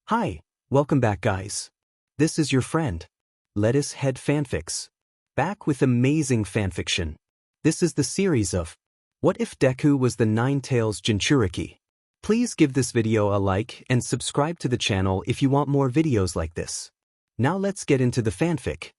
Hi, welcome back guys. This is your friend, Lettuce Head Fanfics. Back with amazing fanfiction. This is the series of What If Deku Was the Nine-Tails Jinchiruku? Please give this video a like and subscribe to the channel if you want more videos like this. Now let's get into the fanfic.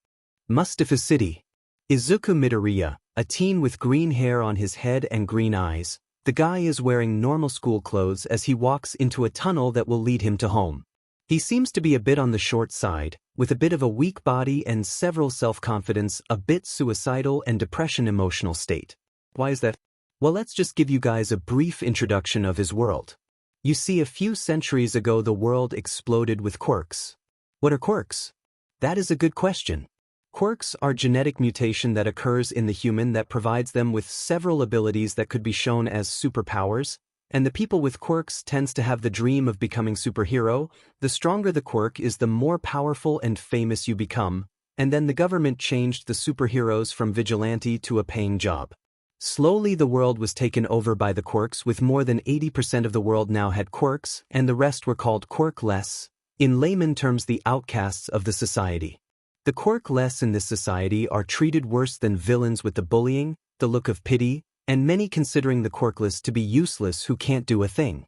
Mustafa City. Izuku Midoriya, a teen with green hair on his head and green eyes. The guy is wearing normal school clothes as he walks into a tunnel that will lead him to home. He seems to be a bit on the short side, with a bit of a weak body and several self-confidence, a bit suicidal and depression emotional state. Why is that? Well, let's just give you guys a brief introduction of his world. You see, a few centuries ago the world exploded with quirks. What are quirks? That is a good question. Quirks are genetic mutation that occurs in the human that provides them with several abilities that could be shown as superpowers, and the people with quirks tends to have the dream of becoming superhero. The stronger the quirk is, the more powerful and famous you become, and then the government changed the superheroes from vigilante to a paying job. Slowly the world was taken over by the quirks, with more than 80% of the world now had quirks, and the rest were called quirkless, in layman terms the outcasts of the society. The quirkless in this society are treated worse than villains, with the bullying, the look of pity, and many considering the quirkless to be useless who can't do a thing.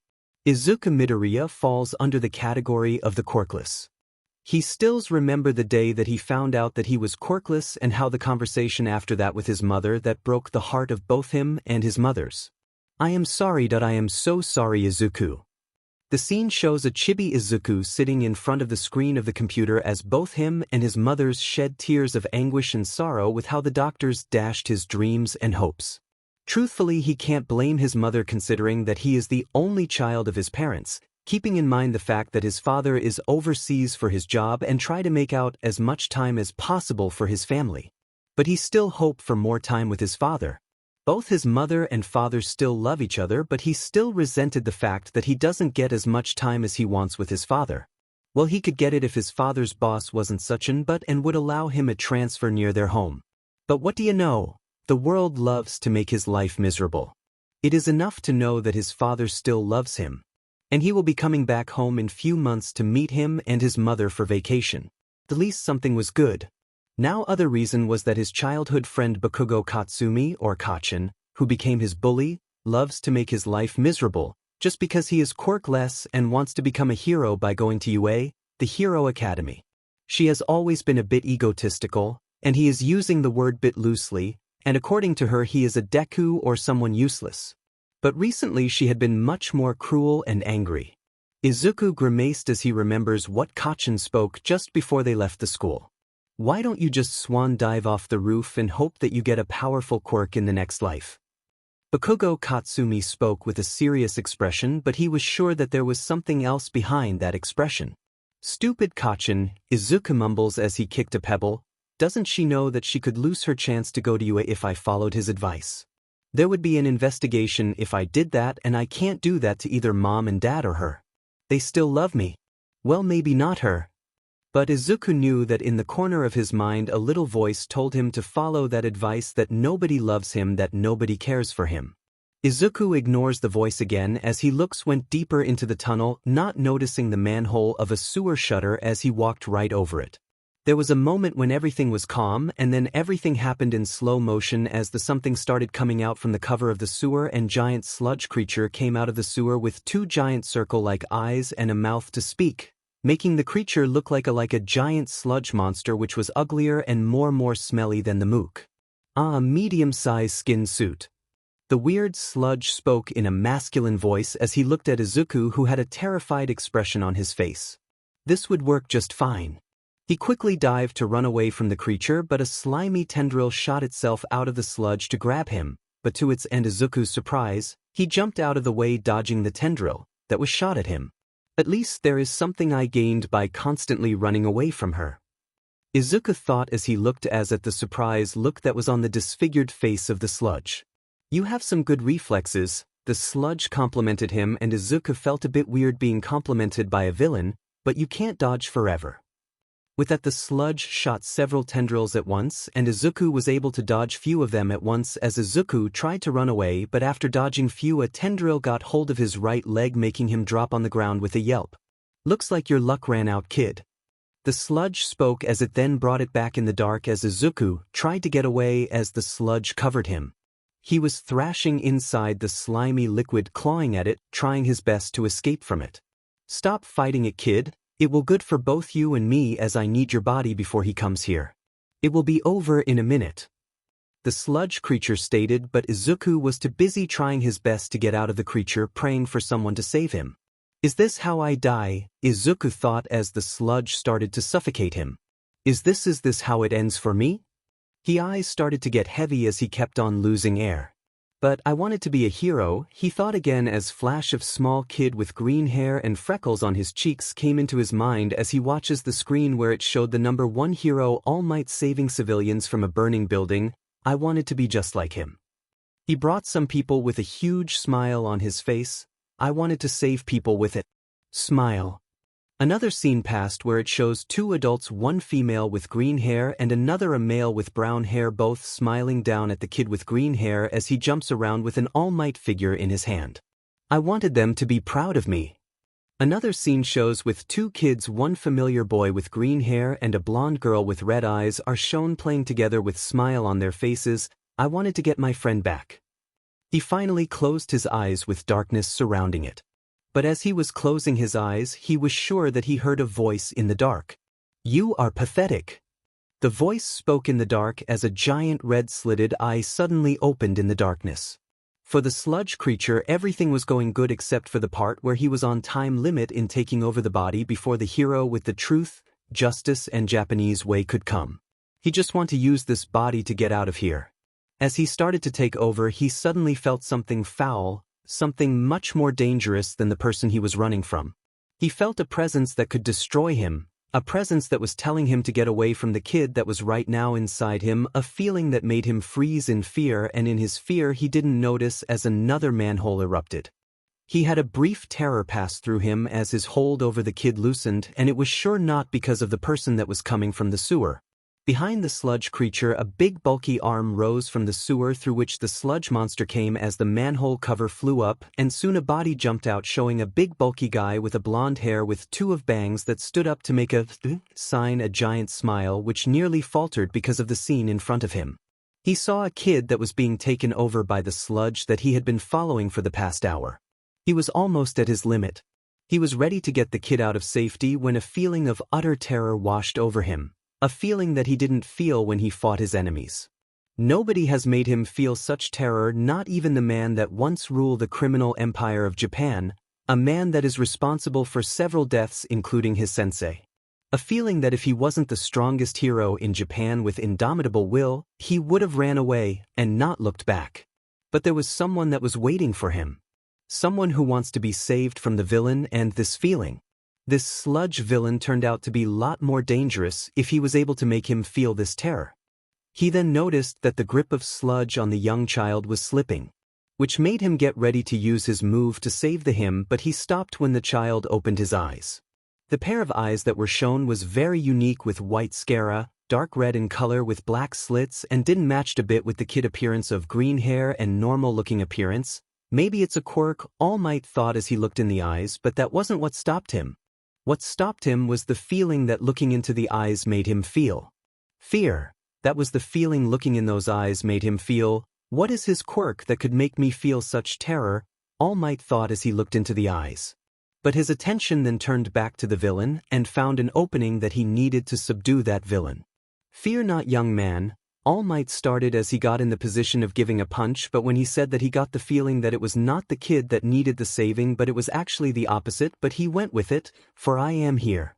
Izuku Midoriya falls under the category of the quirkless. He stills remember the day that he found out that he was quirkless and how the conversation after that with his mother that broke the heart of both him and his mother's. I am sorry, Izuku. The scene shows a chibi Izuku sitting in front of the screen of the computer as both him and his mother's shed tears of anguish and sorrow with how the doctors dashed his dreams and hopes. Truthfully, he can't blame his mother considering that he is the only child of his parents, keeping in mind the fact that his father is overseas for his job and try to make out as much time as possible for his family. But he still hoped for more time with his father. Both his mother and father still love each other, but he still resented the fact that he doesn't get as much time as he wants with his father. Well, he could get it if his father's boss wasn't such an but and would allow him a transfer near their home. But what do you know? The world loves to make his life miserable. It is enough to know that his father still loves him, and he will be coming back home in few months to meet him and his mother for vacation. At least something was good. Now other reason was that his childhood friend Bakugo Katsumi, or Kachin, who became his bully, loves to make his life miserable, just because he is quirkless and wants to become a hero by going to UA, the Hero Academy. She has always been a bit egotistical, and he is using the word bit loosely, and according to her he is a Deku or someone useless. But recently she had been much more cruel and angry. Izuku grimaced as he remembers what Kachin spoke just before they left the school. Why don't you just swan dive off the roof and hope that you get a powerful quirk in the next life? Bakugo Katsumi spoke with a serious expression, but he was sure that there was something else behind that expression. Stupid Kachin, Izuku mumbles as he kicked a pebble. Doesn't she know that she could lose her chance to go to UA if I followed his advice? There would be an investigation if I did that, and I can't do that to either mom and dad or her. They still love me. Well, maybe not her. But Izuku knew that in the corner of his mind a little voice told him to follow that advice, that nobody loves him, that nobody cares for him. Izuku ignores the voice again as he went deeper into the tunnel, not noticing the manhole of a sewer shutter as he walked right over it. There was a moment when everything was calm, and then everything happened in slow motion as the something started coming out from the cover of the sewer, and giant sludge creature came out of the sewer with two giant circle-like eyes and a mouth to speak, making the creature look like a giant sludge monster, which was uglier and more smelly than the mook. A medium-sized skin suit. The weird sludge spoke in a masculine voice as he looked at Izuku, who had a terrified expression on his face. This would work just fine. He quickly dived to run away from the creature, but a slimy tendril shot itself out of the sludge to grab him, but to its and Izuku's surprise, he jumped out of the way, dodging the tendril that was shot at him. At least there is something I gained by constantly running away from her, Izuku thought as he looked at the surprised look that was on the disfigured face of the sludge. You have some good reflexes, the sludge complimented him, and Izuku felt a bit weird being complimented by a villain, but you can't dodge forever. With that, the sludge shot several tendrils at once, and Izuku was able to dodge few of them at once as Izuku tried to run away, but after dodging few, a tendril got hold of his right leg, making him drop on the ground with a yelp. Looks like your luck ran out, kid. The sludge spoke as it then brought it back in the dark as Izuku tried to get away as the sludge covered him. He was thrashing inside the slimy liquid, clawing at it, trying his best to escape from it. Stop fighting it, kid. It will good for both you and me, as I need your body before he comes here. It will be over in a minute. The sludge creature stated, but Izuku was too busy trying his best to get out of the creature, praying for someone to save him. Is this how I die? Izuku thought as the sludge started to suffocate him. Is this how it ends for me? His eyes started to get heavy as he kept on losing air. But I wanted to be a hero, he thought again as flash of small kid with green hair and freckles on his cheeks came into his mind as he watches the screen where it showed the number 1 hero, All Might, saving civilians from a burning building. I wanted to be just like him. He brought some people with a huge smile on his face. I wanted to save people with it. Smile. Another scene passed where it shows 2 adults, one female with green hair and another a male with brown hair, both smiling down at the kid with green hair as he jumps around with an All Might figure in his hand. I wanted them to be proud of me. Another scene shows with 2 kids, one familiar boy with green hair and a blonde girl with red eyes are shown playing together with smile on their faces. I wanted to get my friend back. He finally closed his eyes with darkness surrounding it. But as he was closing his eyes, he was sure that he heard a voice in the dark. You are pathetic. The voice spoke in the dark as a giant red-slitted eye suddenly opened in the darkness. For the sludge creature, everything was going good except for the part where he was on time limit in taking over the body before the hero with the truth, justice and Japanese way could come. He just wanted to use this body to get out of here. As he started to take over, he suddenly felt something foul, something much more dangerous than the person he was running from. He felt a presence that could destroy him, a presence that was telling him to get away from the kid that was right now inside him, a feeling that made him freeze in fear, and in his fear he didn't notice as another manhole erupted. He had a brief terror pass through him as his hold over the kid loosened, and it was sure not because of the person that was coming from the sewer. Behind the sludge creature, a big bulky arm rose from the sewer through which the sludge monster came as the manhole cover flew up, and soon a body jumped out showing a big bulky guy with a blonde hair with 2 of bangs that stood up to make a sign, a giant smile which nearly faltered because of the scene in front of him. He saw a kid that was being taken over by the sludge that he had been following for the past hour. He was almost at his limit. He was ready to get the kid out of safety when a feeling of utter terror washed over him. A feeling that he didn't feel when he fought his enemies. Nobody has made him feel such terror, not even the man that once ruled the criminal empire of Japan, a man that is responsible for several deaths including his sensei. A feeling that if he wasn't the strongest hero in Japan with indomitable will, he would have ran away and not looked back. But there was someone that was waiting for him. Someone who wants to be saved from the villain, and this feeling. This sludge villain turned out to be a lot more dangerous if he was able to make him feel this terror. He then noticed that the grip of sludge on the young child was slipping, which made him get ready to use his move to save him, but he stopped when the child opened his eyes. The pair of eyes that were shown was very unique with white sclera, dark red in color with black slits, and didn't match a bit with the kid appearance of green hair and normal looking appearance. Maybe it's a quirk, All Might thought as he looked in the eyes, but that wasn't what stopped him. What stopped him was the feeling that looking into the eyes made him feel. Fear. That was the feeling looking in those eyes made him feel. What is his quirk that could make me feel such terror? All Might thought as he looked into the eyes. But his attention then turned back to the villain and found an opening that he needed to subdue that villain. Fear not, young man. All Might started as he got in the position of giving a punch, but when he said that he got the feeling that it was not the kid that needed the saving, but it was actually the opposite, but he went with it, for I am here.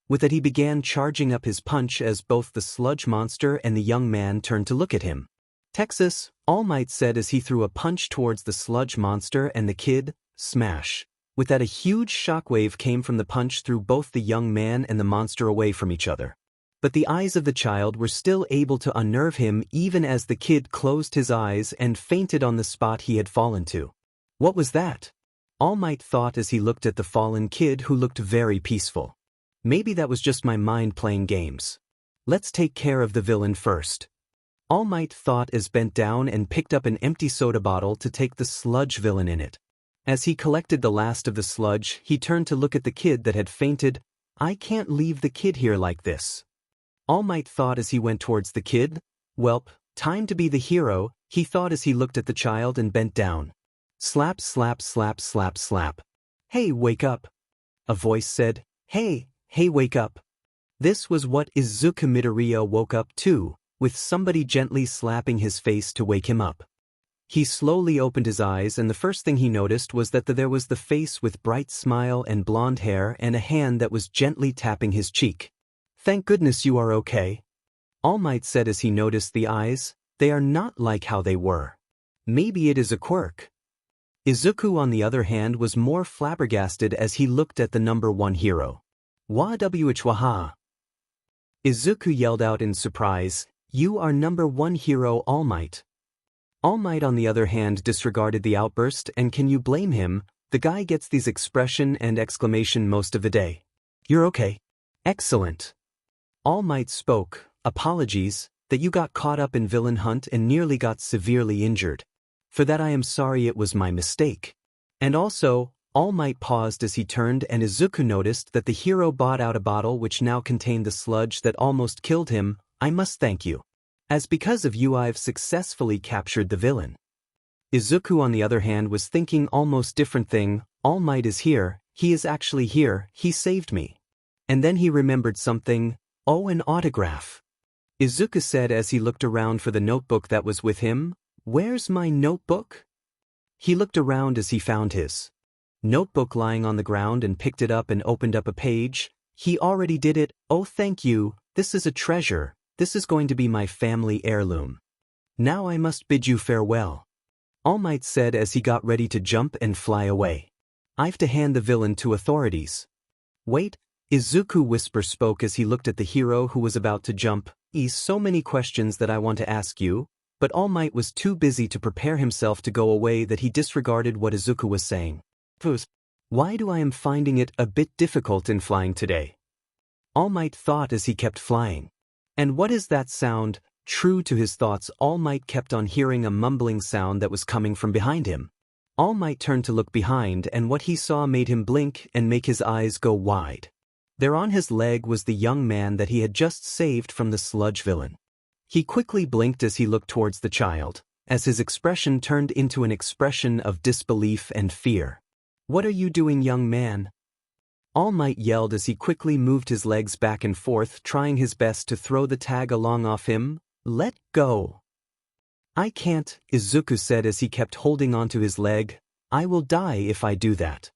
With it he began charging up his punch as both the sludge monster and the young man turned to look at him. Texas, All Might said as he threw a punch towards the sludge monster and the kid. Smash. With that a huge shockwave came from the punch, threw both the young man and the monster away from each other. But the eyes of the child were still able to unnerve him even as the kid closed his eyes and fainted on the spot he had fallen to. What was that? All Might thought as he looked at the fallen kid who looked very peaceful. Maybe that was just my mind playing games. Let's take care of the villain first. All Might thought as bent down and picked up an empty soda bottle to take the sludge villain in it. As he collected the last of the sludge, he turned to look at the kid that had fainted. I can't leave the kid here like this. All Might thought as he went towards the kid. Welp, time to be the hero, he thought as he looked at the child and bent down. Slap, slap, slap, slap, slap. Hey, wake up. A voice said, hey, wake up. This was what Izuku Midoriya woke up to, with somebody gently slapping his face to wake him up. He slowly opened his eyes and the first thing he noticed was that there was the face with bright smile and blonde hair and a hand that was gently tapping his cheek. Thank goodness you are okay. All Might said as he noticed the eyes, they are not like how they were. Maybe it is a quirk. Izuku on the other hand was more flabbergasted as he looked at the number 1 hero. Wah-wh-wah. Izuku yelled out in surprise, you are number 1 hero All Might. All Might on the other hand disregarded the outburst and can you blame him, the guy gets these expression and exclamation most of the day. You're okay. Excellent. All Might spoke, apologies, that you got caught up in villain hunt and nearly got severely injured. For that I am sorry it was my mistake. And also, All Might paused as he turned and Izuku noticed that the hero bought out a bottle which now contained the sludge that almost killed him. I must thank you. As because of you I've successfully captured the villain. Izuku on the other hand was thinking almost different thing, All Might is here, he is actually here, he saved me. And then he remembered something, oh an autograph. Izuku said as he looked around for the notebook that was with him, where's my notebook? He looked around as he found his notebook lying on the ground and picked it up and opened up a page. He already did it, oh thank you, this is a treasure. This is going to be my family heirloom. Now I must bid you farewell. All Might said as he got ready to jump and fly away. I've to hand the villain to authorities. Wait, Izuku whisper spoke as he looked at the hero who was about to jump. So many questions that I want to ask you, but All Might was too busy to prepare himself to go away that he disregarded what Izuku was saying. Why do I am finding it a bit difficult in flying today? All Might thought as he kept flying. And what is that sound? True to his thoughts, All Might kept on hearing a mumbling sound that was coming from behind him. All Might turned to look behind and what he saw made him blink and make his eyes go wide. There on his leg was the young man that he had just saved from the sludge villain. He quickly blinked as he looked towards the child, as his expression turned into an expression of disbelief and fear. What are you doing, young man? All Might yelled as he quickly moved his legs back and forth, trying his best to throw the tag along off him. Let go. I can't, Izuku said as he kept holding onto his leg. I will die if I do that.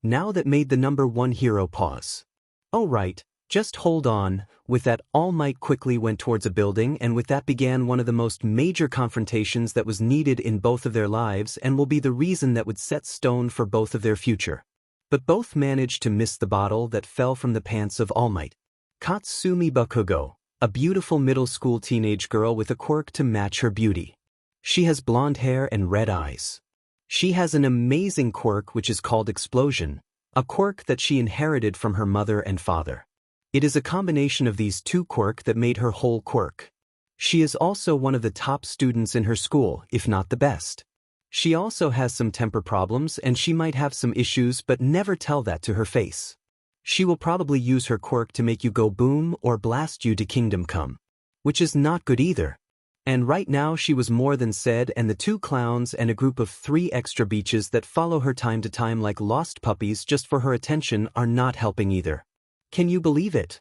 Now that made the number 1 hero pause. Oh right, just hold on. With that All Might quickly went towards a building and with that began one of the most major confrontations that was needed in both of their lives and will be the reason that would set stone for both of their future. But both managed to miss the bottle that fell from the pants of All Might. Katsumi Bakugo, a beautiful middle school teenage girl with a quirk to match her beauty. She has blonde hair and red eyes. She has an amazing quirk which is called Explosion, a quirk that she inherited from her mother and father. It is a combination of these two quirks that made her whole quirk. She is also one of the top students in her school, if not the best. She also has some temper problems and she might have some issues but never tell that to her face. She will probably use her quirk to make you go boom or blast you to kingdom come. Which is not good either. And right now she was more than said and the 2 clowns and a group of 3 extra beaches that follow her time to time like lost puppies just for her attention are not helping either. Can you believe it?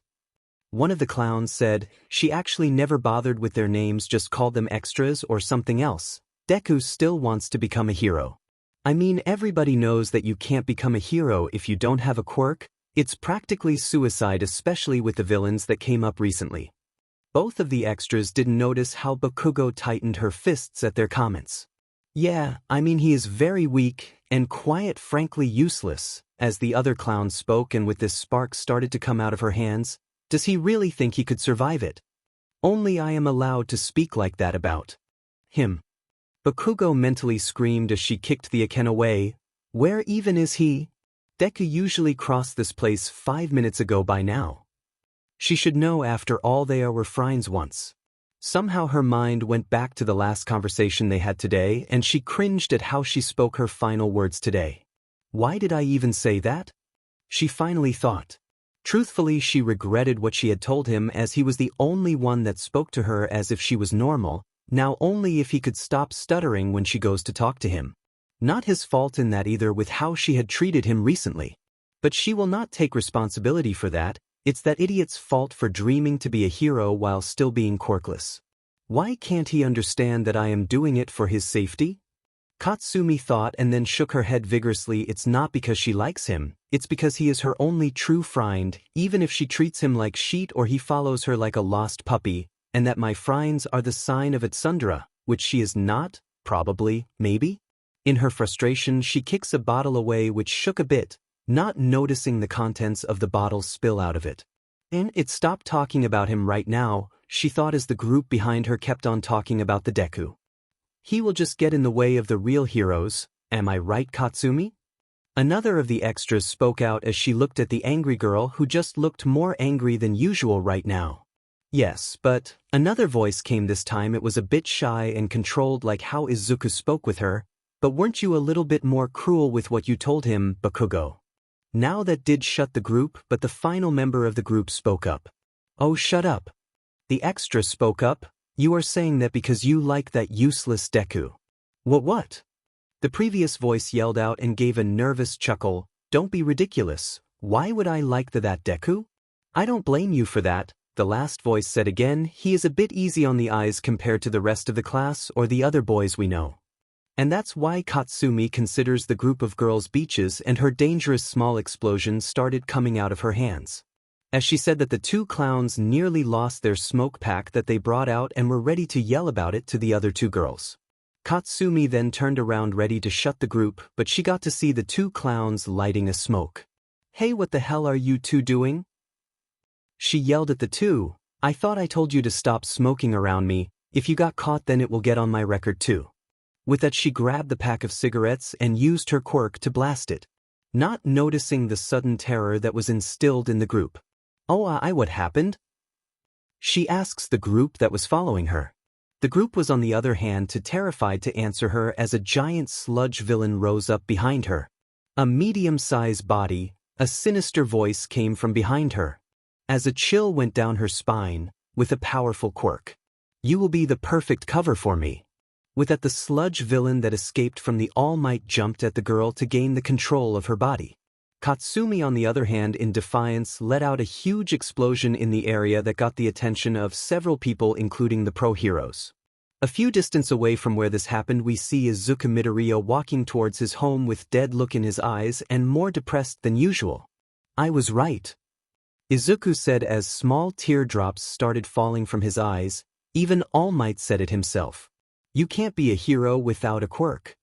One of the clowns said, she actually never bothered with their names, just called them extras or something else. Deku still wants to become a hero. I mean, everybody knows that you can't become a hero if you don't have a quirk. It's practically suicide, especially with the villains that came up recently. Both of the extras didn't notice how Bakugo tightened her fists at their comments. Yeah, I mean he is very weak and quiet, frankly useless, as the other clown spoke and with this spark started to come out of her hands. Does he really think he could survive it? Only I am allowed to speak like that about him. Bakugo mentally screamed as she kicked the Aken away. Where even is he? Deku usually crossed this place 5 minutes ago by now. She should know after all they were friends once. Somehow her mind went back to the last conversation they had today and she cringed at how she spoke her final words today. Why did I even say that? She finally thought. Truthfully, she regretted what she had told him, as he was the only one that spoke to her as if she was normal, now only if he could stop stuttering when she goes to talk to him. Not his fault in that either, with how she had treated him recently. But she will not take responsibility for that. It's that idiot's fault for dreaming to be a hero while still being quirkless. Why can't he understand that I am doing it for his safety? Katsumi thought, and then shook her head vigorously. It's not because she likes him, it's because he is her only true friend, even if she treats him like shit or he follows her like a lost puppy, and that my friends are the sign of Itsundra, which she is not, probably, maybe? In her frustration, she kicks a bottle away, which shook a bit, not noticing the contents of the bottle spill out of it. And it stopped talking about him right now, she thought, as the group behind her kept on talking about the Deku. He will just get in the way of the real heroes, am I right, Katsumi? Another of the extras spoke out as she looked at the angry girl, who just looked more angry than usual right now. Yes, but another voice came this time. It was a bit shy and controlled, like how Izuku spoke with her. But weren't you a little bit more cruel with what you told him, Bakugo? Now that did shut the group, but the final member of the group spoke up. Oh, shut up. The extra spoke up. You are saying that because you like that useless Deku. What? The previous voice yelled out and gave a nervous chuckle. Don't be ridiculous. Why would I like that Deku? I don't blame you for that, the last voice said again. He is a bit easy on the eyes compared to the rest of the class or the other boys we know. And that's why Katsumi considers the group of girls beaches, and her dangerous small explosion started coming out of her hands. As she said that, the two clowns nearly lost their smoke pack that they brought out and were ready to yell about it to the other two girls. Katsumi then turned around ready to shut the group, but she got to see the two clowns lighting a smoke. Hey, what the hell are you two doing? She yelled at the two. I thought I told you to stop smoking around me. If you got caught, then it will get on my record too. With that, she grabbed the pack of cigarettes and used her quirk to blast it, not noticing the sudden terror that was instilled in the group. Oh, what happened? She asks the group that was following her. The group was on the other hand too terrified to answer her, as a giant sludge villain rose up behind her. A medium-sized body, a sinister voice came from behind her. As a chill went down her spine, with a powerful quirk. You will be the perfect cover for me. With that, the sludge villain that escaped from the All Might jumped at the girl to gain the control of her body. Katsumi, on the other hand, in defiance, let out a huge explosion in the area that got the attention of several people, including the pro heroes. A few distance away from where this happened, we see Izuku Midoriya walking towards his home with dead look in his eyes and more depressed than usual. I was right, Izuku said as small teardrops started falling from his eyes. Even All Might said it himself. You can't be a hero without a quirk.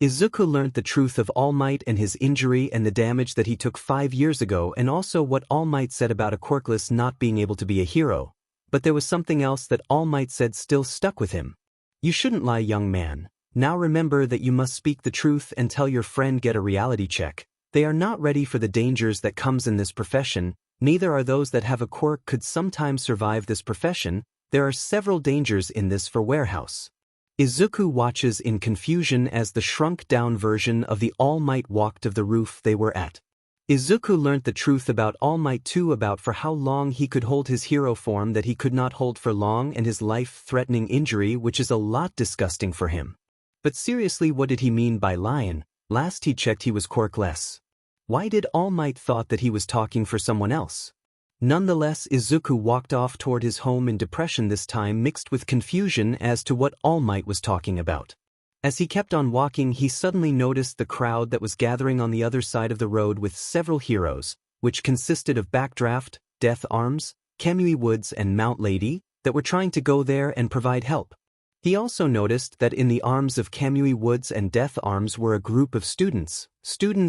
Izuku learnt the truth of All Might and his injury and the damage that he took 5 years ago, and also what All Might said about a quirkless not being able to be a hero. But there was something else that All Might said still stuck with him. You shouldn't lie, young man. Now remember that you must speak the truth and tell your friend get a reality check. They are not ready for the dangers that comes in this profession, neither are those that have a quirk could sometimes survive this profession. There are several dangers in this for warehouse. Izuku watches in confusion as the shrunk-down version of the All Might walked of the roof they were at. Izuku learnt the truth about All Might too, about for how long he could hold his hero form that he could not hold for long, and his life-threatening injury, which is a lot disgusting for him. But seriously, what did he mean by lion? Last he checked he was quirkless. Why did All Might thought that he was talking for someone else? Nonetheless, Izuku walked off toward his home in depression, this time mixed with confusion as to what All Might was talking about. As he kept on walking, he suddenly noticed the crowd that was gathering on the other side of the road with several heroes, which consisted of Backdraft, Death Arms, Kamui Woods and Mount Lady, that were trying to go there and provide help. He also noticed that in the arms of Kamui Woods and Death Arms were a group of students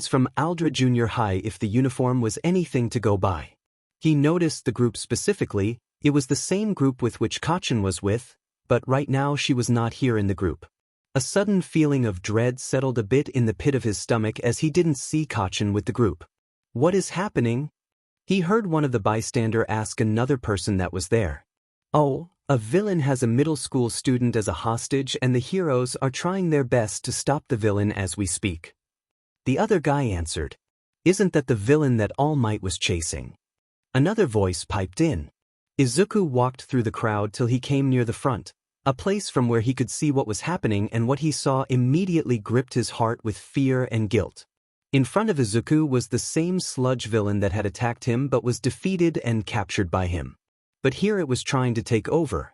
from Aldra Junior High, if the uniform was anything to go by. He noticed the group specifically. It was the same group with which Kacchan was with, but right now she was not here in the group. A sudden feeling of dread settled a bit in the pit of his stomach as he didn't see Kacchan with the group. What is happening? He heard one of the bystander ask another person that was there. Oh, a villain has a middle school student as a hostage, and the heroes are trying their best to stop the villain as we speak. The other guy answered. Isn't that the villain that All Might was chasing? Another voice piped in. Izuku walked through the crowd till he came near the front, a place from where he could see what was happening, and what he saw immediately gripped his heart with fear and guilt. In front of Izuku was the same sludge villain that had attacked him but was defeated and captured by him. But here it was trying to take over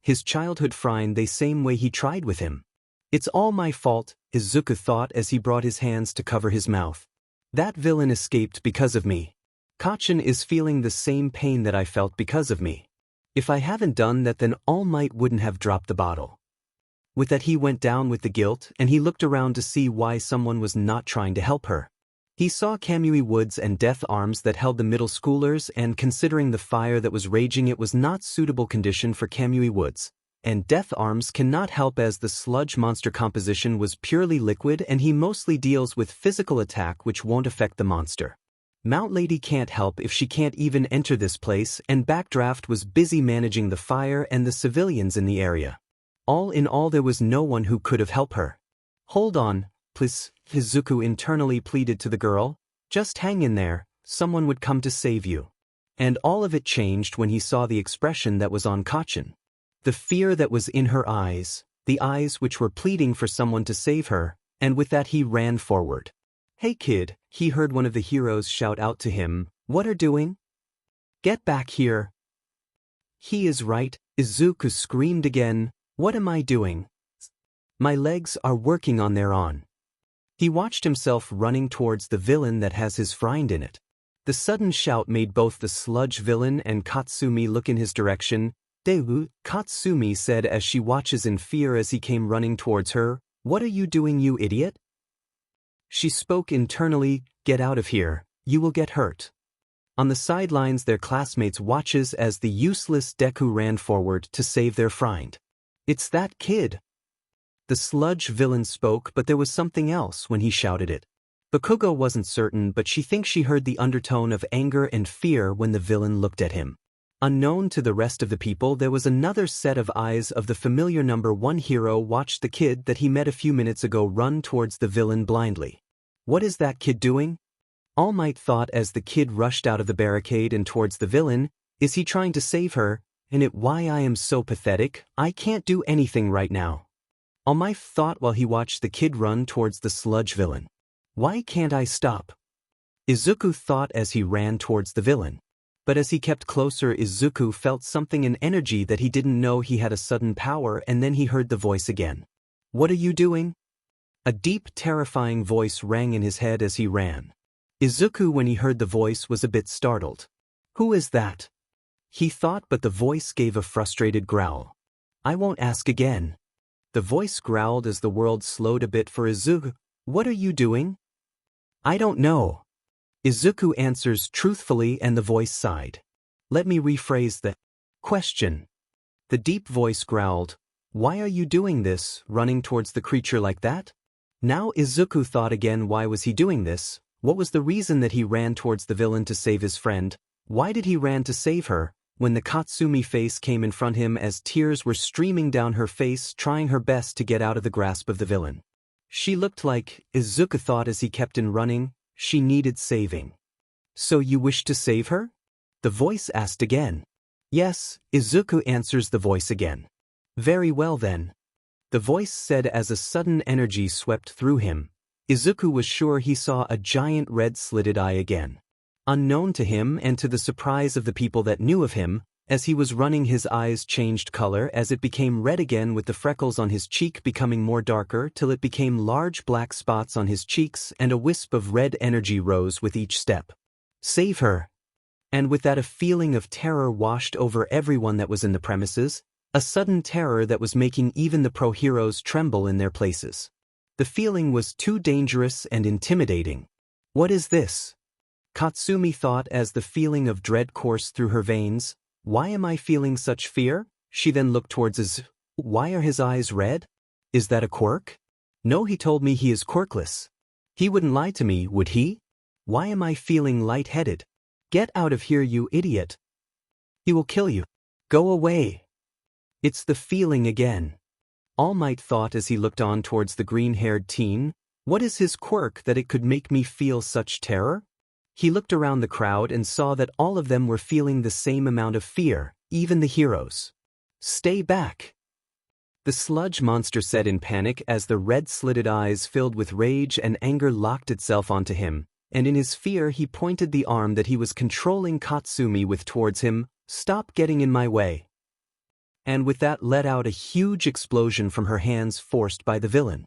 his childhood friend the same way he tried with him. It's all my fault, Izuku thought as he brought his hands to cover his mouth. That villain escaped because of me. Kacchan is feeling the same pain that I felt because of me. If I haven't done that, then All Might wouldn't have dropped the bottle. With that he went down with the guilt, and he looked around to see why someone was not trying to help her. He saw Kamui Woods and Death Arms that held the middle schoolers, and considering the fire that was raging, it was not suitable condition for Kamui Woods, and Death Arms cannot help as the sludge monster composition was purely liquid and he mostly deals with physical attack which won't affect the monster. Mount Lady can't help if she can't even enter this place, and Backdraft was busy managing the fire and the civilians in the area. All in all, there was no one who could have helped her. Hold on, please, Izuku internally pleaded to the girl. Just hang in there, someone would come to save you. And all of it changed when he saw the expression that was on Kacchan. The fear that was in her eyes, the eyes which were pleading for someone to save her, and with that he ran forward. Hey kid, he heard one of the heroes shout out to him, what are doing? Get back here. He is right, Izuku screamed again, what am I doing? My legs are working on their own. He watched himself running towards the villain that has his friend in it. The sudden shout made both the sludge villain and Katsumi look in his direction. Deku, Katsumi said as she watches in fear as he came running towards her, what are you doing, you idiot? She spoke internally, get out of here, you will get hurt. On the sidelines their classmates watches as the useless Deku ran forward to save their friend. It's that kid. The sludge villain spoke, but there was something else when he shouted it. Bakugo wasn't certain, but she thinks she heard the undertone of anger and fear when the villain looked at him. Unknown to the rest of the people, there was another set of eyes of the familiar number one hero watched the kid that he met a few minutes ago run towards the villain blindly. What is that kid doing? All Might thought as the kid rushed out of the barricade and towards the villain, is he trying to save her? And why I am so pathetic, I can't do anything right now. All Might thought while he watched the kid run towards the sludge villain. Why can't I stop? Izuku thought as he ran towards the villain. But as he kept closer, Izuku felt something in energy that he didn't know he had a sudden power, and then he heard the voice again. What are you doing? A deep, terrifying voice rang in his head as he ran. Izuku, when he heard the voice, was a bit startled. Who is that? He thought, but the voice gave a frustrated growl. I won't ask again. The voice growled as the world slowed a bit for Izuku. What are you doing? I don't know. Izuku answers truthfully and the voice sighed. Let me rephrase the question. The deep voice growled. Why are you doing this, running towards the creature like that? Now Izuku thought again, why was he doing this? What was the reason that he ran towards the villain to save his friend? Why did he ran to save her? When the Katsumi face came in front him as tears were streaming down her face, trying her best to get out of the grasp of the villain. She looked like, Izuku thought as he kept on running, she needed saving. So you wish to save her? The voice asked again. Yes, Izuku answers the voice again. Very well then. The voice said as a sudden energy swept through him. Izuku was sure he saw a giant red slitted eye again. Unknown to him and to the surprise of the people that knew of him, as he was running his eyes changed color as it became red again, with the freckles on his cheek becoming more darker till it became large black spots on his cheeks, and a wisp of red energy rose with each step. Save her. And with that a feeling of terror washed over everyone that was in the premises, a sudden terror that was making even the pro-heroes tremble in their places. The feeling was too dangerous and intimidating. What is this? Katsumi thought as the feeling of dread coursed through her veins. Why am I feeling such fear? She then looked towards Izuku. Why are his eyes red? Is that a quirk? No, he told me he is quirkless. He wouldn't lie to me, would he? Why am I feeling lightheaded? Get out of here, you idiot. He will kill you. Go away. It's the feeling again. All Might thought as he looked on towards the green-haired teen. What is his quirk that it could make me feel such terror? He looked around the crowd and saw that all of them were feeling the same amount of fear, even the heroes. Stay back! The sludge monster said in panic as the red-slitted eyes filled with rage and anger locked itself onto him, and in his fear he pointed the arm that he was controlling Katsumi with towards him. Stop getting in my way. And with that let out a huge explosion from her hands forced by the villain.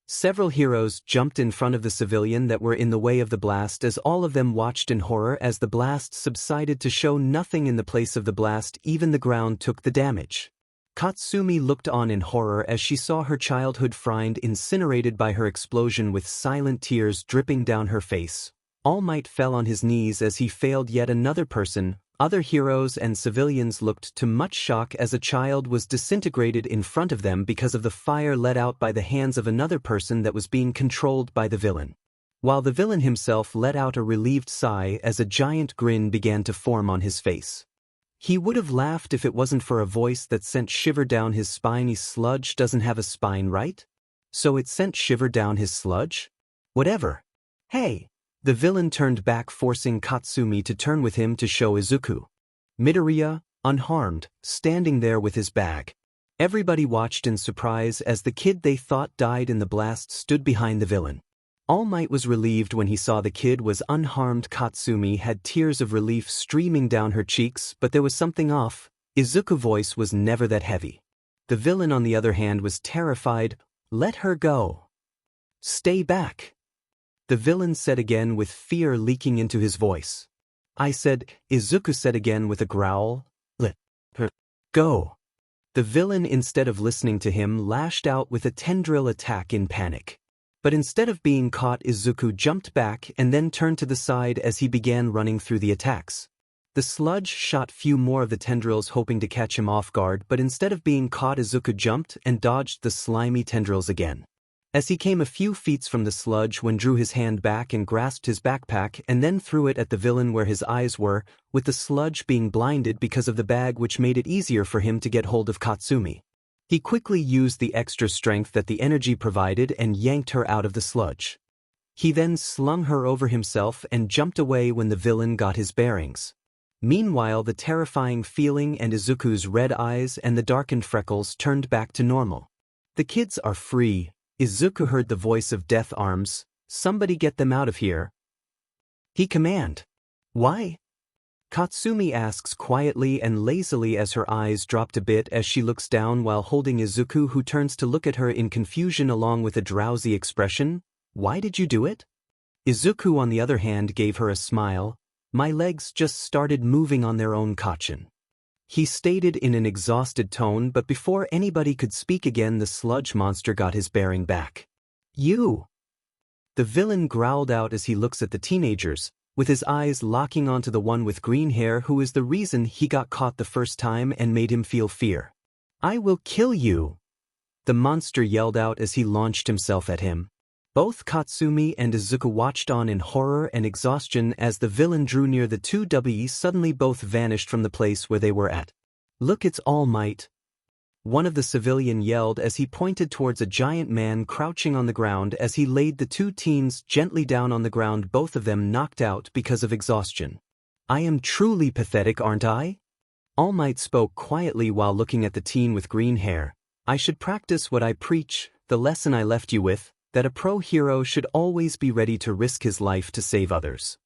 Several heroes jumped in front of the civilian that were in the way of the blast as all of them watched in horror as the blast subsided to show nothing in the place of the blast. Even the ground took the damage. Katsumi looked on in horror as she saw her childhood friend incinerated by her explosion with silent tears dripping down her face. All Might fell on his knees as he failed yet another person. Other heroes and civilians looked to much shock as a child was disintegrated in front of them because of the fire let out by the hands of another person that was being controlled by the villain. While the villain himself let out a relieved sigh as a giant grin began to form on his face. He would have laughed if it wasn't for a voice that sent shiver down his spine. Sludge doesn't have a spine, right? So it sent shiver down his sludge? Whatever. Hey! The villain turned back, forcing Katsumi to turn with him to show Izuku. Midoriya, unharmed, standing there with his bag. Everybody watched in surprise as the kid they thought died in the blast stood behind the villain. All Might was relieved when he saw the kid was unharmed. Katsumi had tears of relief streaming down her cheeks, but there was something off. Izuku's voice was never that heavy. The villain on the other hand was terrified. Let her go. Stay back. The villain said again with fear leaking into his voice. I said, Izuku said again with a growl. Let her go. The villain, instead of listening to him, lashed out with a tendril attack in panic. But instead of being caught, Izuku jumped back and then turned to the side as he began running through the attacks. The sludge shot few more of the tendrils hoping to catch him off guard, but instead of being caught, Izuku jumped and dodged the slimy tendrils again. As he came a few feet from the sludge, when drew his hand back and grasped his backpack and then threw it at the villain where his eyes were, with the sludge being blinded because of the bag, which made it easier for him to get hold of Katsumi. He quickly used the extra strength that the energy provided and yanked her out of the sludge. He then slung her over himself and jumped away when the villain got his bearings. Meanwhile, the terrifying feeling and Izuku's red eyes and the darkened freckles turned back to normal. The kids are free. Izuku heard the voice of Death Arms. Somebody get them out of here. He commanded. Why? Katsumi asks quietly and lazily as her eyes dropped a bit as she looks down while holding Izuku, who turns to look at her in confusion along with a drowsy expression. Why did you do it? Izuku on the other hand gave her a smile. My legs just started moving on their own, Kachin. He stated in an exhausted tone, but before anybody could speak again, the sludge monster got his bearing back. You! The villain growled out as he looks at the teenagers, with his eyes locking onto the one with green hair who is the reason he got caught the first time and made him feel fear. I will kill you! The monster yelled out as he launched himself at him. Both Katsumi and Izuku watched on in horror and exhaustion as the villain drew near. The two Ws suddenly both vanished from the place where they were at. Look, it's All Might! One of the civilian yelled as he pointed towards a giant man crouching on the ground as he laid the two teens gently down on the ground, both of them knocked out because of exhaustion. I am truly pathetic, aren't I? All Might spoke quietly while looking at the teen with green hair. I should practice what I preach, the lesson I left you with, that a pro hero should always be ready to risk his life to save others.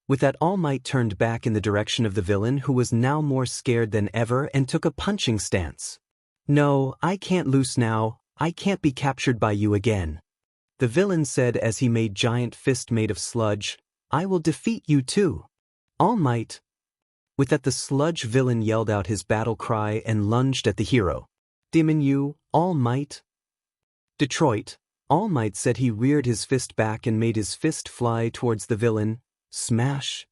With that, All Might turned back in the direction of the villain, who was now more scared than ever, and took a punching stance. No, I can't lose now. I can't be captured by you again. The villain said as he made giant fist made of sludge. I will defeat you too. All Might. With that, the sludge villain yelled out his battle cry and lunged at the hero. Demon you, All Might. Detroit. All Might said. He reared his fist back and made his fist fly towards the villain. Smash!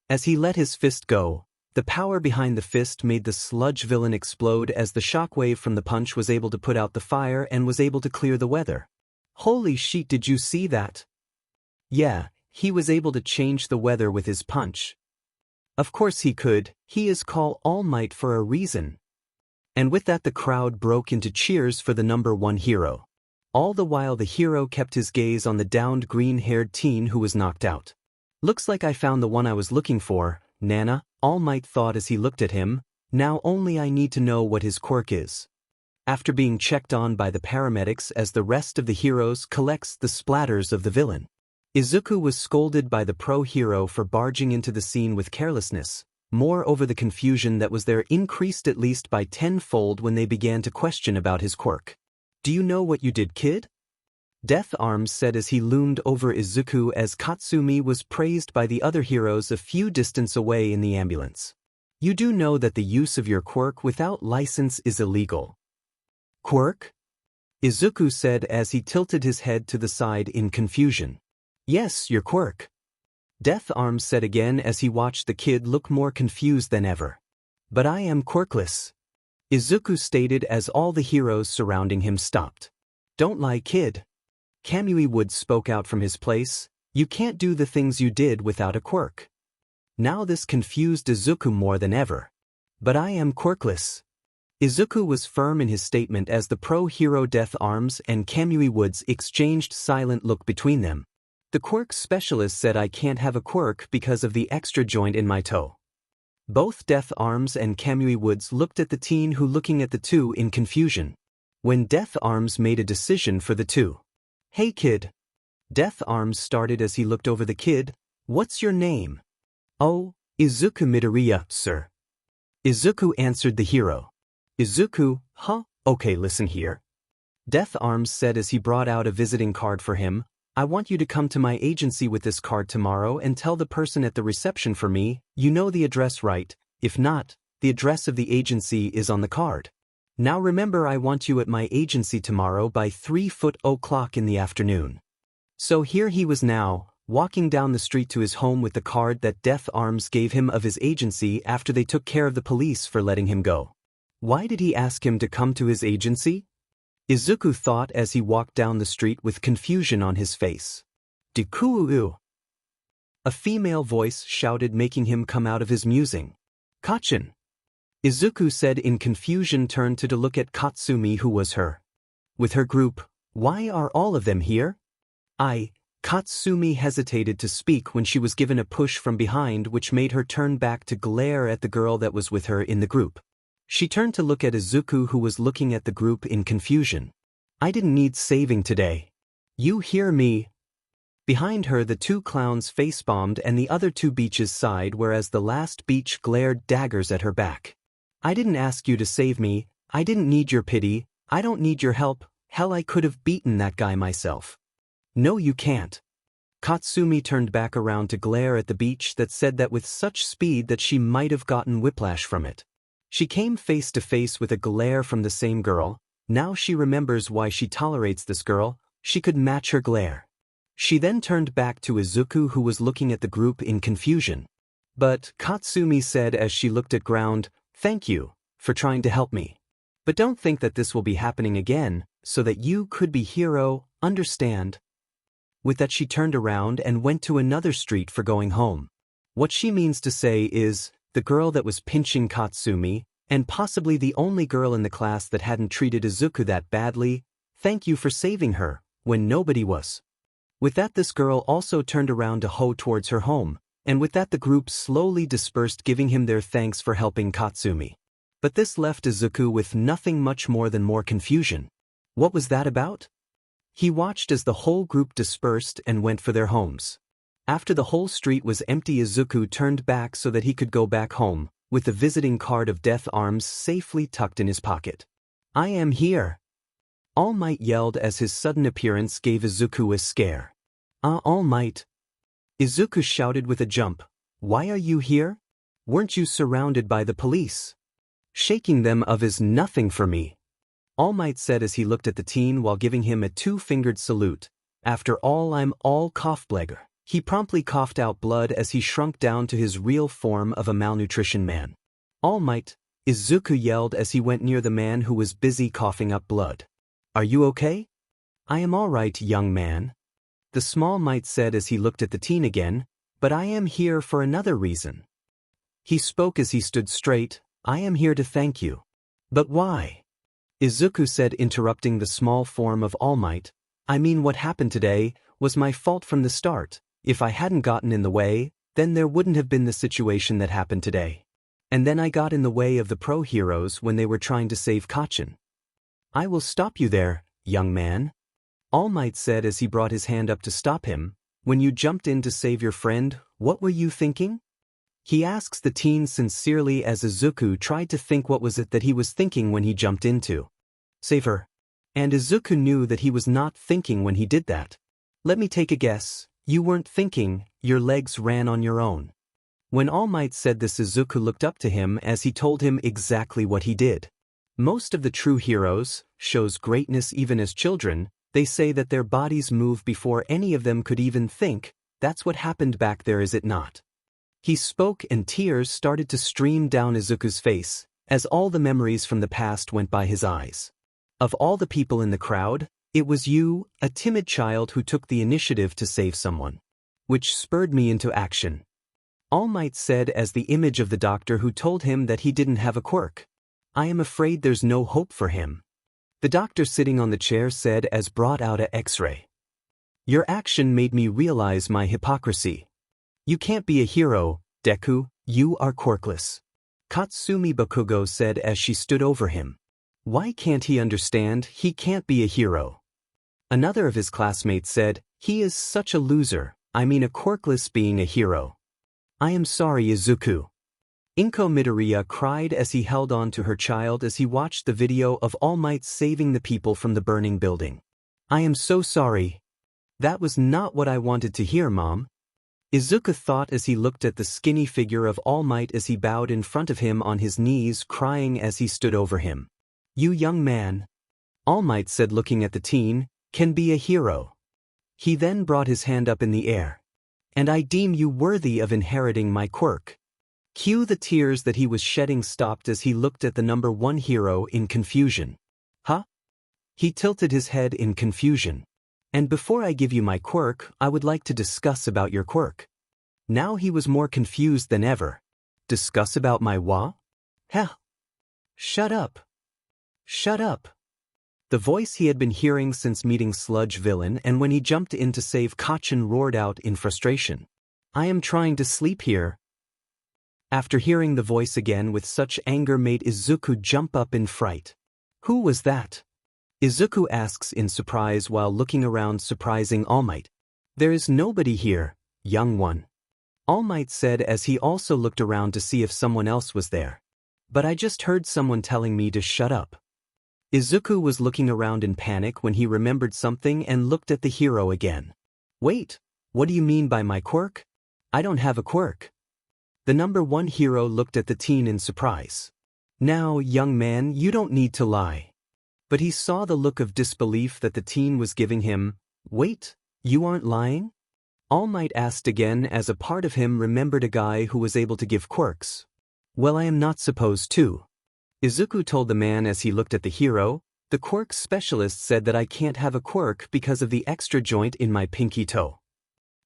As he let his fist go, the power behind the fist made the sludge villain explode as the shockwave from the punch was able to put out the fire and was able to clear the weather. Holy shit, did you see that? Yeah, he was able to change the weather with his punch. Of course he could. He is called All Might for a reason. And with that, the crowd broke into cheers for the #1 hero. All the while the hero kept his gaze on the downed green-haired teen who was knocked out. Looks like I found the one I was looking for, Nana, All Might thought as he looked at him. Now only I need to know what his quirk is. After being checked on by the paramedics as the rest of the heroes collects the splatters of the villain, Izuku was scolded by the pro-hero for barging into the scene with carelessness. Moreover, the confusion that was there increased at least by tenfold when they began to question about his quirk. Do you know what you did, kid? Death Arms said as he loomed over Izuku as Katsumi was praised by the other heroes a few distance away in the ambulance. You do know that the use of your quirk without license is illegal. Quirk? Izuku said as he tilted his head to the side in confusion. Yes, your quirk. Death Arms said again as he watched the kid look more confused than ever. But I am quirkless, Izuku stated as all the heroes surrounding him stopped. Don't lie, kid. Kamui Woods spoke out from his place. You can't do the things you did without a quirk. Now this confused Izuku more than ever. But I am quirkless. Izuku was firm in his statement as the pro-hero Death Arms and Kamui Woods exchanged silent look between them. The quirk specialist said I can't have a quirk because of the extra joint in my toe. Both Death Arms and Kamui Woods looked at the teen who looking at the two in confusion. When Death Arms made a decision for the two. Hey kid. Death Arms started as he looked over the kid. What's your name? Oh, Izuku Midoriya, sir. Izuku answered the hero. Izuku, huh? Okay, listen here. Death Arms said as he brought out a visiting card for him. I want you to come to my agency with this card tomorrow and tell the person at the reception for me, you know the address right, if not, the address of the agency is on the card. Now remember I want you at my agency tomorrow by 3:00 in the afternoon. So here he was now, walking down the street to his home with the card that Death Arms gave him of his agency after they took care of the police for letting him go. Why did he ask him to come to his agency? Izuku thought as he walked down the street with confusion on his face. Deku. A female voice shouted, making him come out of his musing. Kachin. Izuku said in confusion, turned to look at Katsumi who was her. With her group. Why are all of them here? Katsumi hesitated to speak when she was given a push from behind which made her turn back to glare at the girl that was with her in the group. She turned to look at Izuku who was looking at the group in confusion. I didn't need saving today. You hear me? Behind her the two clowns face-bombed and the other two beaches sighed whereas the last beach glared daggers at her back. I didn't ask you to save me, I didn't need your pity, I don't need your help, hell I could have beaten that guy myself. No you can't. Katsumi turned back around to glare at the beach that said that with such speed that she might have gotten whiplash from it. She came face to face with a glare from the same girl. Now she remembers why she tolerates this girl, she could match her glare. She then turned back to Izuku who was looking at the group in confusion. But, Katsumi said as she looked at ground, thank you, for trying to help me. But don't think that this will be happening again, so that you could be hero, understand? With that she turned around and went to another street for going home. What she means to say is, the girl that was pinching Katsumi, and possibly the only girl in the class that hadn't treated Izuku that badly, thank you for saving her, when nobody was. With that this girl also turned around to hoe towards her home, and with that the group slowly dispersed giving him their thanks for helping Katsumi. But this left Izuku with nothing much more than more confusion. What was that about? He watched as the whole group dispersed and went for their homes. After the whole street was empty Izuku turned back so that he could go back home, with the visiting card of Death Arms safely tucked in his pocket. I am here. All Might yelled as his sudden appearance gave Izuku a scare. All Might. Izuku shouted with a jump. Why are you here? Weren't you surrounded by the police? Shaking them of is nothing for me. All Might said as he looked at the teen while giving him a two-fingered salute. After all I'm all coughblegger. He promptly coughed out blood as he shrunk down to his real form of a malnutrition man. All Might, Izuku yelled as he went near the man who was busy coughing up blood. Are you okay? I am all right, young man. The small Might said as he looked at the teen again, but I am here for another reason. He spoke as he stood straight, I am here to thank you. But why? Izuku said, interrupting the small form of All Might. I mean, what happened today was my fault from the start. If I hadn't gotten in the way, then there wouldn't have been the situation that happened today. And then I got in the way of the pro heroes when they were trying to save Kacchan. I will stop you there, young man. All Might said as he brought his hand up to stop him. When you jumped in to save your friend, what were you thinking? He asks the teen sincerely as Izuku tried to think what was it that he was thinking when he jumped in to save her. And Izuku knew that he was not thinking when he did that. Let me take a guess, you weren't thinking, your legs ran on your own. When All Might said this, Izuku looked up to him as he told him exactly what he did. Most of the true heroes shows greatness even as children. They say that their bodies move before any of them could even think. That's what happened back there, is it not? He spoke and tears started to stream down Izuku's face as all the memories from the past went by his eyes. Of all the people in the crowd, it was you, a timid child, who took the initiative to save someone, which spurred me into action. All Might said as the image of the doctor who told him that he didn't have a quirk. I am afraid there's no hope for him. The doctor sitting on the chair said as brought out a X-ray. Your action made me realize my hypocrisy. You can't be a hero, Deku, you are quirkless. Katsumi Bakugo said as she stood over him. Why can't he understand he can't be a hero? Another of his classmates said, he is such a loser, I mean a quirkless being a hero. I am sorry, Izuku. Inko Midoriya cried as he held on to her child as he watched the video of All Might saving the people from the burning building. I am so sorry. That was not what I wanted to hear, Mom. Izuku thought as he looked at the skinny figure of All Might as he bowed in front of him on his knees, crying as he stood over him. You young man, All Might said, looking at the teen, can be a hero. He then brought his hand up in the air. And I deem you worthy of inheriting my quirk. Cue the tears that he was shedding stopped as he looked at the number one hero in confusion. Huh? He tilted his head in confusion. And before I give you my quirk, I would like to discuss about your quirk. Now he was more confused than ever. Discuss about my wa? Heh. Shut up. Shut up. The voice he had been hearing since meeting Sludge Villain and when he jumped in to save Kacchan roared out in frustration. I am trying to sleep here. After hearing the voice again with such anger made Izuku jump up in fright. Who was that? Izuku asks in surprise while looking around, surprising All Might. There is nobody here, young one. All Might said as he also looked around to see if someone else was there. But I just heard someone telling me to shut up. Izuku was looking around in panic when he remembered something and looked at the hero again. Wait, what do you mean by my quirk? I don't have a quirk. The number one hero looked at the teen in surprise. Now, young man, you don't need to lie. But he saw the look of disbelief that the teen was giving him. Wait, you aren't lying? All Might asked again as a part of him remembered a guy who was able to give quirks. Well, I am not supposed to. Izuku told the man as he looked at the hero. The quirk specialist said that I can't have a quirk because of the extra joint in my pinky toe.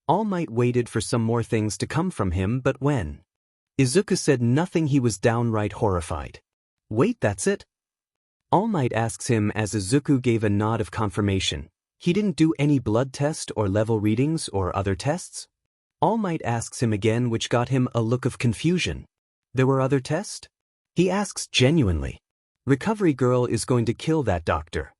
All Might waited for some more things to come from him, but when Izuku said nothing, he was downright horrified. Wait, that's it? All Might asks him as Izuku gave a nod of confirmation. He didn't do any blood test or level readings or other tests? All Might asks him again, which got him a look of confusion. There were other tests? He asks genuinely. Recovery girl is going to kill that doctor.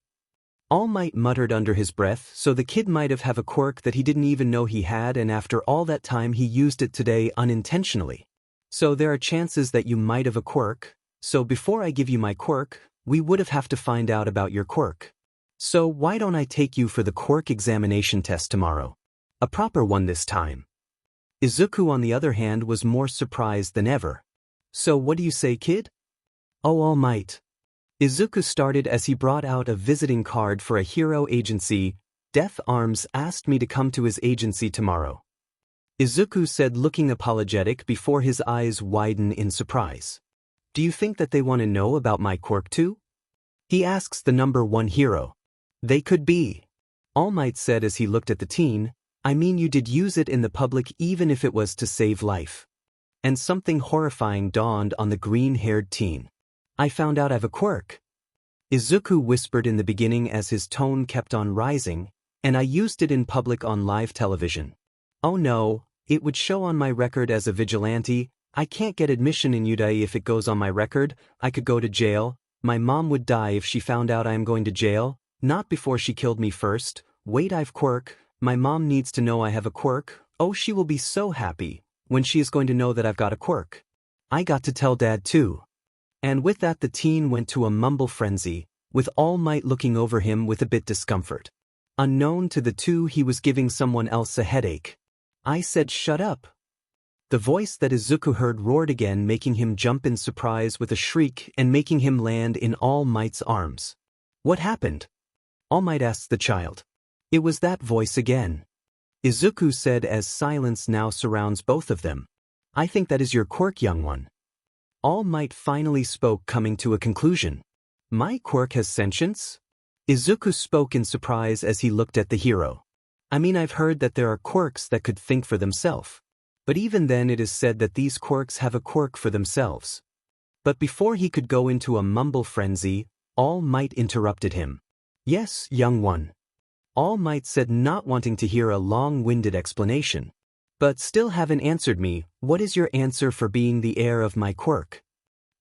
All Might muttered under his breath, so the kid might have a quirk that he didn't even know he had, and after all that time he used it today unintentionally. So there are chances that you might have a quirk, so before I give you my quirk, we would have to find out about your quirk. So why don't I take you for the quirk examination test tomorrow? A proper one this time. Izuku, on the other hand, was more surprised than ever. So what do you say, kid? Oh, All Might. Izuku started as he brought out a visiting card for a hero agency. Death Arms asked me to come to his agency tomorrow. Izuku said, looking apologetic before his eyes widen in surprise. Do you think that they want to know about my quirk too? He asks the number one hero. They could be. All Might said as he looked at the teen. I mean, you did use it in the public even if it was to save life. And something horrifying dawned on the green-haired teen. I found out I have a quirk. Izuku whispered in the beginning as his tone kept on rising, and I used it in public on live television. Oh no, it would show on my record as a vigilante. I can't get admission in Udai if it goes on my record. I could go to jail. My mom would die if she found out I am going to jail. Not before she killed me first. Wait, I've quirk. My mom needs to know I have a quirk. Oh, she will be so happy when she is going to know that I've got a quirk. I got to tell Dad too. And with that the teen went to a mumble frenzy, with All Might looking over him with a bit discomfort. Unknown to the two, he was giving someone else a headache. I said shut up. The voice that Izuku heard roared again, making him jump in surprise with a shriek and making him land in All Might's arms. What happened? All Might asked the child. It was that voice again. Izuku said as silence now surrounds both of them. I think that is your quirk, young one. All Might finally spoke, coming to a conclusion. My quirk has sentience? Izuku spoke in surprise as he looked at the hero. I mean, I've heard that there are quirks that could think for themselves. But even then it is said that these quirks have a quirk for themselves. But before he could go into a mumble frenzy, All Might interrupted him. Yes, young one. All Might said, not wanting to hear a long-winded explanation. But still haven't answered me. What is your answer for being the heir of my quirk?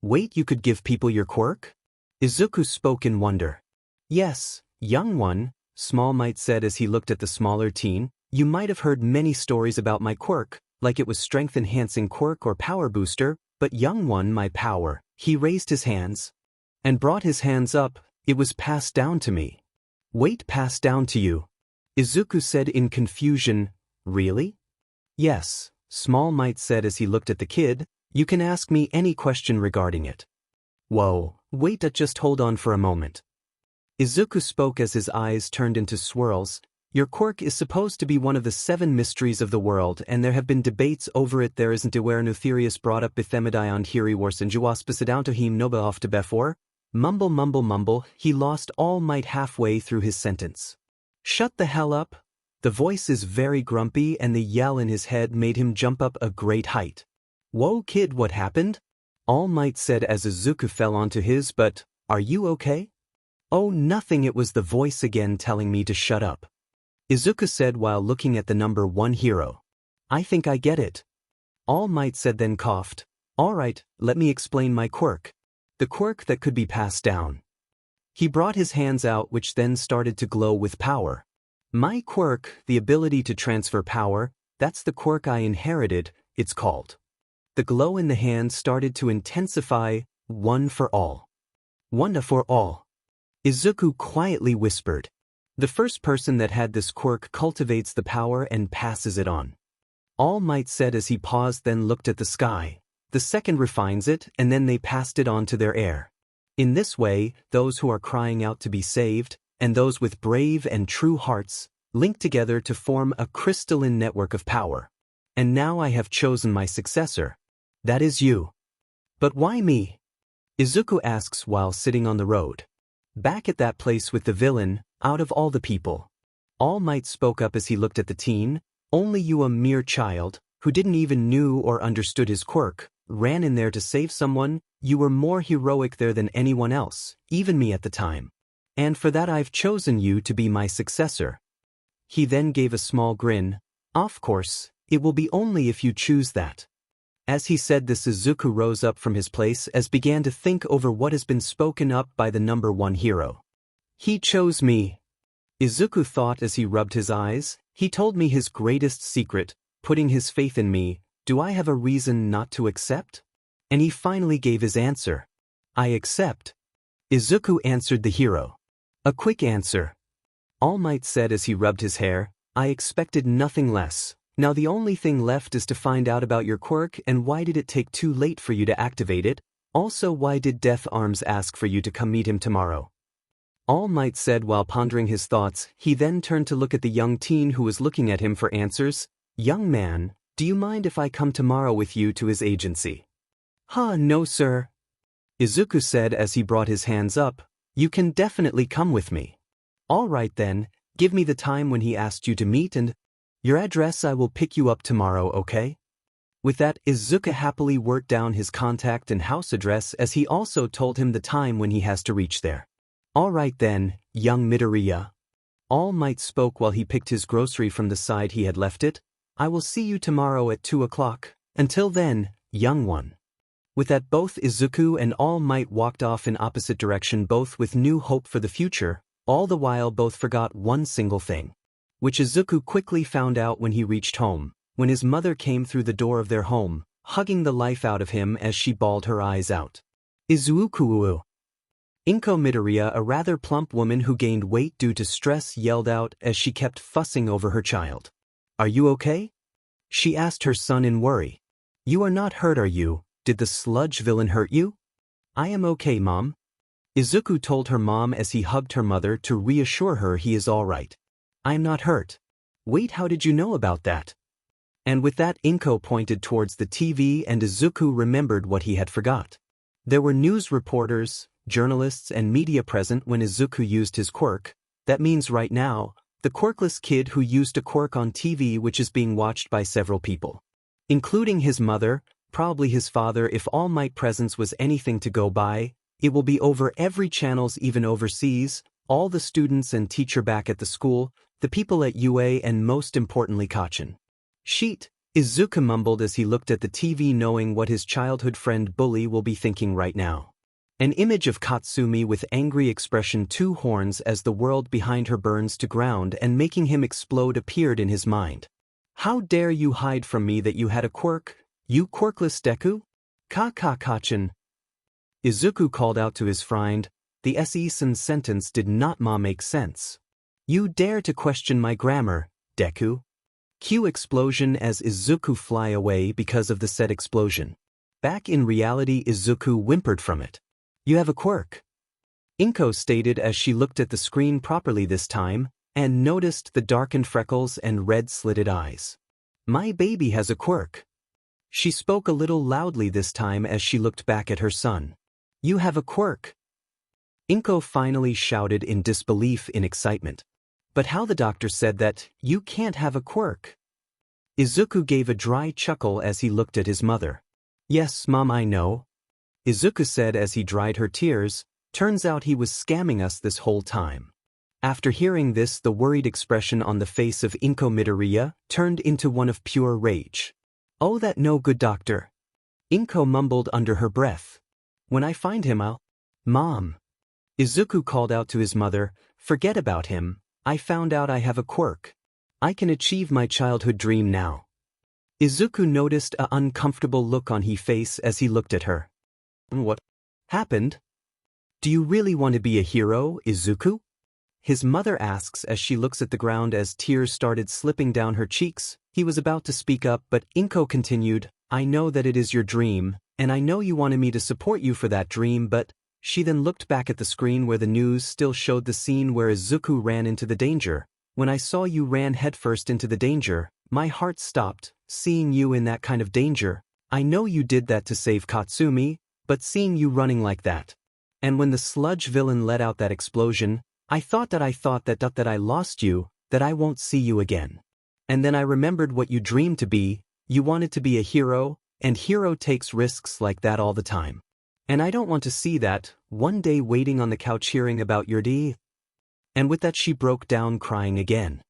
Wait, you could give people your quirk? Izuku spoke in wonder. Yes, young one, Small Might said as he looked at the smaller teen. You might have heard many stories about my quirk, like it was strength-enhancing quirk or power booster, but young one, my power. He raised his hands and brought his hands up. It was passed down to me. Wait, passed down to you? Izuku said in confusion. Really? Yes, Small Might said as he looked at the kid. You can ask me any question regarding it. Whoa, wait, just hold on for a moment. Izuku spoke as his eyes turned into swirls. Your quirk is supposed to be one of the 7 mysteries of the world, and there have been debates over it. There isn't aware Nutherius brought up Bithemidai hiri warsan juwaspisidowntohim noba off to befor. Mumble mumble mumble, he lost All Might halfway through his sentence. Shut the hell up. The voice is very grumpy and the yell in his head made him jump up a great height. Whoa kid, what happened? All Might said as Izuku fell onto his, but, are you okay? Oh, nothing, it was the voice again telling me to shut up. Izuku said while looking at the number 1 hero. I think I get it. All Might said, then coughed. Alright, let me explain my quirk. The quirk that could be passed down. He brought his hands out, which then started to glow with power. My quirk, the ability to transfer power, that's the quirk I inherited, it's called. The glow in the hand started to intensify. One for all. One for all. Izuku quietly whispered. The first person that had this quirk cultivates the power and passes it on. All Might said as he paused, then looked at the sky. The second refines it, and then they passed it on to their heir. In this way, those who are crying out to be saved, and those with brave and true hearts, link together to form a crystalline network of power. And now I have chosen my successor. That is you. But why me? Izuku asks while sitting on the road. Back at that place with the villain, out of all the people. All Might spoke up as he looked at the teen. Only you, a mere child, who didn't even knew or understood his quirk, ran in there to save someone. You were more heroic there than anyone else, even me at the time. And for that I've chosen you to be my successor. He then gave a small grin. Of course, it will be only if you choose that. As he said this, Izuku rose up from his place as began to think over what has been spoken up by the number 1 hero. He chose me. Izuku thought as he rubbed his eyes. He told me his greatest secret, putting his faith in me. Do I have a reason not to accept? And he finally gave his answer. I accept. Izuku answered the hero. A quick answer. All Might said as he rubbed his hair. I expected nothing less. Now the only thing left is to find out about your quirk, and why did it take too late for you to activate it? Also, why did Death Arms ask for you to come meet him tomorrow? All Might said while pondering his thoughts. He then turned to look at the young teen who was looking at him for answers. Young man, do you mind if I come tomorrow with you to his agency? No sir. Izuku said as he brought his hands up. You can definitely come with me. All right then, give me the time when he asked you to meet and your address. I will pick you up tomorrow, okay? With that, Izuku happily wrote down his contact and house address as he also told him the time when he has to reach there. All right then, young Midoriya. All Might spoke while he picked his grocery from the side he had left it. I will see you tomorrow at 2 o'clock. Until then, young one. With that, both Izuku and All Might walked off in opposite direction, both with new hope for the future. All the while both forgot one single thing, which Izuku quickly found out when he reached home, when his mother came through the door of their home, hugging the life out of him as she bawled her eyes out. Izuku. Inko Midoriya, a rather plump woman who gained weight due to stress, yelled out as she kept fussing over her child. Are you okay? She asked her son in worry. You are not hurt, are you? Did the sludge villain hurt you? I am okay, Mom. Izuku told her mom as he hugged her mother to reassure her he is all right. I am not hurt. Wait, how did you know about that? And with that, Inko pointed towards the TV and Izuku remembered what he had forgot. There were news reporters, journalists and media present when Izuku used his quirk. That means right now, the quirkless kid who used a quirk on TV which is being watched by several people, including his mother, probably his father. If All Might presence was anything to go by, it will be over every channels, even overseas, all the students and teacher back at the school, the people at UA, and most importantly Kachin. Sheet, Izuku mumbled as he looked at the TV, knowing what his childhood friend Bully will be thinking right now. An image of Katsumi with angry expression, 2 horns as the world behind her burns to ground and making him explode appeared in his mind. How dare you hide from me that you had a quirk, you quirkless Deku? Kachin. Izuku called out to his friend. The sentence did not make sense. You dare to question my grammar, Deku? Cue explosion as Izuku fly away because of the said explosion. Back in reality, Izuku whimpered from it. You have a quirk. Inko stated as she looked at the screen properly this time, and noticed the darkened freckles and red slitted eyes. My baby has a quirk. She spoke a little loudly this time as she looked back at her son. You have a quirk. Inko finally shouted in disbelief, in excitement. But how the doctor said that you can't have a quirk? Izuku gave a dry chuckle as he looked at his mother. Yes, Mom, I know. Izuku said as he dried her tears. Turns out he was scamming us this whole time. After hearing this, the worried expression on the face of Inko Midoriya turned into one of pure rage. Oh, that no good doctor. Inko mumbled under her breath. When I find him, I'll... Mom. Izuku called out to his mother, forget about him. I found out I have a quirk. I can achieve my childhood dream now. Izuku noticed an uncomfortable look on his face as he looked at her. What happened? Do you really want to be a hero, Izuku? His mother asks as she looks at the ground as tears started slipping down her cheeks. He was about to speak up, but Inko continued, I know that it is your dream, and I know you wanted me to support you for that dream, but... She then looked back at the screen where the news still showed the scene where Izuku ran into the danger. When I saw you ran headfirst into the danger, my heart stopped, seeing you in that kind of danger. I know you did that to save Katsumi, but seeing you running like that. And when the sludge villain let out that explosion, I thought that I lost you, that I won't see you again. And then I remembered what you dreamed to be. You wanted to be a hero, and hero takes risks like that all the time. And I don't want to see that, one day waiting on the couch hearing about your death. And with that she broke down crying again.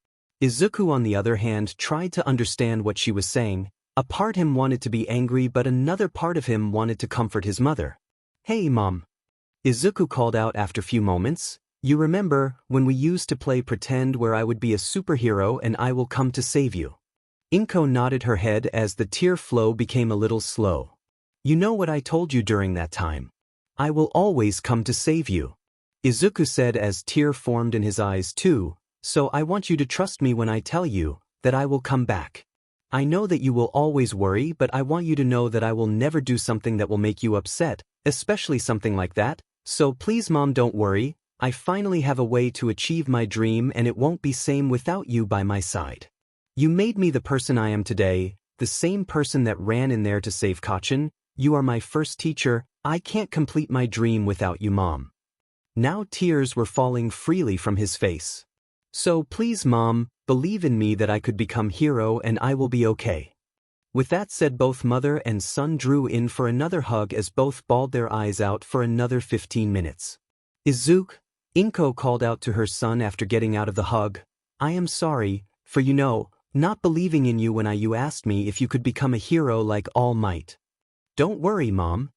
Izuku on the other hand tried to understand what she was saying. A part of him wanted to be angry, but another part of him wanted to comfort his mother. Hey Mom. Izuku called out after few moments. You remember, when we used to play pretend where I would be a superhero and I will come to save you? Inko nodded her head as the tear flow became a little slow. You know what I told you during that time. I will always come to save you. Izuku said as tear formed in his eyes too, so I want you to trust me when I tell you that I will come back. I know that you will always worry, but I want you to know that I will never do something that will make you upset, especially something like that, so please Mom, don't worry. I finally have a way to achieve my dream and it won't be same without you by my side. You made me the person I am today, the same person that ran in there to save Kachin. You are my first teacher. I can't complete my dream without you, Mom. Now tears were falling freely from his face. So please Mom, believe in me that I could become hero and I will be okay. With that said, both mother and son drew in for another hug as both bawled their eyes out for another 15 minutes. Inko called out to her son after getting out of the hug. I am sorry, for not believing in you when you asked me if you could become a hero like All Might. Don't worry, Mom.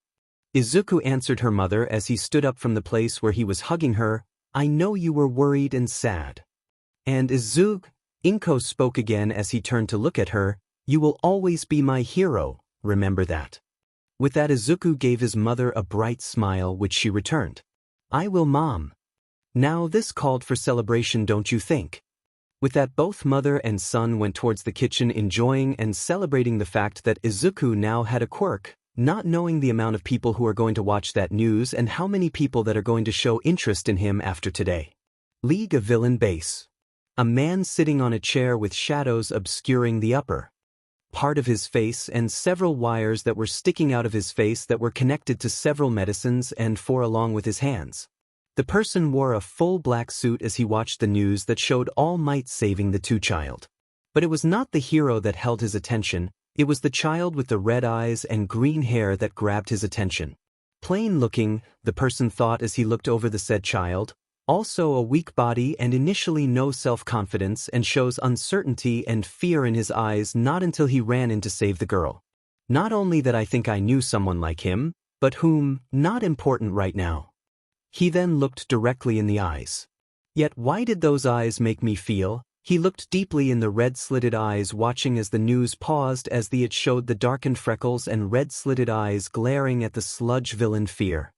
Izuku answered her mother as he stood up from the place where he was hugging her. I know you were worried and sad. And Inko spoke again as he turned to look at her. You will always be my hero, remember that. With that, Izuku gave his mother a bright smile, which she returned. I will, Mom. Now this called for celebration, don't you think? With that, both mother and son went towards the kitchen, enjoying and celebrating the fact that Izuku now had a quirk, not knowing the amount of people who are going to watch that news and how many people that are going to show interest in him after today. League of Villain Base. A man sitting on a chair with shadows obscuring the upper part of his face and several wires that were sticking out of his face that were connected to several medicines and along with his hands. The person wore a full black suit as he watched the news that showed All Might saving the child. But it was not the hero that held his attention, it was the child with the red eyes and green hair that grabbed his attention. Plain looking, the person thought as he looked over the said child, also a weak body and initially no self-confidence, and shows uncertainty and fear in his eyes, not until he ran in to save the girl. Not only that I think I knew someone like him, but whom, not important right now. He then looked directly in the eyes. Yet why did those eyes make me feel? He looked deeply in the red-slitted eyes, watching as the news paused as it showed the darkened freckles and red-slitted eyes glaring at the sludge villain fear.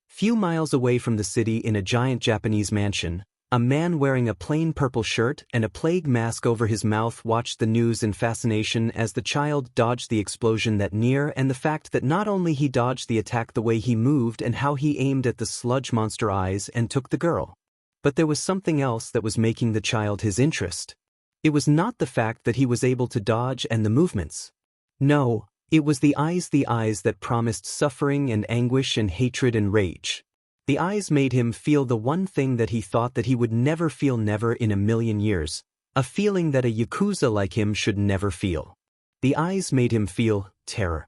Few miles away from the city, in a giant Japanese mansion, a man wearing a plain purple shirt and a plague mask over his mouth watched the news in fascination as the child dodged the explosion that near, and the fact that not only he dodged the attack, the way he moved and how he aimed at the sludge monster eyes and took the girl. But there was something else that was making the child his interest. It was not the fact that he was able to dodge and the movements. No, it was the eyes that promised suffering and anguish and hatred and rage. The eyes made him feel the one thing that he thought that he would never feel, never in a million years, a feeling that a Yakuza like him should never feel. The eyes made him feel terror.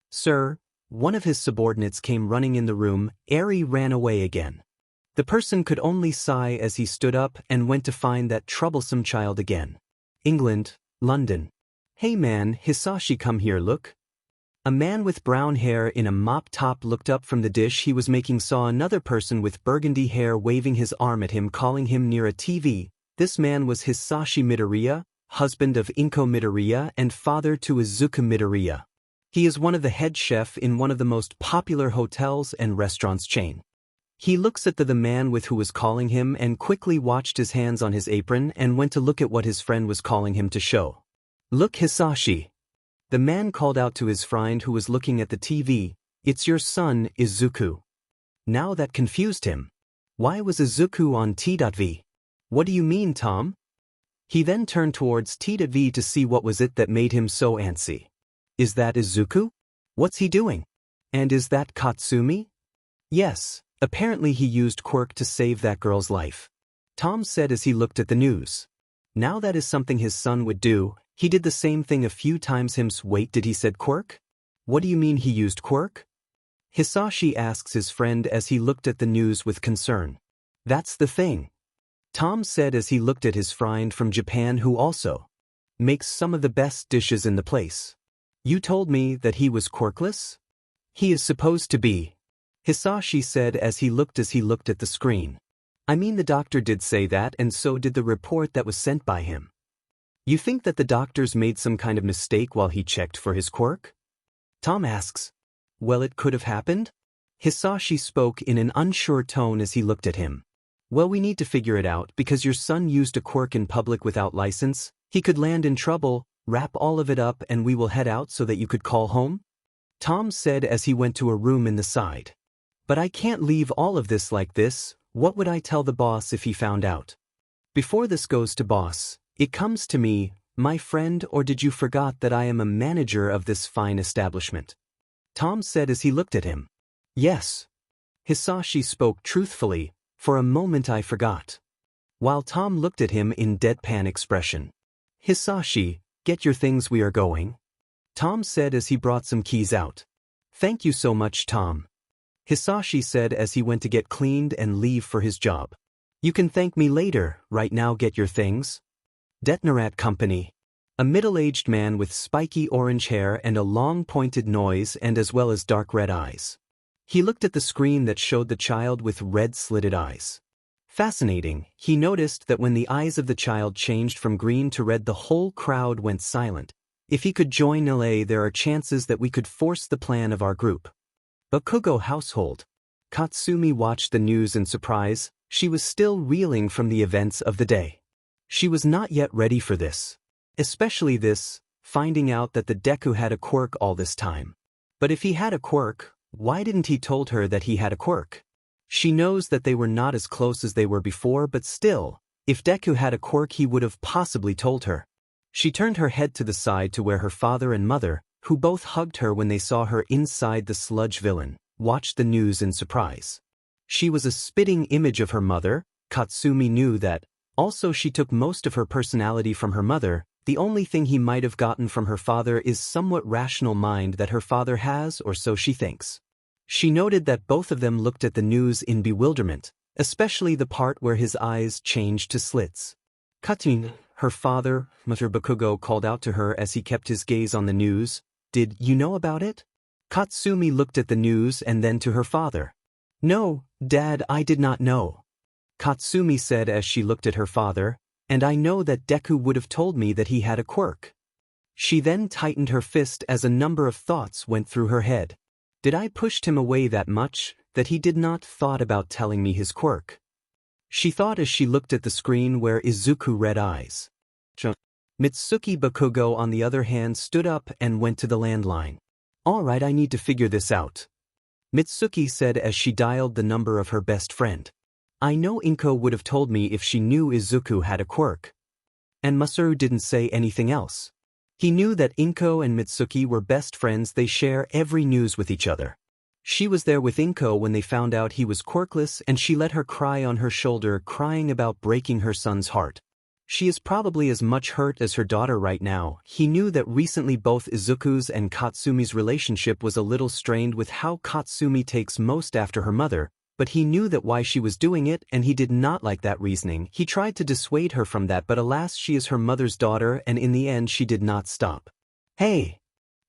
Sir, one of his subordinates came running in the room. Eri ran away again. The person could only sigh as he stood up and went to find that troublesome child again. England, London. Hey man, Hisashi, come here, look. A man with brown hair in a mop top looked up from the dish he was making, saw another person with burgundy hair waving his arm at him, calling him near a TV. This man was Hisashi Midoriya, husband of Inko Midoriya and father to Izuku Midoriya. He is one of the head chef in one of the most popular hotels and restaurants chain. He looks at the man with who was calling him and quickly watched his hands on his apron and went to look at what his friend was calling him to show. Look, Hisashi. The man called out to his friend who was looking at the TV, it's your son, Izuku. Now that confused him. Why was Izuku on T.V? What do you mean, Tom? He then turned towards T.V to see what was it that made him so antsy. Is that Izuku? What's he doing? And is that Katsumi? Yes, apparently he used quirk to save that girl's life. Tom said as he looked at the news. Now that is something his son would do. He did the same thing a few times himself. Wait, did he said quirk? What do you mean he used quirk? Hisashi asks his friend as he looked at the news with concern. That's the thing. Tom said as he looked at his friend from Japan who also makes some of the best dishes in the place. You told me that he was quirkless? He is supposed to be. Hisashi said as he looked at the screen. I mean, the doctor did say that, and so did the report that was sent by him. You think that the doctors made some kind of mistake while he checked for his quirk? Tom asks. Well, it could have happened? Hisashi spoke in an unsure tone as he looked at him. Well, we need to figure it out because your son used a quirk in public without license. He could land in trouble. Wrap all of it up and we will head out so that you could call home? Tom said as he went to a room in the side. But I can't leave all of this like this. What would I tell the boss if he found out? Before this goes to boss, it comes to me, my friend, or did you forgot that I am a manager of this fine establishment? Tom said as he looked at him. Yes. Hisashi spoke truthfully, for a moment I forgot. While Tom looked at him in deadpan expression. Hisashi, get your things, we are going. Tom said as he brought some keys out. Thank you so much, Tom. Hisashi said as he went to get cleaned and leave for his job. You can thank me later, right now get your things. Detnerat Company. A middle-aged man with spiky orange hair and a long pointed nose and as well as dark red eyes. He looked at the screen that showed the child with red slitted eyes. Fascinating, he noticed that when the eyes of the child changed from green to red the whole crowd went silent. If he could join LA, there are chances that we could force the plan of our group. Bakugo household. Katsumi watched the news in surprise. She was still reeling from the events of the day. She was not yet ready for this. Especially this, finding out that the Deku had a quirk all this time. But if he had a quirk, why didn't he told her that he had a quirk? She knows that they were not as close as they were before, but still, if Deku had a quirk he would have possibly told her. She turned her head to the side to where her father and mother, who both hugged her when they saw her inside the sludge villain, watched the news in surprise. She was a spitting image of her mother. Katsumi knew that. Also, she took most of her personality from her mother. The only thing he might have gotten from her father is somewhat rational mind that her father has, or so she thinks. She noted that both of them looked at the news in bewilderment, especially the part where his eyes changed to slits. Katin, her father, Mr. Bakugo called out to her as he kept his gaze on the news. Did you know about it? Katsumi looked at the news and then to her father. No, Dad, I did not know. Katsumi said as she looked at her father, and I know that Deku would have told me that he had a quirk. She then tightened her fist as a number of thoughts went through her head. Did I pushed him away that much, that he did not thought about telling me his quirk? She thought as she looked at the screen where Izuku red eyes. Mitsuki Bakugo on the other hand stood up and went to the landline. Alright, I need to figure this out. Mitsuki said as she dialed the number of her best friend. I know Inko would have told me if she knew Izuku had a quirk. And Masaru didn't say anything else. He knew that Inko and Mitsuki were best friends, they share every news with each other. She was there with Inko when they found out he was quirkless and she let her cry on her shoulder, crying about breaking her son's heart. She is probably as much hurt as her daughter right now. He knew that recently both Izuku's and Katsumi's relationship was a little strained with how Katsumi takes most after her mother, but he knew that why she was doing it and he did not like that reasoning. He tried to dissuade her from that, but alas, she is her mother's daughter and in the end she did not stop. Hey!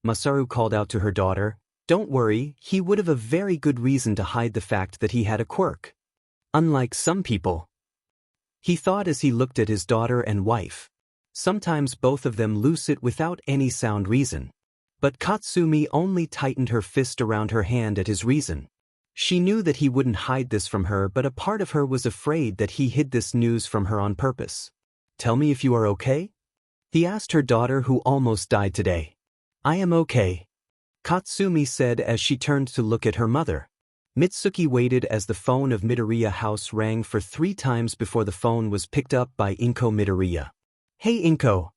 Masaru called out to her daughter. Don't worry, he would have a very good reason to hide the fact that he had a quirk. Unlike some people. He thought as he looked at his daughter and wife. Sometimes both of them lose it without any sound reason. But Katsumi only tightened her fist around her hand at his reason. She knew that he wouldn't hide this from her, but a part of her was afraid that he hid this news from her on purpose. Tell me if you are okay? He asked her daughter who almost died today. I am okay. Katsumi said as she turned to look at her mother. Mitsuki waited as the phone of Midoriya house rang for 3 times before the phone was picked up by Inko Midoriya. Hey Inko.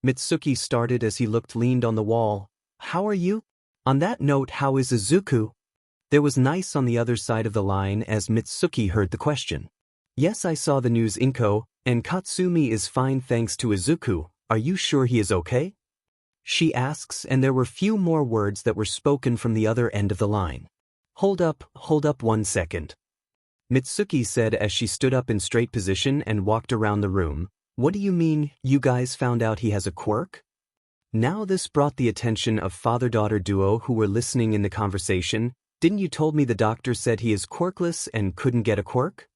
Mitsuki started as he leaned on the wall. How are you? On that note, how is Izuku? There was nice on the other side of the line as Mitsuki heard the question. Yes, I saw the news Inko, and Katsumi is fine thanks to Izuku. Are you sure he is okay? She asks, and there were few more words that were spoken from the other end of the line. Hold up 1 second. Mitsuki said as she stood up in straight position and walked around the room. What do you mean, you guys found out he has a quirk? Now this brought the attention of father-daughter duo who were listening in the conversation. Didn't you told me the doctor said he is quirkless and couldn't get a quirk?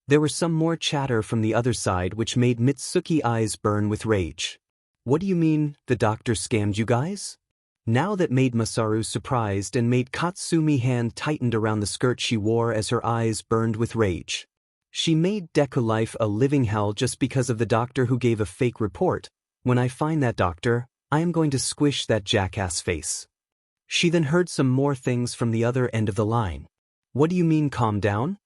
There was some more chatter from the other side which made Mitsuki eyes burn with rage. What do you mean, the doctor scammed you guys? Now that made Masaru surprised and made Katsumi hand tightened around the skirt she wore as her eyes burned with rage. She made Deku life a living hell just because of the doctor who gave a fake report. When I find that doctor, I am going to squish that jackass face. She then heard some more things from the other end of the line. What do you mean calm down?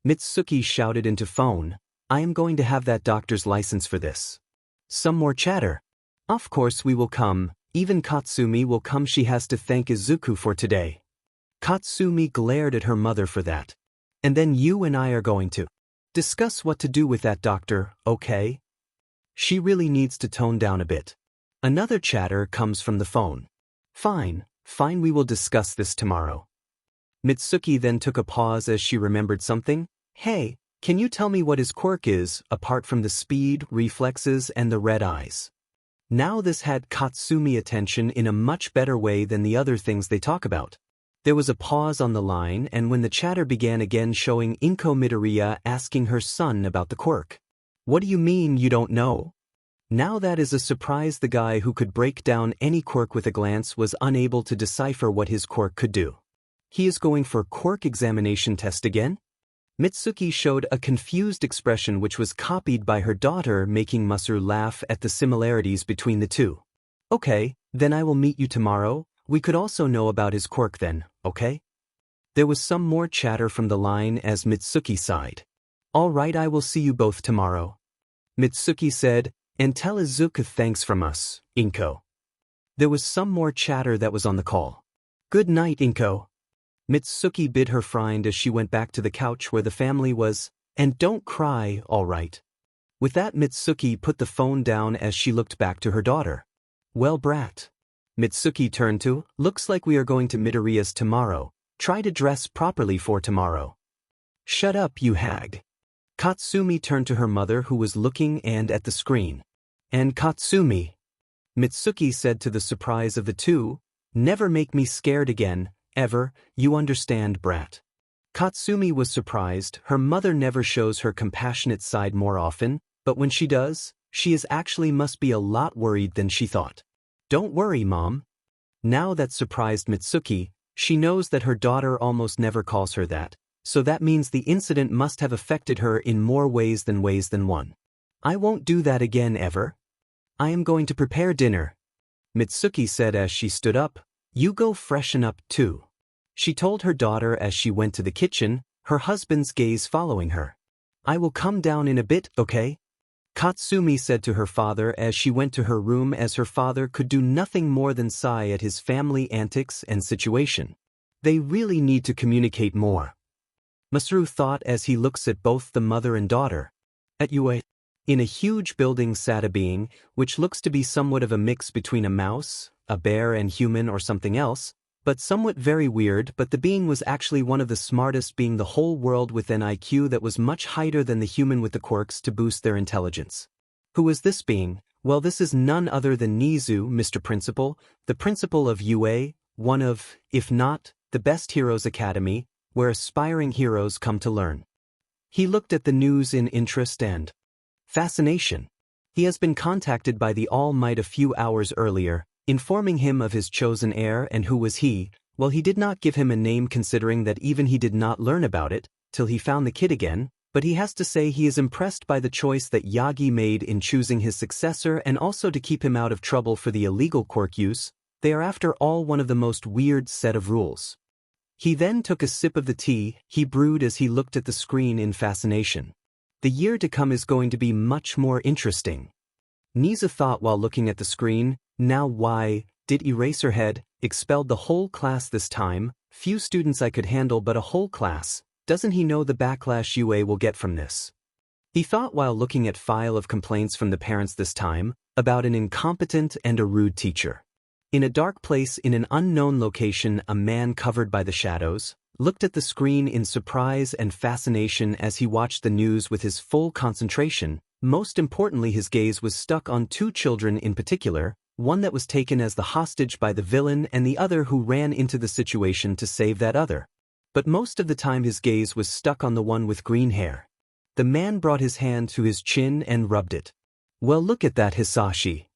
Mitsuki shouted into phone. I am going to have that doctor's license for this. Some more chatter. Of course we will come. Even Katsumi will come. She has to thank Izuku for today. Katsumi glared at her mother for that. And then you and I are going to discuss what to do with that doctor, okay? She really needs to tone down a bit. Another chatter comes from the phone. Fine, we will discuss this tomorrow. Mitsuki then took a pause as she remembered something. Hey, Can you tell me what his quirk is, apart from the speed, reflexes, and the red eyes? Now this had Katsumi attention in a much better way than the other things they talk about. There was a pause on the line, and when the chatter began again, showing Inko Midoriya asking her son about the quirk. What do you mean you don't know? Now that is a surprise. The guy who could break down any quirk with a glance was unable to decipher what his quirk could do. He is going for quirk examination test again? Mitsuki showed a confused expression which was copied by her daughter, making Masaru laugh at the similarities between the two. Okay, then I will meet you tomorrow. We could also know about his quirk then, okay? There was some more chatter from the line as Mitsuki sighed. All right, I will see you both tomorrow. Mitsuki said, and tell Izuku thanks from us, Inko. There was some more chatter that was on the call. Good night, Inko. Mitsuki bid her friend as she went back to the couch where the family was, and don't cry, all right. With that, Mitsuki put the phone down as she looked back to her daughter. Well, brat. Mitsuki turned to, looks like we are going to Midoriya's tomorrow. Try to dress properly for tomorrow. Shut up, you hag. Katsumi turned to her mother, who was looking and at the screen. And Katsumi, Mitsuki said to the surprise of the two, never make me scared again, ever, you understand, brat. Katsumi was surprised. Her mother never shows her compassionate side more often, but when she does, she is actually must be a lot worried than she thought. Don't worry, Mom. Now that surprised Mitsuki, she knows that her daughter almost never calls her that, so that means the incident must have affected her in more ways than one. I won't do that again ever. I am going to prepare dinner, Mitsuki said as she stood up. You go freshen up too, she told her daughter as she went to the kitchen, her husband's gaze following her. I will come down in a bit, okay? Katsumi said to her father as she went to her room, as her father could do nothing more than sigh at his family antics and situation. They really need to communicate more, Masaru thought as he looks at both the mother and daughter. At Yue, in a huge building sat a being, which looks to be somewhat of a mix between a mouse, a bear and human or something else, but somewhat very weird. But the being was actually one of the smartest being the whole world, with an IQ that was much higher than the human with the quirks to boost their intelligence. Who is this being? Well, this is none other than Nizu, Mr. Principal, the principal of UA, one of, if not, the best heroes academy, where aspiring heroes come to learn. He looked at the news in interest and fascination. He has been contacted by the All Might a few hours earlier, informing him of his chosen heir. And who was he? Well, he did not give him a name, considering that even he did not learn about it till he found the kid again, but he has to say he is impressed by the choice that Yagi made in choosing his successor, and also to keep him out of trouble for the illegal quirk use. They are after all one of the most weird set of rules. He then took a sip of the tea he brewed as he looked at the screen in fascination. The year to come is going to be much more interesting, Nizu thought while looking at the screen. Now why did Eraserhead expelled the whole class this time? Few students I could handle, but a whole class. Doesn't he know the backlash UA will get from this? He thought while looking at file of complaints from the parents this time, about an incompetent and a rude teacher. In a dark place in an unknown location, a man covered by the shadows looked at the screen in surprise and fascination as he watched the news with his full concentration. Most importantly, his gaze was stuck on two children in particular, one that was taken as the hostage by the villain and the other who ran into the situation to save that other. But most of the time his gaze was stuck on the one with green hair. The man brought his hand to his chin and rubbed it. Well, look at that, Hisashi.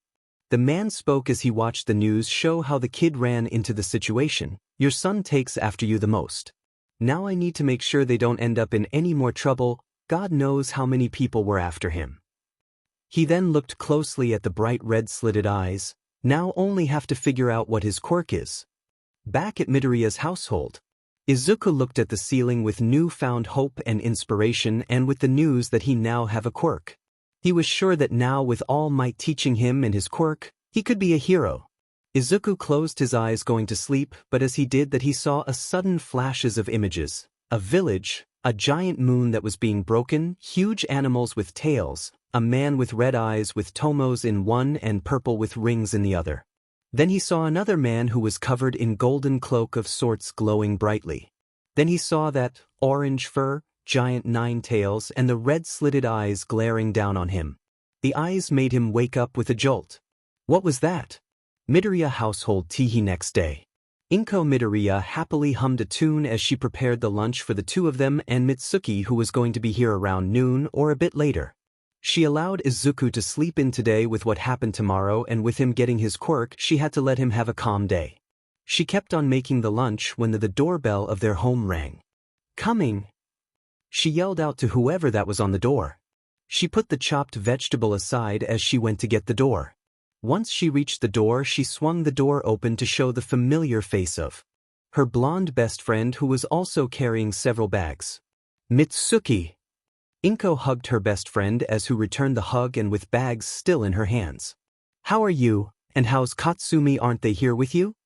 The man spoke as he watched the news show how the kid ran into the situation. Your son takes after you the most. Now I need to make sure they don't end up in any more trouble. God knows how many people were after him. He then looked closely at the bright red slitted eyes. Now only have to figure out what his quirk is. Back at Midoriya's household, Izuku looked at the ceiling with newfound hope and inspiration, and with the news that he now have a quirk. He was sure that now, with All Might teaching him and his quirk, he could be a hero. Izuku closed his eyes going to sleep, but as he did that he saw a sudden flashes of images. A village, a giant moon that was being broken, huge animals with tails, a man with red eyes with tomos in one and purple with rings in the other. Then he saw another man who was covered in golden cloak of sorts glowing brightly. Then he saw that orange fur, giant nine tails and the red-slitted eyes glaring down on him. The eyes made him wake up with a jolt. What was that? Midoriya household teehee next day. Inko Midoriya happily hummed a tune as she prepared the lunch for the two of them and Mitsuki, who was going to be here around noon or a bit later. She allowed Izuku to sleep in today with what happened tomorrow, and with him getting his quirk, she had to let him have a calm day. She kept on making the lunch when the doorbell of their home rang. Coming! She yelled out to whoever that was on the door. She put the chopped vegetable aside as she went to get the door. Once she reached the door, she swung the door open to show the familiar face of her blonde best friend, who was also carrying several bags. Mitsuki! Inko hugged her best friend as who returned the hug and with bags still in her hands. How are you, and how's Katsumi? Aren't they here with you?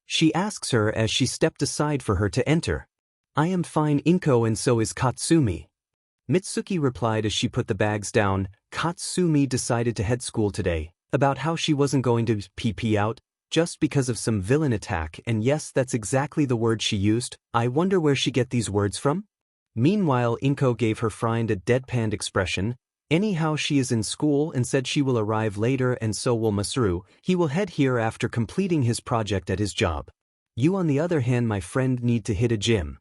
She asks her as she stepped aside for her to enter. I am fine, Inko, and so is Katsumi. Mitsuki replied as she put the bags down. Katsumi decided to head school today, about how she wasn't going to pee out, just because of some villain attack, and yes, that's exactly the word she used. I wonder where she get these words from? Meanwhile, Inko gave her friend a deadpanned expression. Anyhow, she is in school and said she will arrive later, and so will Masaru. He will head here after completing his project at his job. You, on the other hand, my friend, need to hit a gym.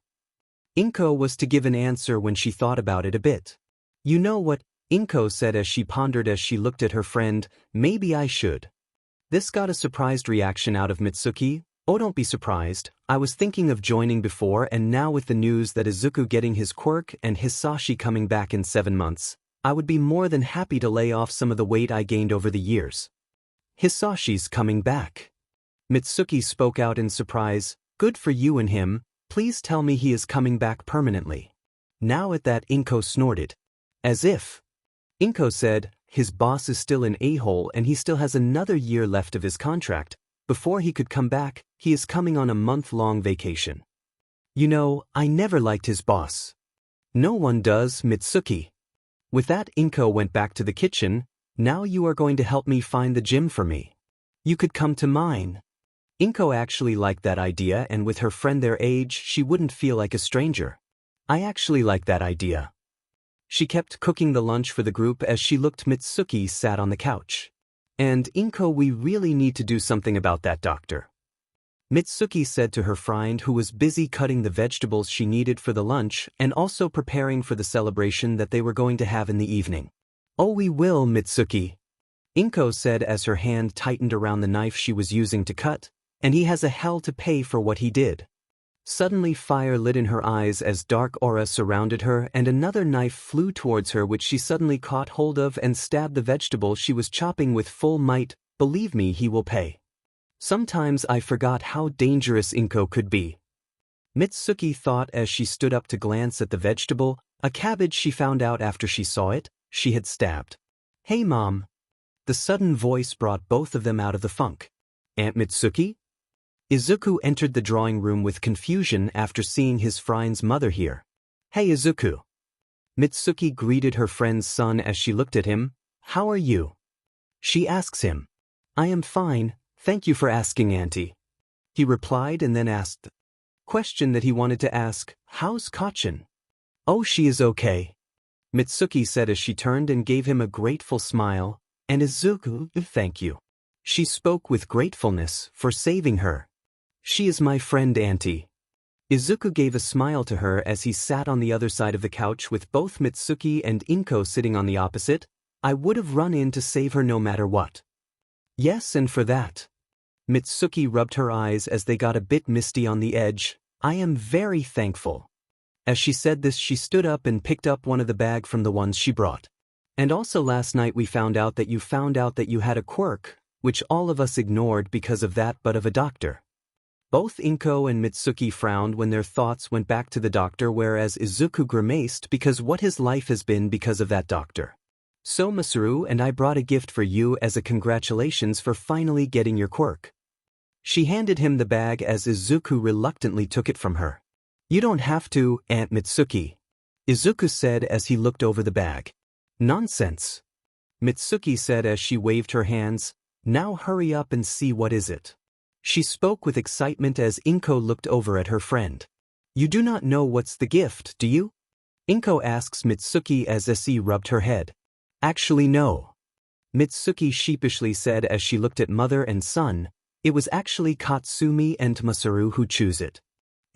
Inko was to give an answer when she thought about it a bit. You know what? Inko said as she pondered as she looked at her friend. Maybe I should. This got a surprised reaction out of Mitsuki. Oh, don't be surprised. I was thinking of joining before, and now with the news that Izuku getting his quirk and Hisashi coming back in 7 months, I would be more than happy to lay off some of the weight I gained over the years. Hisashi's coming back. Mitsuki spoke out in surprise. Good for you and him. Please tell me he is coming back permanently. Now at that, Inko snorted. As if. Inko said, his boss is still an a-hole and he still has another year left of his contract. Before he could come back, he is coming on a month-long vacation. You know, I never liked his boss. No one does, Mitsuki. With that, Inko went back to the kitchen. Now you are going to help me find the gym for me. You could come to mine. Inko actually liked that idea, and with her friend their age, she wouldn't feel like a stranger. I actually like that idea. She kept cooking the lunch for the group as she looked. Mitsuki sat on the couch. And Inko, we really need to do something about that, doctor. Mitsuki said to her friend, who was busy cutting the vegetables she needed for the lunch and also preparing for the celebration that they were going to have in the evening. Oh, we will, Mitsuki. Inko said as her hand tightened around the knife she was using to cut, and he has a hell to pay for what he did. Suddenly fire lit in her eyes as dark aura surrounded her, and another knife flew towards her, which she suddenly caught hold of and stabbed the vegetable she was chopping with full might. Believe me, he will pay. Sometimes I forgot how dangerous Inko could be. Mitsuki thought as she stood up to glance at the vegetable, a cabbage she found out after she saw it, she had stabbed. Hey, Mom. The sudden voice brought both of them out of the funk. Aunt Mitsuki? Izuku entered the drawing room with confusion after seeing his friend's mother here. Hey, Izuku. Mitsuki greeted her friend's son as she looked at him. How are you? She asks him. I am fine, thank you for asking, Auntie. He replied and then asked the question that he wanted to ask. How's Kacchin? Oh, she is okay. Mitsuki said as she turned and gave him a grateful smile. And Izuku, thank you. She spoke with gratefulness for saving her. She is my friend, Auntie. Izuku gave a smile to her as he sat on the other side of the couch with both Mitsuki and Inko sitting on the opposite. I would have run in to save her no matter what. Yes, and for that. Mitsuki rubbed her eyes as they got a bit misty on the edge. I am very thankful. As she said this, she stood up and picked up one of the bag from the ones she brought. And also last night we found out that you had a quirk, which all of us ignored because of that, but of a doctor. Both Inko and Mitsuki frowned when their thoughts went back to the doctor, whereas Izuku grimaced because what his life has been because of that doctor. So Masaru, and I brought a gift for you as a congratulations for finally getting your quirk. She handed him the bag as Izuku reluctantly took it from her. You don't have to, Aunt Mitsuki. Izuku said as he looked over the bag. Nonsense. Mitsuki said as she waved her hands. Now hurry up and see what is it. She spoke with excitement as Inko looked over at her friend. You do not know what's the gift, do you? Inko asks Mitsuki as Esi rubbed her head. Actually no. Mitsuki sheepishly said as she looked at mother and son, it was actually Katsumi and Masaru who choose it.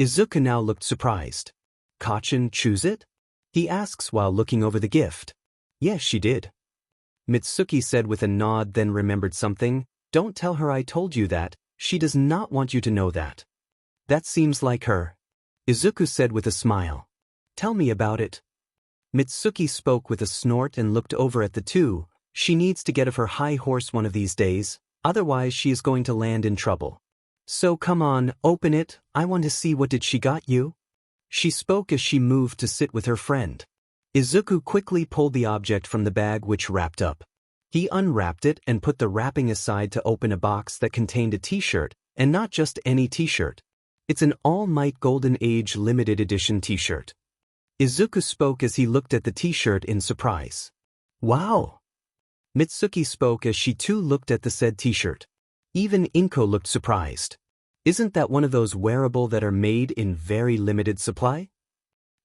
Izuku now looked surprised. Kachin choose it? He asks while looking over the gift. Yes, she did. Mitsuki said with a nod, then remembered something. Don't tell her I told you that, she does not want you to know that. That seems like her. Izuku said with a smile. Tell me about it. Mitsuki spoke with a snort and looked over at the two. She needs to get off her high horse one of these days, otherwise she is going to land in trouble. So come on, open it, I want to see what did she got you. She spoke as she moved to sit with her friend. Izuku quickly pulled the object from the bag which wrapped up. He unwrapped it and put the wrapping aside to open a box that contained a t-shirt, and not just any t-shirt. It's an All Might Golden Age limited edition t-shirt. Izuku spoke as he looked at the t-shirt in surprise. Wow! Mitsuki spoke as she too looked at the said t-shirt. Even Inko looked surprised. Isn't that one of those wearable that are made in very limited supply?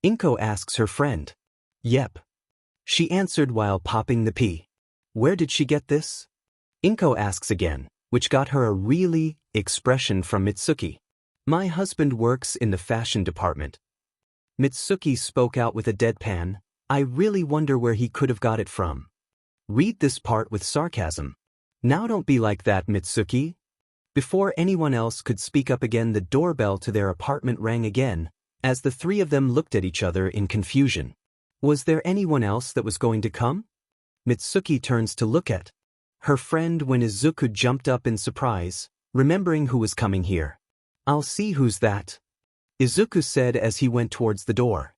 Inko asks her friend. Yep. She answered while popping the pea. Where did she get this? Inko asks again, which got her a really expression from Mitsuki. My husband works in the fashion department. Mitsuki spoke out with a deadpan. I really wonder where he could have got it from. Read this part with sarcasm. Now don't be like that, Mitsuki. Before anyone else could speak up again, the doorbell to their apartment rang again, as the three of them looked at each other in confusion. Was there anyone else that was going to come? Mitsuki turns to look at her friend when Izuku jumped up in surprise, remembering who was coming here. I'll see who's that, Izuku said as he went towards the door.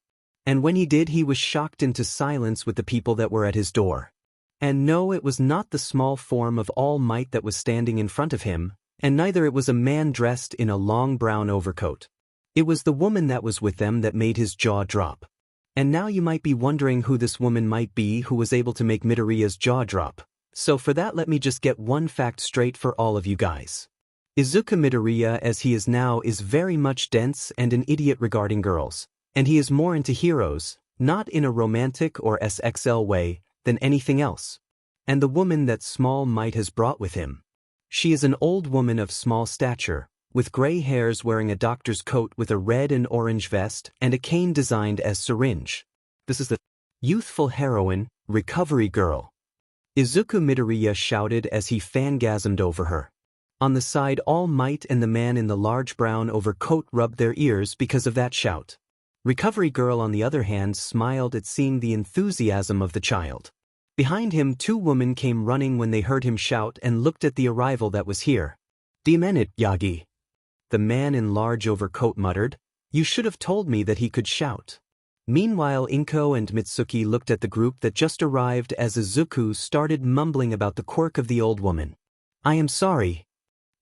And when he did, he was shocked into silence with the people that were at his door. And no, it was not the small form of All Might that was standing in front of him, and neither it was a man dressed in a long brown overcoat. It was the woman that was with them that made his jaw drop. And now you might be wondering who this woman might be who was able to make Midoriya's jaw drop. So for that, let me just get one fact straight for all of you guys. Izuku Midoriya as he is now is very much dense and an idiot regarding girls, and he is more into heroes, not in a romantic or SXL way, than anything else. And the woman that Small Might has brought with him. She is an old woman of small stature, with gray hairs, wearing a doctor's coat with a red and orange vest and a cane designed as syringe. This is the youthful heroine, Recovery Girl. Izuku Midoriya shouted as he fangasmed over her. On the side, All Might and the man in the large brown overcoat rubbed their ears because of that shout. Recovery Girl, on the other hand, smiled at seeing the enthusiasm of the child. Behind him, two women came running when they heard him shout and looked at the arrival that was here. Demon it, Yagi. The man in large overcoat muttered. You should have told me that he could shout. Meanwhile, Inko and Mitsuki looked at the group that just arrived as Izuku started mumbling about the quirk of the old woman. I am sorry.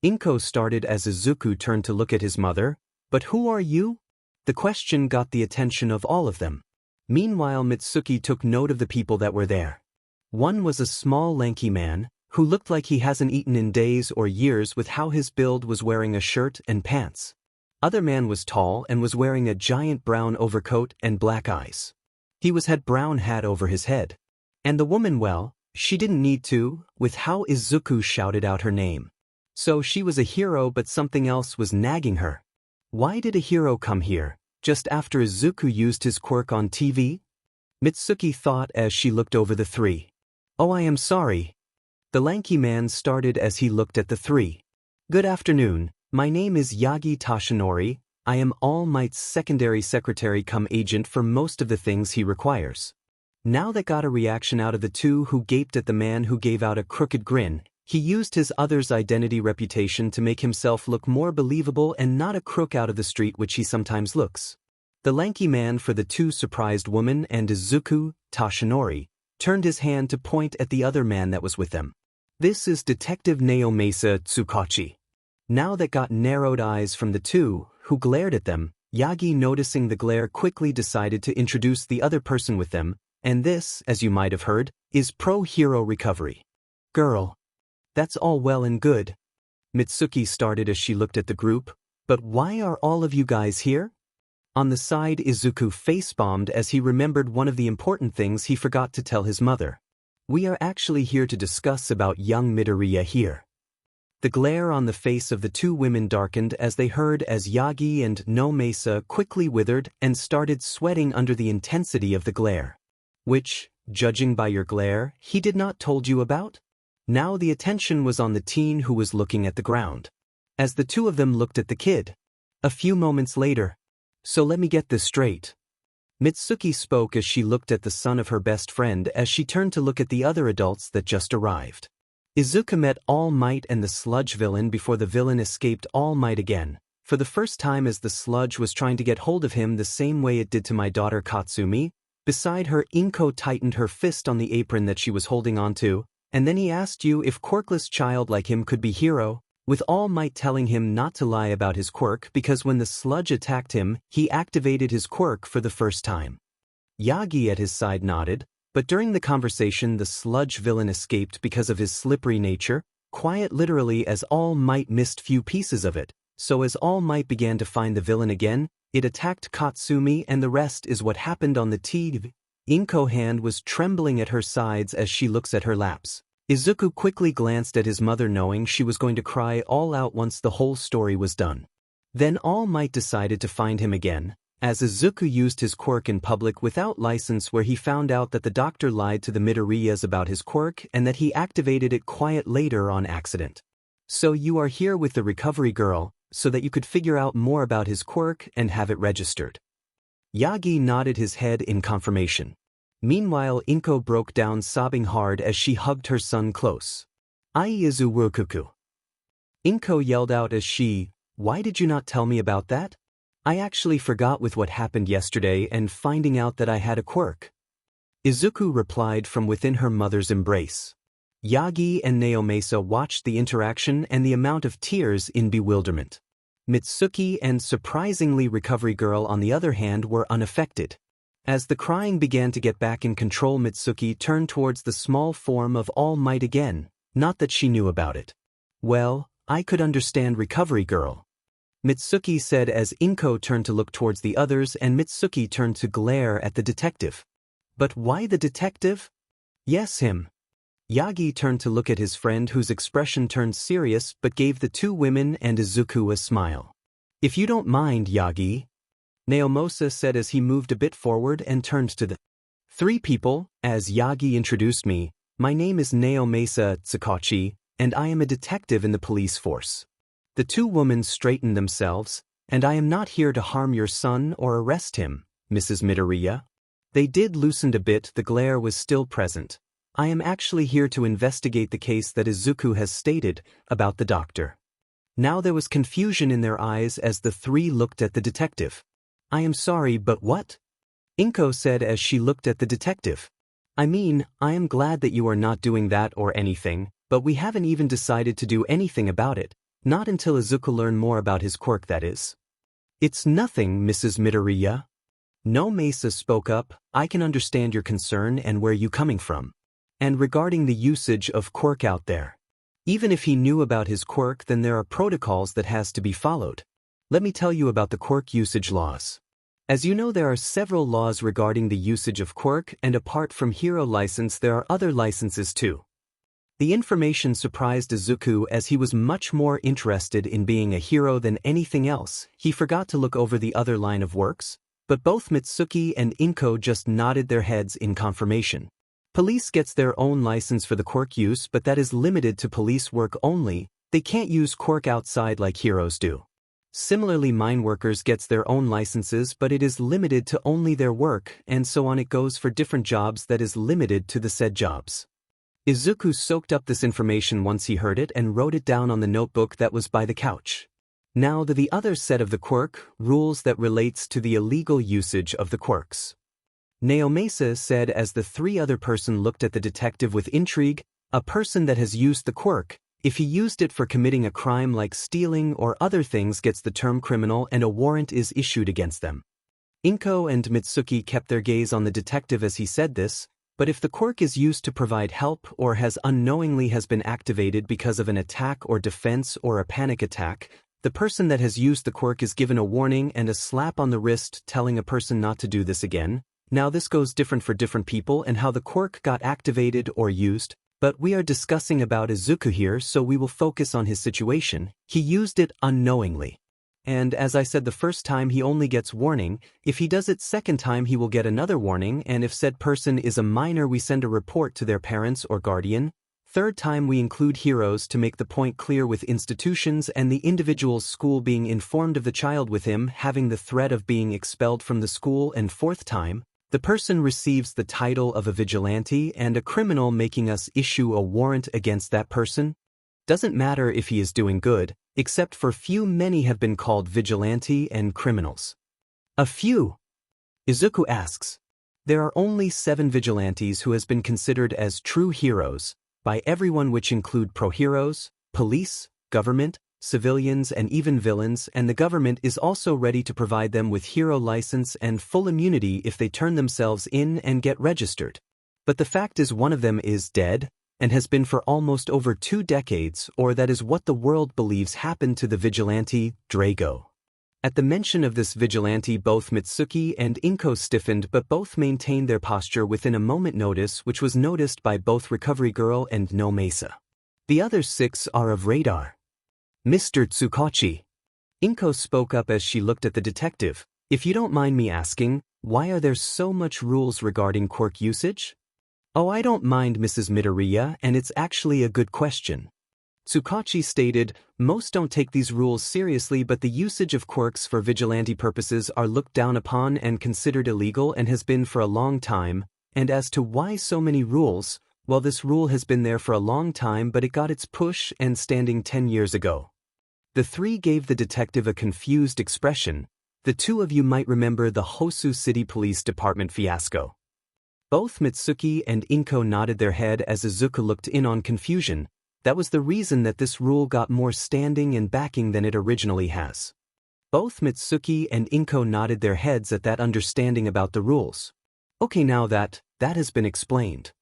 Inko started as Izuku turned to look at his mother. But who are you? The question got the attention of all of them. Meanwhile, Mitsuki took note of the people that were there. One was a small lanky man, who looked like he hasn't eaten in days or years with how his build was, wearing a shirt and pants. Other man was tall and was wearing a giant brown overcoat and black eyes. He had brown hat over his head. And the woman, well, she didn't need to, with how Izuku shouted out her name. So she was a hero, but something else was nagging her. Why did a hero come here, just after Izuku used his quirk on TV? Mitsuki thought as she looked over the three. Oh, I am sorry. The lanky man started as he looked at the three. Good afternoon, my name is Yagi Tashinori. I am All Might's secondary secretary cum agent for most of the things he requires. Now that got a reaction out of the two who gaped at the man who gave out a crooked grin. He used his other's identity reputation to make himself look more believable and not a crook out of the street which he sometimes looks. The lanky man for the two surprised woman and Izuku, Tashinori, turned his hand to point at the other man that was with them. This is Detective Naomasa Tsukachi. Now that got narrowed eyes from the two, who glared at them. Yagi, noticing the glare, quickly decided to introduce the other person with them, and this, as you might have heard, is Pro-Hero Recovery. Girl. That's all well and good. Mitsuki started as she looked at the group, but why are all of you guys here? On the side, Izuku face-bombed as he remembered one of the important things he forgot to tell his mother. We are actually here to discuss about young Midoriya here. The glare on the face of the two women darkened as they heard as Yagi and no Mesa quickly withered and started sweating under the intensity of the glare. Which, judging by your glare, he did not told you about? Now the attention was on the teen who was looking at the ground. As the two of them looked at the kid. A few moments later. So let me get this straight. Mitsuki spoke as she looked at the son of her best friend as she turned to look at the other adults that just arrived. Izuku met All Might and the sludge villain before the villain escaped All Might again, for the first time as the sludge was trying to get hold of him the same way it did to my daughter Katsumi. Beside her, Inko tightened her fist on the apron that she was holding onto, and then he asked you if quirkless child like him could be hero, with All Might telling him not to lie about his quirk because when the sludge attacked him, he activated his quirk for the first time. Yagi at his side nodded, but during the conversation the sludge villain escaped because of his slippery nature, quiet literally as All Might missed few pieces of it, so as All Might began to find the villain again, it attacked Katsumi and the rest is what happened on the TV. Inko's hand was trembling at her sides as she looks at her laps. Izuku quickly glanced at his mother knowing she was going to cry all out once the whole story was done. Then All Might decided to find him again, as Izuku used his quirk in public without license where he found out that the doctor lied to the Midoriyas about his quirk and that he activated it quiet later on accident. So you are here with the recovery girl, so that you could figure out more about his quirk and have it registered. Yagi nodded his head in confirmation. Meanwhile Inko broke down sobbing hard as she hugged her son close. Izuku. Inko yelled out as she, "Why did you not tell me about that? I actually forgot with what happened yesterday and finding out that I had a quirk." Izuku replied from within her mother's embrace. Yagi and Naomasa watched the interaction and the amount of tears in bewilderment. Mitsuki and surprisingly Recovery Girl on the other hand were unaffected. As the crying began to get back in control, Mitsuki turned towards the small form of All Might again, not that she knew about it. "Well, I could understand Recovery Girl," Mitsuki said as Inko turned to look towards the others and Mitsuki turned to glare at the detective. "But why the detective?" "Yes, him." Yagi turned to look at his friend whose expression turned serious but gave the two women and Izuku a smile. "If you don't mind, Yagi," Naomasa said as he moved a bit forward and turned to the three people, as Yagi introduced me. "My name is Naomasa Tsukauchi, and I am a detective in the police force." The two women straightened themselves, "And I am not here to harm your son or arrest him, Mrs. Midoriya." They did loosen a bit, the glare was still present. "I am actually here to investigate the case that Izuku has stated about the doctor." Now there was confusion in their eyes as the three looked at the detective. "I am sorry, but what?" Inko said as she looked at the detective. "I mean, I am glad that you are not doing that or anything, but we haven't even decided to do anything about it, not until Izuku learn more about his quirk, that is." "It's nothing, Mrs. Midoriya." No Mesa spoke up. "I can understand your concern and where you coming from. And regarding the usage of quirk out there. Even if he knew about his quirk, then there are protocols that has to be followed. Let me tell you about the quirk usage laws. As you know, there are several laws regarding the usage of quirk, and apart from hero license there are other licenses too." The information surprised Izuku as he was much more interested in being a hero than anything else. He forgot to look over the other line of works, but both Mitsuki and Inko just nodded their heads in confirmation. Police gets their own license for the quirk use, but that is limited to police work only. They can't use quirk outside like heroes do. Similarly, mine workers gets their own licenses, but it is limited to only their work, and so on it goes for different jobs that is limited to the said jobs. Izuku soaked up this information once he heard it and wrote it down on the notebook that was by the couch. Now to the other set of the quirk, rules that relates to the illegal usage of the quirks. Naomasa said as the three other person looked at the detective with intrigue. "A person that has used the quirk, if he used it for committing a crime like stealing or other things, gets the term criminal and a warrant is issued against them." Inko and Mitsuki kept their gaze on the detective as he said this, but if the quirk is used to provide help or has unknowingly been activated because of an attack or defense or a panic attack, The person that has used the quirk is given a warning and a slap on the wrist telling a person not to do this again. Now this goes different for different people and how the quirk got activated or used, but we are discussing about Izuku here, so we will focus on his situation. He used it unknowingly. And as I said, the first time he only gets warning. If he does it second time he will get another warning, and if said person is a minor we send a report to their parents or guardian. Third time we include heroes to make the point clear with institutions and the individual's school being informed of the child with him having the threat of being expelled from the school, and fourth time, the person receives the title of a vigilante and a criminal making us issue a warrant against that person. Doesn't matter if he is doing good, except for few, many have been called vigilante and criminals. A few? Izuku asks. There are only 7 vigilantes who has been considered as true heroes by everyone, which include pro-heroes, police, government, civilians and even villains, and the government is also ready to provide them with hero license and full immunity if they turn themselves in and get registered. But the fact is one of them is dead, and has been for almost over 2 decades, or that is what the world believes happened to the vigilante, Drago. At the mention of this vigilante both Mitsuki and Inko stiffened, but both maintained their posture within a moment notice, which was noticed by both Recovery Girl and No Mesa. The other 6 are of radar. Mr. Tsukachi. Inko spoke up as she looked at the detective. If you don't mind me asking, why are there so much rules regarding quirk usage? Oh, I don't mind, Mrs. Midoriya, and it's actually a good question. Tsukachi stated, most don't take these rules seriously, but the usage of quirks for vigilante purposes are looked down upon and considered illegal and has been for a long time. And as to why so many rules, well, this rule has been there for a long time, but it got its push and standing 10 years ago. The 3 gave the detective a confused expression. The 2 of you might remember the Hosu City Police Department fiasco. Both Mitsuki and Inko nodded their head as Izuku looked in on confusion. That was the reason that this rule got more standing and backing than it originally has. Both Mitsuki and Inko nodded their heads at that understanding about the rules. Okay, now that has been explained.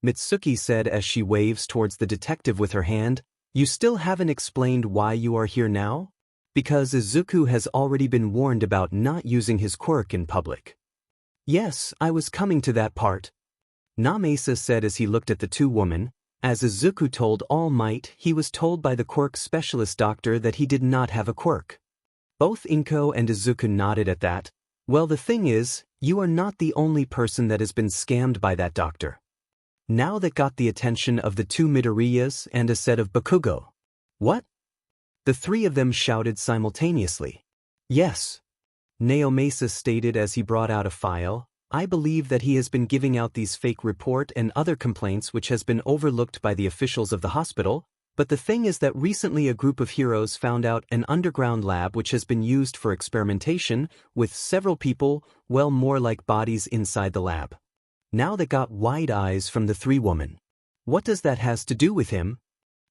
Mitsuki said as she waves towards the detective with her hand, you still haven't explained why you are here now? Because Izuku has already been warned about not using his quirk in public. Yes, I was coming to that part. Namesa said as he looked at the 2 women. As Izuku told All Might, he was told by the quirk specialist doctor that he did not have a quirk. Both Inko and Izuku nodded at that. Well, the thing is, you are not the only person that has been scammed by that doctor. Now that got the attention of the 2 Midoriyas and a set of Bakugo. What? The 3 of them shouted simultaneously. Yes. Naomasa stated as he brought out a file. I believe that he has been giving out these fake report and other complaints which has been overlooked by the officials of the hospital, but the thing is that recently a group of heroes found out an underground lab which has been used for experimentation with several people, well, more like bodies inside the lab. Now that got wide eyes from the 3 women. What does that has to do with him?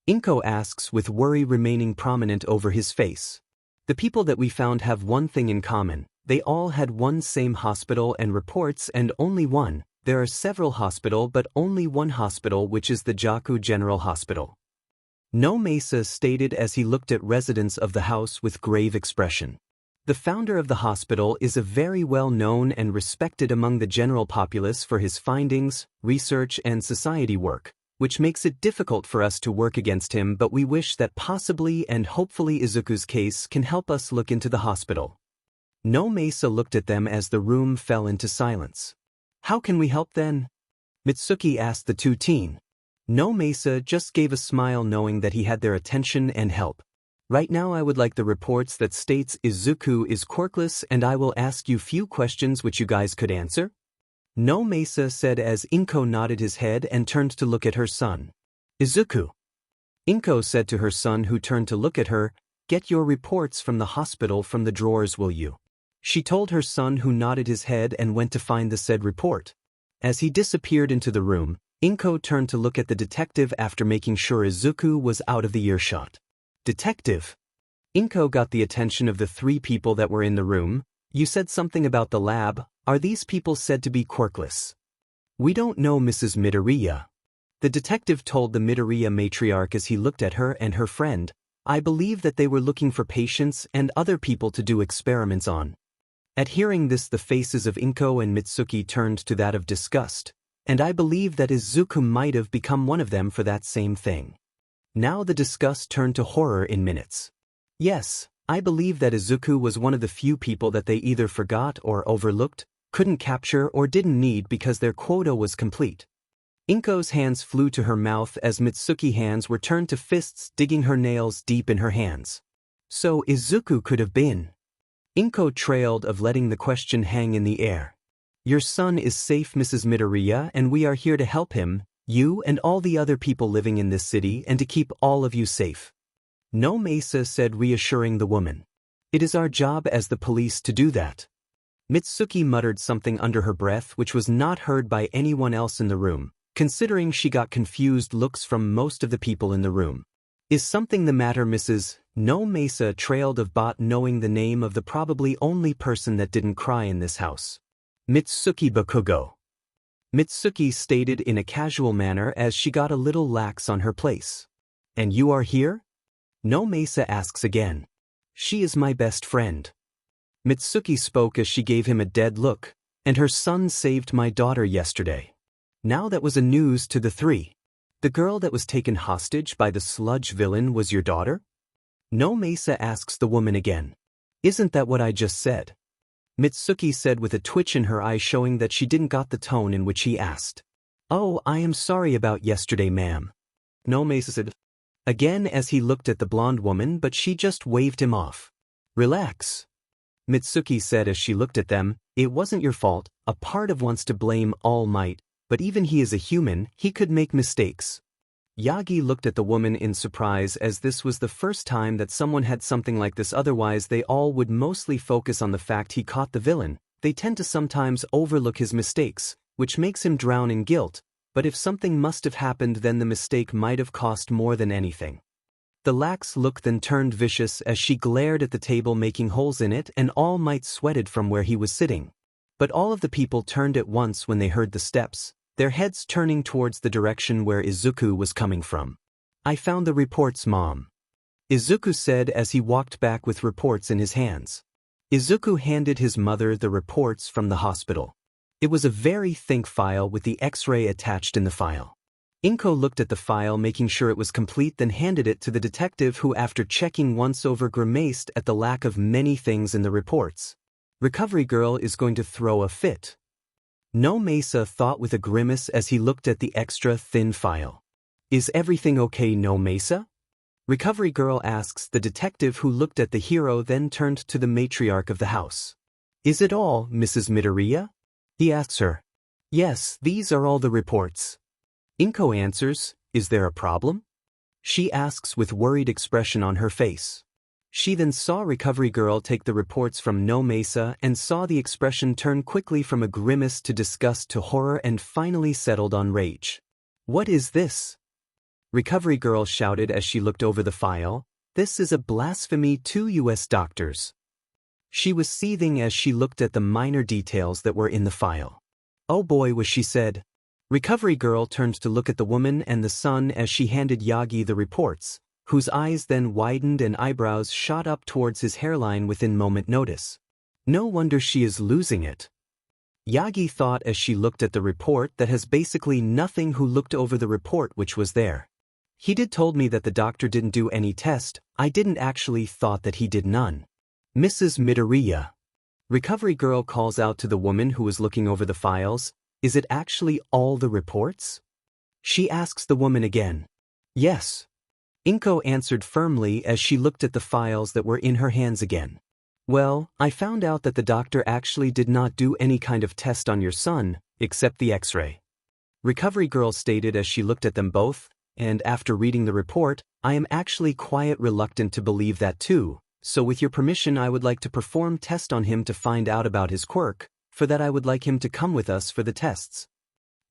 Inko asks with worry remaining prominent over his face. The people that we found have one thing in common. They all had one same hospital and reports, and only one. There are several hospital but only one hospital, which is the Jaku General Hospital. No Mesa stated as he looked at residents of the house with grave expression. The founder of the hospital is a very well known and respected among the general populace for his findings, research and society work, which makes it difficult for us to work against him, but we wish that possibly and hopefully Izuku's case can help us look into the hospital. No Mesa looked at them as the room fell into silence. How can we help then? Mitsuki asked the 2 teen. No Mesa just gave a smile knowing that he had their attention and help. Right now I would like the reports that states Izuku is quirkless, and I will ask you few questions which you guys could answer. No Mesa said as Inko nodded his head and turned to look at her son. Izuku. Inko said to her son, who turned to look at her, get your reports from the hospital from the drawers, will you? She told her son, who nodded his head and went to find the said report. As he disappeared into the room, Inko turned to look at the detective after making sure Izuku was out of the earshot. Detective. Inko got the attention of the 3 people that were in the room. You said something about the lab. Are these people said to be quirkless? We don't know, Mrs. Midoriya. The detective told the Midoriya matriarch as he looked at her and her friend. I believe that they were looking for patients and other people to do experiments on. At hearing this, the faces of Inko and Mitsuki turned to that of disgust, and I believe that Izuku might have become one of them for that same thing. Now the disgust turned to horror in minutes. Yes, I believe that Izuku was one of the few people that they either forgot or overlooked, couldn't capture or didn't need because their quota was complete. Inko's hands flew to her mouth as Mitsuki's hands were turned to fists, digging her nails deep in her hands. So Izuku could have been. Inko trailed of letting the question hang in the air. Your son is safe, Mrs. Midoriya, and we are here to help him, you and all the other people living in this city, and to keep all of you safe. No Mesa said, reassuring the woman. It is our job as the police to do that. Mitsuki muttered something under her breath which was not heard by anyone else in the room, considering she got confused looks from most of the people in the room. Is something the matter, Mrs.? No Mesa trailed of bot, knowing the name of the probably only person that didn't cry in this house. Mitsuki Bakugo. Mitsuki stated in a casual manner as she got a little lax on her place. And you are here? No Mesa asks again. She is my best friend. Mitsuki spoke as she gave him a dead look, and her son saved my daughter yesterday. Now that was a news to the three. The girl that was taken hostage by the sludge villain was your daughter? No Mesa asks the woman again. Isn't that what I just said? Mitsuki said with a twitch in her eye showing that she didn't got the tone in which he asked. Oh, I am sorry about yesterday, ma'am. No Mesa said again as he looked at the blonde woman, but she just waved him off. Relax. Mitsuki said as she looked at them, it wasn't your fault, a part of wants to blame All Might, but even he is a human, he could make mistakes. Yagi looked at the woman in surprise as this was the first time that someone had something like this, otherwise they all would mostly focus on the fact he caught the villain. They tend to sometimes overlook his mistakes, which makes him drown in guilt, but if something must have happened then the mistake might have cost more than anything. The lax look then turned vicious as she glared at the table, making holes in it, and All Might sweated from where he was sitting. But all of the people turned at once when they heard the steps, their heads turning towards the direction where Izuku was coming from. I found the reports, Mom. Izuku said as he walked back with reports in his hands. Izuku handed his mother the reports from the hospital. It was a very thick file with the X-ray attached in the file. Inko looked at the file, making sure it was complete, then handed it to the detective who, after checking once over, grimaced at the lack of many things in the reports. Recovery girl is going to throw a fit. No Mesa thought with a grimace as he looked at the extra thin file. Is everything okay, No Mesa? Recovery girl asks the detective who looked at the hero, then turned to the matriarch of the house. Is it all, Mrs. Midoriya? He asks her. Yes, these are all the reports. Inko answers, is there a problem? She asks with worried expression on her face. She then saw Recovery Girl take the reports from No Mesa and saw the expression turn quickly from a grimace to disgust to horror and finally settled on rage. What is this? Recovery Girl shouted as she looked over the file. This is a blasphemy to U.S. doctors. She was seething as she looked at the minor details that were in the file. Oh boy, was she said. Recovery Girl turned to look at the woman and the son as she handed Yagi the reports, whose eyes then widened and eyebrows shot up towards his hairline within moment notice. No wonder she is losing it. Yagi thought as she looked at the report that has basically nothing, who looked over the report which was there. He did told me that the doctor didn't do any test, I didn't actually thought that he did none. Mrs. Midoriya. Recovery Girl calls out to the woman who was looking over the files, is it actually all the reports? She asks the woman again. Yes. Inko answered firmly as she looked at the files that were in her hands again. Well, I found out that the doctor actually did not do any kind of test on your son, except the X-ray. Recovery Girl stated as she looked at them both, and after reading the report, I am actually quite reluctant to believe that too, so with your permission I would like to perform test on him to find out about his quirk. For that I would like him to come with us for the tests.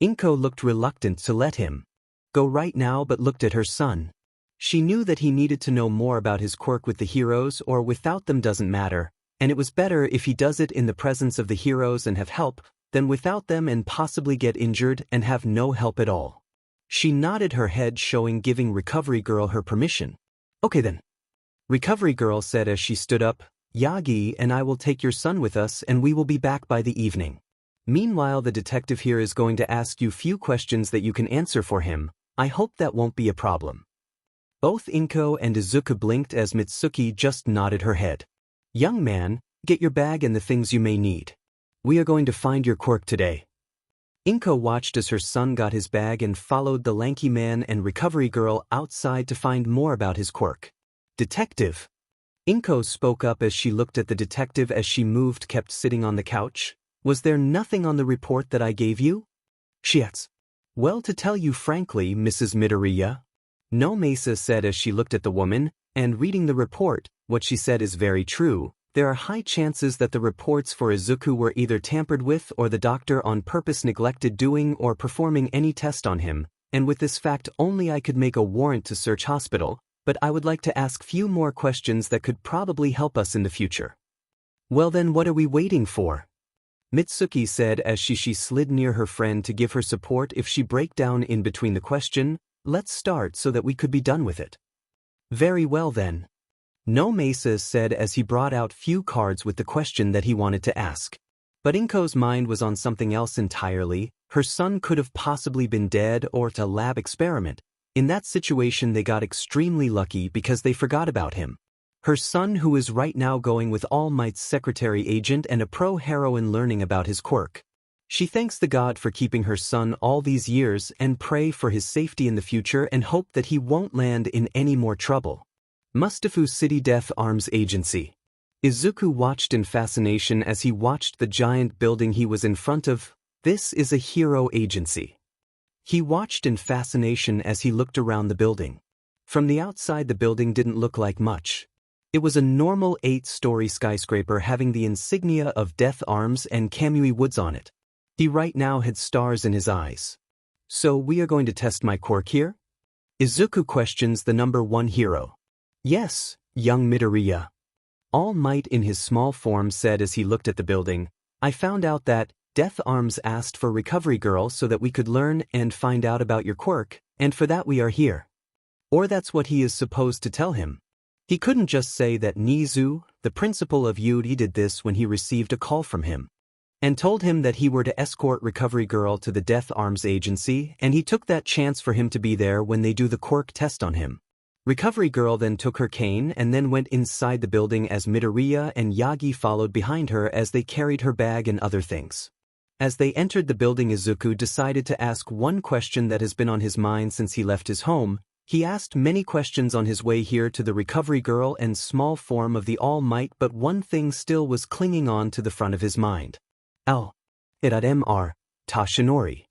Inko looked reluctant to let him go right now, but looked at her son. She knew that he needed to know more about his quirk with the heroes or without them doesn't matter, and it was better if he does it in the presence of the heroes and have help, than without them and possibly get injured and have no help at all. She nodded her head, showing giving Recovery Girl her permission. Okay then. Recovery Girl said as she stood up, "Yagi and I will take your son with us and we will be back by the evening. Meanwhile, the detective here is going to ask you few questions that you can answer for him. I hope that won't be a problem." Both Inko and Izuku blinked as Mitsuki just nodded her head. "Young man, get your bag and the things you may need. We are going to find your quirk today." Inko watched as her son got his bag and followed the lanky man and Recovery Girl outside to find more about his quirk. "Detective." Inko spoke up as she looked at the detective as she kept sitting on the couch. "Was there nothing on the report that I gave you?" She asked. "Well, to tell you frankly, Mrs. Midoriya," No Mesa said as she looked at the woman, and reading the report, what she said is very true. There are high chances that the reports for Izuku were either tampered with or the doctor on purpose neglected doing or performing any test on him, and with this fact only I could make a warrant to search hospital, but I would like to ask few more questions that could probably help us in the future. "Well then, what are we waiting for?" Mitsuki said as she slid near her friend to give her support if she break down in between the question. "Let's start so that we could be done with it." "Very well then." No Mesa said as he brought out few cards with the question that he wanted to ask. But Inko's mind was on something else entirely. Her son could have possibly been dead or a lab experiment. In that situation they got extremely lucky because they forgot about him. Her son, who is right now going with All Might's secretary agent and a pro-heroine, learning about his quirk. She thanks the god for keeping her son all these years and pray for his safety in the future and hope that he won't land in any more trouble. Mustafu City Death Arms Agency. Izuku watched in fascination as he watched the giant building he was in front of. This is a hero agency. He watched in fascination as he looked around the building. From the outside, the building didn't look like much. It was a normal 8-story skyscraper having the insignia of Death Arms and Kamui Woods on it. He right now had stars in his eyes. "So we are going to test my quirk here?" Izuku questions the number 1 hero. "Yes, young Midoriya." All Might in his small form said as he looked at the building, "I found out that Death Arms asked for Recovery Girl so that we could learn and find out about your quirk, and for that we are here." Or that's what he is supposed to tell him. He couldn't just say that Nizu, the principal of Yuri, did this when he received a call from him and told him that he were to escort Recovery Girl to the Death Arms Agency, and he took that chance for him to be there when they do the quirk test on him. Recovery Girl then took her cane and then went inside the building as Midoriya and Yagi followed behind her as they carried her bag and other things. As they entered the building, Izuku decided to ask one question that has been on his mind since he left his home. He asked many questions on his way here to the Recovery Girl and small form of the All Might, but one thing still was clinging on to the front of his mind. Mr. Tashinori.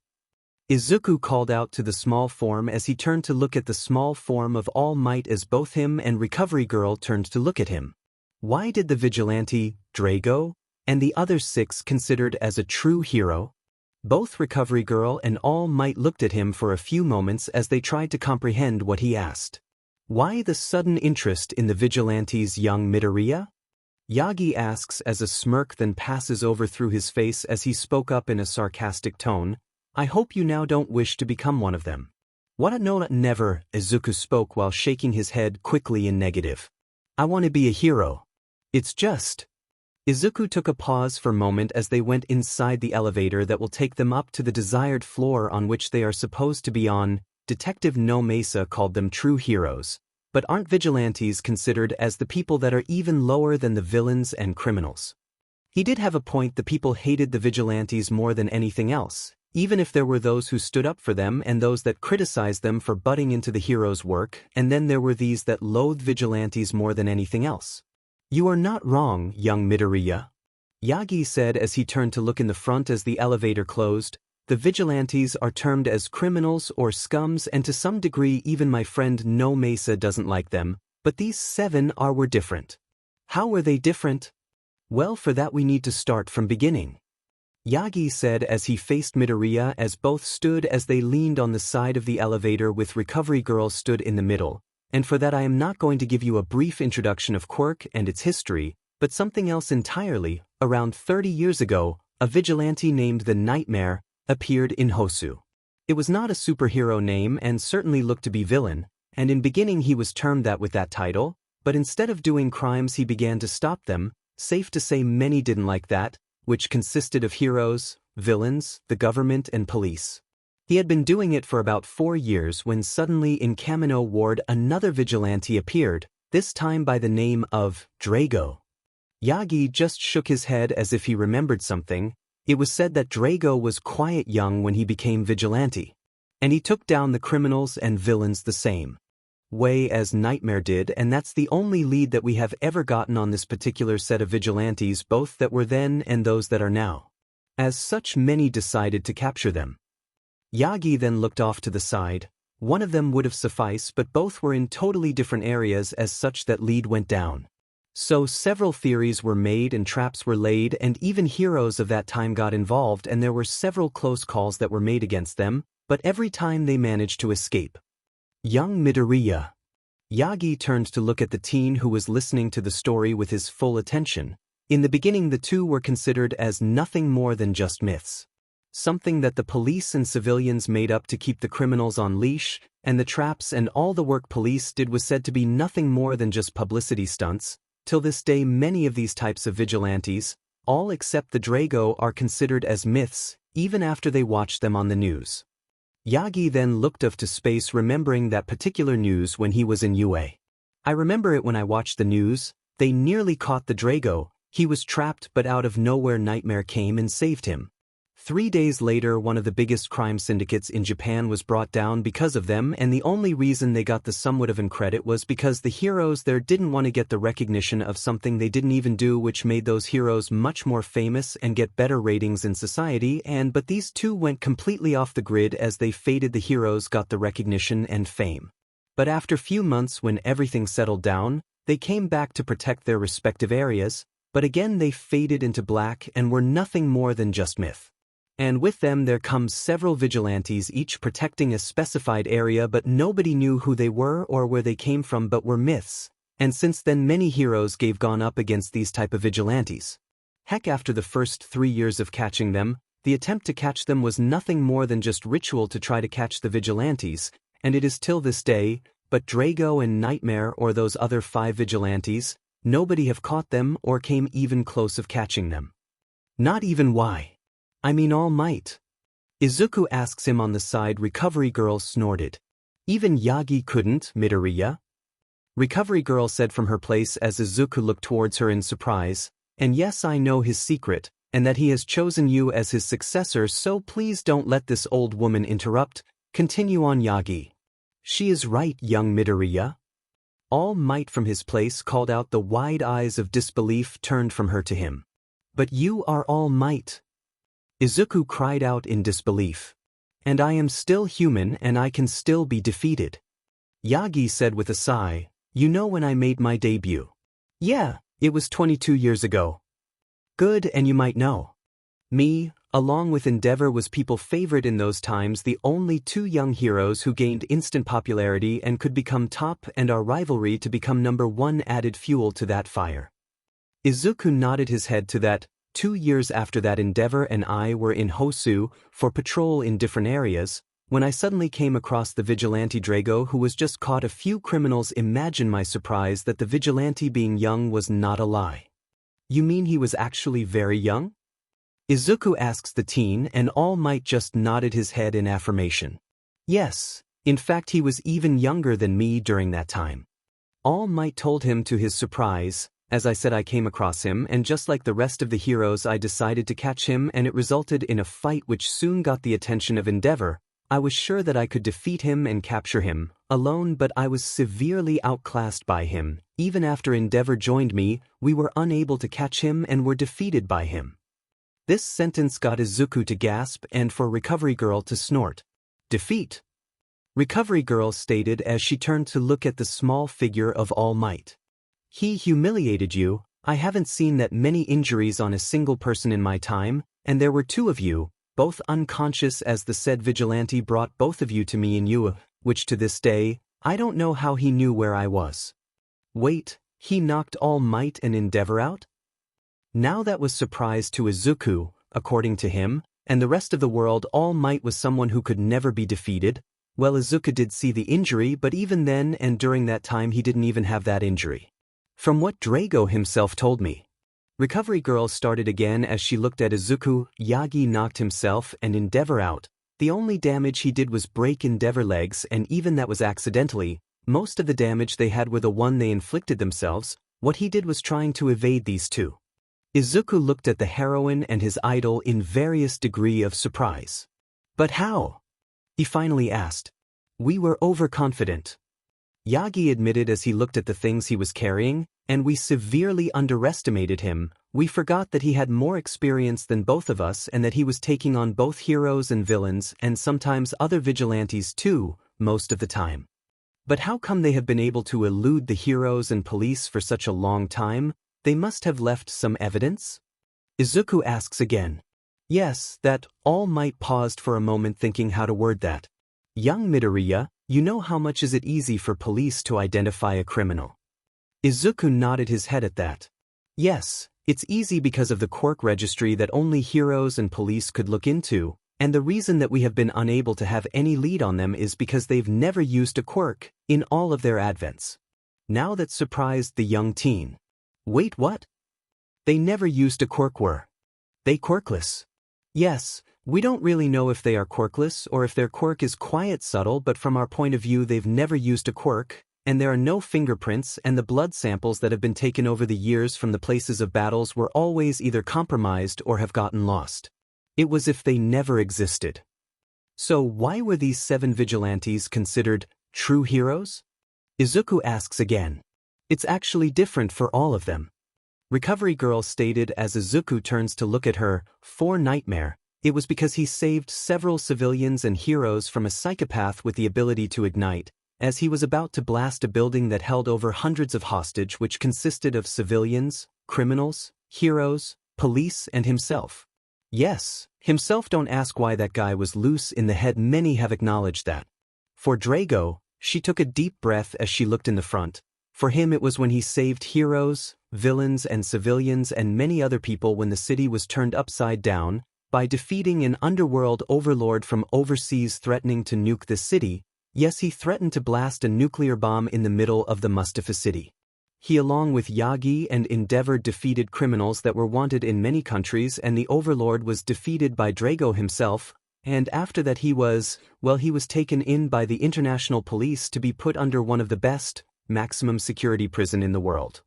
Izuku called out to the small form as he turned to look at the small form of All Might as both him and Recovery Girl turned to look at him. Why did the vigilante, Drago, and the other 6 considered as a true hero? Both Recovery Girl and All Might looked at him for a few moments as they tried to comprehend what he asked. Why the sudden interest in the vigilante's young Midoriya? Yagi asks as a smirk then passes over through his face as he spoke up in a sarcastic tone. "I hope you now don't wish to become one of them." "What? No, never," Izuku spoke while shaking his head quickly in negative. "I want to be a hero. It's just..." Izuku took a pause for a moment as they went inside the elevator that will take them up to the desired floor on which they are supposed to be on. Detective No Mesa called them true heroes. But aren't vigilantes considered as the people that are even lower than the villains and criminals? He did have a point. The people hated the vigilantes more than anything else, even if there were those who stood up for them and those that criticized them for butting into the heroes' work, and then there were these that loathed vigilantes more than anything else. "You are not wrong, young Midoriya," Yagi said as he turned to look in the front as the elevator closed. "The vigilantes are termed as criminals or scums, and to some degree even my friend No Mesa doesn't like them, but these 7 were different." "How were they different?" "Well, for that we need to start from beginning," Yagi said as he faced Midoriya as both stood as they leaned on the side of the elevator with Recovery Girl stood in the middle. "And for that I am not going to give you a brief introduction of quirk and its history, but something else entirely. Around 30 years ago, a vigilante named the Nightmare appeared in Hosu. It was not a superhero name and certainly looked to be villain, and in beginning he was termed that with that title, but instead of doing crimes he began to stop them. Safe to say many didn't like that, which consisted of heroes, villains, the government and police. He had been doing it for about 4 years when suddenly in Kamino Ward another vigilante appeared, this time by the name of Drago. Yagi just shook his head as if he remembered something. It was said that Drago was quite young when he became vigilante. And he took down the criminals and villains the same way as Nightmare did, and that's the only lead that we have ever gotten on this particular set of vigilantes, both that were then and those that are now. As such, many decided to capture them. Yagi then looked off to the side. One of them would have sufficed, but both were in totally different areas, as such that lead went down. So several theories were made and traps were laid, and even heroes of that time got involved, and there were several close calls that were made against them, but every time they managed to escape. Young Midoriya. Yagi turned to look at the teen who was listening to the story with his full attention. In the beginning the two were considered as nothing more than just myths. Something that the police and civilians made up to keep the criminals on leash, and the traps and all the work police did was said to be nothing more than just publicity stunts. Till this day many of these types of vigilantes, all except the Drago, are considered as myths, even after they watched them on the news. Yagi then looked off to space, remembering that particular news when he was in UA. I remember it when I watched the news. They nearly caught the Drago. He was trapped, but out of nowhere Nightmare came and saved him. 3 days later one of the biggest crime syndicates in Japan was brought down because of them, and the only reason they got the somewhat of an credit was because the heroes there didn't want to get the recognition of something they didn't even do, which made those heroes much more famous and get better ratings in society, but these two went completely off the grid as they faded. The heroes got the recognition and fame. But after few months, when everything settled down, they came back to protect their respective areas, but again they faded into black and were nothing more than just myth. And with them there comes several vigilantes, each protecting a specified area, but nobody knew who they were or where they came from, but were myths. And since then many heroes gone up against these type of vigilantes. Heck, after the first 3 years of catching them, the attempt to catch them was nothing more than just ritual to try to catch the vigilantes, and it is till this day. But Drago and Nightmare, or those other 5 vigilantes, nobody have caught them or came even close of catching them. Not even why. I mean All Might. Izuku asks him on the side. Recovery Girl snorted. Even Yagi couldn't, Midoriya? Recovery Girl said from her place as Izuku looked towards her in surprise. And yes, I know his secret, and that he has chosen you as his successor, so please don't let this old woman interrupt. Continue on, Yagi. She is right, young Midoriya. All Might from his place called out. The wide eyes of disbelief turned from her to him. But you are All Might. Izuku cried out in disbelief. And I am still human, and I can still be defeated. Yagi said with a sigh, you know when I made my debut? Yeah, it was 22 years ago. Good, and you might know. Me, along with Endeavor, was people favorite in those times, the only 2 young heroes who gained instant popularity and could become top, and our rivalry to become #1 added fuel to that fire. Izuku nodded his head to that. 2 years after that, Endeavor and I were in Hosu for patrol in different areas, when I suddenly came across the vigilante Drago, who was just caught a few criminals. Imagine my surprise that the vigilante being young was not a lie. You mean he was actually very young? Izuku asks the teen, and All Might just nodded his head in affirmation. Yes, in fact he was even younger than me during that time. All Might told him to his surprise. As I said, I came across him, and just like the rest of the heroes I decided to catch him, and it resulted in a fight which soon got the attention of Endeavor. I was sure that I could defeat him and capture him alone, but I was severely outclassed by him. Even after Endeavor joined me, we were unable to catch him and were defeated by him. This sentence got Izuku to gasp and for Recovery Girl to snort. Defeat? Recovery Girl stated as she turned to look at the small figure of All Might. He humiliated you. I haven't seen that many injuries on a single person in my time, and there were 2 of you, both unconscious, as the said vigilante brought both of you to me in UA, which to this day, I don't know how he knew where I was. Wait, he knocked All Might and Endeavor out? Now that was surprise to Izuku. According to him, and the rest of the world, All Might was someone who could never be defeated. Well, Izuku did see the injury, but even then and during that time he didn't even have that injury. From what Drago himself told me. Recovery Girl started again as she looked at Izuku. Yagi knocked himself and Endeavor out. The only damage he did was break Endeavor legs, and even that was accidentally. Most of the damage they had were the one they inflicted themselves. What he did was trying to evade these two. Izuku looked at the heroine and his idol in various degree of surprise. But how? He finally asked. We were overconfident. Yagi admitted as he looked at the things he was carrying, and we severely underestimated him. We forgot that he had more experience than both of us and that he was taking on both heroes and villains and sometimes other vigilantes too, most of the time. But how come they have been able to elude the heroes and police for such a long time? They must have left some evidence? Izuku asks again. Yes, that All Might paused for a moment thinking how to word that. Young Midoriya, you know how much is it easy for police to identify a criminal? Izuku nodded his head at that. Yes, it's easy because of the quirk registry that only heroes and police could look into, and the reason that we have been unable to have any lead on them is because they've never used a quirk in all of their advents. Now that surprised the young teen. Wait, what? They never used a quirk, were they quirkless? Yes, we don't really know if they are quirkless or if their quirk is quite subtle, but from our point of view they've never used a quirk, and there are no fingerprints, and the blood samples that have been taken over the years from the places of battles were always either compromised or have gotten lost. It was if they never existed. So why were these 7 vigilantes considered true heroes? Izuku asks again. It's actually different for all of them. Recovery Girl stated as Izuku turns to look at her, for Nightmare, it was because he saved several civilians and heroes from a psychopath with the ability to ignite, as he was about to blast a building that held over hundreds of hostage which consisted of civilians, criminals, heroes, police and himself. Yes, himself. Don't ask why that guy was loose in the head, many have acknowledged that. For Drago, she took a deep breath as she looked in the front. For him it was when he saved heroes, villains and civilians and many other people when the city was turned upside down, by defeating an underworld overlord from overseas threatening to nuke the city. Yes, he threatened to blast a nuclear bomb in the middle of the Mustafa city. He along with Yagi and Endeavor defeated criminals that were wanted in many countries, and the overlord was defeated by Drago himself, and after that he was taken in by the international police to be put under one of the best, maximum security prison in the world.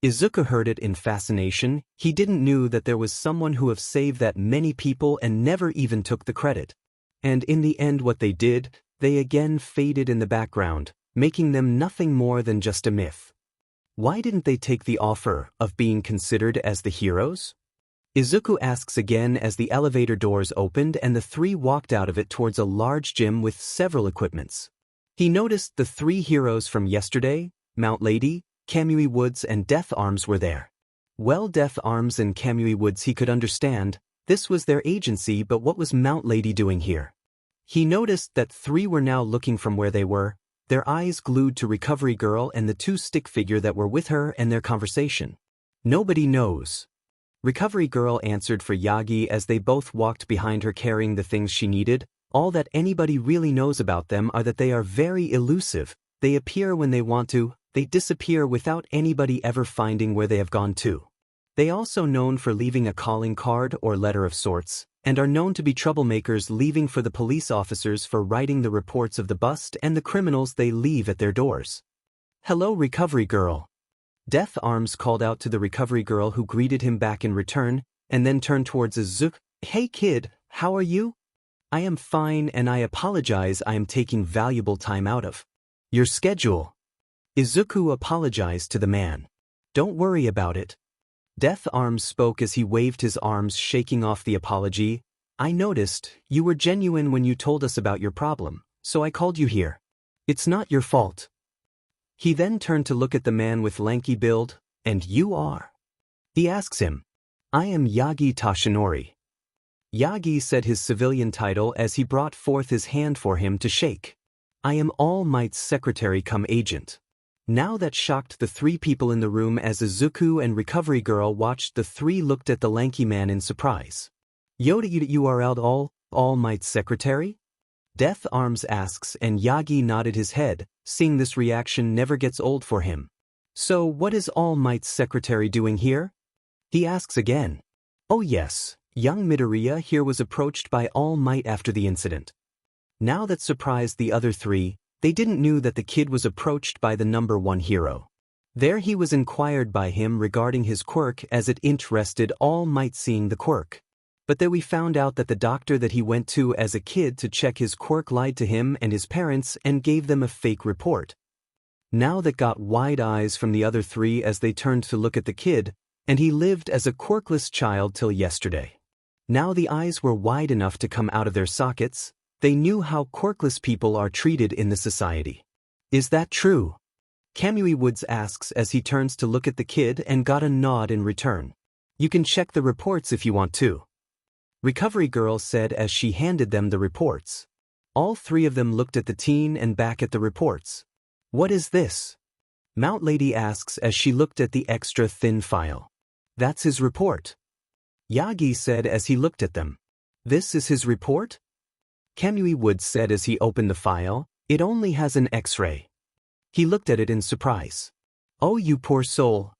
Izuku heard it in fascination. He didn't knew that there was someone who have saved that many people and never even took the credit. And in the end what they did, they again faded in the background, making them nothing more than just a myth. Why didn't they take the offer of being considered as the heroes? Izuku asks again as the elevator doors opened and the 3 walked out of it towards a large gym with several equipments. He noticed the 3 heroes from yesterday, Mount Lady, Kamui Woods and Death Arms were there. Well, Death Arms and Kamui Woods he could understand, this was their agency, but what was Mount Lady doing here? He noticed that 3 were now looking from where they were, their eyes glued to Recovery Girl and the 2 stick figure that were with her and their conversation. Nobody knows. Recovery Girl answered for Yagi as they both walked behind her carrying the things she needed. All that anybody really knows about them are that they are very elusive. They appear when they want to, they disappear without anybody ever finding where they have gone to. They also known for leaving a calling card or letter of sorts, and are known to be troublemakers, leaving for the police officers for writing the reports of the bust and the criminals they leave at their doors. Hello, Recovery Girl. Death Arms called out to the Recovery Girl, who greeted him back in return, and then turned towards Izuku. Hey kid, how are you? I am fine, and I apologize, I am taking valuable time out of your schedule. Izuku apologized to the man. Don't worry about it. Death Arms spoke as he waved his arms, shaking off the apology. I noticed you were genuine when you told us about your problem, so I called you here. It's not your fault. He then turned to look at the man with lanky build. And you are? He asks him. I am Yagi Tashinori. Yagi said his civilian title as he brought forth his hand for him to shake. I am All Might's secretary come agent. Now that shocked the 3 people in the room as Izuku and Recovery Girl watched. The 3 looked at the lanky man in surprise. Yoda, you are All Might's secretary? Death Arms asks, and Yagi nodded his head, seeing this reaction never gets old for him. So what is All Might's secretary doing here? He asks again. Oh yes, young Midoriya here was approached by All Might after the incident. Now that surprised the other three, they didn't knew that the kid was approached by the number one hero. There he was inquired by him regarding his quirk as it interested All Might seeing the quirk. But then we found out that the doctor that he went to as a kid to check his quirk lied to him and his parents and gave them a fake report. Now that got wide eyes from the other three as they turned to look at the kid, and he lived as a quirkless child till yesterday. Now the eyes were wide enough to come out of their sockets. They knew how quirkless people are treated in the society. Is that true? Kamui Woods asks as he turns to look at the kid and got a nod in return. You can check the reports if you want to. Recovery Girl said as she handed them the reports. All three of them looked at the teen and back at the reports. What is this? Mount Lady asks as she looked at the extra thin file. That's his report. Yagi said as he looked at them. This is his report? Kamui Woods said as he opened the file. It only has an X-ray. He looked at it in surprise. Oh, you poor soul.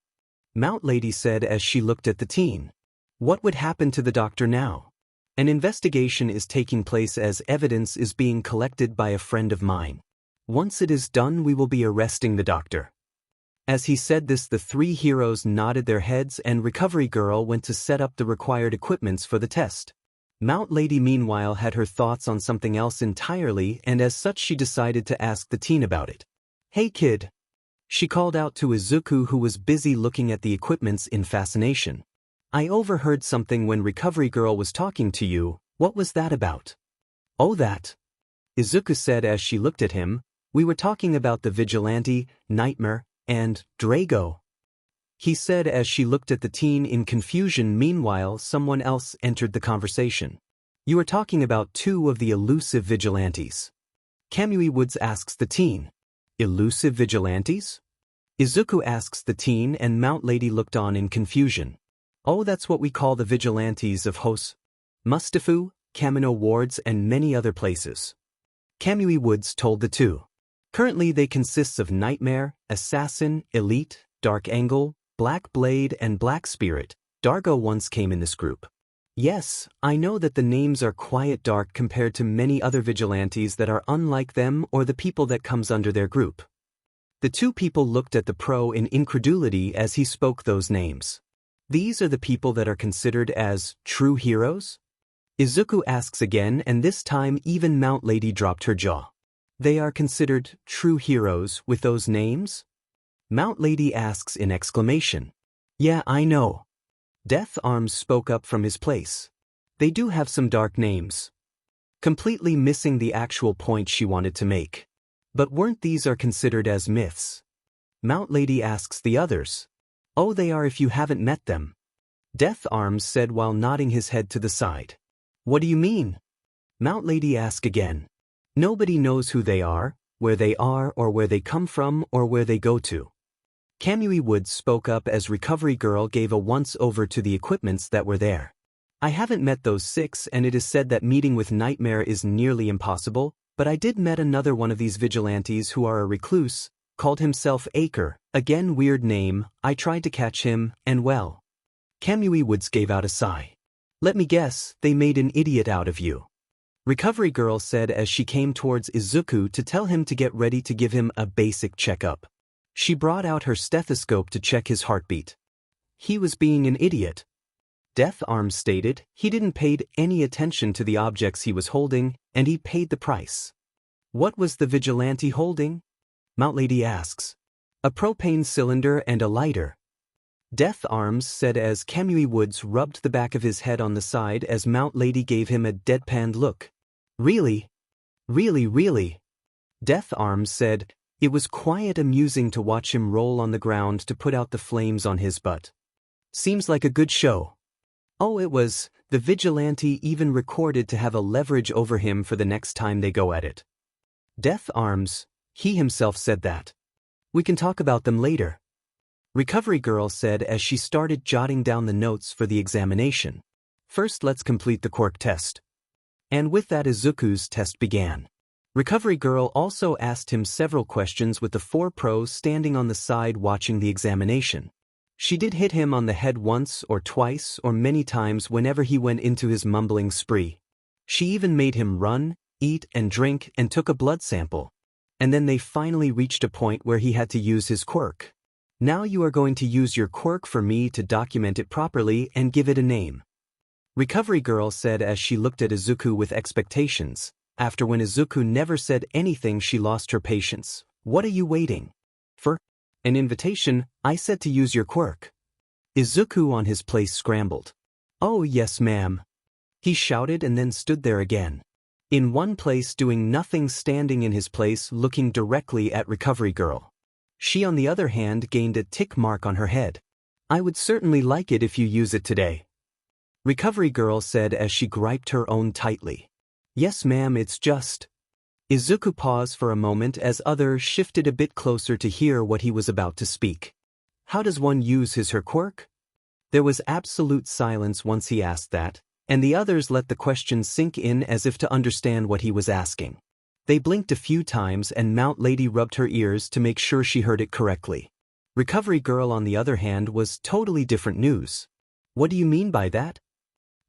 Mount Lady said as she looked at the teen. What would happen to the doctor now? An investigation is taking place as evidence is being collected by a friend of mine. Once it is done, we will be arresting the doctor. As he said this, the three heroes nodded their heads and Recovery Girl went to set up the required equipments for the test. Mount Lady meanwhile had her thoughts on something else entirely, and as such she decided to ask the teen about it. Hey kid. She called out to Izuku, who was busy looking at the equipments in fascination. I overheard something when Recovery Girl was talking to you. What was that about? Oh, that. Izuku said as she looked at him. We were talking about the Vigilante, Nightmare, and Drago. He said as she looked at the teen in confusion. Meanwhile, someone else entered the conversation. You are talking about two of the elusive vigilantes. Kamui Woods asks the teen. Elusive vigilantes? Izuku asks the teen, and Mount Lady looked on in confusion. Oh, that's what we call the vigilantes of Hos, Mustafu, Kamino wards and many other places. Kamui Woods told the two. Currently they consist of Nightmare, Assassin, Elite, Dark Angle, Black Blade and Black Spirit. Dargo once came in this group. Yes, I know that the names are quite dark compared to many other vigilantes that are unlike them or the people that comes under their group. The two people looked at the pro in incredulity as he spoke those names. These are the people that are considered as true heroes? Izuku asks again, and this time even Mount Lady dropped her jaw. They are considered true heroes with those names? Mount Lady asks in exclamation. Yeah, I know. Death Arms spoke up from his place. They do have some dark names. Completely missing the actual point she wanted to make. But weren't these are considered as myths? Mount Lady asks the others. Oh, they are if you haven't met them. Death Arms said while nodding his head to the side. What do you mean? Mount Lady asked again. Nobody knows who they are, where they are or where they come from or where they go to. Kamui Woods spoke up as Recovery Girl gave a once-over to the equipments that were there. I haven't met those six, and it is said that meeting with Nightmare is nearly impossible, but I did met another one of these vigilantes who are a recluse, called himself Acre, again weird name. I tried to catch him, and well. Kamui Woods gave out a sigh. Let me guess, they made an idiot out of you. Recovery Girl said as she came towards Izuku to tell him to get ready to give him a basic checkup. She brought out her stethoscope to check his heartbeat. He was being an idiot. Death Arms stated he didn't pay any attention to the objects he was holding, and he paid the price. What was the vigilante holding? Mount Lady asks. A propane cylinder and a lighter. Death Arms said as Kamui Woods rubbed the back of his head on the side as Mount Lady gave him a deadpanned look. Really? Really? Death Arms said, it was quite amusing to watch him roll on the ground to put out the flames on his butt. Seems like a good show. Oh, it was. The vigilante even recorded to have a leverage over him for the next time they go at it. Death Arms, he himself said that. We can talk about them later. Recovery Girl said as she started jotting down the notes for the examination. First let's complete the quirk test. And with that Izuku's test began. Recovery Girl also asked him several questions with the 4 pros standing on the side watching the examination. She did hit him on the head once or twice or many times whenever he went into his mumbling spree. She even made him run, eat and drink and took a blood sample. And then they finally reached a point where he had to use his quirk. Now you are going to use your quirk for me to document it properly and give it a name. Recovery Girl said as she looked at Izuku with expectations. After when Izuku never said anything she lost her patience. What are you waiting for? An invitation? I said to use your quirk. Izuku on his place scrambled. Oh yes ma'am. He shouted and then stood there again. In one place doing nothing, standing in his place looking directly at Recovery Girl. She on the other hand gained a tick mark on her head. I would certainly like it if you use it today. Recovery Girl said as she griped her own tightly. Yes ma'am, it's just. Izuku paused for a moment as others shifted a bit closer to hear what he was about to speak. How does one use her quirk? There was absolute silence once he asked that, and the others let the question sink in as if to understand what he was asking. They blinked a few times and Mount Lady rubbed her ears to make sure she heard it correctly. Recovery Girl on the other hand was totally different news. What do you mean by that?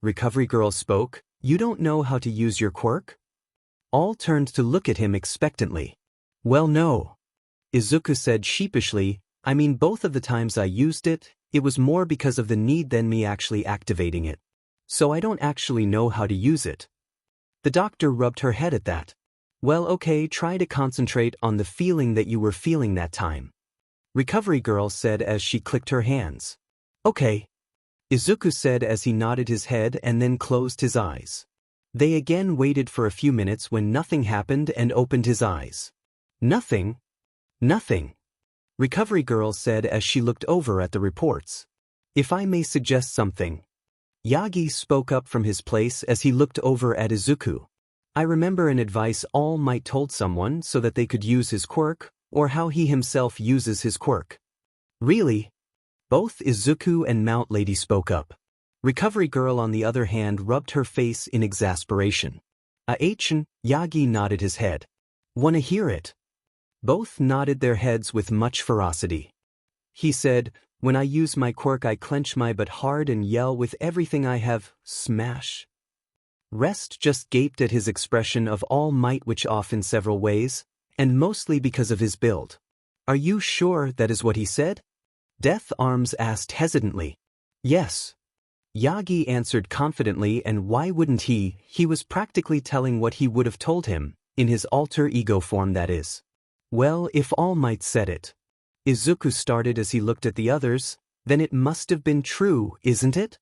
Recovery Girl spoke. You don't know how to use your quirk? All turned to look at him expectantly. Well no. Izuku said sheepishly, I mean both of the times I used it, it was more because of the need than me actually activating it. So I don't actually know how to use it. The doctor rubbed her head at that. Well okay, try to concentrate on the feeling that you were feeling that time. Recovery Girl said as she clicked her hands. Okay. Izuku said as he nodded his head and then closed his eyes. They again waited for a few minutes when nothing happened and opened his eyes. Nothing? Nothing. Recovery Girl said as she looked over at the reports. If I may suggest something. Yagi spoke up from his place as he looked over at Izuku. I remember an advice All Might told someone so that they could use his quirk, or how he himself uses his quirk. Really? Both Izuku and Mount Lady spoke up. Recovery Girl on the other hand rubbed her face in exasperation. Yagi nodded his head. Wanna hear it? Both nodded their heads with much ferocity. He said, when I use my quirk I clench my butt hard and yell with everything I have, smash. Rest just gaped at his expression of all might, which off in several ways, and mostly because of his build. Are you sure that is what he said? Death Arms asked hesitantly. Yes. Yagi answered confidently, and why wouldn't he? He was practically telling what he would have told him, in his alter ego form that is. Well, if All Might said it. Izuku started as he looked at the others, then it must have been true, isn't it?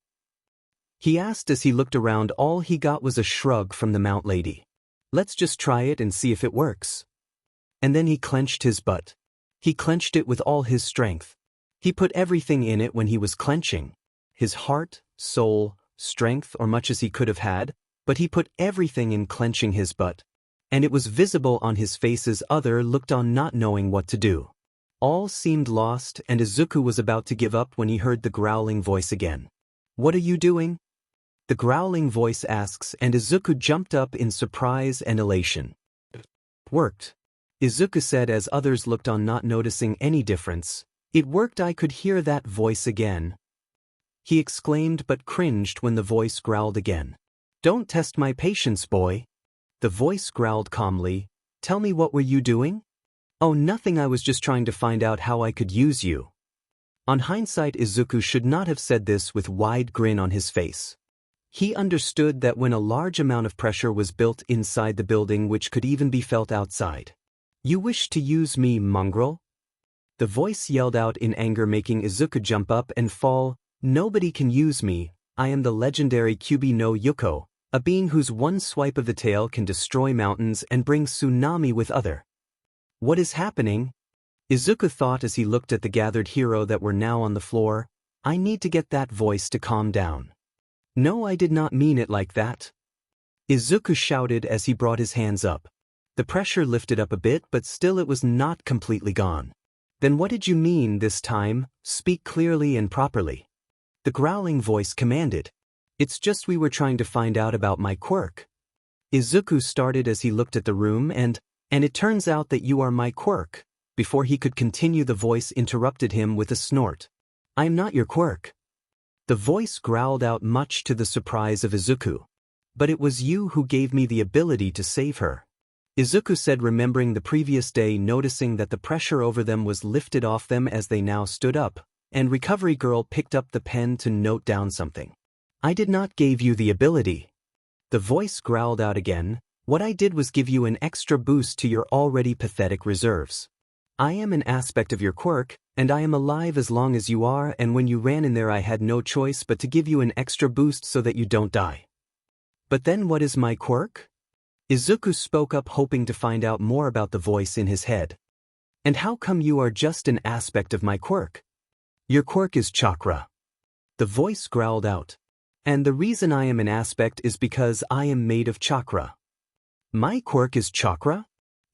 He asked as he looked around. All he got was a shrug from the Mount Lady. Let's just try it and see if it works. And then he clenched his butt. He clenched it with all his strength. He put everything in it when he was clenching. His heart, soul, strength, or much as he could have had, but he put everything in clenching his butt. And it was visible on his face as other looked on not knowing what to do. All seemed lost and Izuku was about to give up when he heard the growling voice again. What are you doing? The growling voice asks, and Izuku jumped up in surprise and elation. Worked. Izuku said as others looked on not noticing any difference. It worked. I could hear that voice again. He exclaimed but cringed when the voice growled again. Don't test my patience, boy. The voice growled calmly. Tell me, what were you doing? Oh, nothing, I was just trying to find out how I could use you. On hindsight, Izuku should not have said this with wide grin on his face. He understood that when a large amount of pressure was built inside the building which could even be felt outside. You wish to use me, mongrel? The voice yelled out in anger, making Izuku jump up and fall. Nobody can use me. I am the legendary Kyubi no Yuko, a being whose one swipe of the tail can destroy mountains and bring tsunami with other. What is happening? Izuku thought as he looked at the gathered hero that were now on the floor. I need to get that voice to calm down. No, I did not mean it like that. Izuku shouted as he brought his hands up. The pressure lifted up a bit, but still it was not completely gone. Then what did you mean this time? Speak clearly and properly. The growling voice commanded. It's just we were trying to find out about my quirk. Izuku started as he looked at the room and it turns out that you are my quirk. Before he could continue, the voice interrupted him with a snort. I am not your quirk. The voice growled out, much to the surprise of Izuku. But it was you who gave me the ability to save her. Izuku said, remembering the previous day, noticing that the pressure over them was lifted off them as they now stood up, and Recovery Girl picked up the pen to note down something. I did not give you the ability. The voice growled out again. What I did was give you an extra boost to your already pathetic reserves. I am an aspect of your quirk, and I am alive as long as you are, and when you ran in there I had no choice but to give you an extra boost so that you don't die. But then what is my quirk? Izuku spoke up, hoping to find out more about the voice in his head. And how come you are just an aspect of my quirk? Your quirk is chakra. The voice growled out. And the reason I am an aspect is because I am made of chakra. My quirk is chakra?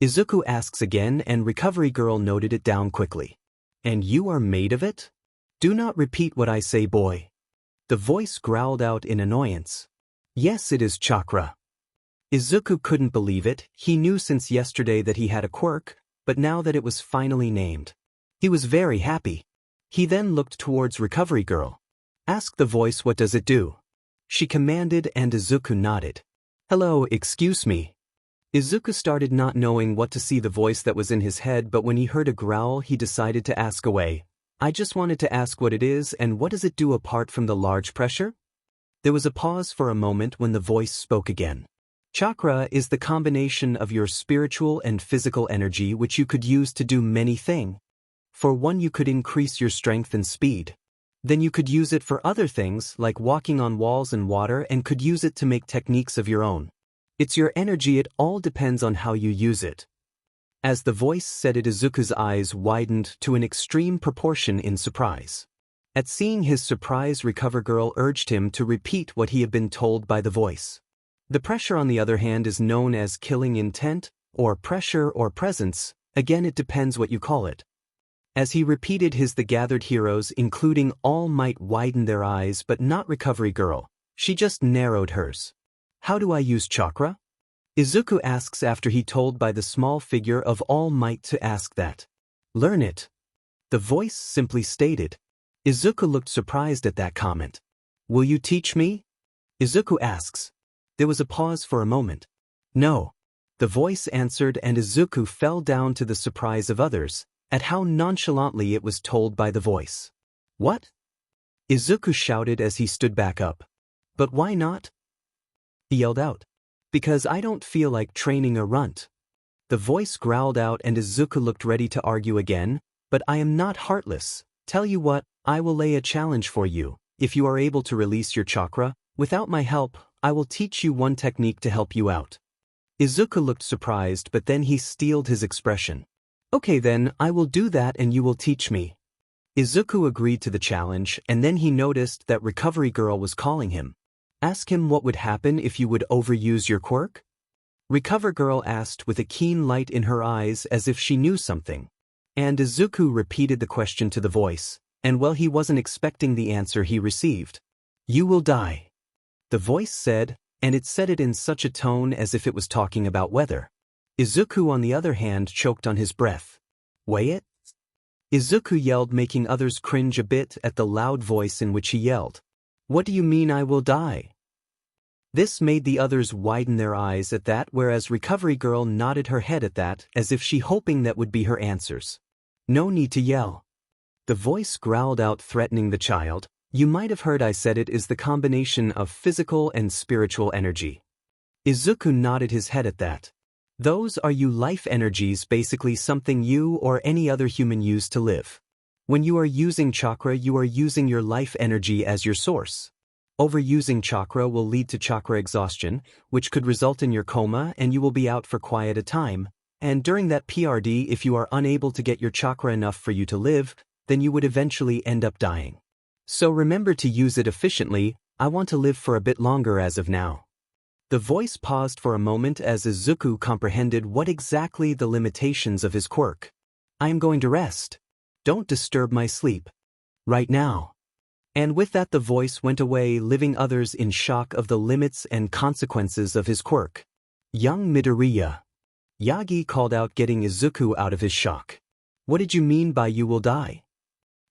Izuku asks again, and Recovery Girl noted it down quickly. And you are made of it? Do not repeat what I say, boy. The voice growled out in annoyance. Yes, it is chakra. Izuku couldn't believe it. He knew since yesterday that he had a quirk, but now that it was finally named, he was very happy. He then looked towards Recovery Girl. Ask the voice, what does it do? She commanded, and Izuku nodded. Hello, excuse me. Izuku started not knowing what to see the voice that was in his head, but when he heard a growl he decided to ask away. I just wanted to ask what it is, and what does it do apart from the large pressure? There was a pause for a moment when the voice spoke again. Chakra is the combination of your spiritual and physical energy which you could use to do many things. For one, you could increase your strength and speed. Then you could use it for other things like walking on walls and water, and could use it to make techniques of your own. It's your energy, it all depends on how you use it. As the voice said it, Izuku's eyes widened to an extreme proportion in surprise. At seeing his surprise, Recover Girl urged him to repeat what he had been told by the voice. The pressure, on the other hand, is known as killing intent, or pressure, or presence. Again, it depends what you call it. As he repeated his, the gathered heroes, including All Might, widened their eyes, but not Recovery Girl. She just narrowed hers. How do I use chakra? Izuku asks after he told by the small figure of All Might to ask that. Learn it. The voice simply stated. Izuku looked surprised at that comment. Will you teach me? Izuku asks. There was a pause for a moment. No. The voice answered, and Izuku fell down to the surprise of others at how nonchalantly it was told by the voice. What? Izuku shouted as he stood back up. But why not? He yelled out. Because I don't feel like training a runt. The voice growled out, and Izuku looked ready to argue again. But I am not heartless. Tell you what, I will lay a challenge for you. If you are able to release your chakra, without my help, I will teach you one technique to help you out. Izuku looked surprised, but then he steeled his expression. Okay then, I will do that and you will teach me. Izuku agreed to the challenge, and then he noticed that Recovery Girl was calling him. Ask him what would happen if you would overuse your quirk? Recover Girl asked with a keen light in her eyes as if she knew something. And Izuku repeated the question to the voice, and well, he wasn't expecting the answer he received. You will die. The voice said, and it said it in such a tone as if it was talking about weather. Izuku, on the other hand, choked on his breath. Weigh it? Izuku yelled, making others cringe a bit at the loud voice in which he yelled. What do you mean I will die? This made the others widen their eyes at that, whereas Recovery Girl nodded her head at that, as if she hoping that would be her answers. No need to yell. The voice growled out, threatening the child. You might have heard I said it is the combination of physical and spiritual energy. Izuku nodded his head at that. Those are you life energies, basically something you or any other human use to live. When you are using chakra, you are using your life energy as your source. Overusing chakra will lead to chakra exhaustion, which could result in your coma, and you will be out for quite a time. And during that PRD, if you are unable to get your chakra enough for you to live, then you would eventually end up dying. So remember to use it efficiently. I want to live for a bit longer as of now. The voice paused for a moment as Izuku comprehended what exactly the limitations of his quirk. I am going to rest. Don't disturb my sleep. Right now. And with that the voice went away, leaving others in shock of the limits and consequences of his quirk. Young Midoriya. Yagi called out, getting Izuku out of his shock. What did you mean by you will die?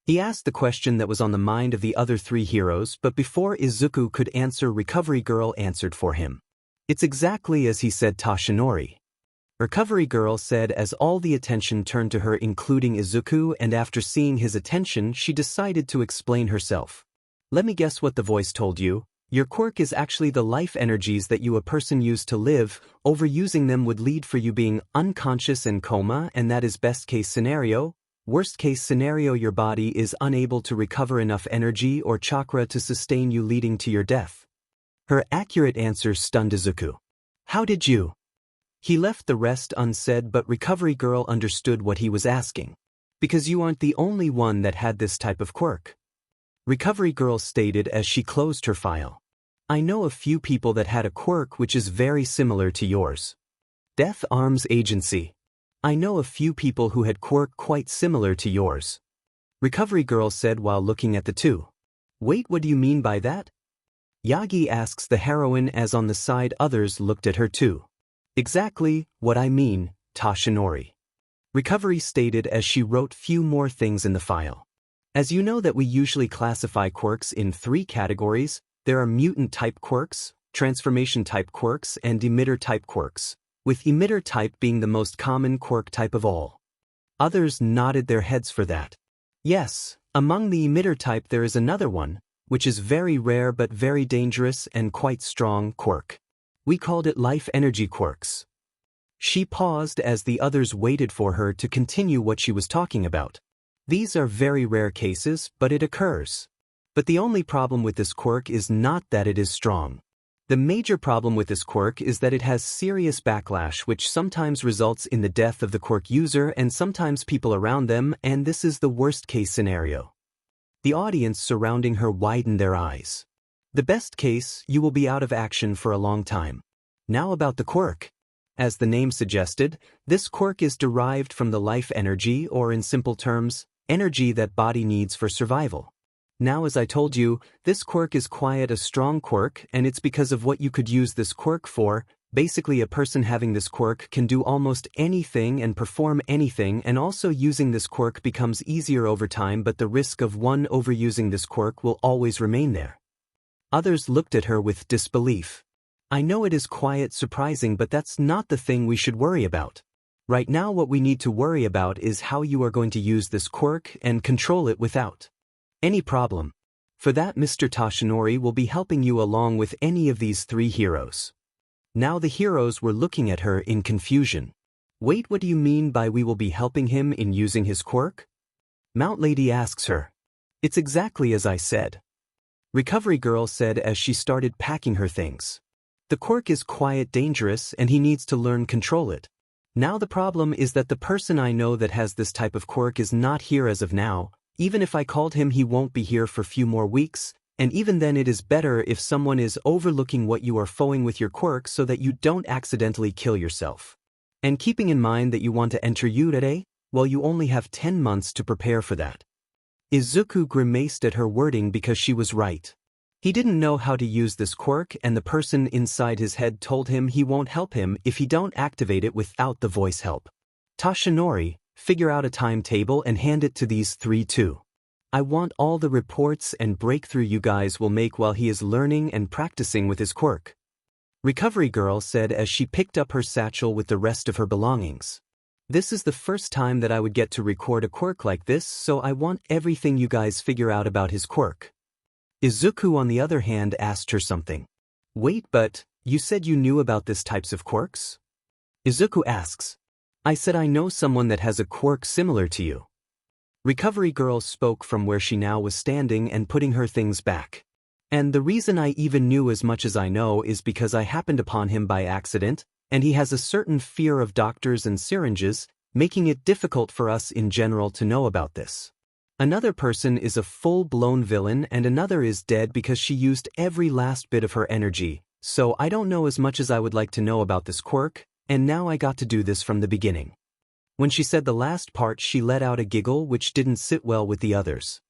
He asked the question that was on the mind of the other three heroes, but before Izuku could answer, Recovery Girl answered for him. It's exactly as he said, Toshinori. Recovery Girl said as all the attention turned to her, including Izuku, and after seeing his attention she decided to explain herself. Let me guess what the voice told you. Your quirk is actually the life energies that you a person used to live. Overusing them would lead for you being unconscious and coma, and that is best case scenario. Worst case scenario, your body is unable to recover enough energy or chakra to sustain you, leading to your death. Her accurate answer stunned Izuku. How did you? He left the rest unsaid, but Recovery Girl understood what he was asking. Because you aren't the only one that had this type of quirk. Recovery Girl stated as she closed her file. I know a few people that had a quirk which is very similar to yours. Death Arms Agency. I know a few people who had quirk quite similar to yours. Recovery Girl said while looking at the two. Wait, what do you mean by that? Yagi asks the heroine as on the side others looked at her too. Exactly what I mean, Toshinori. Recovery stated as she wrote few more things in the file. As you know that we usually classify quirks in 3 categories, there are mutant-type quirks, transformation-type quirks, and emitter-type quirks, with emitter-type being the most common quirk type of all. Others nodded their heads for that. Yes, among the emitter-type there is another one, which is very rare but very dangerous and quite strong quirk. We called it life energy quirks. She paused as the others waited for her to continue what she was talking about. These are very rare cases, but it occurs. But the only problem with this quirk is not that it is strong. The major problem with this quirk is that it has serious backlash, which sometimes results in the death of the quirk user and sometimes people around them, and this is the worst case scenario. The audience surrounding her widened their eyes. The best case, you will be out of action for a long time. Now about the quirk. As the name suggested, this quirk is derived from the life energy, or in simple terms, energy that body needs for survival. Now, as I told you, this quirk is quite a strong quirk, and it's because of what you could use this quirk for. Basically, a person having this quirk can do almost anything and perform anything, and also using this quirk becomes easier over time, but the risk of one overusing this quirk will always remain there. Others looked at her with disbelief. I know it is quite surprising, but that's not the thing we should worry about. Right now what we need to worry about is how you are going to use this quirk and control it without any problem. For that, Mr. Toshinori will be helping you along with any of these 3 heroes. Now the heroes were looking at her in confusion. Wait, what do you mean by we will be helping him in using his quirk? Mount Lady asks her. It's exactly as I said. Recovery Girl said as she started packing her things. The quirk is quite dangerous and he needs to learn control it. Now the problem is that the person I know that has this type of quirk is not here as of now. Even if I called him, he won't be here for few more weeks, and even then it is better if someone is overlooking what you are following with your quirk so that you don't accidentally kill yourself. And keeping in mind that you want to enter U today, well, you only have 10 months to prepare for that. Izuku grimaced at her wording because she was right. He didn't know how to use this quirk, and the person inside his head told him he won't help him if he don't activate it without the voice help. Toshinori, figure out a timetable and hand it to these 3 too. I want all the reports and breakthrough you guys will make while he is learning and practicing with his quirk. Recovery Girl said as she picked up her satchel with the rest of her belongings. This is the first time that I would get to record a quirk like this, so I want everything you guys figure out about his quirk. Izuku on the other hand asked her something. Wait, but you said you knew about this types of quirks? Izuku asks. I said I know someone that has a quirk similar to you. Recovery Girl spoke from where she now was standing and putting her things back. And the reason I even knew as much as I know is because I happened upon him by accident, and he has a certain fear of doctors and syringes, making it difficult for us in general to know about this. Another person is a full-blown villain and another is dead because she used every last bit of her energy, so I don't know as much as I would like to know about this quirk, and now I got to do this from the beginning. When she said the last part, she let out a giggle which didn't sit well with the others.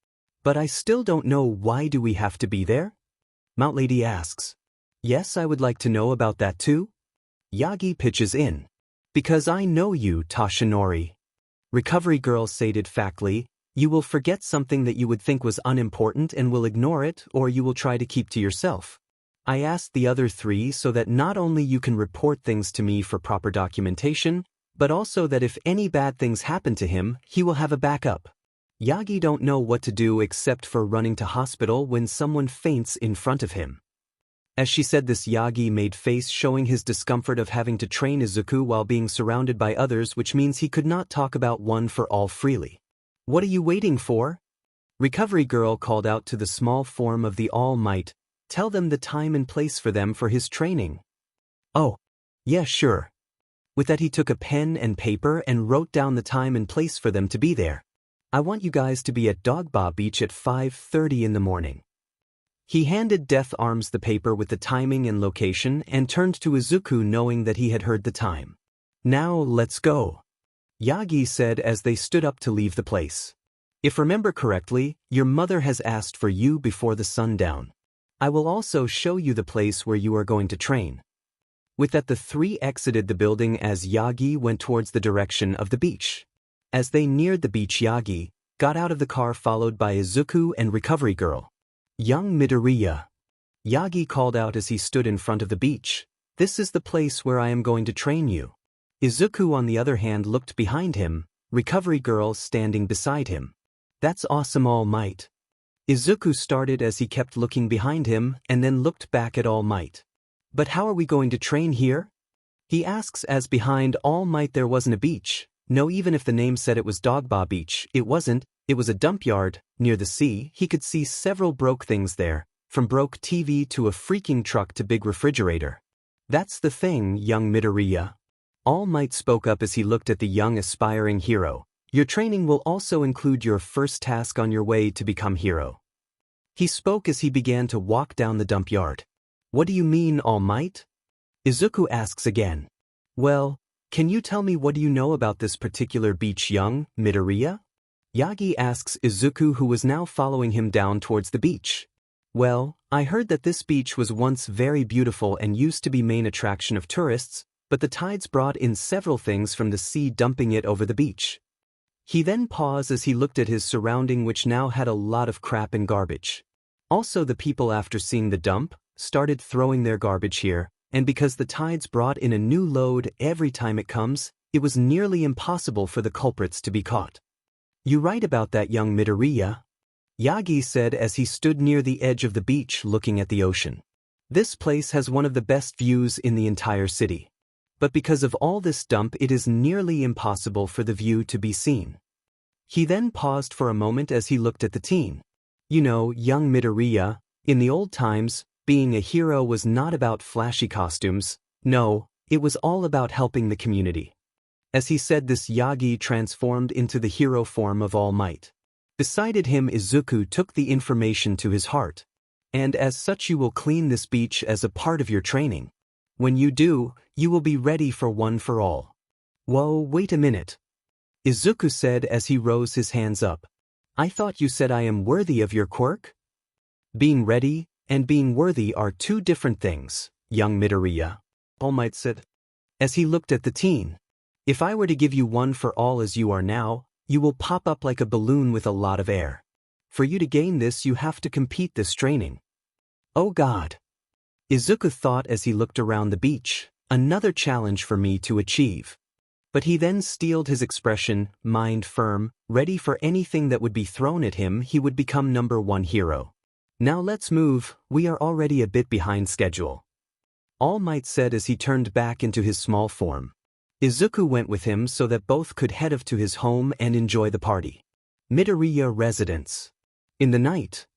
But I still don't know, why do we have to be there? Mount Lady asks. Yes, I would like to know about that too. Yagi pitches in. Because I know you, Toshinori. Recovery girl stated factly, you will forget something that you would think was unimportant and will ignore it, or you will try to keep to yourself. I asked the other three so that not only you can report things to me for proper documentation, but also that if any bad things happen to him, he will have a backup. Yagi don't know what to do except for running to hospital when someone faints in front of him. As she said this, Yagi made face showing his discomfort of having to train Izuku while being surrounded by others, which means he could not talk about one for all freely. What are you waiting for? Recovery girl called out to the small form of the All Might, tell them the time and place for them for his training. Oh, yeah, sure. With that he took a pen and paper and wrote down the time and place for them to be there. I want you guys to be at Dogba Beach at 5:30 in the morning. He handed Death Arms the paper with the timing and location and turned to Izuku knowing that he had heard the time. Now let's go. Yagi said as they stood up to leave the place. If remember correctly, your mother has asked for you before the sundown. I will also show you the place where you are going to train. With that the three exited the building as Yagi went towards the direction of the beach. As they neared the beach, Yagi got out of the car followed by Izuku and Recovery Girl. Young Midoriya. Yagi called out as he stood in front of the beach. This is the place where I am going to train you. Izuku on the other hand looked behind him, Recovery Girl standing beside him. That's awesome, All Might. Izuku started as he kept looking behind him and then looked back at All Might. But how are we going to train here? He asks as behind All Might there wasn't a beach. No, even if the name said it was Dogba Beach, it wasn't. It was a dump yard, near the sea. He could see several broke things there, from broke TV to a freaking truck to big refrigerator. That's the thing, young Midoriya. All Might spoke up as he looked at the young aspiring hero. Your training will also include your first task on your way to become hero. He spoke as he began to walk down the dump yard. What do you mean, All Might? Izuku asks again. Well, can you tell me what do you know about this particular beach, young Midoriya? Yagi asks Izuku, who was now following him down towards the beach. Well, I heard that this beach was once very beautiful and used to be main attraction of tourists, but the tides brought in several things from the sea, dumping it over the beach. He then paused as he looked at his surrounding, which now had a lot of crap and garbage. Also the people, after seeing the dump, started throwing their garbage here, and because the tides brought in a new load every time it comes, it was nearly impossible for the culprits to be caught. You're right about that, young Midoriya, Yagi said as he stood near the edge of the beach looking at the ocean. This place has one of the best views in the entire city. But because of all this dump, it is nearly impossible for the view to be seen. He then paused for a moment as he looked at the teen. You know, young Midoriya, in the old times, being a hero was not about flashy costumes. No, it was all about helping the community. As he said this, Yagi transformed into the hero form of All Might. Beside him, Izuku took the information to his heart. And as such you will clean this beach as a part of your training. When you do, you will be ready for one for all. Whoa, wait a minute. Izuku said as he rose his hands up. I thought you said I am worthy of your quirk? Being ready and being worthy are two different things, young Midoriya, All Might said. As he looked at the teen. If I were to give you one for all as you are now, you will pop up like a balloon with a lot of air. For you to gain this, you have to complete this training. Oh God. Izuku thought as he looked around the beach, another challenge for me to achieve. But he then steeled his expression, mind firm, ready for anything that would be thrown at him. He would become #1 hero. Now let's move, we are already a bit behind schedule. All Might said as he turned back into his small form. Izuku went with him so that both could head off to his home and enjoy the party. Midoriya residence. In the night.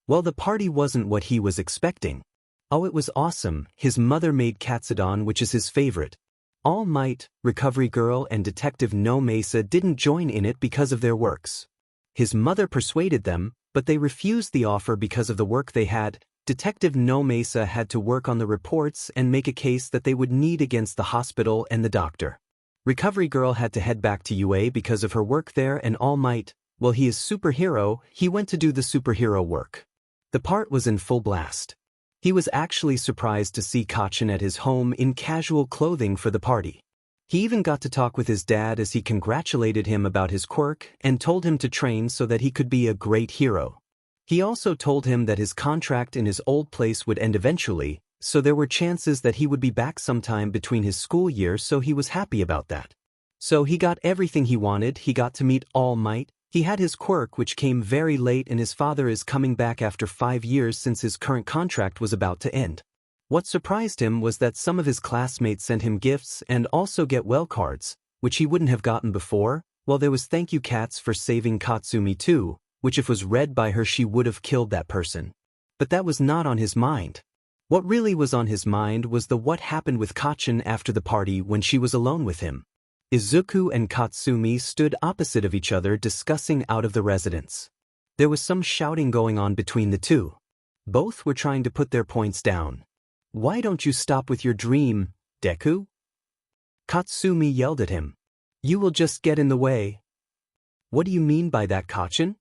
Well, the party wasn't what he was expecting. Oh, it was awesome. His mother made katsudon, which is his favorite. All Might, Recovery Girl and Detective No Mesa didn't join in it because of their works. His mother persuaded them, but they refused the offer because of the work they had. Detective No Mesa had to work on the reports and make a case that they would need against the hospital and the doctor. Recovery Girl had to head back to UA because of her work there, and All Might, well, he is superhero, he went to do the superhero work. The part was in full blast. He was actually surprised to see Kacchan at his home in casual clothing for the party. He even got to talk with his dad as he congratulated him about his quirk and told him to train so that he could be a great hero. He also told him that his contract in his old place would end eventually, so there were chances that he would be back sometime between his school years, so he was happy about that. So he got everything he wanted. He got to meet All Might. He had his quirk, which came very late, and his father is coming back after 5 years since his current contract was about to end. What surprised him was that some of his classmates sent him gifts and also get well cards, which he wouldn't have gotten before. Well, there was thank you cats for saving Katsumi too, which if was read by her she would have killed that person. But that was not on his mind. What really was on his mind was the what happened with Kacchan after the party when she was alone with him. Izuku and Katsumi stood opposite of each other discussing out of the residence. There was some shouting going on between the two. Both were trying to put their points down. "Why don't you stop with your dream, Deku?" Katsumi yelled at him. "You will just get in the way." "What do you mean by that, Kacchan?"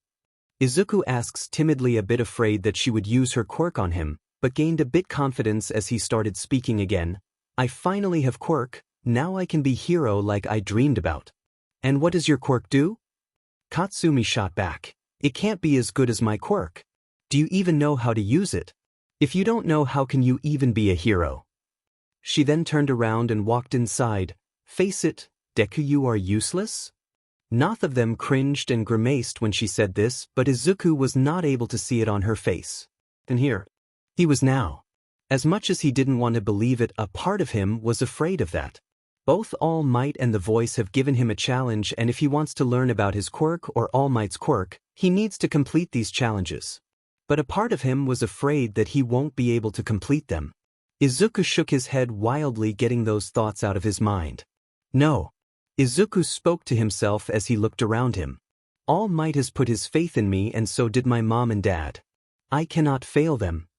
Izuku asks timidly, a bit afraid that she would use her quirk on him, but gained a bit confidence as he started speaking again. "I finally have quirk, now I can be hero like I dreamed about." "And what does your quirk do?" Katsumi shot back. "It can't be as good as my quirk. Do you even know how to use it? If you don't know, how can you even be a hero?" She then turned around and walked inside. "Face it, Deku, you are useless?" Both of them cringed and grimaced when she said this, but Izuku was not able to see it on her face. And here he was now. As much as he didn't want to believe it, a part of him was afraid of that. Both All Might and the Voice have given him a challenge, and if he wants to learn about his quirk or All Might's quirk, he needs to complete these challenges. But a part of him was afraid that he won't be able to complete them. Izuku shook his head wildly, getting those thoughts out of his mind. "No." Izuku spoke to himself as he looked around him. "All Might has put his faith in me, and so did my mom and dad. I cannot fail them."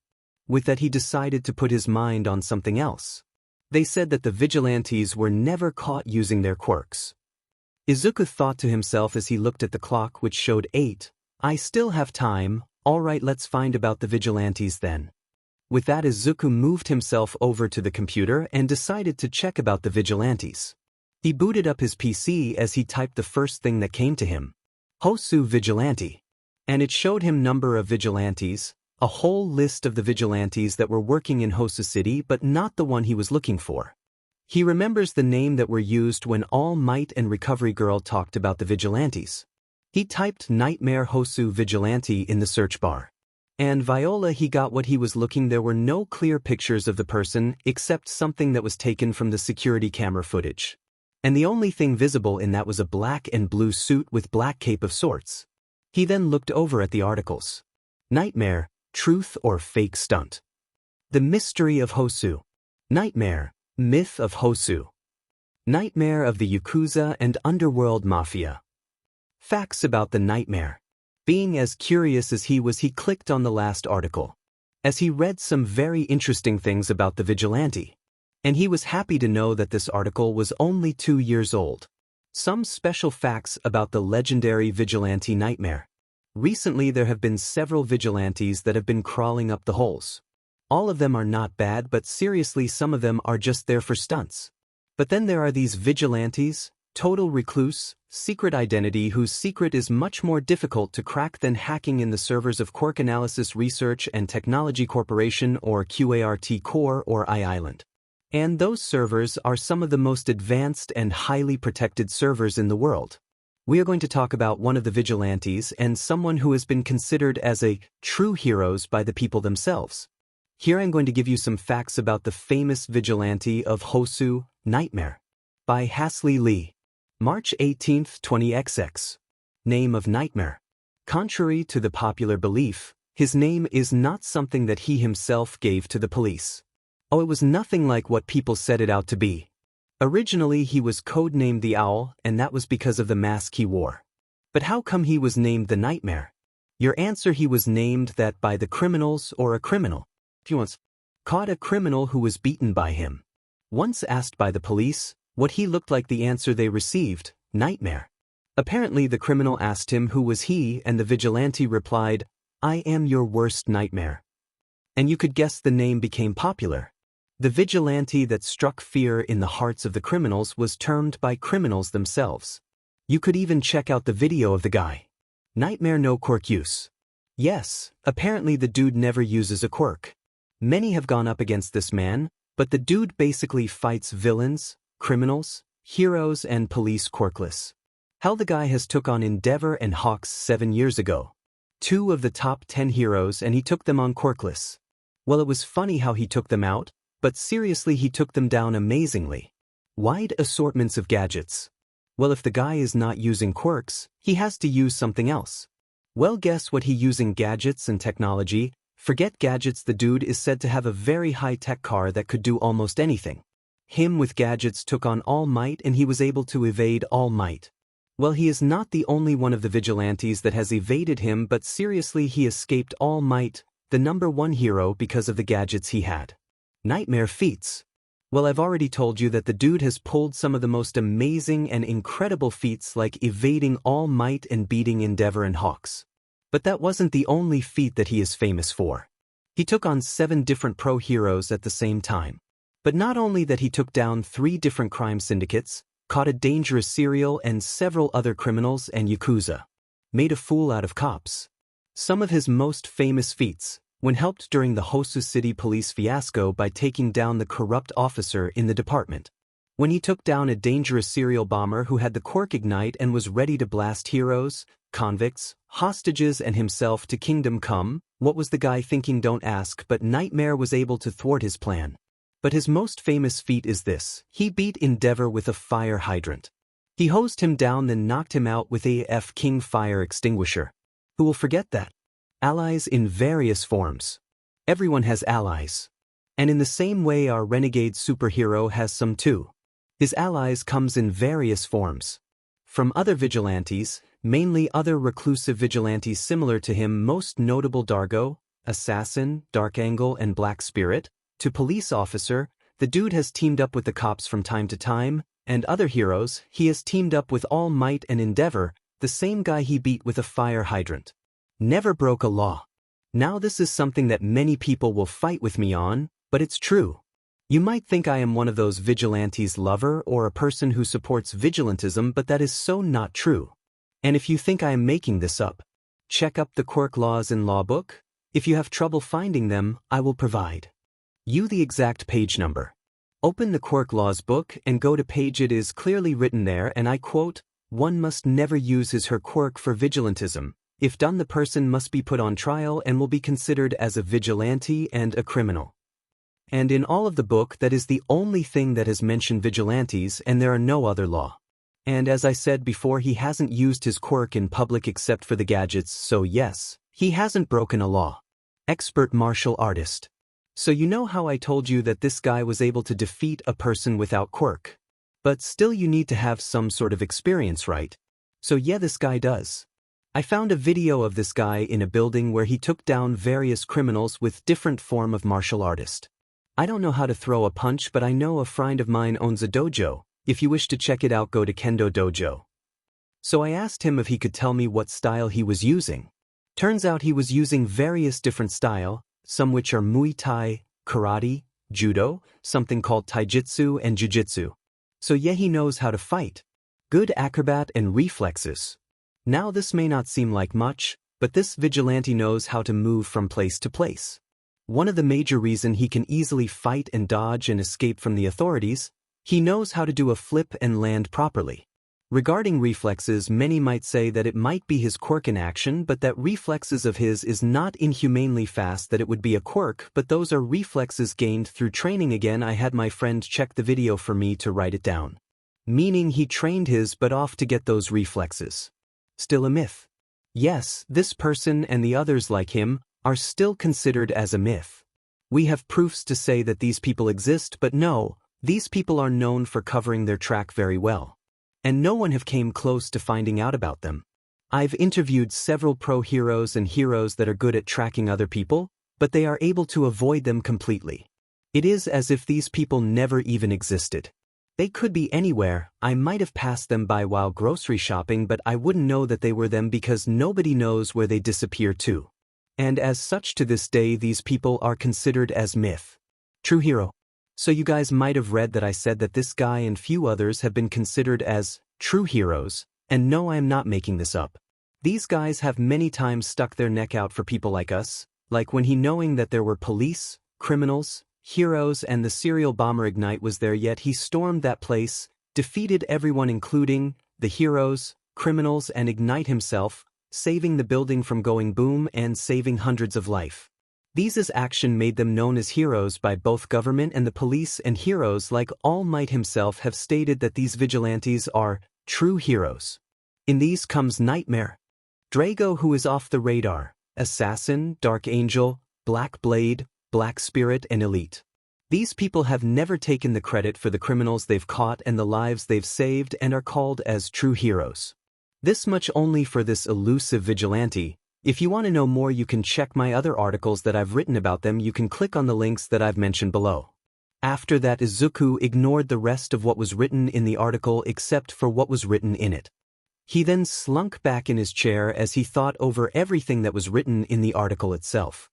With that, he decided to put his mind on something else. They said that the vigilantes were never caught using their quirks. Izuku thought to himself as he looked at the clock, which showed 8. "I still have time. All right, let's find about the vigilantes then." With that, Izuku moved himself over to the computer and decided to check about the vigilantes. He booted up his PC as he typed the first thing that came to him. Hosu Vigilante. And it showed him number of vigilantes, a whole list of the vigilantes that were working in Hosu City, but not the one he was looking for. He remembers the name that were used when All Might and Recovery Girl talked about the vigilantes. He typed Nightmare Hosu Vigilante in the search bar. And Viola, he got what he was looking. There were no clear pictures of the person except something that was taken from the security camera footage. And the only thing visible in that was a black and blue suit with black cape of sorts. He then looked over at the articles. Nightmare, Truth or Fake Stunt. The Mystery of Hosu. Nightmare, Myth of Hosu. Nightmare of the Yakuza and Underworld Mafia. Facts about the nightmare. Being as curious as he was, he clicked on the last article. As he read some very interesting things about the vigilante. And he was happy to know that this article was only 2 years old. Some special facts about the legendary vigilante nightmare. Recently there have been several vigilantes that have been crawling up the holes. All of them are not bad, but seriously, some of them are just there for stunts. But then there are these vigilantes, total recluse, secret identity, whose secret is much more difficult to crack than hacking in the servers of Quirk Analysis Research and Technology Corporation, or QART Core, or I-Island. And those servers are some of the most advanced and highly protected servers in the world. We are going to talk about one of the vigilantes and someone who has been considered as a true heroes by the people themselves. Here I'm going to give you some facts about the famous vigilante of Hosu, Nightmare. By Hasley Lee. March 18, 20XX. Name of Nightmare. Contrary to the popular belief, his name is not something that he himself gave to the police. Oh, it was nothing like what people set it out to be. Originally he was codenamed the Owl, and that was because of the mask he wore. But how come he was named the Nightmare? Your answer: he was named that by the criminals, or a criminal. He once caught a criminal who was beaten by him. Once asked by the police what he looked like, the answer they received: Nightmare. Apparently the criminal asked him who was he, and the vigilante replied, "I am your worst nightmare." And you could guess the name became popular. The vigilante that struck fear in the hearts of the criminals was termed by criminals themselves. You could even check out the video of the guy. Nightmare no quirk use. Yes, apparently the dude never uses a quirk. Many have gone up against this man, but the dude basically fights villains, criminals, heroes and police quirkless. How the guy has took on Endeavor and Hawks 7 years ago. 2 of the top 10 heroes and he took them on quirkless. Well, it was funny how he took them out, but seriously he took them down amazingly. Wide assortments of gadgets. Well, if the guy is not using quirks, he has to use something else. Well, guess what he using gadgets and technology. Forget gadgets, the dude is said to have a very high-tech car that could do almost anything. Him with gadgets took on All Might and he was able to evade All Might. Well, he is not the only one of the vigilantes that has evaded him, but seriously he escaped All Might, the #1 hero, because of the gadgets he had. Nightmare feats. Well, I've already told you that the dude has pulled some of the most amazing and incredible feats like evading All Might and beating Endeavor and Hawks. But that wasn't the only feat that he is famous for. He took on 7 different pro heroes at the same time. But not only that, he took down 3 different crime syndicates, caught a dangerous serial and several other criminals and yakuza. Made a fool out of cops. Some of his most famous feats, when helped during the Hosu City police fiasco by taking down the corrupt officer in the department. When he took down a dangerous serial bomber who had the quirk ignite and was ready to blast heroes, convicts, hostages and himself to kingdom come. What was the guy thinking? Don't ask, but Nightmare was able to thwart his plan. But his most famous feat is this: he beat Endeavor with a fire hydrant. He hosed him down then knocked him out with AF King Fire Extinguisher. Who will forget that? Allies in various forms. Everyone has allies. And in the same way our renegade superhero has some too. His allies comes in various forms. From other vigilantes, mainly other reclusive vigilantes similar to him, most notable Dargo, Assassin, Dark Angle and Black Spirit, to police officer, the dude has teamed up with the cops from time to time, and other heroes, he has teamed up with All Might and Endeavor, the same guy he beat with a fire hydrant. Never broke a law. Now this is something that many people will fight with me on, but it's true. You might think I am one of those vigilantes lover or a person who supports vigilantism, but that is so not true. And if you think I am making this up, check up the quirk laws in law book. If you have trouble finding them, I will provide you the exact page number. Open the quirk laws book and go to page. It is clearly written there, and I quote, "One must never use his her quirk for vigilantism. If done, the person must be put on trial and will be considered as a vigilante and a criminal." And in all of the book, that is the only thing that has mentioned vigilantes, and there are no other law. And as I said before, he hasn't used his quirk in public except for the gadgets, so yes, he hasn't broken a law. Expert martial artist. So you know how I told you that this guy was able to defeat a person without quirk. But still you need to have some sort of experience, right? So yeah, this guy does. I found a video of this guy in a building where he took down various criminals with different form of martial artist. I don't know how to throw a punch, but I know a friend of mine owns a dojo. If you wish to check it out, go to Kendo Dojo. So I asked him if he could tell me what style he was using. Turns out he was using various different style, some which are Muay Thai, Karate, Judo, something called Taijutsu and Jiu-Jitsu. So yeah, he knows how to fight. Good acrobat and reflexes. Now this may not seem like much, but this vigilante knows how to move from place to place. One of the major reasons he can easily fight and dodge and escape from the authorities, he knows how to do a flip and land properly. Regarding reflexes, many might say that it might be his quirk in action, but that reflexes of his is not inhumanely fast that it would be a quirk, but those are reflexes gained through training. Again, I had my friend check the video for me to write it down. Meaning he trained his butt off to get those reflexes. Still a myth. Yes, this person and the others like him are still considered as a myth. We have proofs to say that these people exist, but no, these people are known for covering their track very well. And no one have came close to finding out about them. I've interviewed several pro heroes and heroes that are good at tracking other people, but they are able to avoid them completely. It is as if these people never even existed. They could be anywhere. I might have passed them by while grocery shopping, but I wouldn't know that they were them because nobody knows where they disappear to. And as such to this day these people are considered as myth. True hero. So you guys might have read that I said that this guy and few others have been considered as true heroes, and no, I am not making this up. These guys have many times stuck their neck out for people like us, like when he knowing that there were police, criminals, heroes and the serial bomber Ignite was there, yet he stormed that place, defeated everyone including the heroes, criminals and Ignite himself, saving the building from going boom and saving hundreds of life. These action made them known as heroes by both government and the police, and heroes like All Might himself have stated that these vigilantes are true heroes. In these comes Nightmare, Drago who is off the radar, Assassin, Dark Angel, Black Blade, Black Spirit and Elite. These people have never taken the credit for the criminals they've caught and the lives they've saved and are called as true heroes. This much only for this elusive vigilante. If you want to know more you can check my other articles that I've written about them. You can click on the links that I've mentioned below. After that Izuku ignored the rest of what was written in the article except for what was written in it. He then slunk back in his chair as he thought over everything that was written in the article itself.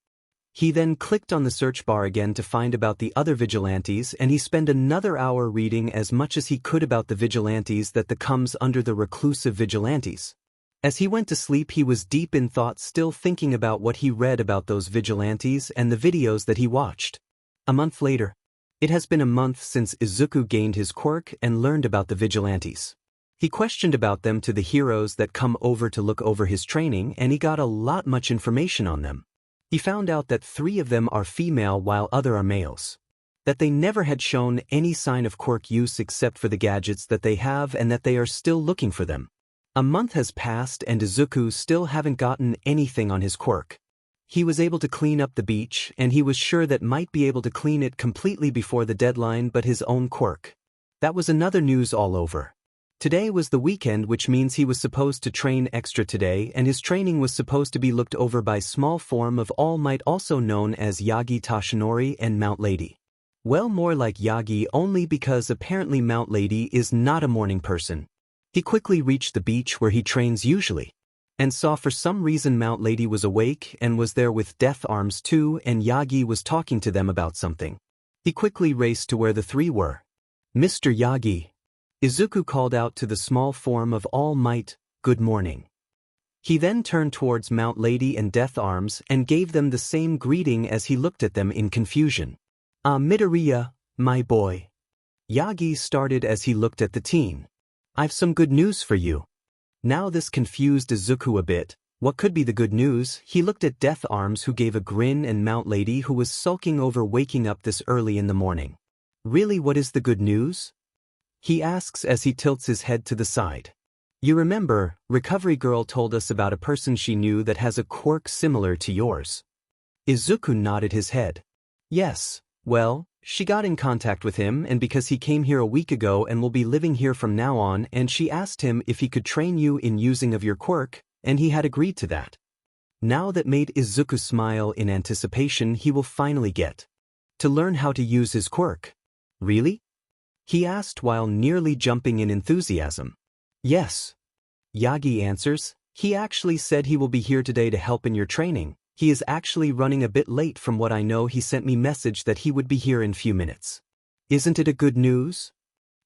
He then clicked on the search bar again to find about the other vigilantes, and he spent another hour reading as much as he could about the vigilantes that comes under the reclusive vigilantes. As he went to sleep he was deep in thought, still thinking about what he read about those vigilantes and the videos that he watched. A month later. It has been a month since Izuku gained his quirk and learned about the vigilantes. He questioned about them to the heroes that come over to look over his training, and he got a lot much information on them. He found out that 3 of them are female while other are males. That they never had shown any sign of quirk use except for the gadgets that they have, and that they are still looking for them. A month has passed and Izuku still haven't gotten anything on his quirk. He was able to clean up the beach and he was sure that might be able to clean it completely before the deadline, but his own quirk. That was another news all over. Today was the weekend, which means he was supposed to train extra today, and his training was supposed to be looked over by small form of All Might, also known as Yagi Tashinori and Mount Lady. Well, more like Yagi only because apparently Mount Lady is not a morning person. He quickly reached the beach where he trains usually, and saw for some reason Mount Lady was awake and was there with Death Arms too, and Yagi was talking to them about something. He quickly raced to where the 3 were. Mr. Yagi. Izuku called out to the small form of All Might, "Good morning." He then turned towards Mount Lady and Death Arms and gave them the same greeting as he looked at them in confusion. "Ah, Midoriya, my boy." Yagi started as he looked at the teen. "I've some good news for you." Now this confused Izuku a bit. What could be the good news? He looked at Death Arms, who gave a grin, and Mount Lady, who was sulking over waking up this early in the morning. "Really, what is the good news?" he asks as he tilts his head to the side. "You remember, Recovery Girl told us about a person she knew that has a quirk similar to yours." Izuku nodded his head. "Yes, well, she got in contact with him, and because he came here a week ago and will be living here from now on, and she asked him if he could train you in using of your quirk, and he had agreed to that." Now that made Izuku smile in anticipation. He will finally get to learn how to use his quirk. "Really?" he asked while nearly jumping in enthusiasm. "Yes," Yagi answers. "He actually said he will be here today to help in your training. He is actually running a bit late from what I know. He sent me message that he would be here in few minutes." "Isn't it a good news?"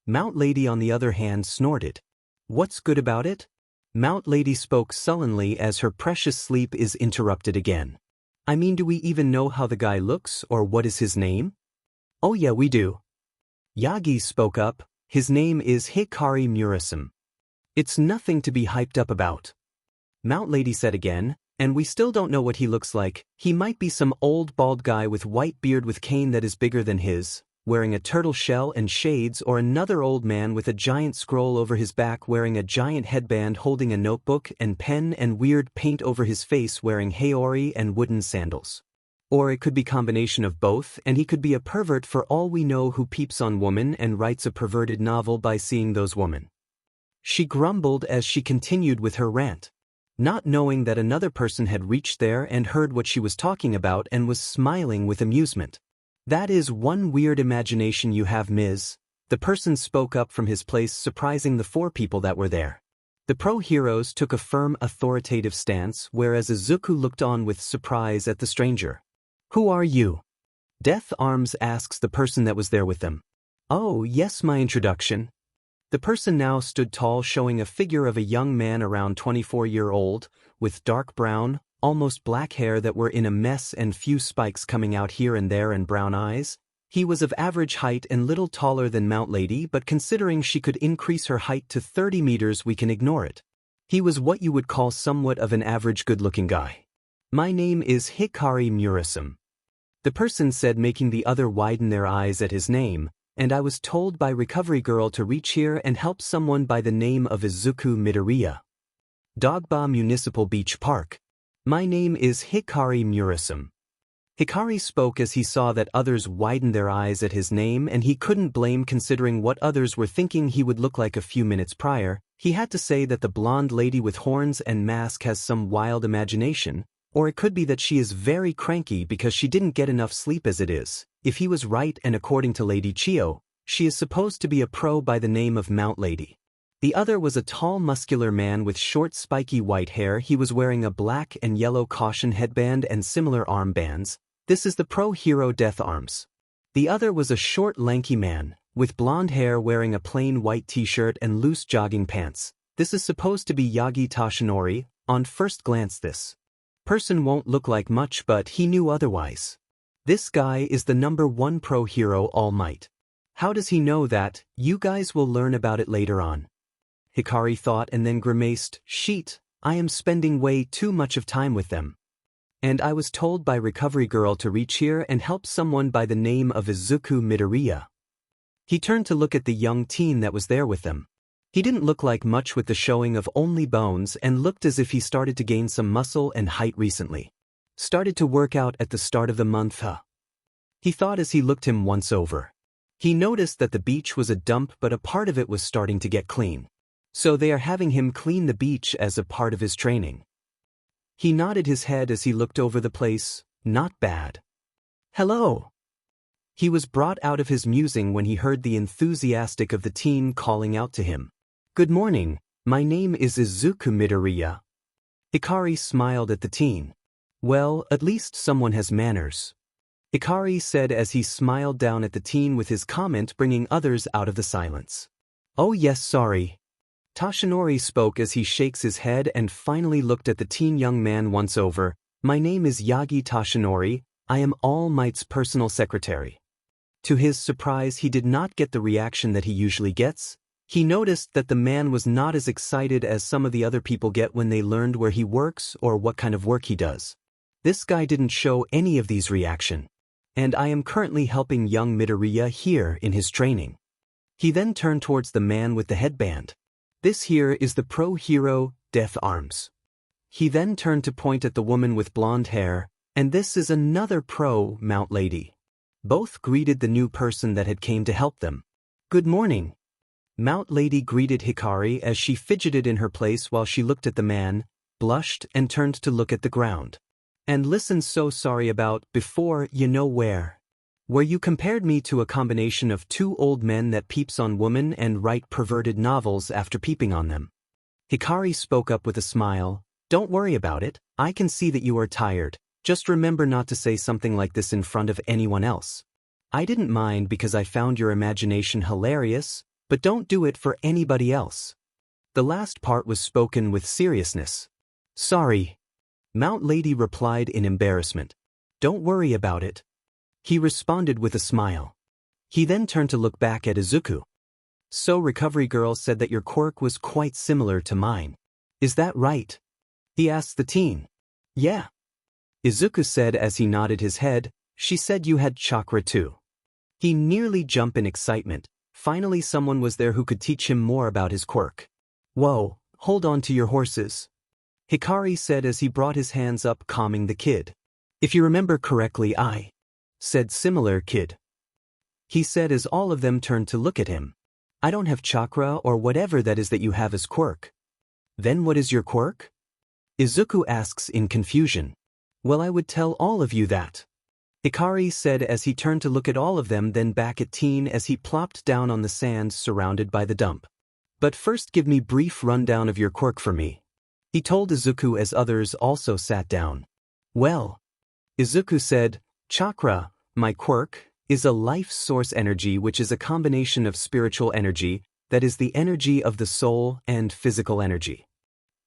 Mount Lady on the other hand snorted. "What's good about it?" Mount Lady spoke sullenly as her precious sleep is interrupted again. "I mean, do we even know how the guy looks or what is his name?" "Oh yeah, we do." Yagi spoke up. "His name is Hikari Murasame. It's nothing to be hyped up about." Mount Lady said again, "And we still don't know what he looks like. He might be some old bald guy with white beard with cane that is bigger than his, wearing a turtle shell and shades, or another old man with a giant scroll over his back wearing a giant headband holding a notebook and pen and weird paint over his face wearing haori and wooden sandals. Or it could be combination of both, and he could be a pervert for all we know who peeps on woman and writes a perverted novel by seeing those women." She grumbled as she continued with her rant, not knowing that another person had reached there and heard what she was talking about and was smiling with amusement. "That is one weird imagination you have, Ms." The person spoke up from his place, surprising the 4 people that were there. The pro-heroes took a firm authoritative stance, whereas Izuku looked on with surprise at the stranger. "Who are you?" Death Arms asks the person that was there with them. "Oh, yes, my introduction." The person now stood tall, showing a figure of a young man around 24-year-old, with dark brown, almost black hair that were in a mess and few spikes coming out here and there, and brown eyes. He was of average height and little taller than Mount Lady, but considering she could increase her height to 30 meters, we can ignore it. He was what you would call somewhat of an average good-looking guy. "My name is Hikari Murasame," the person said, making the other widen their eyes at his name, "and I was told by Recovery Girl to reach here and help someone by the name of Izuku Midoriya. Dogba Municipal Beach Park. My name is Hikari Murasame." Hikari spoke as he saw that others widened their eyes at his name, and he couldn't blame considering what others were thinking he would look like a few minutes prior. He had to say that the blonde lady with horns and mask has some wild imagination, or it could be that she is very cranky because she didn't get enough sleep as it is. If he was right, and according to Lady Chio, she is supposed to be a pro by the name of Mount Lady. The other was a tall muscular man with short spiky white hair. He was wearing a black and yellow caution headband and similar armbands. This is the pro-hero Death Arms. The other was a short lanky man, with blonde hair, wearing a plain white t-shirt and loose jogging pants. This is supposed to be Yagi Tashinori. On first glance this person won't look like much, but he knew otherwise. This guy is the #1 pro-hero, All Might. How does he know that? You guys will learn about it later on. Hikari thought and then grimaced. "Sheet, I am spending way too much of time with them. And I was told by Recovery Girl to reach here and help someone by the name of Izuku Midoriya." He turned to look at the young teen that was there with them. He didn't look like much with the showing of only bones, and looked as if he started to gain some muscle and height recently. Started to work out at the start of the month, huh? He thought as he looked him once over. He noticed that the beach was a dump, but a part of it was starting to get clean. So they are having him clean the beach as a part of his training. He nodded his head as he looked over the place. Not bad. "Hello." He was brought out of his musing when he heard the enthusiastic of the teen calling out to him. "Good morning, my name is Izuku Midoriya." Hikari smiled at the teen. "Well, at least someone has manners," Hikari said as he smiled down at the teen with his comment bringing others out of the silence. "Oh yes, sorry." Tashinori spoke as he shakes his head and finally looked at the teen young man once over. "My name is Yagi Tashinori, I am All Might's personal secretary." To his surprise, he did not get the reaction that he usually gets. He noticed that the man was not as excited as some of the other people get when they learned where he works or what kind of work he does. This guy didn't show any of these reaction. "And I am currently helping young Midoriya here in his training." He then turned towards the man with the headband. "This here is the pro-hero, Death Arms." He then turned to point at the woman with blonde hair, "And this is another pro, Mount Lady." Both greeted the new person that had came to help them. "Good morning." Mount Lady greeted Hikari as she fidgeted in her place while she looked at the man, blushed and turned to look at the ground. "And listen, so sorry about before, you know where you compared me to a combination of two old men that peeps on women and write perverted novels after peeping on them." Hikari spoke up with a smile. "Don't worry about it, I can see that you are tired. Just remember not to say something like this in front of anyone else. I didn't mind because I found your imagination hilarious, but don't do it for anybody else." The last part was spoken with seriousness. "Sorry," Mount Lady replied in embarrassment. "Don't worry about it," he responded with a smile. He then turned to look back at Izuku. "So Recovery Girl said that your quirk was quite similar to mine. Is that right?" he asked the teen. "Yeah," Izuku said as he nodded his head. "She said you had chakra too." He nearly jumped in excitement. Finally someone was there who could teach him more about his quirk. "Whoa, hold on to your horses," Hikari said as he brought his hands up, calming the kid. "If you remember correctly, I said similar, kid," he said as all of them turned to look at him. "I don't have chakra or whatever that is that you have as quirk." "Then what is your quirk?" Izuku asks in confusion. "Well, I would tell all of you that," Hikari said as he turned to look at all of them, then back at Teen as he plopped down on the sand surrounded by the dump. But first give me brief rundown of your quirk for me. He told Izuku as others also sat down. Well, Izuku said, chakra, my quirk, is a life source energy which is a combination of spiritual energy, that is the energy of the soul, and physical energy.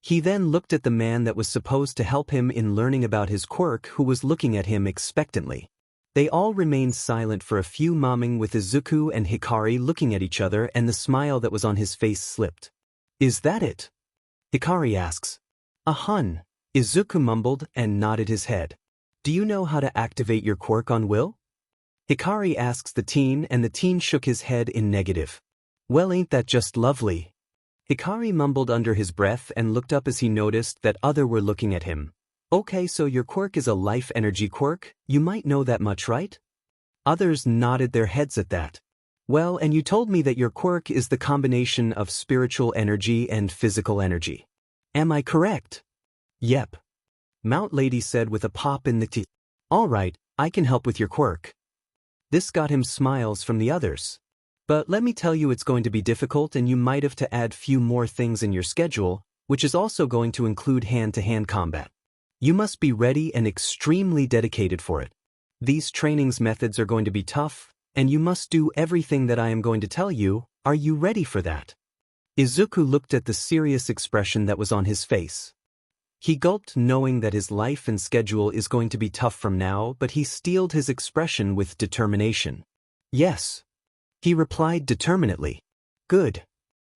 He then looked at the man that was supposed to help him in learning about his quirk, who was looking at him expectantly. They all remained silent for a few moments, with Izuku and Hikari looking at each other, and the smile that was on his face slipped. Is that it? Hikari asks. Ahun. Izuku mumbled and nodded his head. Do you know how to activate your quirk on will? Hikari asks the teen, and the teen shook his head in negative. Well, ain't that just lovely? Hikari mumbled under his breath and looked up as he noticed that others were looking at him. Okay, so your quirk is a life energy quirk, you might know that much, right? Others nodded their heads at that. Well, and you told me that your quirk is the combination of spiritual energy and physical energy. Am I correct? Yep. Mount Lady said with a pop in the teeth. All right, I can help with your quirk. This got him smiles from the others. But let me tell you, it's going to be difficult, and you might have to add few more things in your schedule, which is also going to include hand-to-hand combat. You must be ready and extremely dedicated for it. These trainings methods are going to be tough, and you must do everything that I am going to tell you. Are you ready for that? Izuku looked at the serious expression that was on his face. He gulped, knowing that his life and schedule is going to be tough from now, but he steeled his expression with determination. Yes. He replied determinedly. Good.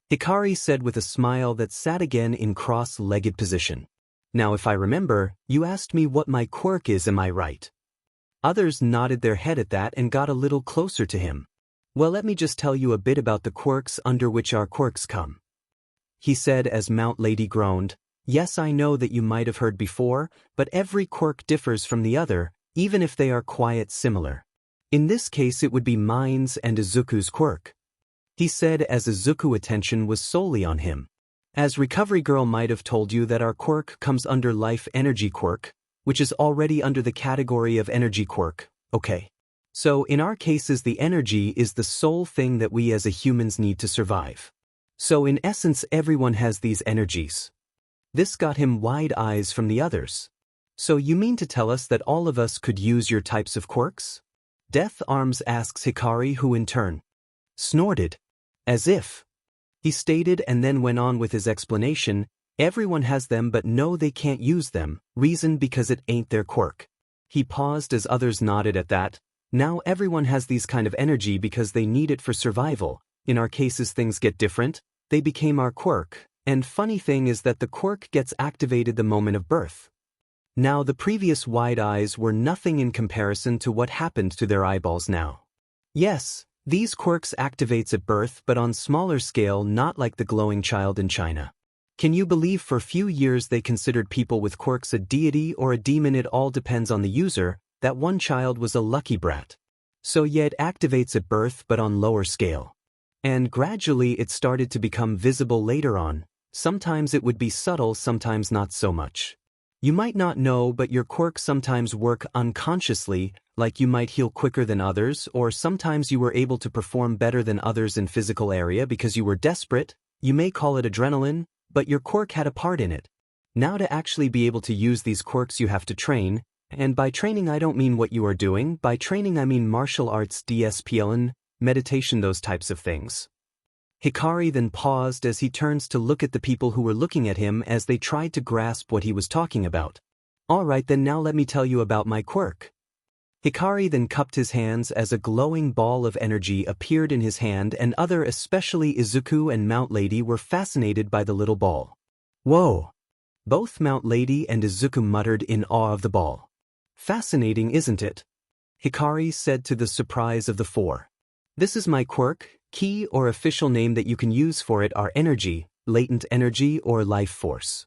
Hikari said with a smile that sat again in cross-legged position. Now if I remember, you asked me what my quirk is, am I right? Others nodded their head at that and got a little closer to him. Well, let me just tell you a bit about the quirks under which our quirks come. He said as Mount Lady groaned. Yes, I know that you might have heard before, but every quirk differs from the other, even if they are quite similar. In this case it would be mine's and Izuku's quirk. He said as Izuku's attention was solely on him. As Recovery Girl might have told you that our quirk comes under Life Energy Quirk, which is already under the category of Energy Quirk, okay? So in our cases the energy is the sole thing that we as a humans need to survive. So in essence everyone has these energies. This got him wide eyes from the others. So you mean to tell us that all of us could use your types of quirks? Death Arms asks Hikari, who in turn snorted. As if. He stated and then went on with his explanation, everyone has them but no, they can't use them, reason because it ain't their quirk. He paused as others nodded at that. Now everyone has these kind of energy because they need it for survival. In our cases things get different, they became our quirk, and funny thing is that the quirk gets activated the moment of birth. Now the previous wide eyes were nothing in comparison to what happened to their eyeballs now. Yes, these quirks activates at birth but on smaller scale, not like the glowing child in China. Can you believe for few years they considered people with quirks a deity or a demon? It all depends on the user. That one child was a lucky brat. So yeah, it activates at birth but on lower scale. And gradually it started to become visible later on. Sometimes it would be subtle, sometimes not so much. You might not know, but your quirks sometimes work unconsciously, like you might heal quicker than others, or sometimes you were able to perform better than others in physical area because you were desperate. You may call it adrenaline, but your quirk had a part in it. Now to actually be able to use these quirks you have to train, and by training I don't mean what you are doing, by training I mean martial arts, DSPLN, meditation, those types of things. Hikari then paused as he turns to look at the people who were looking at him as they tried to grasp what he was talking about. Alright then, now let me tell you about my quirk. Hikari then cupped his hands as a glowing ball of energy appeared in his hand, and others, especially Izuku and Mount Lady, were fascinated by the little ball. Whoa! Both Mount Lady and Izuku muttered in awe of the ball. Fascinating, isn't it? Hikari said to the surprise of the four. This is my quirk. Key or official name that you can use for it are energy, latent energy, or life force.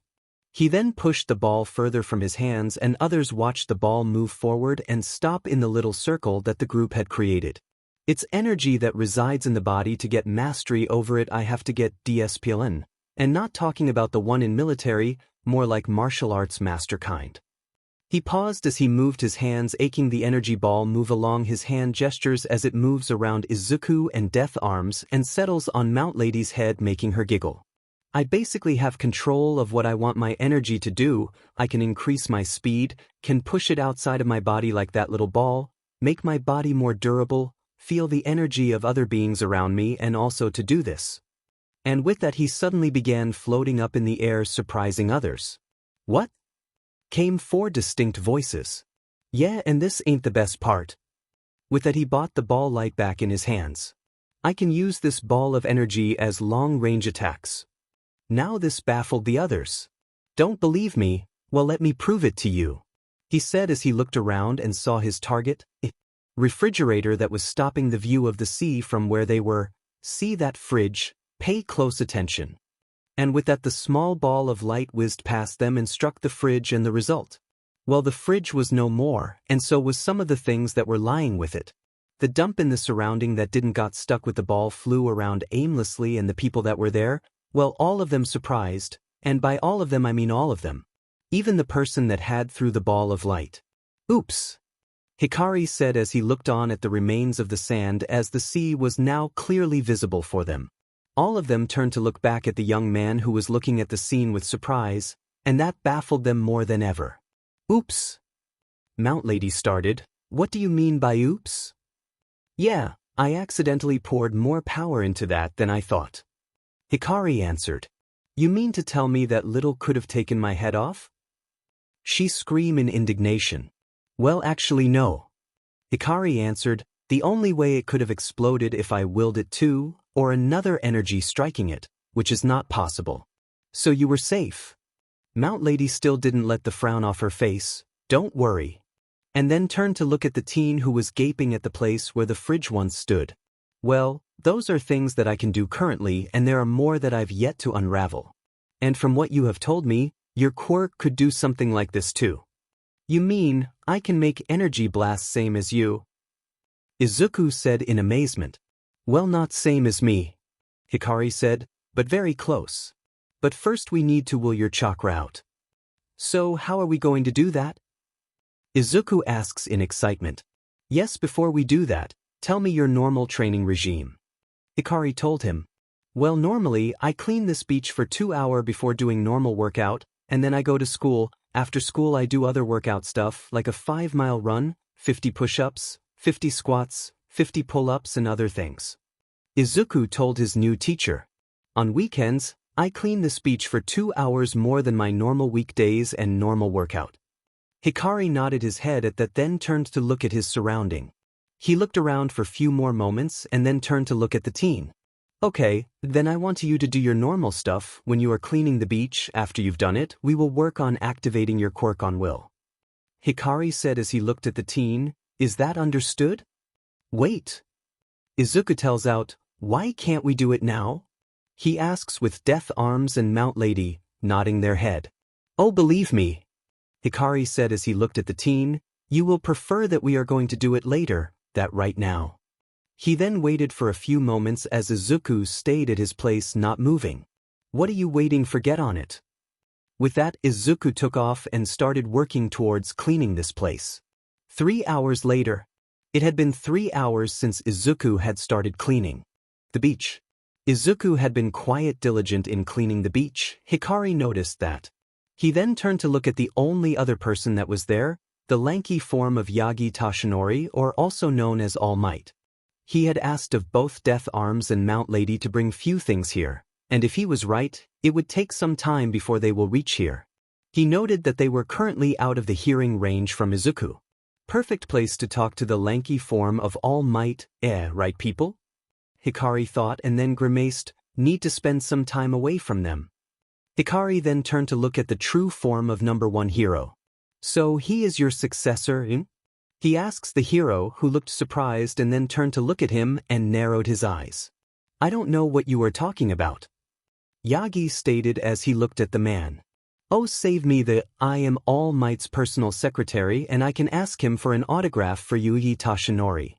He then pushed the ball further from his hands, and others watched the ball move forward and stop in the little circle that the group had created. It's energy that resides in the body. To get mastery over it I have to get DSPLN, and not talking about the one in military, more like martial arts master kind. He paused as he moved his hands, aching the energy ball move along his hand gestures as it moves around Izuku and Death Arms and settles on Mount Lady's head, making her giggle. I basically have control of what I want my energy to do. I can increase my speed, can push it outside of my body like that little ball, make my body more durable, feel the energy of other beings around me, and also to do this. And with that he suddenly began floating up in the air, surprising others. What? Came 4 distinct voices. Yeah, and this ain't the best part. With that he brought the ball light back in his hands. I can use this ball of energy as long-range attacks. Now this baffled the others. Don't believe me? Well, let me prove it to you, he said as he looked around and saw his target, a refrigerator that was stopping the view of the sea from where they were. See that fridge? Pay close attention. And with that the small ball of light whizzed past them and struck the fridge, and the result? Well, the fridge was no more, and so was some of the things that were lying with it. The dump in the surrounding that didn't got stuck with the ball flew around aimlessly, and the people that were there, well, all of them surprised, and by all of them I mean all of them. Even the person that had threw the ball of light. Oops, Hikari said as he looked on at the remains of the sand as the sea was now clearly visible for them. All of them turned to look back at the young man who was looking at the scene with surprise, and that baffled them more than ever. Oops, Mount Lady started. What do you mean by oops? Yeah, I accidentally poured more power into that than I thought, Hikari answered. You mean to tell me that little could have taken my head off? She screamed in indignation. Well, actually no, Hikari answered. The only way it could have exploded if I willed it to, or another energy striking it, which is not possible. So you were safe. Mount Lady still didn't let the frown off her face. Don't worry. And then turned to look at the teen who was gaping at the place where the fridge once stood. Well, those are things that I can do currently, and there are more that I've yet to unravel. And from what you have told me, your quirk could do something like this too. You mean, I can make energy blasts same as you? Izuku said in amazement. Well, not same as me, Hikari said, but very close. But first we need to will your chakra out. So how are we going to do that? Izuku asks in excitement. Yes, before we do that, tell me your normal training regime. Hikari told him. Well, normally I clean this beach for 2 hours before doing normal workout, and then I go to school. After school I do other workout stuff like a 5-mile run, 50 push-ups, 50 squats, 50 pull-ups and other things. Izuku told his new teacher. On weekends, I clean this beach for 2 hours more than my normal weekdays and normal workout. Hikari nodded his head at that, then turned to look at his surrounding. He looked around for few more moments and then turned to look at the teen. Okay, then I want you to do your normal stuff when you are cleaning the beach. After you've done it, we will work on activating your quirk on will, Hikari said as he looked at the teen. Is that understood? Wait. Izuku tells out, why can't we do it now? He asks with Death Arms and Mount Lady, nodding their head. Oh, believe me, Hikari said as he looked at the teen, you will prefer that we are going to do it later, that right now. He then waited for a few moments as Izuku stayed at his place not moving. What are you waiting for? Get on it. With that, Izuku took off and started working towards cleaning this place. 3 hours later. It had been 3 hours since Izuku had started cleaning the beach. Izuku had been quite diligent in cleaning the beach. Hikari noticed that. He then turned to look at the only other person that was there, the lanky form of Yagi Tashinori, or also known as All Might. He had asked of both Death Arms and Mount Lady to bring few things here, and if he was right, it would take some time before they will reach here. He noted that they were currently out of the hearing range from Izuku. Perfect place to talk to the lanky form of All Might, right people? Hikari thought and then grimaced, need to spend some time away from them. Hikari then turned to look at the true form of number 1 hero. So he is your successor, He asks the hero, who looked surprised and then turned to look at him and narrowed his eyes. I don't know what you are talking about, Yagi stated as he looked at the man. Oh, save me, I am All Might's personal secretary and I can ask him for an autograph for Yuji Tashinori,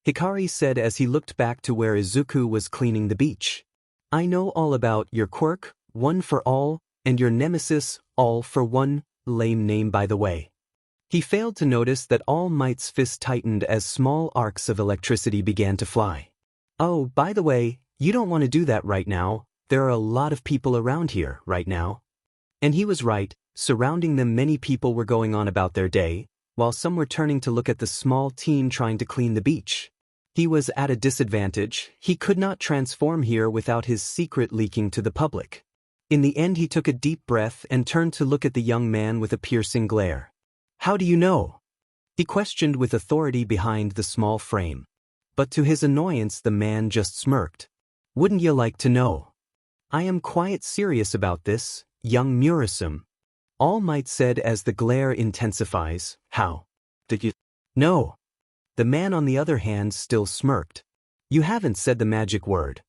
Hikari said as he looked back to where Izuku was cleaning the beach. I know all about your quirk, One for All, and your nemesis, All for One, lame name by the way. He failed to notice that All Might's fist tightened as small arcs of electricity began to fly. "Oh, by the way, you don't want to do that right now. There are a lot of people around here right now." And he was right. Surrounding them, many people were going on about their day, while some were turning to look at the small teen trying to clean the beach. He was at a disadvantage. He could not transform here without his secret leaking to the public. In the end, he took a deep breath and turned to look at the young man with a piercing glare. "How do you know?" he questioned with authority behind the small frame. But to his annoyance, the man just smirked. "Wouldn't you like to know?" "I am quite serious about this, young Murasum," All Might said as the glare intensifies. "How did you know?" The man on the other hand still smirked. "You haven't said the magic word."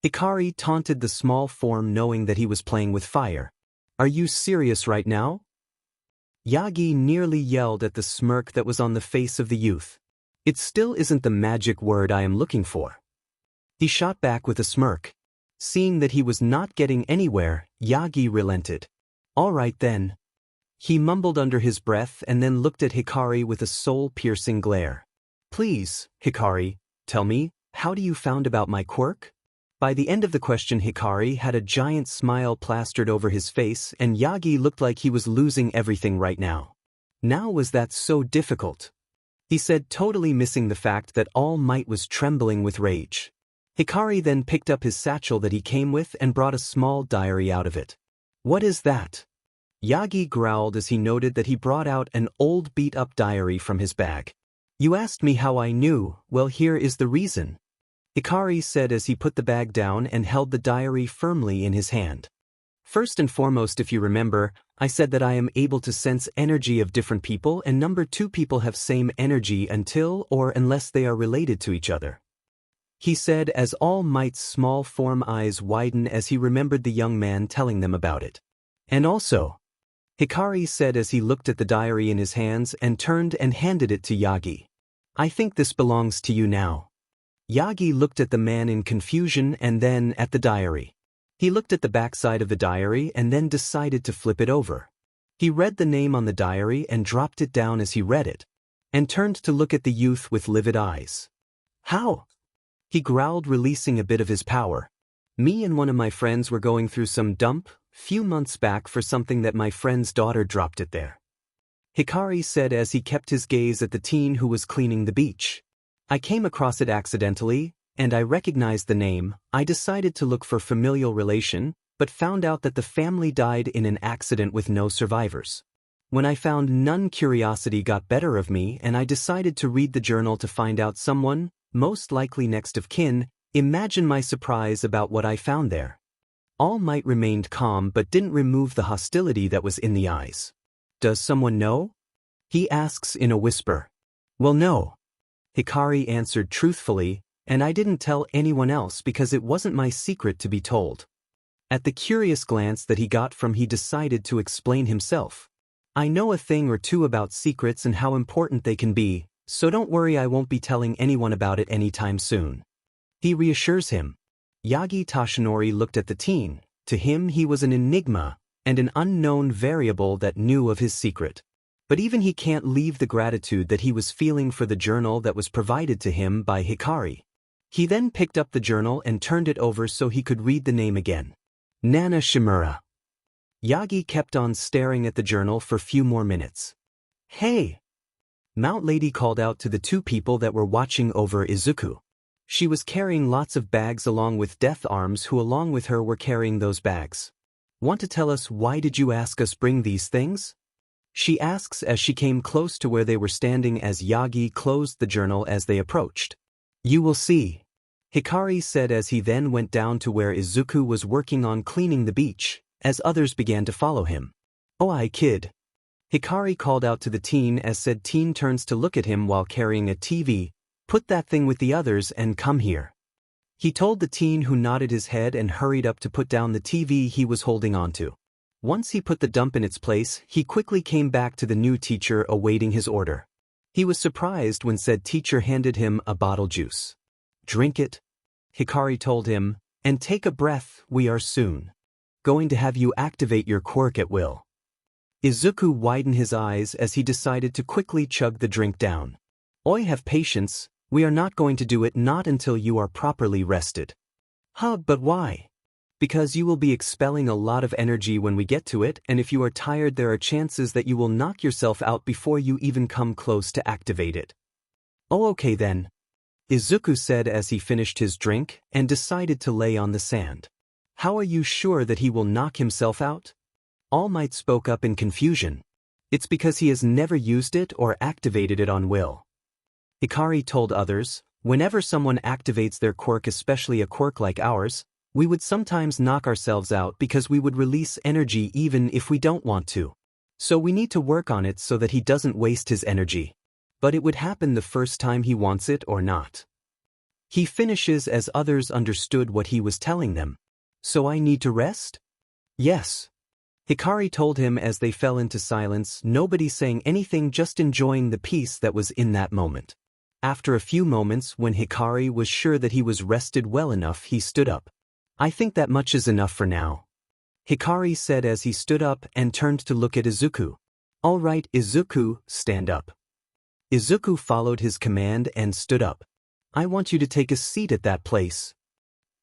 Hikari taunted the small form, knowing that he was playing with fire. "Are you serious right now?" Yagi nearly yelled at the smirk that was on the face of the youth. "It still isn't the magic word I am looking for." He shot back with a smirk. Seeing that he was not getting anywhere, Yagi relented. "All right then." He mumbled under his breath and then looked at Hikari with a soul-piercing glare. "Please, Hikari, tell me, how do you found about my quirk?" By the end of the question, Hikari had a giant smile plastered over his face, and Yagi looked like he was losing everything right now. "Now was that so difficult?" he said, totally missing the fact that All Might was trembling with rage. Hikari then picked up his satchel that he came with and brought a small diary out of it. "What is that?" Yagi growled as he noted that he brought out an old beat-up diary from his bag. "You asked me how I knew. Well, here is the reason," Hikari said as he put the bag down and held the diary firmly in his hand. "First and foremost, if you remember, I said that I am able to sense energy of different people, and number 2 people have same energy until or unless they are related to each other," he said as All Might's small form eyes widened as he remembered the young man telling them about it. "And also," Hikari said as he looked at the diary in his hands and turned and handed it to Yagi. "I think this belongs to you now." Yagi looked at the man in confusion and then at the diary. He looked at the backside of the diary and then decided to flip it over. He read the name on the diary and dropped it down as he read it, and turned to look at the youth with livid eyes. "How?" he growled, releasing a bit of his power. "Me and one of my friends were going through some dump few months back for something that my friend's daughter dropped it there," Hikari said as he kept his gaze at the teen who was cleaning the beach. "I came across it accidentally, and I recognized the name. I decided to look for familial relation, but found out that the family died in an accident with no survivors. When I found none, curiosity got better of me and I decided to read the journal to find out someone, most likely next of kin. Imagine my surprise about what I found there." All Might remained calm but didn't remove the hostility that was in the eyes. "Does someone know?" he asks in a whisper. "Well, no," Hikari answered truthfully, "and I didn't tell anyone else because it wasn't my secret to be told." At the curious glance that he got from he decided to explain himself. "I know a thing or two about secrets and how important they can be, so don't worry, I won't be telling anyone about it anytime soon," he reassures him. Yagi Tashinori looked at the teen. To him he was an enigma and an unknown variable that knew of his secret. But even he can't leave the gratitude that he was feeling for the journal that was provided to him by Hikari. He then picked up the journal and turned it over so he could read the name again. Nana Shimura. Yagi kept on staring at the journal for few more minutes. "Hey!" Mount Lady called out to the 2 people that were watching over Izuku. She was carrying lots of bags along with Death Arms, who along with her were carrying those bags. "Want to tell us why did you ask us bring these things?" she asks as she came close to where they were standing as Yagi closed the journal as they approached. "You will see," Hikari said as he then went down to where Izuku was working on cleaning the beach, as others began to follow him. "Oh, I kid," Hikari called out to the teen as said teen turns to look at him while carrying a TV. "Put that thing with the others and come here," he told the teen, who nodded his head and hurried up to put down the TV he was holding onto. Once he put the dump in its place, he quickly came back to the new teacher awaiting his order. He was surprised when said teacher handed him a bottle juice. "Drink it," Hikari told him, "and take a breath. We are soon going to have you activate your quirk at will." Izuku widened his eyes as he decided to quickly chug the drink down. Oi, have patience, we are not going to do it not until you are properly rested. Huh, but why? Because you will be expelling a lot of energy when we get to it, and if you are tired there are chances that you will knock yourself out before you even come close to activate it. Oh, okay then, Izuku said as he finished his drink and decided to lay on the sand. How are you sure that he will knock himself out? All Might spoke up in confusion. It's because he has never used it or activated it on will. Hikari told others, whenever someone activates their quirk, especially a quirk like ours, we would sometimes knock ourselves out because we would release energy even if we don't want to. So we need to work on it so that he doesn't waste his energy. But it would happen the first time he wants it or not. He finishes as others understood what he was telling them. So I need to rest? Yes. Hikari told him as they fell into silence, nobody saying anything, just enjoying the peace that was in that moment. After a few moments, when Hikari was sure that he was rested well enough, he stood up. I think that much is enough for now, Hikari said as he stood up and turned to look at Izuku. All right, Izuku, stand up. Izuku followed his command and stood up. I want you to take a seat at that place.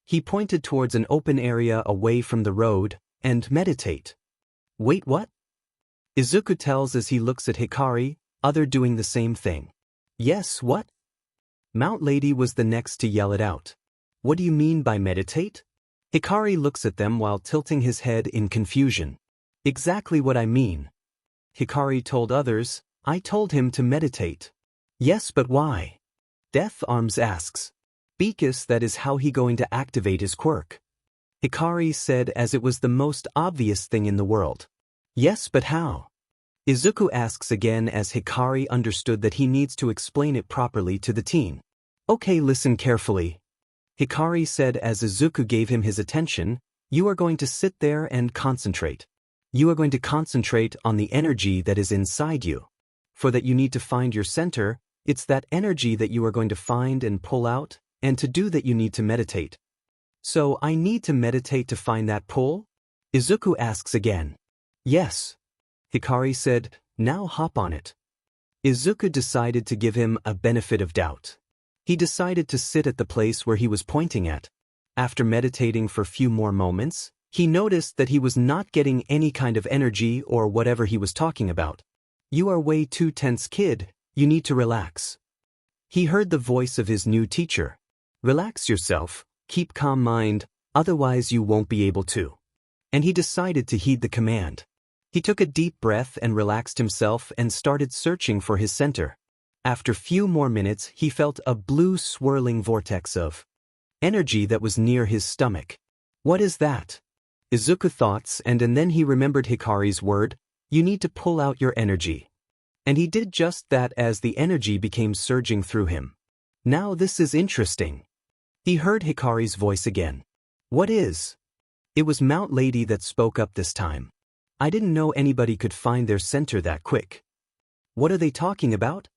He pointed towards an open area away from the road, and meditate. Wait, what? Izuku tells as he looks at Hikari, other doing the same thing. Yes, what? Mount Lady was the next to yell it out. What do you mean by meditate? Hikari looks at them while tilting his head in confusion. Exactly what I mean. Hikari told others, I told him to meditate. Yes, but why? Death Arms asks. Because that is how he going to activate his quirk. Hikari said as it was the most obvious thing in the world. Yes, but how? Izuku asks again as Hikari understood that he needs to explain it properly to the teen. Okay, listen carefully. Hikari said as Izuku gave him his attention, you are going to sit there and concentrate. You are going to concentrate on the energy that is inside you. For that you need to find your center, it's that energy that you are going to find and pull out, and to do that you need to meditate. So I need to meditate to find that pull? Izuku asks again. Yes. Hikari said, now hop on it. Izuku decided to give him a benefit of doubt. He decided to sit at the place where he was pointing at. After meditating for a few more moments, he noticed that he was not getting any kind of energy or whatever he was talking about. You are way too tense, kid, you need to relax. He heard the voice of his new teacher. Relax yourself, keep calm mind, otherwise you won't be able to. And he decided to heed the command. He took a deep breath and relaxed himself and started searching for his center. After few more minutes, he felt a blue swirling vortex of energy that was near his stomach. What is that? Izuku thought, and then he remembered Hikari's word, you need to pull out your energy. And he did just that as the energy became surging through him. Now this is interesting. He heard Hikari's voice again. What is? It was Mount Lady that spoke up this time. I didn't know anybody could find their center that quick. What are they talking about?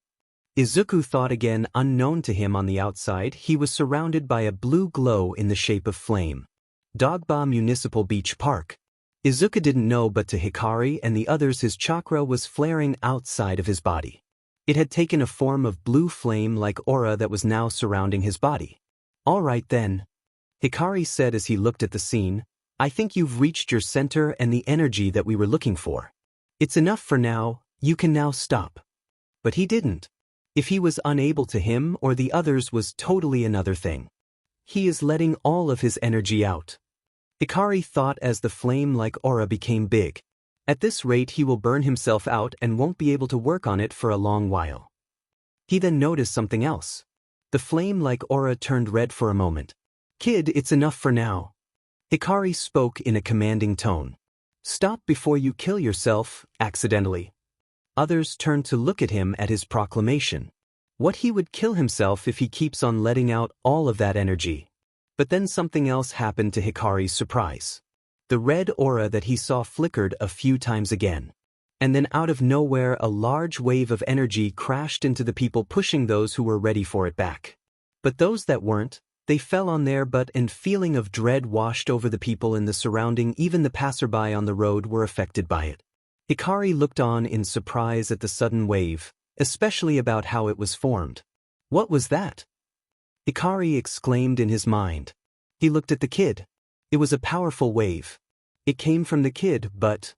Izuku thought again. Unknown to him on the outside, he was surrounded by a blue glow in the shape of flame. Dogba Municipal Beach Park. Izuku didn't know, but to Hikari and the others his chakra was flaring outside of his body. It had taken a form of blue flame-like aura that was now surrounding his body. All right then, Hikari said as he looked at the scene, I think you've reached your center and the energy that we were looking for. It's enough for now, you can now stop. But he didn't. If he was unable to, him or the others was totally another thing. He is letting all of his energy out. Hikari thought as the flame-like aura became big. At this rate he will burn himself out and won't be able to work on it for a long while. He then noticed something else. The flame-like aura turned red for a moment. Kid, it's enough for now. Hikari spoke in a commanding tone. Stop before you kill yourself, accidentally. Others turned to look at him at his proclamation. What, he would kill himself if he keeps on letting out all of that energy. But then something else happened to Hikari's surprise. The red aura that he saw flickered a few times again. And then out of nowhere a large wave of energy crashed into the people, pushing those who were ready for it back. But those that weren't, they fell on their butt, and feeling of dread washed over the people in the surrounding. Even the passerby on the road were affected by it. Hikari looked on in surprise at the sudden wave, especially about how it was formed. What was that? Hikari exclaimed in his mind. He looked at the kid. It was a powerful wave. It came from the kid, but...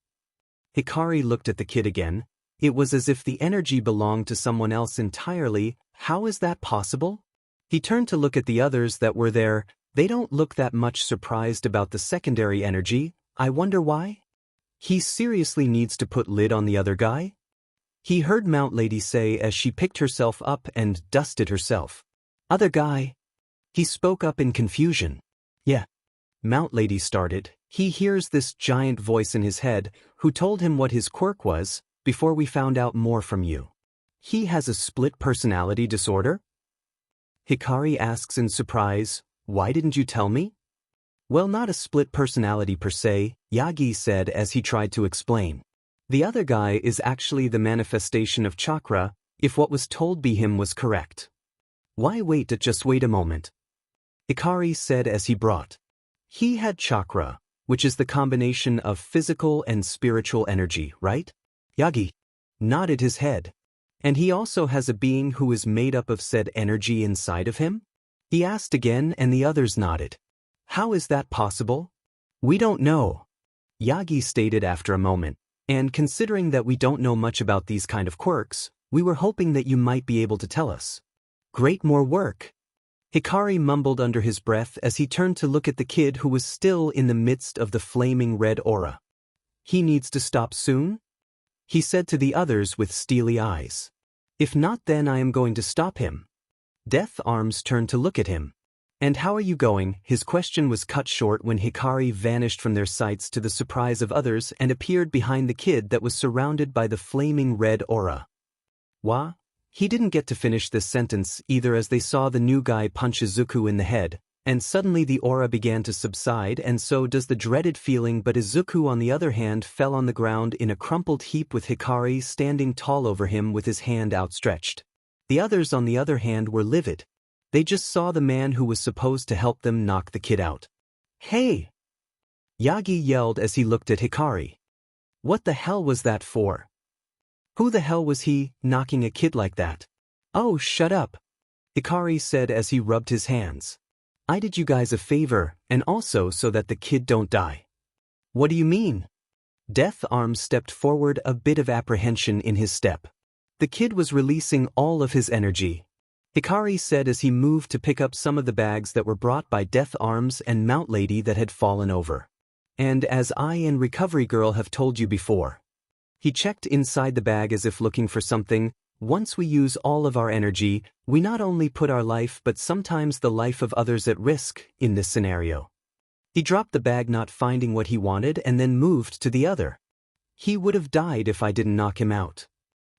Hikari looked at the kid again. It was as if the energy belonged to someone else entirely. How is that possible? He turned to look at the others that were there. They don't look that much surprised about the secondary energy. I wonder why? He seriously needs to put lid on the other guy? He heard Mount Lady say as she picked herself up and dusted herself. Other guy. He spoke up in confusion. Yeah. Mount Lady started. He hears this giant voice in his head, who told him what his quirk was, before we found out more from you. He has a split personality disorder? Hikari asks in surprise, why didn't you tell me? Well, not a split personality per se, Yagi said as he tried to explain. The other guy is actually the manifestation of chakra, if what was told by him was correct. Why wait just wait a moment? Hikari said as he brought. He had chakra, which is the combination of physical and spiritual energy, right? Yagi nodded his head. And he also has a being who is made up of said energy inside of him? He asked again and the others nodded. How is that possible? We don't know. Yagi stated after a moment, and considering that we don't know much about these kind of quirks, we were hoping that you might be able to tell us. Great, more work. Hikari mumbled under his breath as he turned to look at the kid who was still in the midst of the flaming red aura. He needs to stop soon? He said to the others with steely eyes. If not, then I am going to stop him. Death Arms turned to look at him. And how are you going? His question was cut short when Hikari vanished from their sights to the surprise of others and appeared behind the kid that was surrounded by the flaming red aura. Wah? He didn't get to finish this sentence either as they saw the new guy punch Izuku in the head, and suddenly the aura began to subside and so does the dreaded feeling, but Izuku on the other hand fell on the ground in a crumpled heap with Hikari standing tall over him with his hand outstretched. The others on the other hand were livid. They just saw the man who was supposed to help them knock the kid out. Hey! Yagi yelled as he looked at Hikari. What the hell was that for? Who the hell was he, knocking a kid like that? Oh, shut up! Hikari said as he rubbed his hands. I did you guys a favor, and also so that the kid don't die. What do you mean? Death Arms stepped forward, a bit of apprehension in his step. The kid was releasing all of his energy. Hikari said as he moved to pick up some of the bags that were brought by Death Arms and Mount Lady that had fallen over. And as I and Recovery Girl have told you before. He checked inside the bag as if looking for something. Once we use all of our energy, we not only put our life but sometimes the life of others at risk in this scenario. He dropped the bag not finding what he wanted and then moved to the other. He would have died if I didn't knock him out.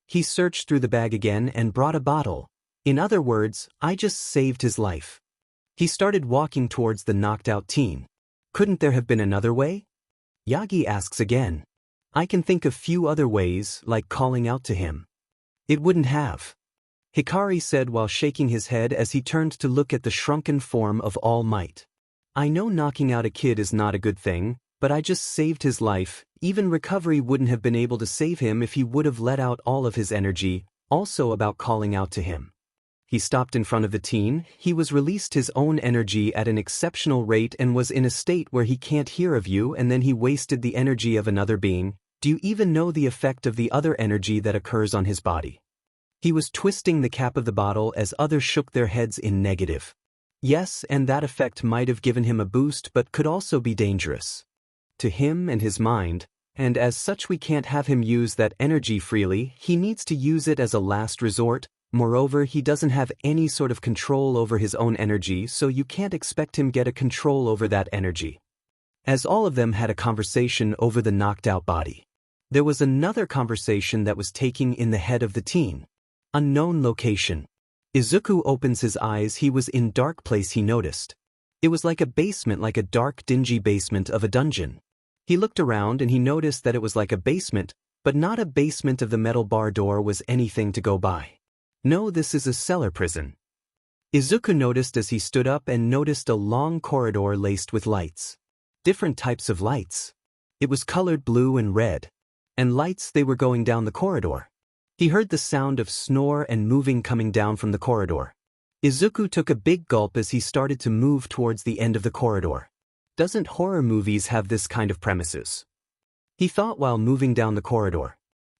He searched through the bag again and brought a bottle. In other words, I just saved his life. He started walking towards the knocked out teen. Couldn't there have been another way? Yagi asks again. I can think of few other ways, like calling out to him. It wouldn't have. Hikari said while shaking his head as he turned to look at the shrunken form of All Might. I know knocking out a kid is not a good thing, but I just saved his life. Even Recovery wouldn't have been able to save him if he would have let out all of his energy, also about calling out to him. He stopped in front of the teen. He was released his own energy at an exceptional rate and was in a state where he can't hear of you, and then he wasted the energy of another being. Do you even know the effect of the other energy that occurs on his body? He was twisting the cap of the bottle as others shook their heads in negative. Yes, and that effect might have given him a boost but could also be dangerous. To him and his mind, and as such we can't have him use that energy freely. He needs to use it as a last resort. Moreover, he doesn't have any sort of control over his own energy, so you can't expect him get a control over that energy. As all of them had a conversation over the knocked out body. There was another conversation that was taking in the head of the teen. Unknown location. Izuku opens his eyes. He was in dark place he noticed. It was like a basement, like a dark dingy basement of a dungeon. He looked around and he noticed that it was like a basement, but not a basement of the metal bar door was anything to go by. No, this is a cellar prison. Izuku noticed as he stood up and noticed a long corridor laced with lights. Different types of lights. It was colored blue and red. and lights they were going down the corridor. He heard the sound of snore and moving coming down from the corridor. Izuku took a big gulp as he started to move towards the end of the corridor. Doesn't horror movies have this kind of premises? He thought while moving down the corridor.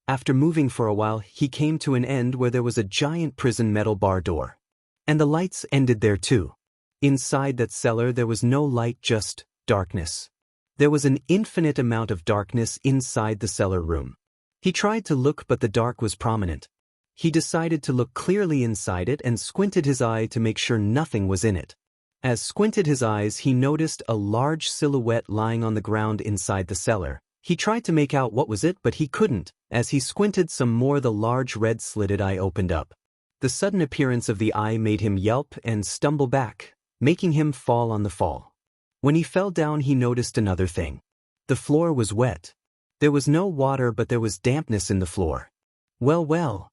After moving for a while, he came to an end where there was a giant prison metal bar door. And the lights ended there too. Inside that cellar there was no light, just darkness. There was an infinite amount of darkness inside the cellar room. He tried to look, but the dark was prominent. He decided to look clearly inside it and squinted his eye to make sure nothing was in it. As squinted his eyes, he noticed a large silhouette lying on the ground inside the cellar. He tried to make out what was it, but he couldn't. As he squinted some more, the large red slitted eye opened up. The sudden appearance of the eye made him yelp and stumble back, making him fall on the fall. When he fell down, he noticed another thing. The floor was wet. There was no water, but there was dampness in the floor. Well, well.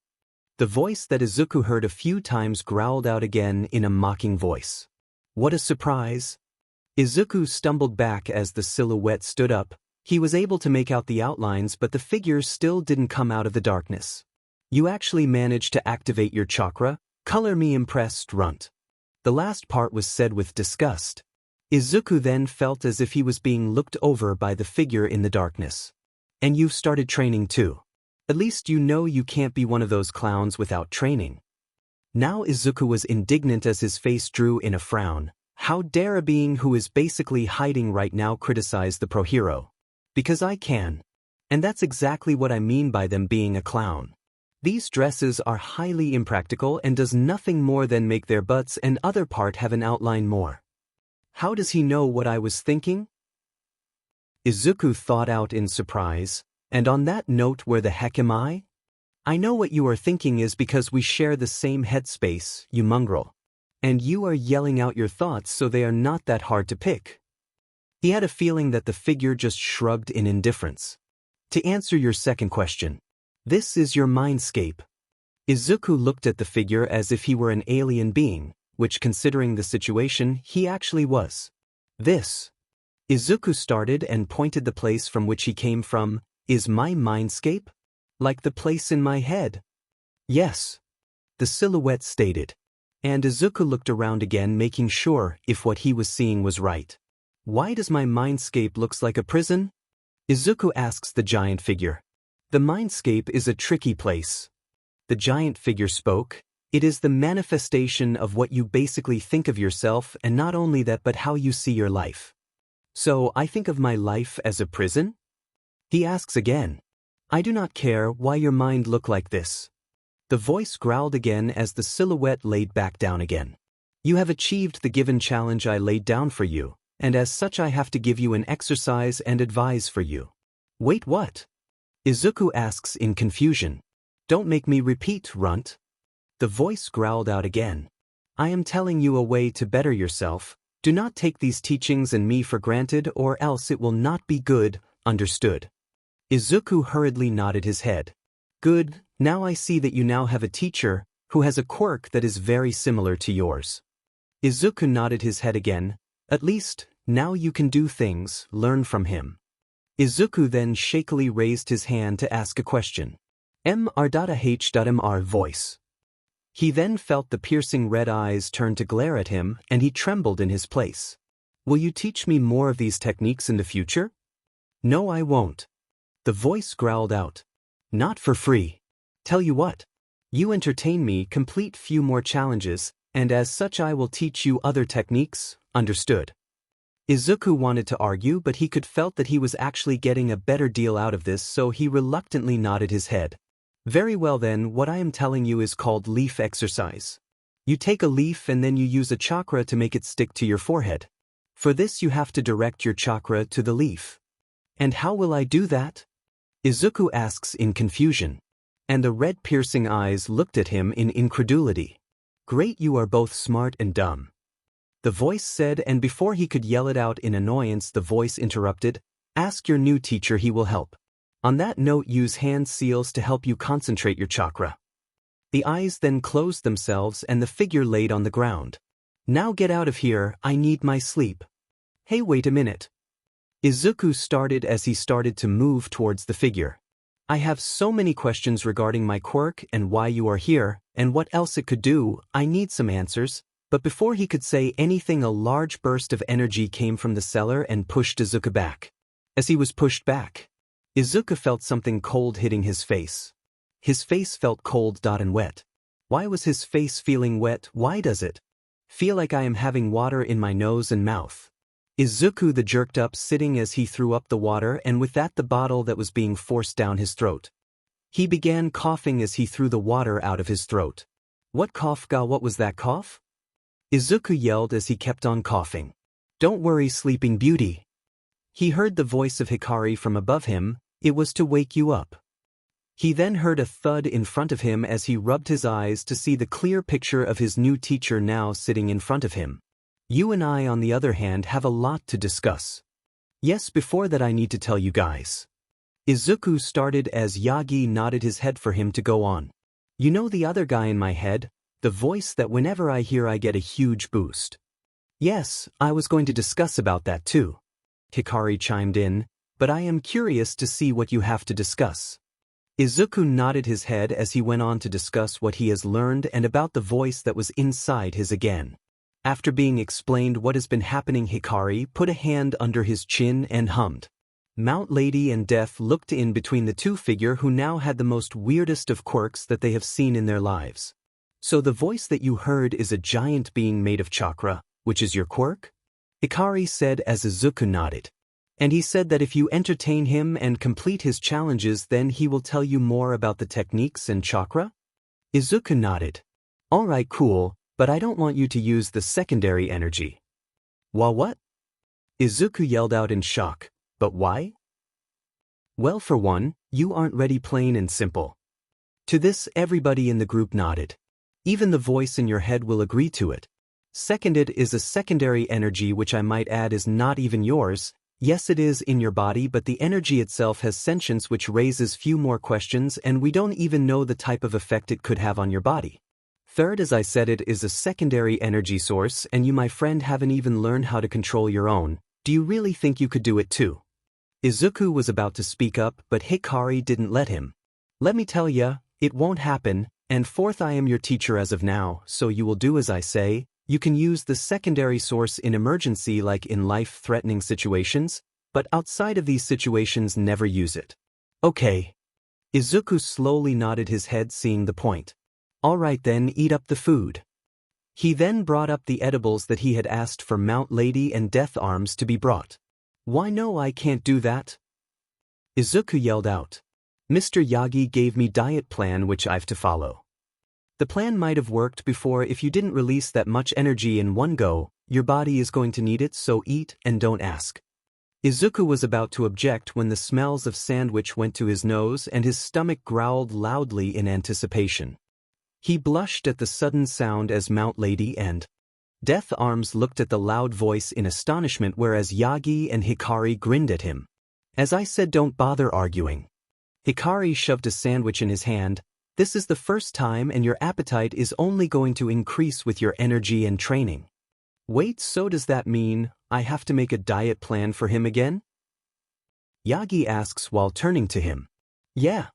The voice that Izuku heard a few times growled out again in a mocking voice. What a surprise! Izuku stumbled back as the silhouette stood up. He was able to make out the outlines, but the figure still didn't come out of the darkness. You actually managed to activate your chakra? Color me impressed, Runt. The last part was said with disgust. Izuku then felt as if he was being looked over by the figure in the darkness. And you've started training too. At least you know you can't be one of those clowns without training. Now Izuku was indignant as his face drew in a frown. How dare a being who is basically hiding right now criticize the pro hero? Because I can. And that's exactly what I mean by them being a clown. These dresses are highly impractical and does nothing more than make their butts and other part have an outline more. How does he know what I was thinking? Izuku thought out in surprise, and on that note, where the heck am I? I know what you are thinking is because we share the same headspace, you mongrel. And you are yelling out your thoughts, so they are not that hard to pick. He had a feeling that the figure just shrugged in indifference. To answer your second question, this is your mindscape. Izuku looked at the figure as if he were an alien being, which, considering the situation, he actually was. This. Izuku started and pointed the place from which he came from. Is my mindscape? Like the place in my head? Yes. The silhouette stated. And Izuku looked around again, making sure if what he was seeing was right. Why does my mindscape looks like a prison? Izuku asks the giant figure. The mindscape is a tricky place. The giant figure spoke. It is the manifestation of what you basically think of yourself, and not only that but how you see your life. So I think of my life as a prison? He asks again. I do not care why your mind look like this. The voice growled again as the silhouette laid back down again. You have achieved the given challenge I laid down for you, and as such I have to give you an exercise and advise for you. Wait, what? Izuku asks in confusion. Don't make me repeat, Runt. The voice growled out again. I am telling you a way to better yourself. Do not take these teachings and me for granted, or else it will not be good, understood? Izuku hurriedly nodded his head. Good, now I see that you now have a teacher who has a quirk that is very similar to yours. Izuku nodded his head again. At least, now you can do things, learn from him. Izuku then shakily raised his hand to ask a question. Mr.H.Mr. voice. He then felt the piercing red eyes turn to glare at him, and he trembled in his place. Will you teach me more of these techniques in the future? No, I won't. The voice growled out. Not for free. Tell you what. You entertain me, complete few more challenges, and as such I will teach you other techniques, understood? Izuku wanted to argue, but he could felt that he was actually getting a better deal out of this, so he reluctantly nodded his head. Very well then, what I am telling you is called leaf exercise. You take a leaf and then you use a chakra to make it stick to your forehead. For this you have to direct your chakra to the leaf. And how will I do that? Izuku asks in confusion. And the red piercing eyes looked at him in incredulity. Great, you are both smart and dumb. The voice said, and before he could yell it out in annoyance, the voice interrupted. Ask your new teacher, he will help. On that note, use hand seals to help you concentrate your chakra. The eyes then closed themselves and the figure laid on the ground. Now get out of here, I need my sleep. Hey, wait a minute. Izuku started as he started to move towards the figure. I have so many questions regarding my quirk and why you are here, and what else it could do. I need some answers. But before he could say anything, a large burst of energy came from the cellar and pushed Izuku back. As he was pushed back, Izuku felt something cold hitting his face. His face felt cold and wet. Why was his face feeling wet? Why does it feel like I am having water in my nose and mouth? Izuku the jerked up sitting as he threw up the water, and with that the bottle that was being forced down his throat. He began coughing as he threw the water out of his throat. What cough? What was that cough? Izuku yelled as he kept on coughing. Don't worry, Sleeping Beauty. He heard the voice of Hikari from above him. It was to wake you up. He then heard a thud in front of him as he rubbed his eyes to see the clear picture of his new teacher now sitting in front of him. You and I, on the other hand, have a lot to discuss. Yes, before that I need to tell you guys. Izuku started as Yagi nodded his head for him to go on. You know the other guy in my head? The voice that whenever I hear I get a huge boost. Yes, I was going to discuss about that too. Hikari chimed in, but I am curious to see what you have to discuss. Izuku nodded his head as he went on to discuss what he has learned and about the voice that was inside his again. After being explained what has been happening, Hikari put a hand under his chin and hummed. Mount Lady and Death looked in between the two figure who now had the most weirdest of quirks that they have seen in their lives. So the voice that you heard is a giant being made of chakra, which is your quirk? Hikari said as Izuku nodded. And he said that if you entertain him and complete his challenges, then he will tell you more about the techniques and chakra? Izuku nodded. Alright, cool, but I don't want you to use the secondary energy. What? Izuku yelled out in shock. But why? Well, for one, you aren't ready, plain and simple. To this, everybody in the group nodded. Even the voice in your head will agree to it. Second, it is a secondary energy, which I might add is not even yours. Yes, it is in your body, but the energy itself has sentience, which raises few more questions, and we don't even know the type of effect it could have on your body. Third, as I said, it is a secondary energy source, and you, my friend, haven't even learned how to control your own. Do you really think you could do it too? Izuku was about to speak up, but Hikari didn't let him. Let me tell ya, it won't happen. And fourth, I am your teacher as of now, so you will do as I say. You can use the secondary source in emergency, like in life-threatening situations, but outside of these situations, never use it. Okay. Izuku slowly nodded his head, seeing the point. Alright then, eat up the food. He then brought up the edibles that he had asked for Mount Lady and Death Arms to be brought. Why no, I can't do that? Izuku yelled out. Mr. Yagi gave me diet plan which I've to follow. The plan might have worked before. If you didn't release that much energy in one go, your body is going to need it, so eat and don't ask. Izuku was about to object when the smells of sandwich went to his nose and his stomach growled loudly in anticipation. He blushed at the sudden sound as Mount Lady and Death Arms looked at the loud voice in astonishment, whereas Yagi and Hikari grinned at him. As I said, don't bother arguing. Hikari shoved a sandwich in his hand. This is the first time, and your appetite is only going to increase with your energy and training. Wait, so does that mean I have to make a diet plan for him again? Yagi asks while turning to him. Yeah.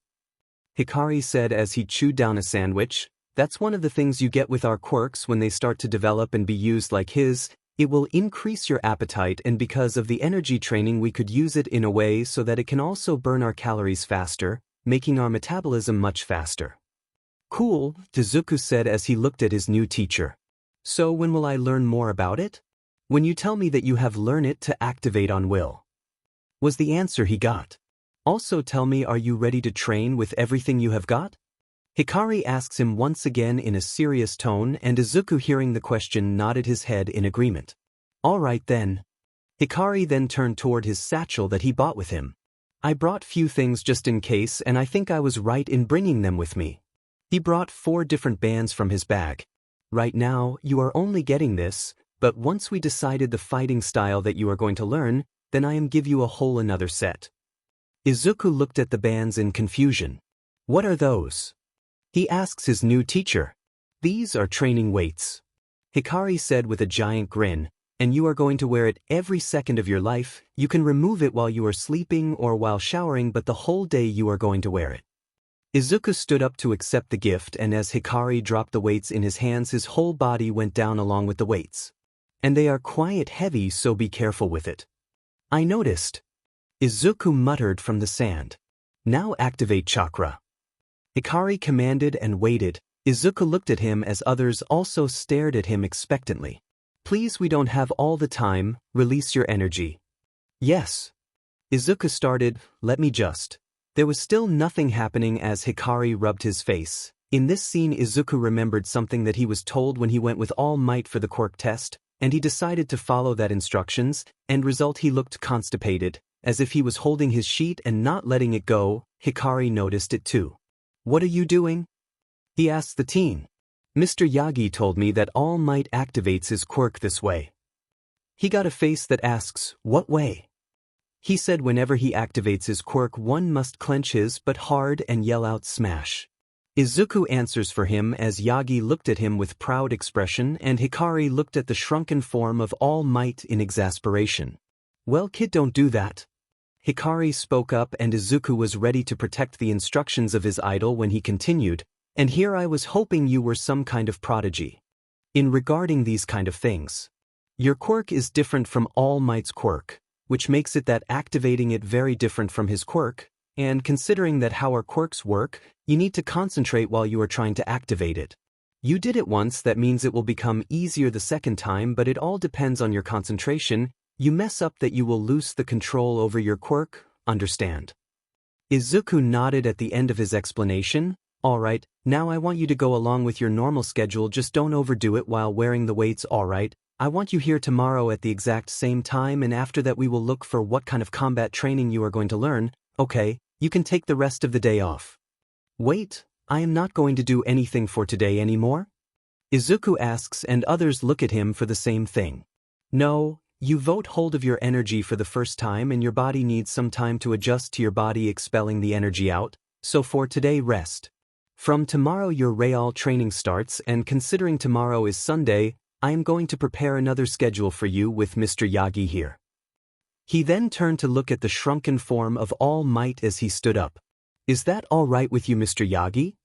Hikari said as he chewed down a sandwich. That's one of the things you get with our quirks when they start to develop and be used like his. It will increase your appetite, and because of the energy training we could use it in a way so that it can also burn our calories faster, making our metabolism much faster. Cool, Izuku said as he looked at his new teacher. So when will I learn more about it? When you tell me that you have learned it to activate on will. Was the answer he got. Also tell me, are you ready to train with everything you have got? Hikari asks him once again in a serious tone, and Izuku, hearing the question, nodded his head in agreement. All right then. Hikari then turned toward his satchel that he bought with him. I brought few things just in case, and I think I was right in bringing them with me. He brought 4 different bands from his bag. Right now, you are only getting this, but once we decided the fighting style that you are going to learn, then I am give you a whole another set. Izuku looked at the bands in confusion. What are those? He asks his new teacher. These are training weights. Hikari said with a giant grin. and you are going to wear it every second of your life. You can remove it while you are sleeping or while showering, but the whole day you are going to wear it. Izuku stood up to accept the gift, and as Hikari dropped the weights in his hands, his whole body went down along with the weights. And they are quite heavy, so be careful with it. I noticed. Izuku muttered from the sand. Now activate chakra. Hikari commanded and waited. Izuku looked at him as others also stared at him expectantly. Please, we don't have all the time, release your energy. Yes. Izuku started, let me just. There was still nothing happening as Hikari rubbed his face. In this scene, Izuku remembered something that he was told when he went with all might for the quirk test, and he decided to follow that instructions. End result, he looked constipated, as if he was holding his sheet and not letting it go. Hikari noticed it too. What are you doing? He asked the teen. Mr. Yagi told me that All Might activates his quirk this way. He got a face that asks, what way? He said whenever he activates his quirk, one must clench his but hard and yell out smash. Izuku answers for him as Yagi looked at him with proud expression and Hikari looked at the shrunken form of All Might in exasperation. Well, kid, don't do that. Hikari spoke up and Izuku was ready to protect the instructions of his idol when he continued, and here I was hoping you were some kind of prodigy. In regarding these kind of things. Your quirk is different from All Might's quirk, which makes it that activating it very different from his quirk, and considering that how our quirks work, you need to concentrate while you are trying to activate it. You did it once, that means it will become easier the second time, but it all depends on your concentration. You mess up that you will lose the control over your quirk, understand? Izuku nodded at the end of his explanation. Alright, now I want you to go along with your normal schedule, just don't overdo it while wearing the weights, alright? I want you here tomorrow at the exact same time, and after that we will look for what kind of combat training you are going to learn. Okay, you can take the rest of the day off. Wait, I am not going to do anything for today anymore? Izuku asks and others look at him for the same thing. No. You vote hold of your energy for the first time and your body needs some time to adjust to your body expelling the energy out, so for today rest. From tomorrow your real training starts, and considering tomorrow is Sunday, I am going to prepare another schedule for you with Mr. Yagi here. He then turned to look at the shrunken form of All Might as he stood up. Is that all right with you, Mr. Yagi?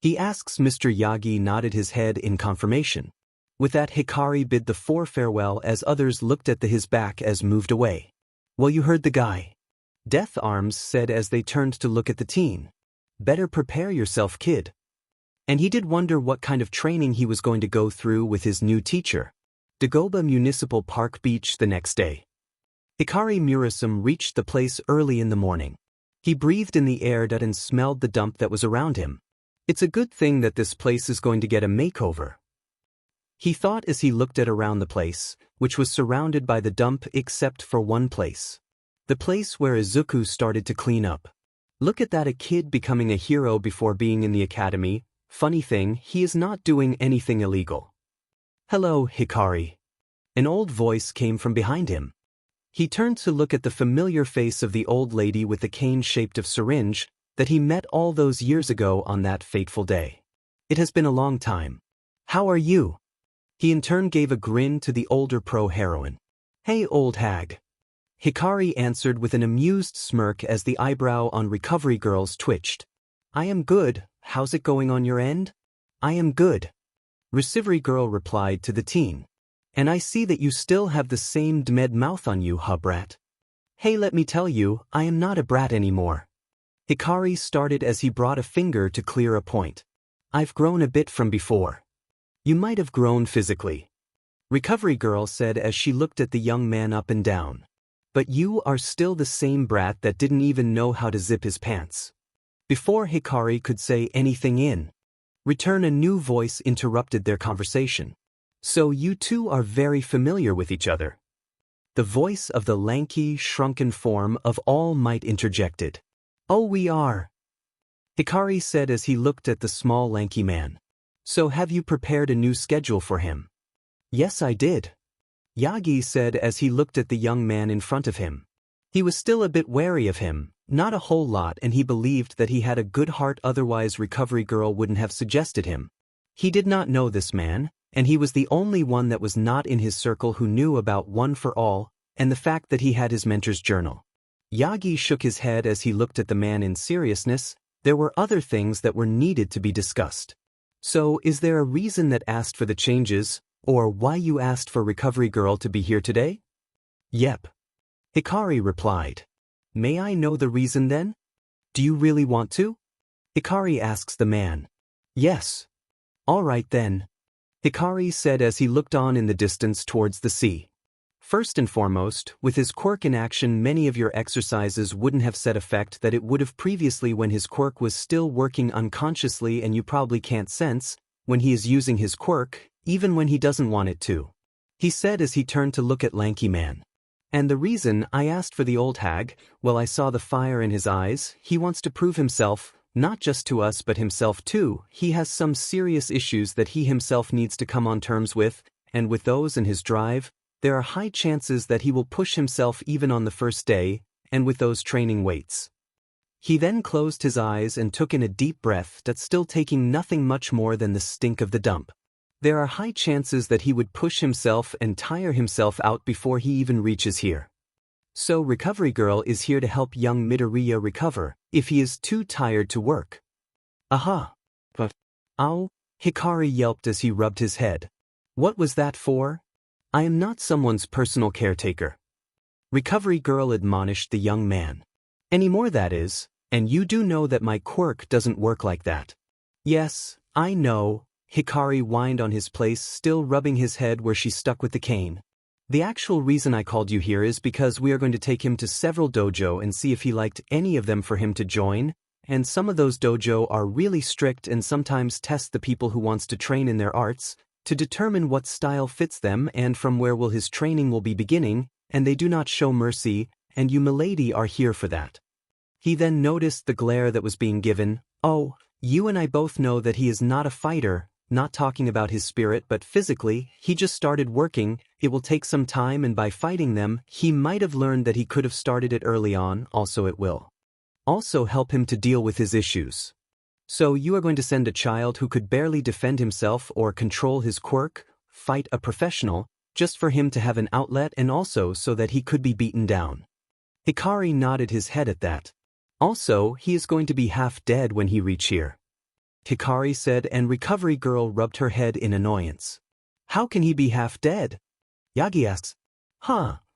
He asks. Mr. Yagi nodded his head in confirmation. With that, Hikari bid the four farewell as others looked at his back as moved away. Well, you heard the guy. Death Arms said as they turned to look at the teen. Better prepare yourself, kid. And he did wonder what kind of training he was going to go through with his new teacher. Dagoba Municipal Park Beach the next day. Hikari Murasame reached the place early in the morning. He breathed in the air and smelled the dump that was around him. It's a good thing that this place is going to get a makeover. He thought as he looked at around the place, which was surrounded by the dump except for one place. The place where Izuku started to clean up. Look at that, a kid becoming a hero before being in the academy. Funny thing, he is not doing anything illegal. Hello, Hikari. An old voice came from behind him. He turned to look at the familiar face of the old lady with the cane-shaped of syringe that he met all those years ago on that fateful day. It has been a long time. How are you? He in turn gave a grin to the older pro-heroine. Hey, old hag. Hikari answered with an amused smirk as the eyebrow on Recovery Girl's twitched. I am good, how's it going on your end? I am good. Recovery Girl replied to the teen. And I see that you still have the same dmed mouth on you, huh, brat? Hey, let me tell you, I am not a brat anymore. Hikari started as he brought a finger to clear a point. I've grown a bit from before. You might have grown physically. Recovery Girl said as she looked at the young man up and down. But you are still the same brat that didn't even know how to zip his pants. Before Hikari could say anything in return, a new voice interrupted their conversation. So you two are very familiar with each other. The voice of the lanky, shrunken form of All Might interjected. Oh, we are. Hikari said as he looked at the small lanky man. So have you prepared a new schedule for him? Yes, I did. Yagi said as he looked at the young man in front of him. He was still a bit wary of him, not a whole lot, and he believed that he had a good heart, otherwise Recovery Girl wouldn't have suggested him. He did not know this man, and he was the only one that was not in his circle who knew about One for All, and the fact that he had his mentor's journal. Yagi shook his head as he looked at the man in seriousness. There were other things that were needed to be discussed. So, is there a reason that asked for the changes, or why you asked for Recovery Girl to be here today? Yep. Hikari replied. May I know the reason then? Do you really want to? Hikari asks the man. Yes. All right then. Hikari said as he looked on in the distance towards the sea. First and foremost, with his quirk in action, many of your exercises wouldn't have said effect that it would have previously when his quirk was still working unconsciously, and you probably can't sense when he is using his quirk, even when he doesn't want it to. He said as he turned to look at Lanky Man. And the reason I asked for the old hag, well, I saw the fire in his eyes. He wants to prove himself, not just to us but himself too. He has some serious issues that he himself needs to come on terms with, and with those and his drive, there are high chances that he will push himself even on the first day, and with those training weights. He then closed his eyes and took in a deep breath that's still taking nothing much more than the stink of the dump. There are high chances that he would push himself and tire himself out before he even reaches here. So Recovery Girl is here to help young Midoriya recover, if he is too tired to work. Aha! But, ow! Hikari yelped as he rubbed his head. What was that for? I am not someone's personal caretaker. Recovery Girl admonished the young man. Any more, that is, and you do know that my quirk doesn't work like that. Yes, I know. Hikari whined on his place, still rubbing his head where she stuck with the cane. The actual reason I called you here is because we are going to take him to several dojo and see if he liked any of them for him to join, and some of those dojo are really strict and sometimes test the people who wants to train in their arts, to determine what style fits them and from where will his training will be beginning, and they do not show mercy, and you milady are here for that. He then noticed the glare that was being given. Oh, you and I both know that he is not a fighter, not talking about his spirit but physically, he just started working, it will take some time, and by fighting them, he might have learned that he could have started it early on, also it will also help him to deal with his issues. So you are going to send a child who could barely defend himself or control his quirk, fight a professional, just for him to have an outlet and also so that he could be beaten down. Hikari nodded his head at that. Also, he is going to be half dead when he reach here. Hikari said, and Recovery Girl rubbed her head in annoyance. How can he be half dead? Yagi asks.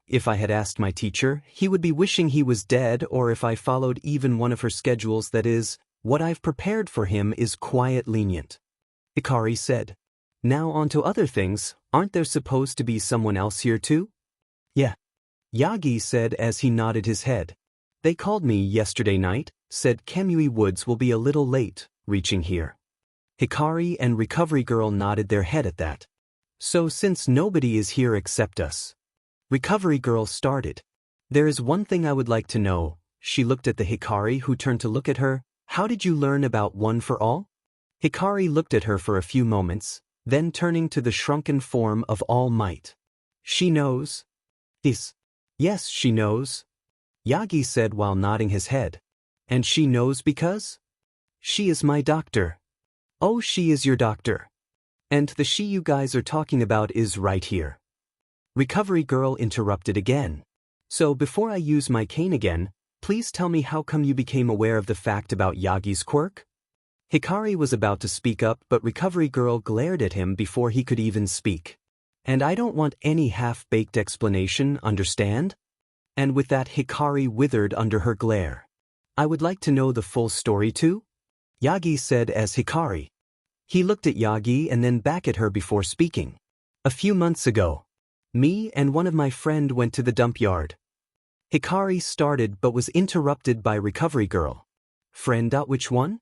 If I had asked my teacher, he would be wishing he was dead, or if I followed even one of her schedules, that is, what I've prepared for him is quite lenient. Hikari said. Now on to other things, aren't there supposed to be someone else here too? Yeah. Yagi said as he nodded his head. They called me yesterday night, said Kemui Woods will be a little late, reaching here. Hikari and Recovery Girl nodded their head at that. So since nobody is here except us. Recovery Girl started. There is one thing I would like to know. She looked at the Hikari who turned to look at her. How did you learn about One for All? Hikari looked at her for a few moments, then turning to the shrunken form of All Might. She knows. Yes, she knows. Yagi said while nodding his head. And she knows because? She is my doctor. Oh, she is your doctor. And the she you guys are talking about is right here. Recovery Girl interrupted again. So before I use my cane again, please tell me how come you became aware of the fact about Yagi's quirk? Hikari was about to speak up, but Recovery Girl glared at him before he could even speak. And I don't want any half-baked explanation, understand? And with that, Hikari withered under her glare. I would like to know the full story too? Yagi said as Hikari. He looked at Yagi and then back at her before speaking. A few months ago, me and one of my friend went to the dump yard. Hikari started but was interrupted by Recovery Girl. Friend, which one?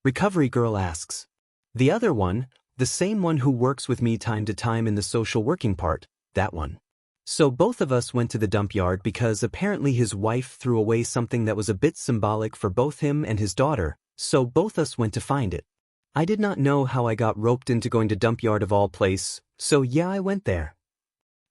Recovery Girl asks. The other one, the same one who works with me time to time in the social working part, that one. So both of us went to the dump yard because apparently his wife threw away something that was a bit symbolic for both him and his daughter, so both us went to find it. I did not know how I got roped into going to dump yard of all place, so yeah, I went there.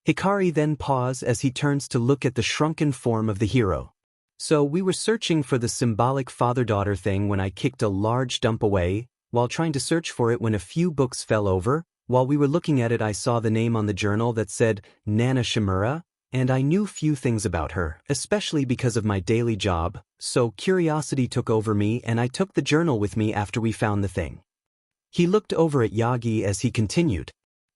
Hikari then paused as he turns to look at the shrunken form of the hero. So we were searching for the symbolic father-daughter thing when I kicked a large dump away, while trying to search for it when a few books fell over, While we were looking at it, I saw the name on the journal that said Nana Shimura, and I knew few things about her, especially because of my daily job, so curiosity took over me and I took the journal with me after we found the thing. He looked over at Yagi as he continued.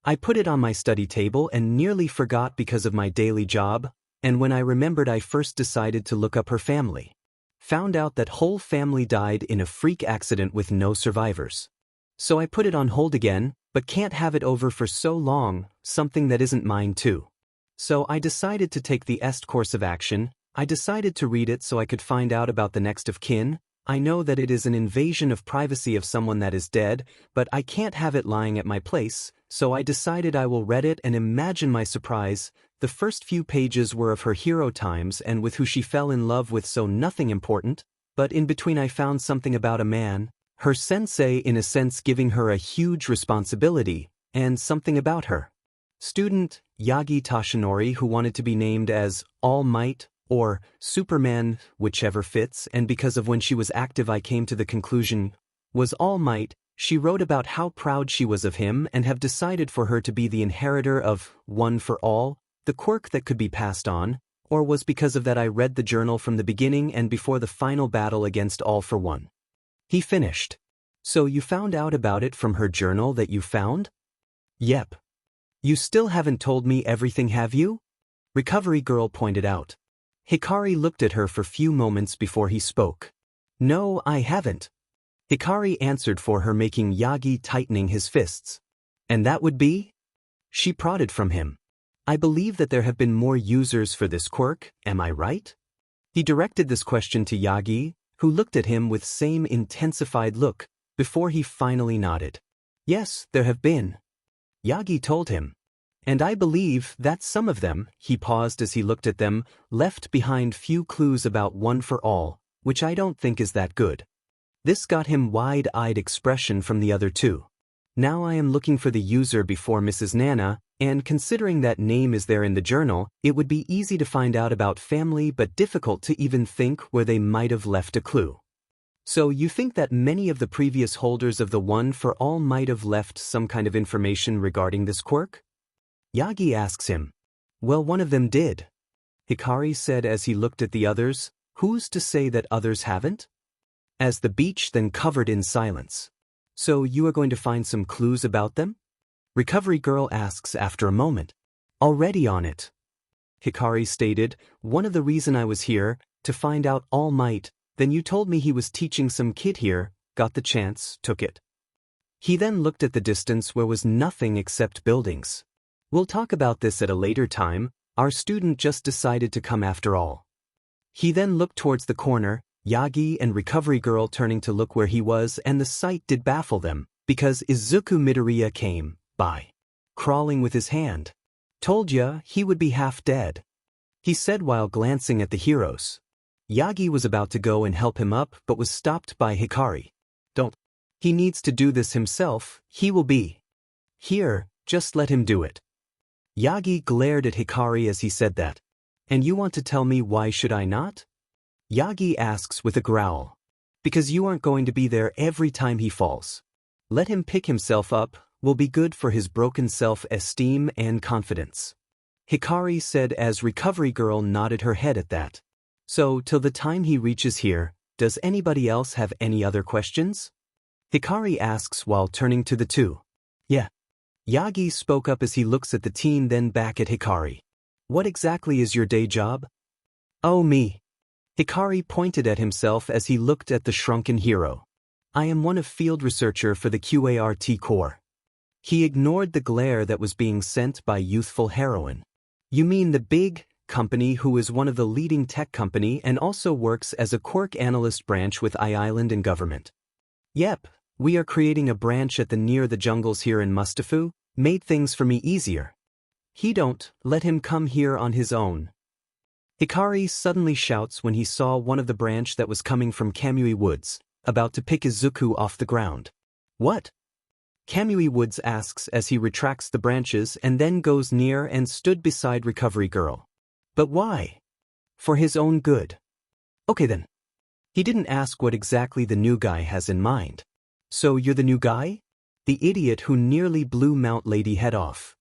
I put it on my study table and nearly forgot because of my daily job, and when I remembered I first decided to look up her family. Found out that whole family died in a freak accident with no survivors. So I put it on hold again, but can't have it over for so long, something that isn't mine too. So I decided to take the course of action. I decided to read it so I could find out about the next of kin. I know that it is an invasion of privacy of someone that is dead, but I can't have it lying at my place, so I decided I will read it and imagine my surprise. The first few pages were of her hero times and with who she fell in love with, so nothing important, but in between I found something about a man, her sensei in a sense giving her a huge responsibility, and something about her student, Yagi Tashinori, who wanted to be named as All Might or Superman, whichever fits, and because of when she was active I came to the conclusion was All Might. She wrote about how proud she was of him and have decided for her to be the inheritor of One for All, the quirk that could be passed on, or was because of that I read the journal from the beginning and before the final battle against All for One. He finished. So you found out about it from her journal that you found? Yep. You still haven't told me everything, have you? Recovery Girl pointed out. Hikari looked at her for few moments before he spoke. No, I haven't. Hikari answered for her, making Yagi tightening his fists. And that would be? She prodded from him. I believe that there have been more users for this quirk, am I right? He directed this question to Yagi, who looked at him with same intensified look, before he finally nodded. Yes, there have been. Yagi told him. And I believe that some of them, he paused as he looked at them, left behind few clues about One for All, which I don't think is that good. This got him wide-eyed expression from the other two. Now I am looking for the user before Mrs. Nana, and considering that name is there in the journal, it would be easy to find out about family but difficult to even think where they might have left a clue. So you think that many of the previous holders of the One for All might have left some kind of information regarding this quirk? Yagi asks him. Well, one of them did. Hikari said as he looked at the others. Who's to say that others haven't? As the beach then covered in silence. So you are going to find some clues about them? Recovery Girl asks after a moment. Already on it. Hikari stated, one of the reason I was here, to find out All Might, then you told me he was teaching some kid here, got the chance, took it. He then looked at the distance where was nothing except buildings. We'll talk about this at a later time, our student just decided to come after all. He then looked towards the corner, Yagi and Recovery Girl turning to look where he was, and the sight did baffle them, because Izuku Midoriya came by, crawling with his hand. Told ya, he would be half dead. He said while glancing at the heroes. Yagi was about to go and help him up but was stopped by Hikari. Don't. He needs to do this himself, he will be. Here, just let him do it. Yagi glared at Hikari as he said that. And you want to tell me why should I not? Yagi asks with a growl. Because you aren't going to be there every time he falls. Let him pick himself up, will be good for his broken self-esteem and confidence. Hikari said as Recovery Girl nodded her head at that. So, till the time he reaches here, does anybody else have any other questions? Hikari asks while turning to the two. Yeah. Yagi spoke up as he looks at the teen then back at Hikari. What exactly is your day job? Oh me. Hikari pointed at himself as he looked at the shrunken hero. I am one of field researcher for the QART Corps. He ignored the glare that was being sent by youthful heroine. You mean the big company who is one of the leading tech company and also works as a quirk analyst branch with I-Island and government. Yep, we are creating a branch at the near the jungles here in Mustafu, made things for me easier. He don't, let him come here on his own. Hikari suddenly shouts when he saw one of the branch that was coming from Kamui Woods, about to pick Izuku off the ground. What? Kamui Woods asks as he retracts the branches and then goes near and stood beside Recovery Girl. But why? For his own good. Okay then. He didn't ask what exactly the new guy has in mind. So you're the new guy? The idiot who nearly blew Mount Lady head off.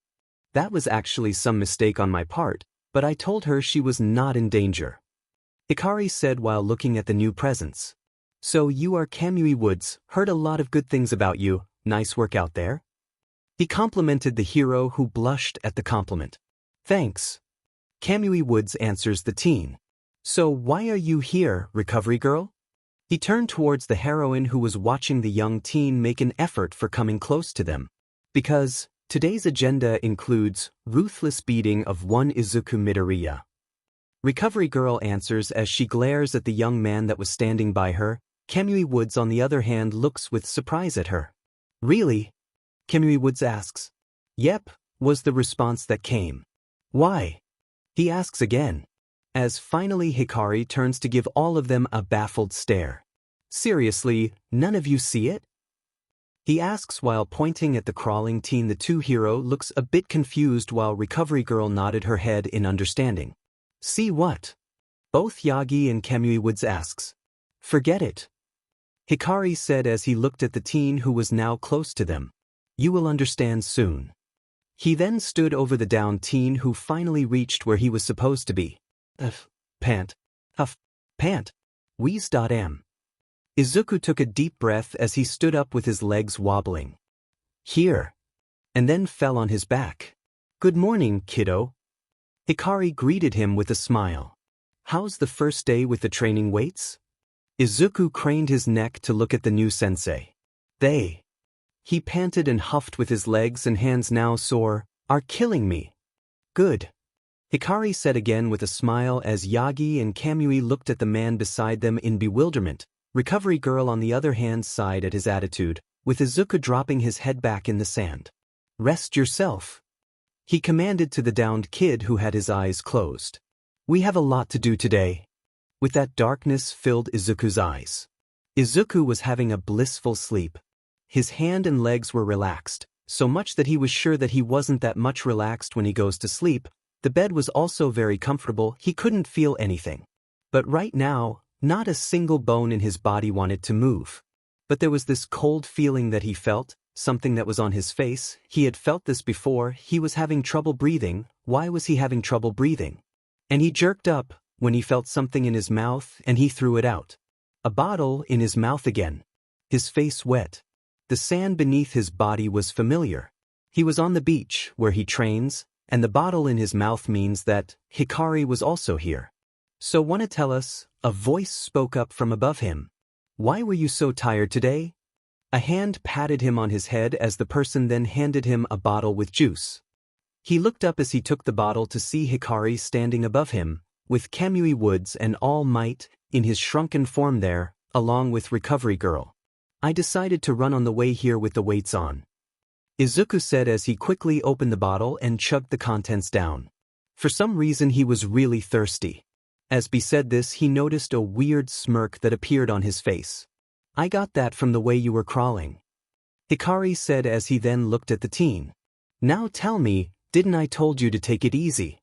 That was actually some mistake on my part, but I told her she was not in danger. Hikari said while looking at the new presents. So you are Kamui Woods, heard a lot of good things about you, nice work out there? He complimented the hero who blushed at the compliment. Thanks. Kamui Woods answers the teen. So why are you here, recovery girl? He turned towards the heroine who was watching the young teen make an effort for coming close to them. Because today's agenda includes ruthless beating of one Izuku Midoriya. Recovery girl answers as she glares at the young man that was standing by her. Kamui Woods on the other hand looks with surprise at her. Really? Kamui Woods asks. Yep, was the response that came. Why? He asks again. As finally Hikari turns to give all of them a baffled stare. Seriously, none of you see it? He asks while pointing at the crawling teen. The two hero looks a bit confused while recovery girl nodded her head in understanding. See what? Both Yagi and Kamui Woods asks. Forget it. Hikari said as he looked at the teen who was now close to them. You will understand soon. He then stood over the downed teen who finally reached where he was supposed to be. Pant. Pant. Wheeze.m. Izuku took a deep breath as he stood up with his legs wobbling. Here. And then fell on his back. Good morning, kiddo. Hikari greeted him with a smile. How's the first day with the training weights? Izuku craned his neck to look at the new sensei. He panted and huffed with his legs and hands now sore, are killing me. Good. Hikari said again with a smile as Yagi and Kamui looked at the man beside them in bewilderment. Recovery girl on the other hand sighed at his attitude, with Izuku dropping his head back in the sand. Rest yourself. He commanded to the downed kid who had his eyes closed. We have a lot to do today. With that darkness filled Izuku's eyes. Izuku was having a blissful sleep. His hand and legs were relaxed, so much that he was sure that he wasn't that much relaxed when he goes to sleep. The bed was also very comfortable, he couldn't feel anything. But right now, not a single bone in his body wanted to move. But there was this cold feeling that he felt, something that was on his face. He had felt this before. He was having trouble breathing. Why was he having trouble breathing? And he jerked up when he felt something in his mouth and he threw it out. A bottle in his mouth again. His face wet. The sand beneath his body was familiar. He was on the beach where he trains, and the bottle in his mouth means that Hikari was also here. So wanna tell us? A voice spoke up from above him. Why were you so tired today? A hand patted him on his head as the person then handed him a bottle with juice. He looked up as he took the bottle to see Hikari standing above him, with Kamui Woods and All Might in his shrunken form there, along with Recovery Girl. I decided to run on the way here with the weights on. Izuku said as he quickly opened the bottle and chugged the contents down. For some reason he was really thirsty. As he said this, he noticed a weird smirk that appeared on his face. I got that from the way you were crawling. Hikari said as he then looked at the teen. Now tell me, didn't I told you to take it easy?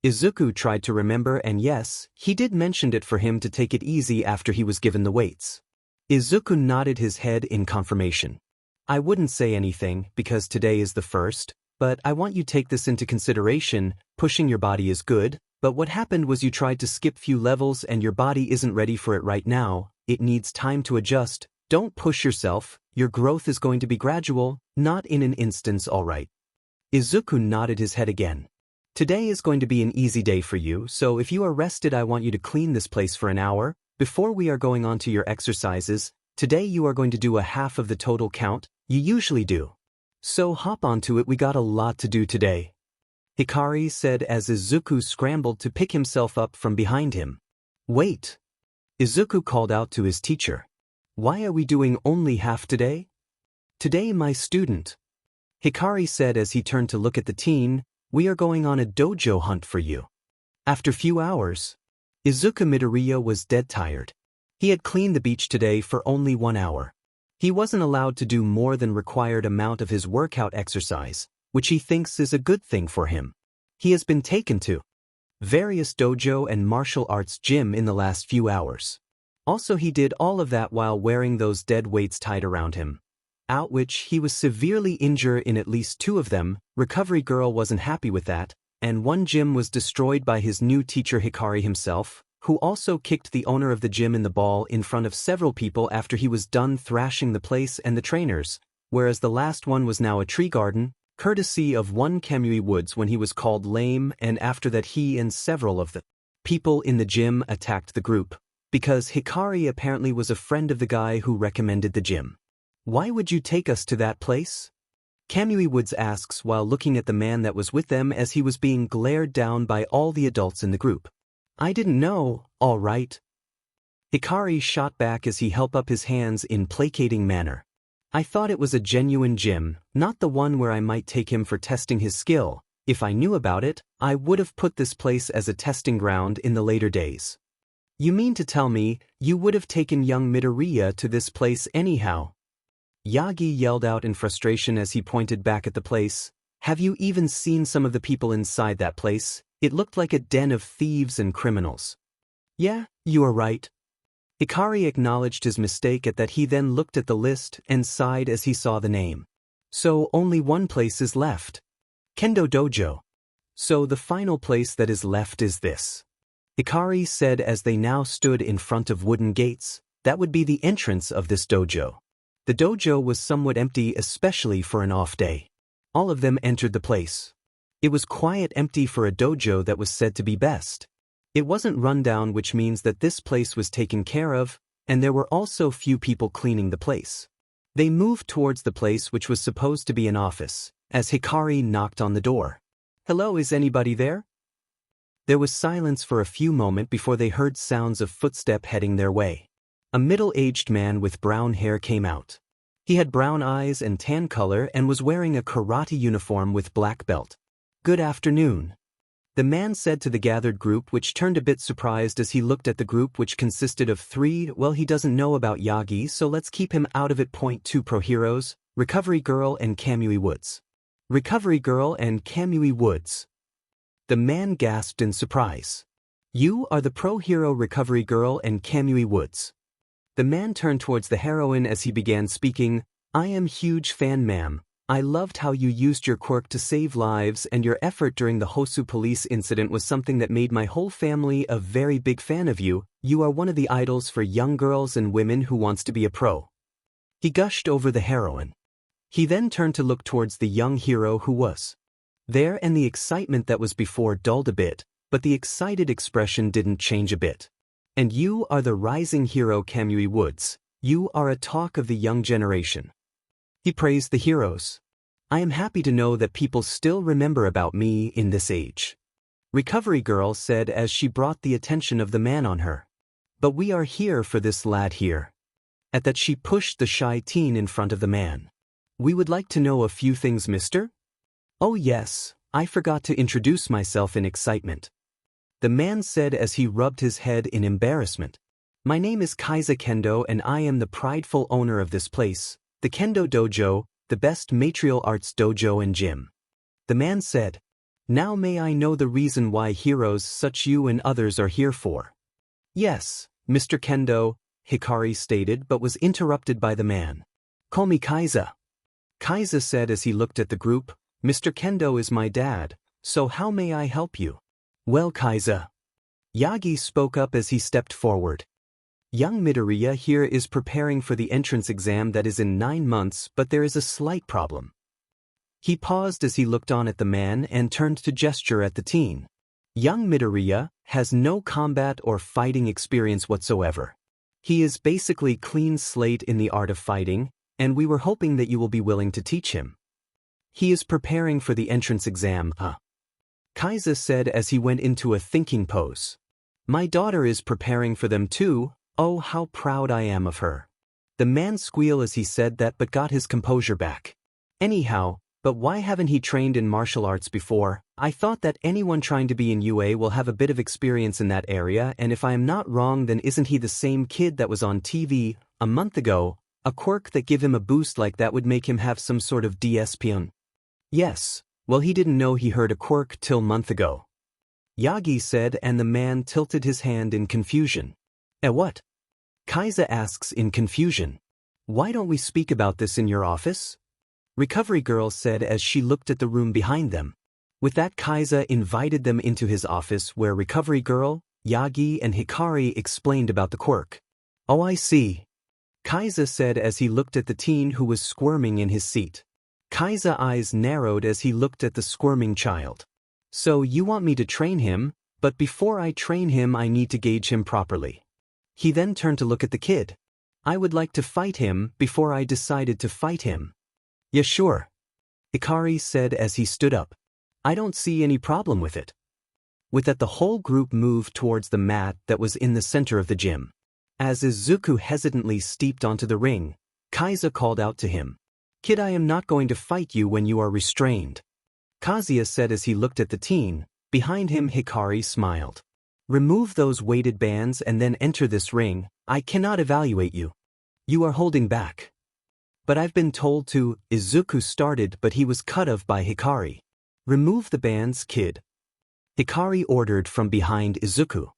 Izuku tried to remember, and yes, he did mention it for him to take it easy after he was given the weights. Izuku nodded his head in confirmation. I wouldn't say anything because today is the first, but I want you to take this into consideration. Pushing your body is good, but what happened was you tried to skip few levels and your body isn't ready for it right now. It needs time to adjust. Don't push yourself. Your growth is going to be gradual, not in an instance, alright. Izuku nodded his head again. Today is going to be an easy day for you, so if you are rested I want you to clean this place for an hour. Before we are going on to your exercises, today you are going to do a half of the total count you usually do. So hop onto it, we got a lot to do today. Hikari said as Izuku scrambled to pick himself up from behind him. Wait. Izuku called out to his teacher. Why are we doing only half today? Today, my student. Hikari said as he turned to look at the teen, we are going on a dojo hunt for you. After few hours, Izuku Midoriya was dead tired. He had cleaned the beach today for only 1 hour. He wasn't allowed to do more than required amount of his workout exercise, which he thinks is a good thing for him. He has been taken to various dojo and martial arts gym in the last few hours. Also he did all of that while wearing those dead weights tied around him. out which he was severely injured in at least 2 of them. Recovery Girl wasn't happy with that, and one gym was destroyed by his new teacher Hikari himself, who also kicked the owner of the gym in the ball in front of several people after he was done thrashing the place and the trainers, whereas the last one was now a tree garden, courtesy of one Kamui Woods when he was called lame, and after that he and several of the people in the gym attacked the group, because Hikari apparently was a friend of the guy who recommended the gym. Why would you take us to that place? Kamui Woods asks while looking at the man that was with them as he was being glared down by all the adults in the group. I didn't know, all right. Hikari shot back as he held up his hands in placating manner. I thought it was a genuine gym, not the one where I might take him for testing his skill. If I knew about it, I would have put this place as a testing ground in the later days. You mean to tell me you would have taken young Midoriya to this place anyhow? Yagi yelled out in frustration as he pointed back at the place. Have you even seen some of the people inside that place? It looked like a den of thieves and criminals. Yeah, you are right. Hikari acknowledged his mistake at that. He then looked at the list and sighed as he saw the name. So only one place is left. Kendo Dojo. So the final place that is left is this. Hikari said as they now stood in front of wooden gates. That would be the entrance of this dojo. The dojo was somewhat empty, especially for an off day. All of them entered the place. It was quiet, empty for a dojo that was said to be best. It wasn't run down, which means that this place was taken care of, and there were also few people cleaning the place. They moved towards the place which was supposed to be an office, as Hikari knocked on the door. Hello, is anybody there? There was silence for a few moments before they heard sounds of footsteps heading their way. A middle-aged man with brown hair came out. He had brown eyes and tan color and was wearing a karate uniform with black belt. Good afternoon. The man said to the gathered group, which turned a bit surprised as he looked at the group, which consisted of 3. Well, he doesn't know about Yagi, so let's keep him out of it. Point 2 Pro Heroes, Recovery Girl and Kamui Woods. Recovery Girl and Kamui Woods. The man gasped in surprise. You are the pro hero Recovery Girl and Kamui Woods. The man turned towards the heroine as he began speaking. I am huge fan, ma'am. I loved how you used your quirk to save lives, and your effort during the Hosu police incident was something that made my whole family a very big fan of you. You are one of the idols for young girls and women who wants to be a pro. He gushed over the heroine. He then turned to look towards the young hero who was there, and the excitement that was before dulled a bit, but the excited expression didn't change a bit. And you are the rising hero Kamui Woods. You are a talk of the young generation. He praised the heroes. I am happy to know that people still remember about me in this age. Recovery Girl said as she brought the attention of the man on her. But we are here for this lad here. At that she pushed the shy teen in front of the man. We would like to know a few things, mister? Oh yes, I forgot to introduce myself in excitement. The man said as he rubbed his head in embarrassment. My name is Kaiza Kendo and I am the prideful owner of this place, the Kendo Dojo, the best martial arts dojo and gym. The man said, now may I know the reason why heroes such you and others are here for? Yes, Mr. Kendo, Hikari stated, but was interrupted by the man. Call me Kaiza. Kaiza said as he looked at the group, Mr. Kendo is my dad, so how may I help you? Well, Kaiza. Yagi spoke up as he stepped forward. Young Midoriya here is preparing for the entrance exam that is in 9 months, but there is a slight problem. He paused as he looked on at the man and turned to gesture at the teen. Young Midoriya has no combat or fighting experience whatsoever. He is basically clean slate in the art of fighting, and we were hoping that you will be willing to teach him. He is preparing for the entrance exam, Kaiza said as he went into a thinking pose. My daughter is preparing for them too. Oh, how proud I am of her. The man squealed as he said that but got his composure back. Anyhow, but why haven't he trained in martial arts before? I thought that anyone trying to be in UA will have a bit of experience in that area, and if I am not wrong, then isn't he the same kid that was on TV a month ago? A quirk that give him a boost like that would make him have some sort of DSPN. Yes, well he didn't know he heard a quirk till month ago. Yagi said, and the man tilted his hand in confusion. What? Kaiza asks in confusion. Why don't we speak about this in your office? Recovery Girl said as she looked at the room behind them. With that, Kaiza invited them into his office where Recovery Girl, Yagi and Hikari explained about the quirk. Oh, I see. Kaiza said as he looked at the teen who was squirming in his seat. Kaiza's eyes narrowed as he looked at the squirming child. So you want me to train him, but before I train him I need to gauge him properly. He then turned to look at the kid. I would like to fight him before I decided to fight him. Yeah, sure. Hikari said as he stood up. I don't see any problem with it. With that, the whole group moved towards the mat that was in the center of the gym. As Izuku hesitantly stepped onto the ring, Kaiza called out to him. Kid, I am not going to fight you when you are restrained. Kazuya said as he looked at the teen. Behind him, Hikari smiled. Remove those weighted bands and then enter this ring. I cannot evaluate you. You are holding back. But I've been told to. Izuku started, but he was cut off by Hikari. Remove the bands, kid. Hikari ordered from behind Izuku.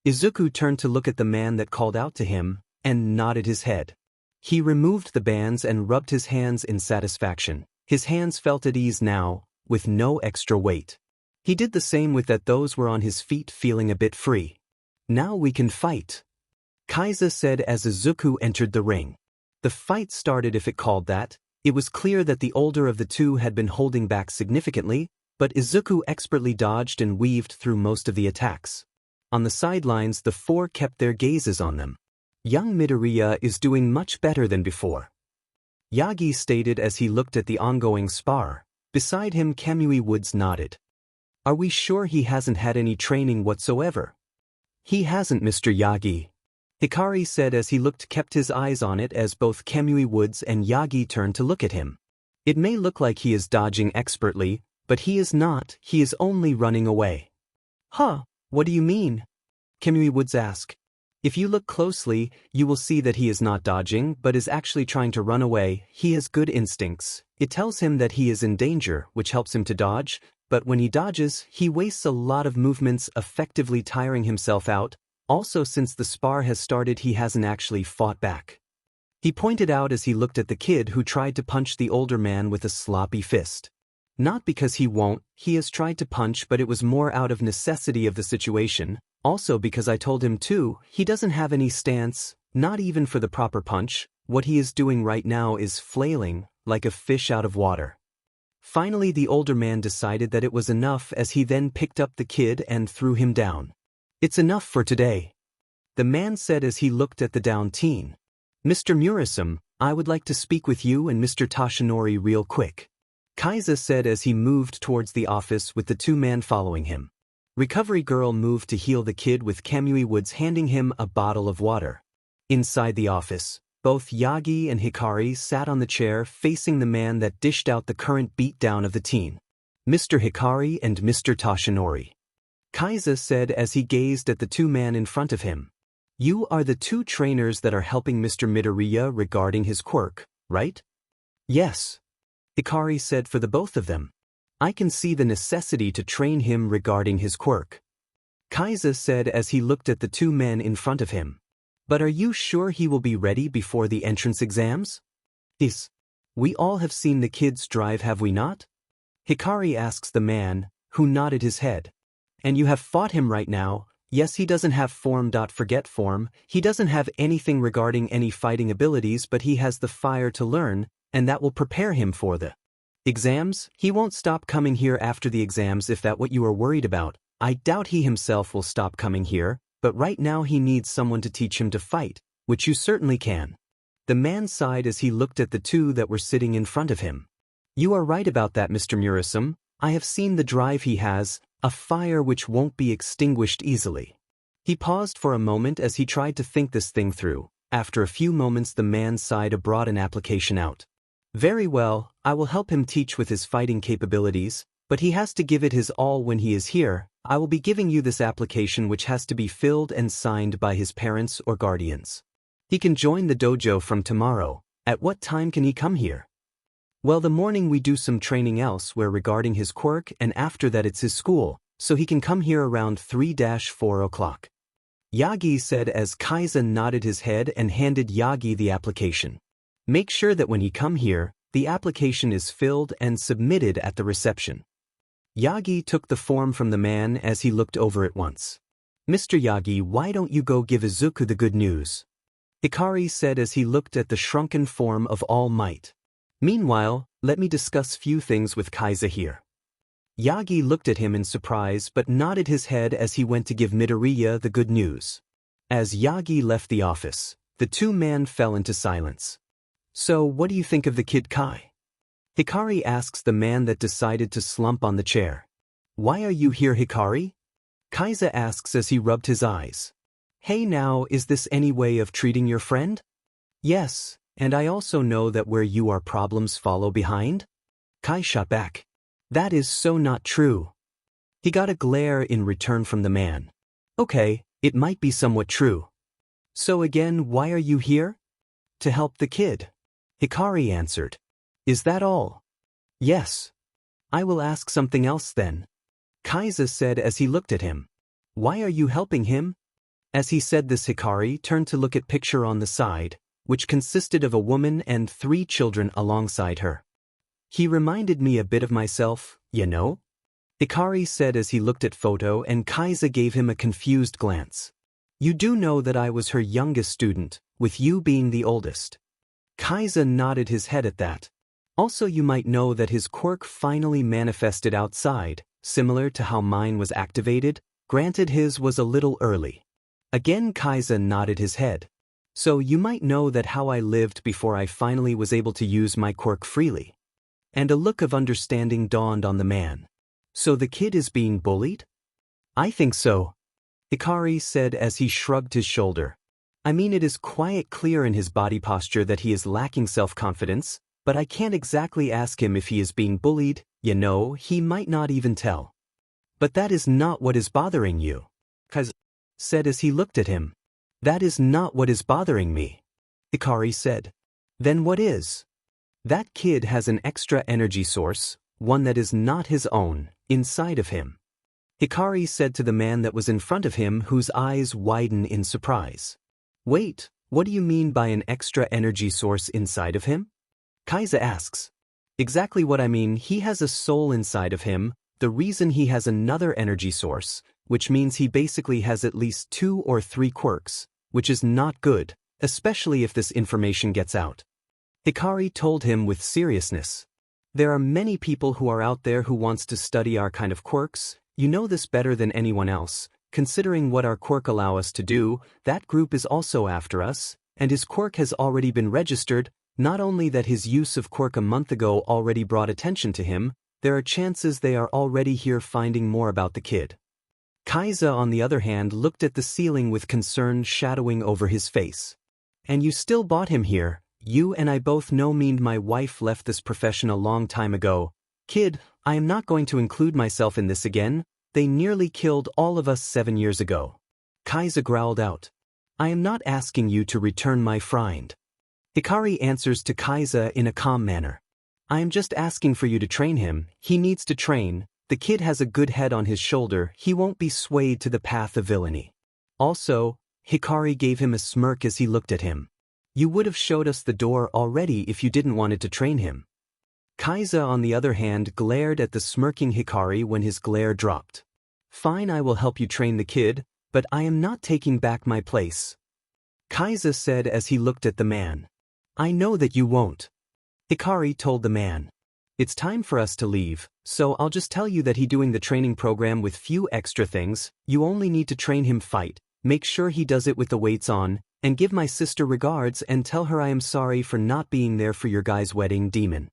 Izuku turned to look at the man that called out to him, and nodded his head. He removed the bands and rubbed his hands in satisfaction. His hands felt at ease now, with no extra weight. He did the same with that those were on his feet feeling a bit free. Now we can fight. Kaiza said as Izuku entered the ring. The fight started, if it called that. It was clear that the older of the two had been holding back significantly, but Izuku expertly dodged and weaved through most of the attacks. On the sidelines, the four kept their gazes on them. Young Midoriya is doing much better than before. Yagi stated as he looked at the ongoing spar. Beside him, Kamui Woods nodded. Are we sure he hasn't had any training whatsoever? He hasn't, Mr. Yagi. Hikari said as he kept his eyes on it as both Kamui Woods and Yagi turned to look at him. It may look like he is dodging expertly, but he is not, he is only running away. Huh? What do you mean? Kamui Woods asked. If you look closely, you will see that he is not dodging but is actually trying to run away. He has good instincts. It tells him that he is in danger, which helps him to dodge, but when he dodges, he wastes a lot of movements, effectively tiring himself out. Also, since the spar has started, he hasn't actually fought back. He pointed out as he looked at the kid who tried to punch the older man with a sloppy fist. Not because he won't, he has tried to punch, but it was more out of necessity of the situation. Also because I told him to, he doesn't have any stance, not even for the proper punch. What he is doing right now is flailing, like a fish out of water. Finally, the older man decided that it was enough as he then picked up the kid and threw him down. It's enough for today. The man said as he looked at the down teen. Mr. Murasame, I would like to speak with you and Mr. Toshinori real quick. Kaiza said as he moved towards the office with the two men following him. Recovery Girl moved to heal the kid with Kamui Woods handing him a bottle of water. Inside the office, both Yagi and Hikari sat on the chair facing the man that dished out the current beatdown of the teen. Mr. Hikari and Mr. Toshinori. Kaiza said as he gazed at the two men in front of him. You are the two trainers that are helping Mr. Midoriya regarding his quirk, right? Yes. Hikari said for the both of them. I can see the necessity to train him regarding his quirk. Kaiza said as he looked at the two men in front of him. But are you sure he will be ready before the entrance exams? Yes. We all have seen the kids drive, have we not? Hikari asks the man, who nodded his head. And you have fought him right now. Yes, he doesn't have form. Forget form. He doesn't have anything regarding any fighting abilities, but he has the fire to learn, and that will prepare him for the exams. He won't stop coming here after the exams if that's what you are worried about. I doubt he himself will stop coming here, but right now he needs someone to teach him to fight, which you certainly can. The man sighed as he looked at the two that were sitting in front of him. You are right about that, Mr. Murasame. I have seen the drive he has, a fire which won't be extinguished easily. He paused for a moment as he tried to think this thing through. After a few moments the man sighed and brought an application out. Very well, I will help him teach with his fighting capabilities, but he has to give it his all when he is here. I will be giving you this application which has to be filled and signed by his parents or guardians. He can join the dojo from tomorrow. At what time can he come here? Well, the morning we do some training elsewhere regarding his quirk, and after that it's his school, so he can come here around 3-4 o'clock. Yagi said as Kaiza nodded his head and handed Yagi the application. Make sure that when he come here, the application is filled and submitted at the reception. Yagi took the form from the man as he looked over it once. Mr. Yagi, why don't you go give Izuku the good news? Hikari said as he looked at the shrunken form of All Might. Meanwhile, let me discuss few things with Kaiza here. Yagi looked at him in surprise but nodded his head as he went to give Midoriya the good news. As Yagi left the office, the two men fell into silence. So what do you think of the kid Kai? Hikari asks the man that decided to slump on the chair. Why are you here, Hikari? Kaiza asks as he rubbed his eyes. Hey now, is this any way of treating your friend? Yes, and I also know that where you are problems follow behind? Kai shot back. That is so not true. He got a glare in return from the man. Okay, it might be somewhat true. So again, why are you here? To help the kid. Hikari answered. Is that all? Yes. I will ask something else then. Kaiza said as he looked at him. Why are you helping him? As he said this, Hikari turned to look at picture on the side, which consisted of a woman and 3 children alongside her. He reminded me a bit of myself, you know? Hikari said as he looked at photo, and Kaiza gave him a confused glance. You do know that I was her youngest student, with you being the oldest. Kaiza nodded his head at that. Also, you might know that his quirk finally manifested outside, similar to how mine was activated, granted his was a little early. Again Kaiza nodded his head. So you might know that how I lived before I finally was able to use my quirk freely. And a look of understanding dawned on the man. So the kid is being bullied? I think so. Hikari said as he shrugged his shoulder. I mean, it is quite clear in his body posture that he is lacking self-confidence, but I can't exactly ask him if he is being bullied, you know, he might not even tell. But that is not what is bothering you. Kaiza said as he looked at him. That is not what is bothering me. Hikari said. Then what is? That kid has an extra energy source, one that is not his own, inside of him. Hikari said to the man that was in front of him, whose eyes widened in surprise. Wait, what do you mean by an extra energy source inside of him? Kaiza asks. Exactly what I mean, he has a soul inside of him, the reason he has another energy source, which means he basically has at least 2 or 3 quirks, which is not good, especially if this information gets out. Hikari told him with seriousness. There are many people who are out there who wants to study our kind of quirks, you know this better than anyone else. Considering what our quirk allow us to do, that group is also after us, and his quirk has already been registered. Not only that his use of quirk a month ago already brought attention to him, there are chances they are already here finding more about the kid. Kaiza, on the other hand, looked at the ceiling with concern shadowing over his face. And you still bought him here. You and I both know mean my wife left this profession a long time ago. Kid, I am not going to include myself in this again. They nearly killed all of us 7 years ago. Kaiza growled out. I am not asking you to return my friend. Hikari answers to Kaiza in a calm manner. I am just asking for you to train him. He needs to train. The kid has a good head on his shoulder. He won't be swayed to the path of villainy. Also, Hikari gave him a smirk as he looked at him. You would have showed us the door already if you didn't want it to train him. Kaiza, on the other hand, glared at the smirking Hikari when his glare dropped. Fine, I will help you train the kid, but I am not taking back my place. Kaiza said as he looked at the man. I know that you won't. Hikari told the man. It's time for us to leave, so I'll just tell you that he doing the training program with few extra things. You only need to train him fight, make sure he does it with the weights on, and give my sister regards and tell her I am sorry for not being there for your guy's wedding. Demon.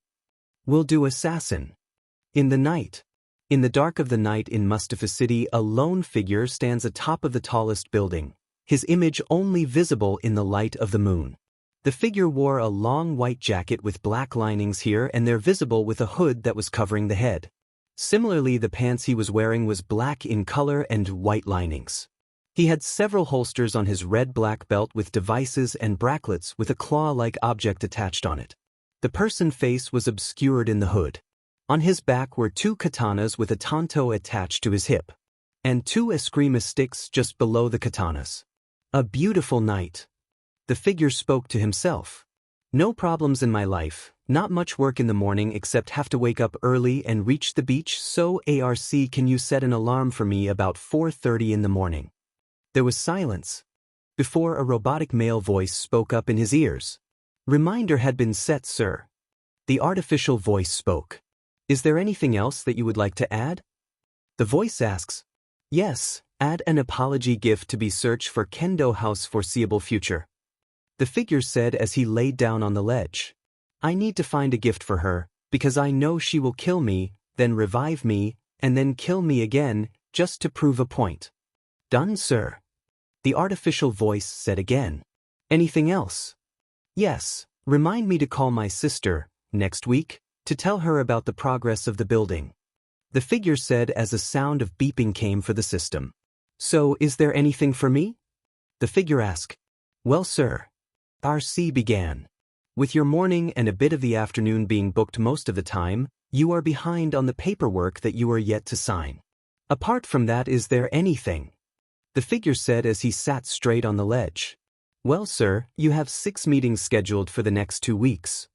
We'll do assassin. In the night. In the dark of the night in Mustafa City, a lone figure stands atop of the tallest building, his image only visible in the light of the moon. The figure wore a long white jacket with black linings here and there visible with a hood that was covering the head. Similarly, the pants he was wearing was black in color and white linings. He had several holsters on his red-black belt with devices and bracelets with a claw-like object attached on it. The person's face was obscured in the hood. On his back were 2 katanas with a tanto attached to his hip, and 2 eskrima sticks just below the katanas. A beautiful night. The figure spoke to himself. No problems in my life, not much work in the morning except have to wake up early and reach the beach, so ARC can you set an alarm for me about 4:30 in the morning? There was silence before a robotic male voice spoke up in his ears. Reminder had been set, sir. The artificial voice spoke. Is there anything else that you would like to add? The voice asks. Yes, add an apology gift to be searched for Kendo House foreseeable future. The figure said as he laid down on the ledge. I need to find a gift for her, because I know she will kill me, then revive me, and then kill me again, just to prove a point. Done, sir. The artificial voice said again. Anything else? Yes, remind me to call my sister, next week, to tell her about the progress of the building. The figure said as a sound of beeping came for the system. So, is there anything for me? The figure asked. Well, sir. RC began. With your morning and a bit of the afternoon being booked most of the time, you are behind on the paperwork that you are yet to sign. Apart from that, is there anything? The figure said as he sat straight on the ledge. Well, sir, you have 6 meetings scheduled for the next 2 weeks.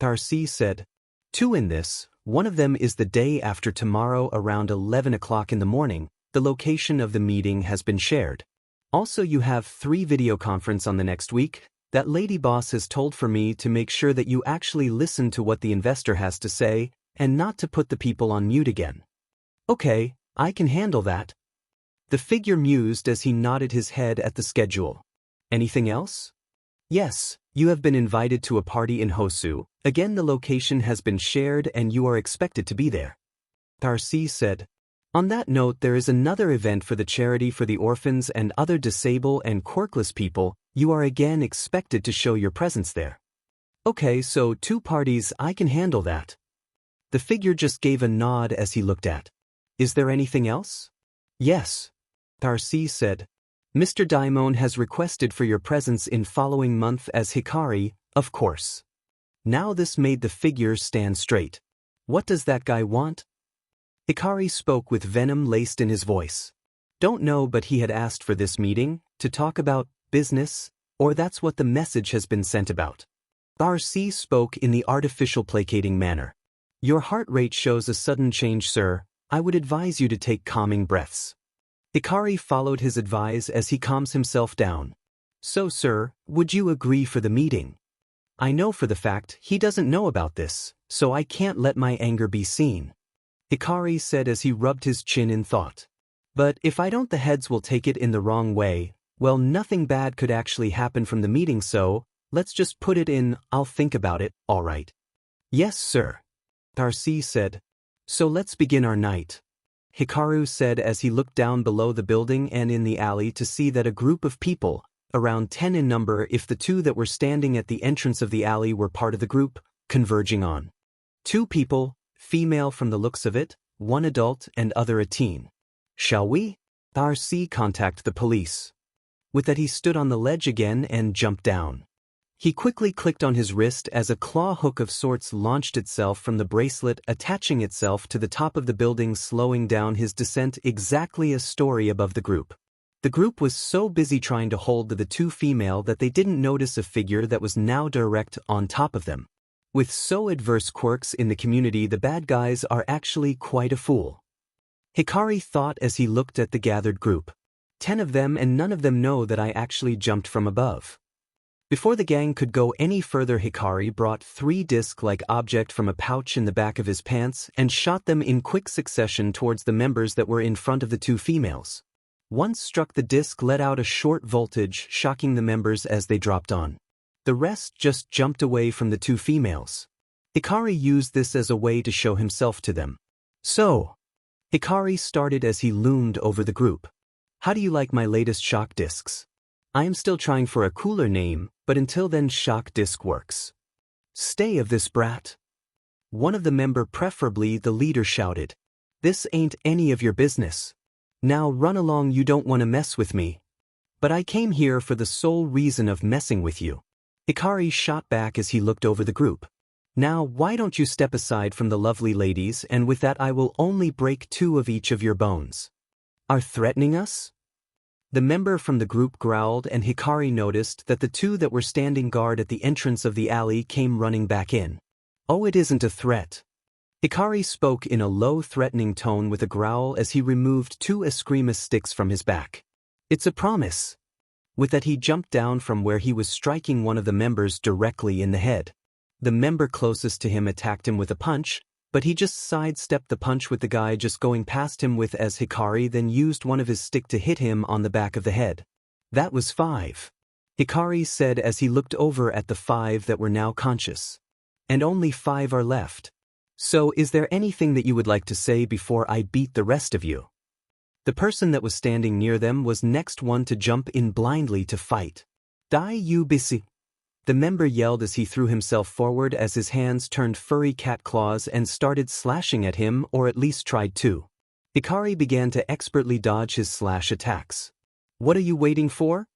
RC said. 2 in this, one of them is the day after tomorrow around 11 o'clock in the morning. The location of the meeting has been shared. Also, you have 3 video conference on the next week. That lady boss has told for me to make sure that you actually listen to what the investor has to say and not to put the people on mute again. Okay, I can handle that. The figure mused as he nodded his head at the schedule. Anything else? Yes, you have been invited to a party in Hosu. Again, the location has been shared and you are expected to be there. Tarsi said. On that note, there is another event for the charity for the orphans and other disabled and quirkless people. You are again expected to show your presence there. Okay, so 2 parties, I can handle that. The figure just gave a nod as he looked at. Is there anything else? Yes. Tarsi said. Mr. Daimon has requested for your presence in following month as Hikari, of course. Now this made the figure stand straight. What does that guy want? Hikari spoke with venom laced in his voice. Don't know, but he had asked for this meeting, to talk about business, or that's what the message has been sent about. RC spoke in the artificial placating manner. Your heart rate shows a sudden change, sir. I would advise you to take calming breaths. Hikari followed his advice as he calms himself down. So, sir, would you agree for the meeting? I know for the fact he doesn't know about this, so I can't let my anger be seen. Hikari said as he rubbed his chin in thought. But if I don't, the heads will take it in the wrong way. Well, nothing bad could actually happen from the meeting, so let's just put it in, I'll think about it, all right. Yes, sir. Tarsi said. So let's begin our night. Hikaru said as he looked down below the building and in the alley to see that a group of people, around 10 in number if the 2 that were standing at the entrance of the alley were part of the group, converging on. 2 people, female from the looks of it, 1 adult and other a teen. Shall we? RC contact the police. With that he stood on the ledge again and jumped down. He quickly clicked on his wrist as a claw hook of sorts launched itself from the bracelet, attaching itself to the top of the building, slowing down his descent exactly a story above the group. The group was so busy trying to hold the 2 female that they didn't notice a figure that was now direct on top of them. With so adverse quirks in the community, the bad guys are actually quite a fool. Hikari thought as he looked at the gathered group. 10 of them and none of them know that I actually jumped from above. Before the gang could go any further, Hikari brought 3 disc-like object from a pouch in the back of his pants and shot them in quick succession towards the members that were in front of the 2 females. Once struck, the disc let out a short voltage, shocking the members as they dropped on. The rest just jumped away from the 2 females. Hikari used this as a way to show himself to them. So, Hikari started as he loomed over the group. How do you like my latest shock discs? I am still trying for a cooler name, but until then shock disc works. Stay of this brat. One of the member, preferably the leader, shouted. This ain't any of your business. Now run along, you don't want to mess with me. But I came here for the sole reason of messing with you. Hikari shot back as he looked over the group. Now why don't you step aside from the lovely ladies, and with that I will only break 2 of each of your bones. Are threatening us? The member from the group growled, and Hikari noticed that the two that were standing guard at the entrance of the alley came running back in. Oh, it isn't a threat. Hikari spoke in a low, threatening tone with a growl as he removed 2 escrima sticks from his back. It's a promise. With that, he jumped down from where he was, striking one of the members directly in the head. The member closest to him attacked him with a punch, but he just sidestepped the punch with the guy just going past him with, as Hikari then used one of his stick to hit him on the back of the head. That was 5. Hikari said as he looked over at the 5 that were now conscious. And only 5 are left. So is there anything that you would like to say before I beat the rest of you? The person that was standing near them was next one to jump in blindly to fight. Dai you bisi. The member yelled as he threw himself forward as his hands turned furry cat claws and started slashing at him, or at least tried to. Hikari began to expertly dodge his slash attacks. What are you waiting for?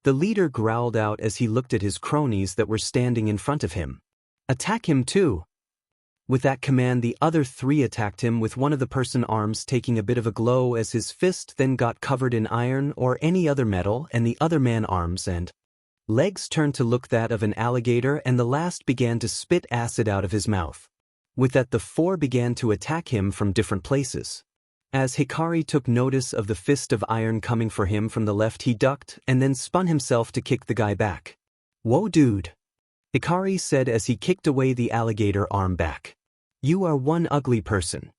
The leader growled out as he looked at his cronies that were standing in front of him. Attack him too. With that command, the other 3 attacked him, with one of the person's arms taking a bit of a glow as his fist then got covered in iron or any other metal, and the other man's arms and legs turned to look that of an alligator, and the last began to spit acid out of his mouth. With that, the 4 began to attack him from different places. As Hikari took notice of the fist of iron coming for him from the left, he ducked and then spun himself to kick the guy back. Whoa, dude. Hikari said as he kicked away the alligator arm back. You are one ugly person,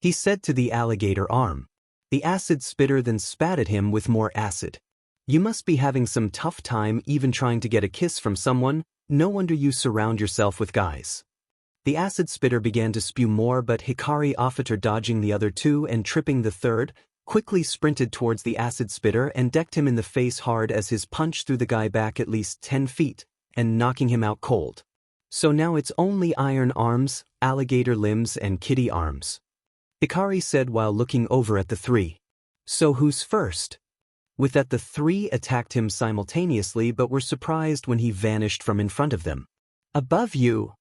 he said to the alligator arm. The acid spitter then spat at him with more acid. You must be having some tough time even trying to get a kiss from someone. No wonder you surround yourself with guys. The acid spitter began to spew more, but Hikari, after dodging the other 2 and tripping the 3rd, quickly sprinted towards the acid spitter and decked him in the face hard as his punch threw the guy back at least 10 feet, and knocking him out cold. So now it's only iron arms, alligator limbs, and kitty arms, Hikari said while looking over at the 3. So who's first? With that, the 3 attacked him simultaneously but were surprised when he vanished from in front of them. Above you!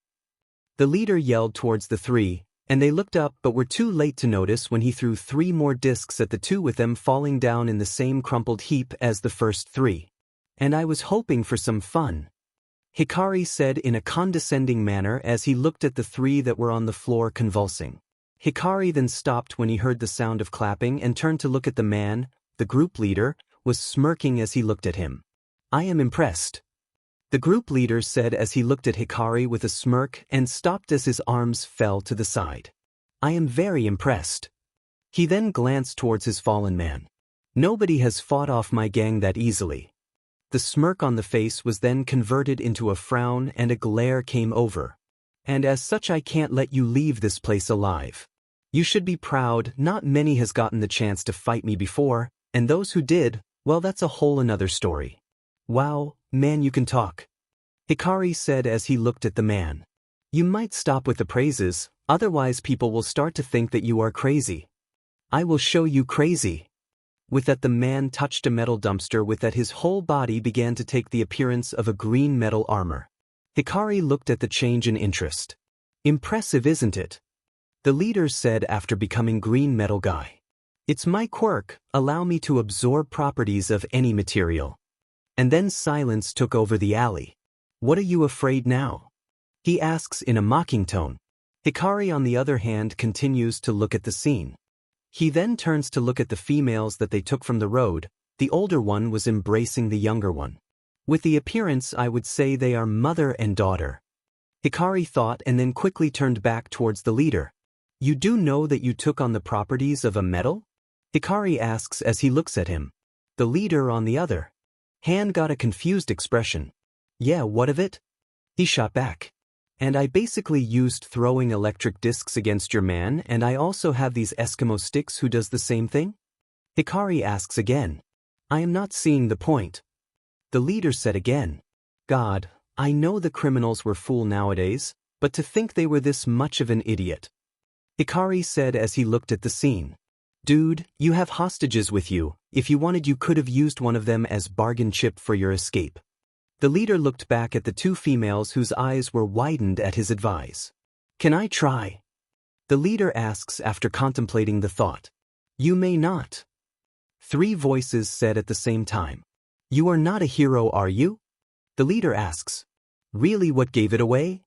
The leader yelled towards the 3, and they looked up but were too late to notice when he threw 3 more discs at the 2, with them falling down in the same crumpled heap as the first 3. And I was hoping for some fun, Hikari said in a condescending manner as he looked at the 3 that were on the floor convulsing. Hikari then stopped when he heard the sound of clapping and turned to look at the man. The group leader was smirking as he looked at him. I am impressed, the group leader said as he looked at Hikari with a smirk and stopped as his arms fell to the side. I am very impressed. He then glanced towards his fallen man. Nobody has fought off my gang that easily. The smirk on the face was then converted into a frown and a glare came over. And as such, I can't let you leave this place alive. You should be proud. Not many has gotten the chance to fight me before, and those who did, well, that's a whole another story. Wow, man, you can talk, Hikari said as he looked at the man. You might stop with the praises, otherwise people will start to think that you are crazy. I will show you crazy. With that, the man touched a metal dumpster, with that his whole body began to take the appearance of a green metal armor. Hikari looked at the change in interest. Impressive, isn't it? The leader said after becoming green metal guy. It's my quirk, allow me to absorb properties of any material. And then silence took over the alley. What are you afraid now? He asks in a mocking tone. Hikari, on the other hand, continues to look at the scene. He then turns to look at the females that they took from the road. The older one was embracing the younger one. With the appearance, I would say they are mother and daughter, Hikari thought, and then quickly turned back towards the leader. You do know that you took on the properties of a metal? Hikari asks as he looks at him. The leader, on the other hand, got a confused expression. Yeah, what of it? He shot back. And I basically used throwing electric discs against your man, and I also have these Eskimo sticks. Who does the same thing? Hikari asks again. I am not seeing the point. The leader said again. God, I know the criminals were fool nowadays, but to think they were this much of an idiot. Hikari said as he looked at the scene. Dude, you have hostages with you. If you wanted, you could have used one of them as bargain chip for your escape. The leader looked back at the 2 females whose eyes were widened at his advice. Can I try? The leader asks after contemplating the thought. You may not. Three voices said at the same time. You are not a hero, are you? The leader asks. Really, what gave it away?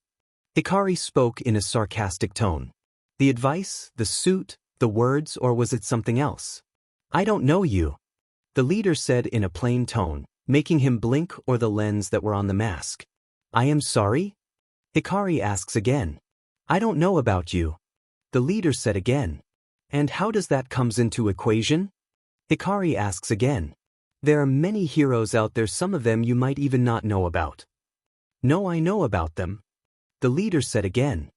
Hikari spoke in a sarcastic tone. The advice, the suit, the words, or was it something else? I don't know you. The leader said in a plain tone, making him blink or the lens that were on the mask. I am sorry? Hikari asks again. I don't know about you. The leader said again. And how does that comes into equation? Hikari asks again. There are many heroes out there, some of them you might even not know about. No, I know about them. The leader said again.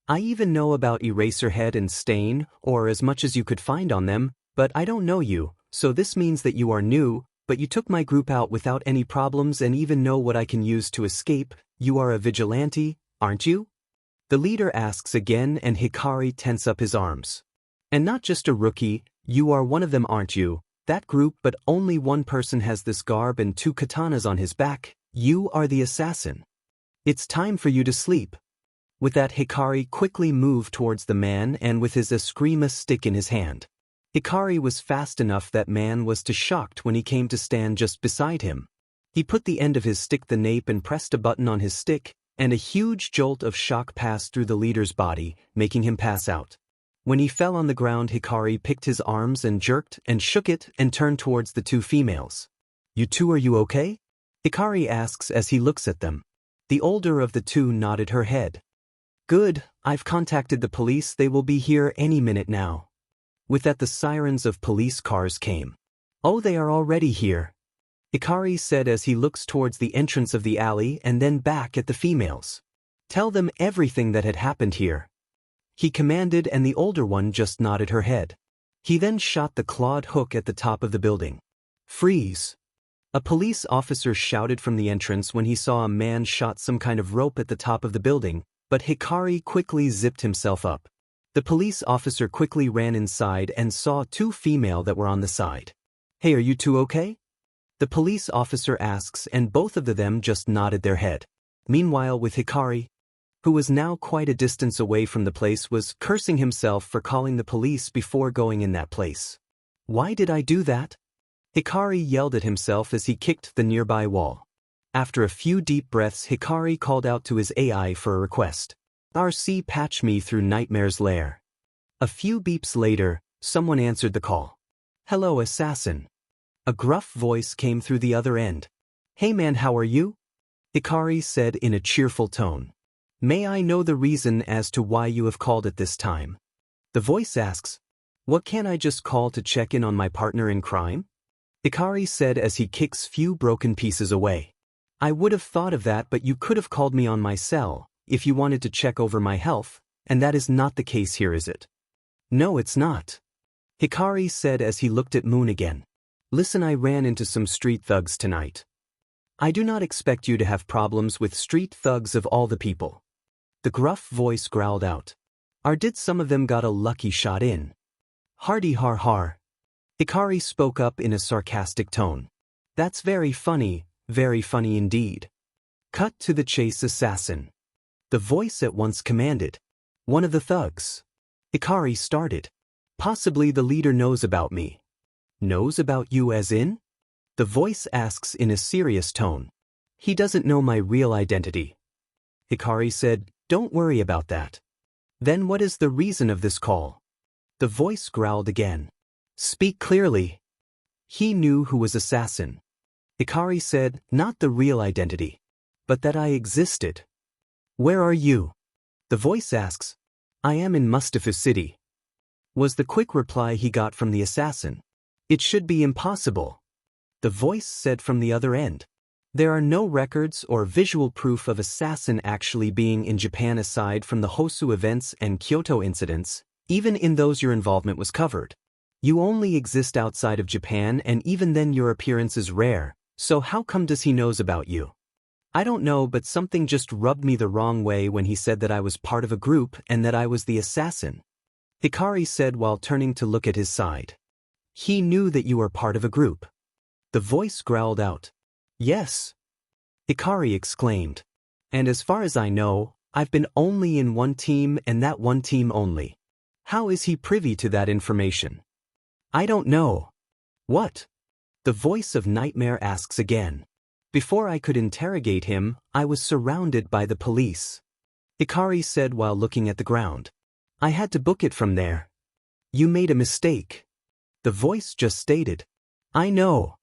I even know about Eraserhead and Stain, or as much as you could find on them, but I don't know you, so this means that you are new, but you took my group out without any problems and even know what I can use to escape. You are a vigilante, aren't you? The leader asks again and Hikari tense up his arms. And not just a rookie, you are one of them, aren't you? That group, but only one person has this garb and 2 katanas on his back. You are the assassin. It's time for you to sleep. With that, Hikari quickly moved towards the man and with his Eskrima stick in his hand. Hikari was fast enough that man was too shocked when he came to stand just beside him. He put the end of his stick the nape and pressed a button on his stick, and a huge jolt of shock passed through the leader's body, making him pass out. When he fell on the ground, Hikari picked his arms and jerked and shook it and turned towards the 2 females. You two, are you okay? Hikari asks as he looks at them. The older of the 2 nodded her head. Good, I've contacted the police, they will be here any minute now. With that, the sirens of police cars came. Oh, they are already here. Hikari said as he looks towards the entrance of the alley and then back at the females. Tell them everything that had happened here. He commanded and the older one just nodded her head. He then shot the clawed hook at the top of the building. Freeze! A police officer shouted from the entrance when he saw a man shot some kind of rope at the top of the building, but Hikari quickly zipped himself up. The police officer quickly ran inside and saw 2 female that were on the side. Hey, are you 2 okay? The police officer asks and both of them just nodded their head. Meanwhile, with Hikari, who was now quite a distance away from the place, was cursing himself for calling the police before going in that place. Why did I do that? Hikari yelled at himself as he kicked the nearby wall. After a few deep breaths, Hikari called out to his AI for a request. RC, patch me through Nightmare's lair. A few beeps later, someone answered the call. Hello, assassin. A gruff voice came through the other end. Hey man, how are you? Hikari said in a cheerful tone. May I know the reason as to why you have called at this time? The voice asks. What, can't I just call to check in on my partner in crime? Hikari said as he kicks few broken pieces away. I would have thought of that, but you could have called me on my cell, if you wanted to check over my health, and that is not the case here, is it? No, it's not. Hikari said as he looked at Moon again. Listen, I ran into some street thugs tonight. I do not expect you to have problems with street thugs of all the people. The gruff voice growled out. Or did some of them got a lucky shot in? Hardy har har. Hikari spoke up in a sarcastic tone. That's very funny indeed. Cut to the chase, assassin. The voice at once commanded. One of the thugs. Hikari started. Possibly the leader knows about me. Knows about you as in? The voice asks in a serious tone. He doesn't know my real identity. Hikari said, don't worry about that. Then what is the reason of this call? The voice growled again. Speak clearly. He knew who was assassin. Hikari said, not the real identity, but that I existed. Where are you? The voice asks. I am in Mustafa City. Was the quick reply he got from the assassin. It should be impossible. The voice said from the other end. There are no records or visual proof of assassin actually being in Japan aside from the Hosu events and Kyoto incidents. Even in those your involvement was covered. You only exist outside of Japan, and even then your appearance is rare, so how come does he knows about you? I don't know, but something just rubbed me the wrong way when he said that I was part of a group and that I was the assassin. Hikari said while turning to look at his side. He knew that you were part of a group. The voice growled out. Yes. Hikari exclaimed. And as far as I know, I've been only in one team and that one team only. How is he privy to that information? I don't know. What? The voice of Nightmare asks again. Before I could interrogate him, I was surrounded by the police. Hikari said while looking at the ground. I had to book it from there. You made a mistake. The voice just stated. I know.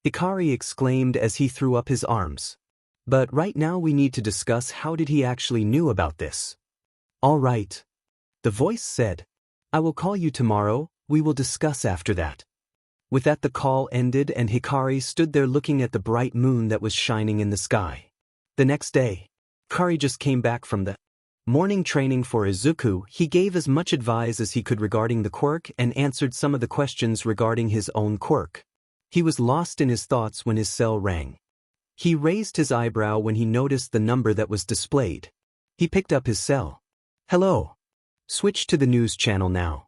Hikari exclaimed as he threw up his arms. But right now we need to discuss how did he actually knew about this. All right. The voice said. I will call you tomorrow, we will discuss after that. With that the call ended and Hikari stood there looking at the bright moon that was shining in the sky. The next day, Hikari just came back from the morning training for Izuku. He gave as much advice as he could regarding the quirk and answered some of the questions regarding his own quirk. He was lost in his thoughts when his cell rang. He raised his eyebrow when he noticed the number that was displayed. He picked up his cell. Hello. Switch to the news channel now.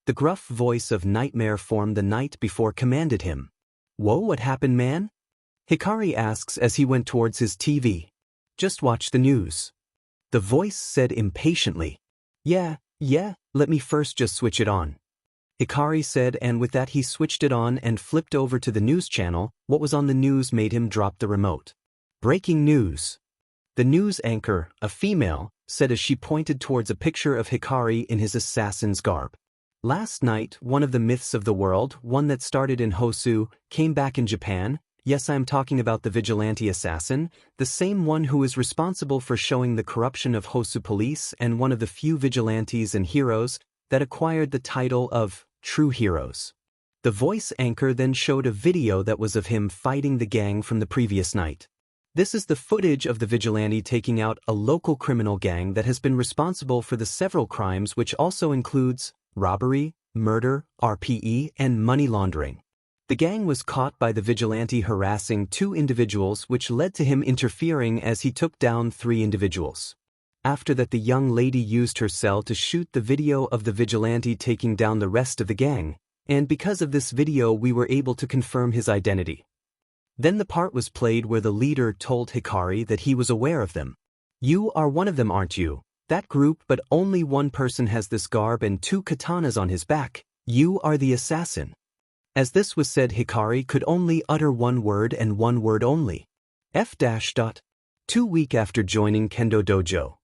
The gruff voice of Nightmare formed the night before commanded him. Whoa, what happened, man? Hikari asks as he went towards his TV. Just watch the news. The voice said impatiently. Yeah, let me first just switch it on. Hikari said, and with that he switched it on and flipped over to the news channel. What was on the news made him drop the remote. Breaking news. The news anchor, a female, said as she pointed towards a picture of Hikari in his assassin's garb. Last night, one of the myths of the world, one that started in Hosu, came back in Japan. Yes, I am talking about the vigilante assassin, the same one who is responsible for showing the corruption of Hosu police and one of the few vigilantes and heroes that acquired the title of true heroes. The voice anchor then showed a video that was of him fighting the gang from the previous night. This is the footage of the vigilante taking out a local criminal gang that has been responsible for the several crimes, which also includes robbery, murder, RPE, and money laundering. The gang was caught by the vigilante harassing 2 individuals, which led to him interfering as he took down 3 individuals. After that, the young lady used her cell to shoot the video of the vigilante taking down the rest of the gang, and because of this video we were able to confirm his identity. Then the part was played where the leader told Hikari that he was aware of them. You are one of them, aren't you? That group, but only one person has this garb and 2 katanas on his back. You are the assassin. As this was said, Hikari could only utter one word and one word only. 2 weeks after joining Kendo Dojo.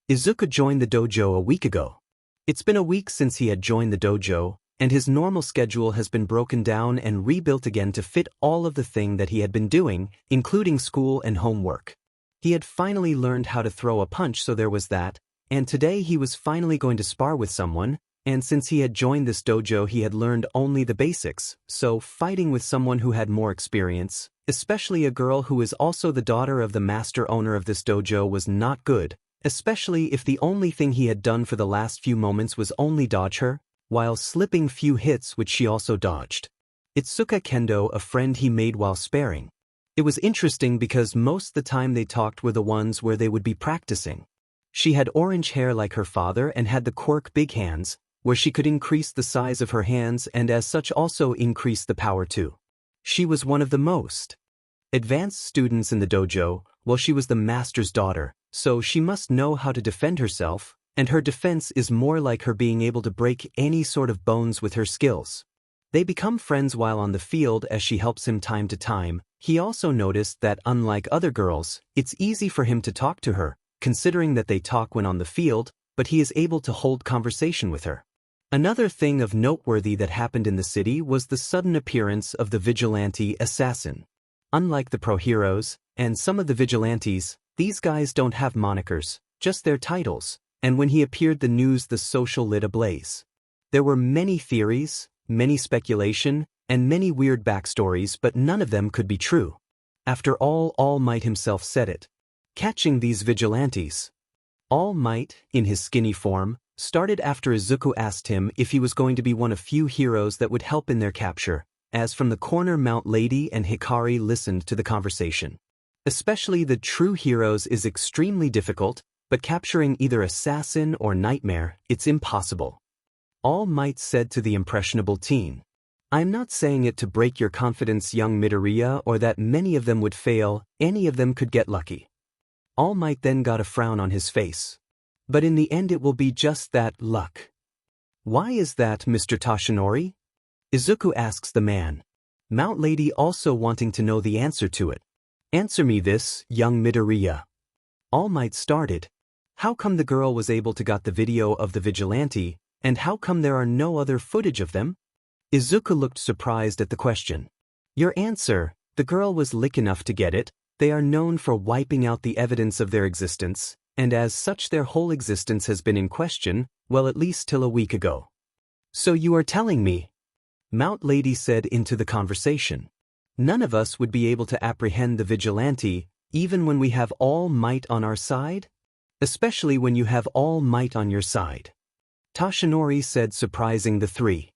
Izuku joined the dojo a week ago. It's been a week since he had joined the dojo, and his normal schedule has been broken down and rebuilt again to fit all of the thing that he had been doing, including school and homework. He had finally learned how to throw a punch, so there was that, and today he was finally going to spar with someone, and since he had joined this dojo he had learned only the basics, so fighting with someone who had more experience, especially a girl who is also the daughter of the master owner of this dojo, was not good, especially if the only thing he had done for the last few moments was only dodge her, while slipping few hits which she also dodged. Itsuka Kendo, a friend he made while sparring. It was interesting because most the time they talked were the ones where they would be practicing. She had orange hair like her father and had the quirk big hands, where she could increase the size of her hands and as such also increase the power too. She was one of the most advanced students in the dojo, while she was the master's daughter, so she must know how to defend herself, and her defense is more like her being able to break any sort of bones with her skills. They become friends while on the field as she helps him time to time. He also noticed that unlike other girls, it's easy for him to talk to her, considering that they talk when on the field, but he is able to hold conversation with her. Another thing of noteworthy that happened in the city was the sudden appearance of the vigilante assassin. Unlike the pro heroes, and some of the vigilantes, these guys don't have monikers, just their titles, and when he appeared the news the social lit ablaze. There were many theories, many speculation, and many weird backstories, but none of them could be true. After all, All Might himself said it. Catching these vigilantes. All Might, in his skinny form, started after Izuku asked him if he was going to be one of few heroes that would help in their capture, as from the corner Mount Lady and Hikari listened to the conversation. Especially the true heroes is extremely difficult, but capturing either Assassin or Nightmare, it's impossible. All Might said to the impressionable teen. I'm not saying it to break your confidence, young Midoriya, or that many of them would fail, any of them could get lucky. All Might then got a frown on his face. But in the end it will be just that, luck. Why is that, Mr. Toshinori? Izuku asks the man. Mount Lady also wanting to know the answer to it. Answer me this, young Midoriya. All Might started. How come the girl was able to got the video of the vigilante, and how come there are no other footage of them? Izuku looked surprised at the question. Your answer, the girl was lick enough to get it. They are known for wiping out the evidence of their existence, and as such their whole existence has been in question, well at least till a week ago. So you are telling me? Mount Lady said into the conversation. None of us would be able to apprehend the vigilante, even when we have All Might on our side? Especially when you have All Might on your side. Toshinori said, surprising the three.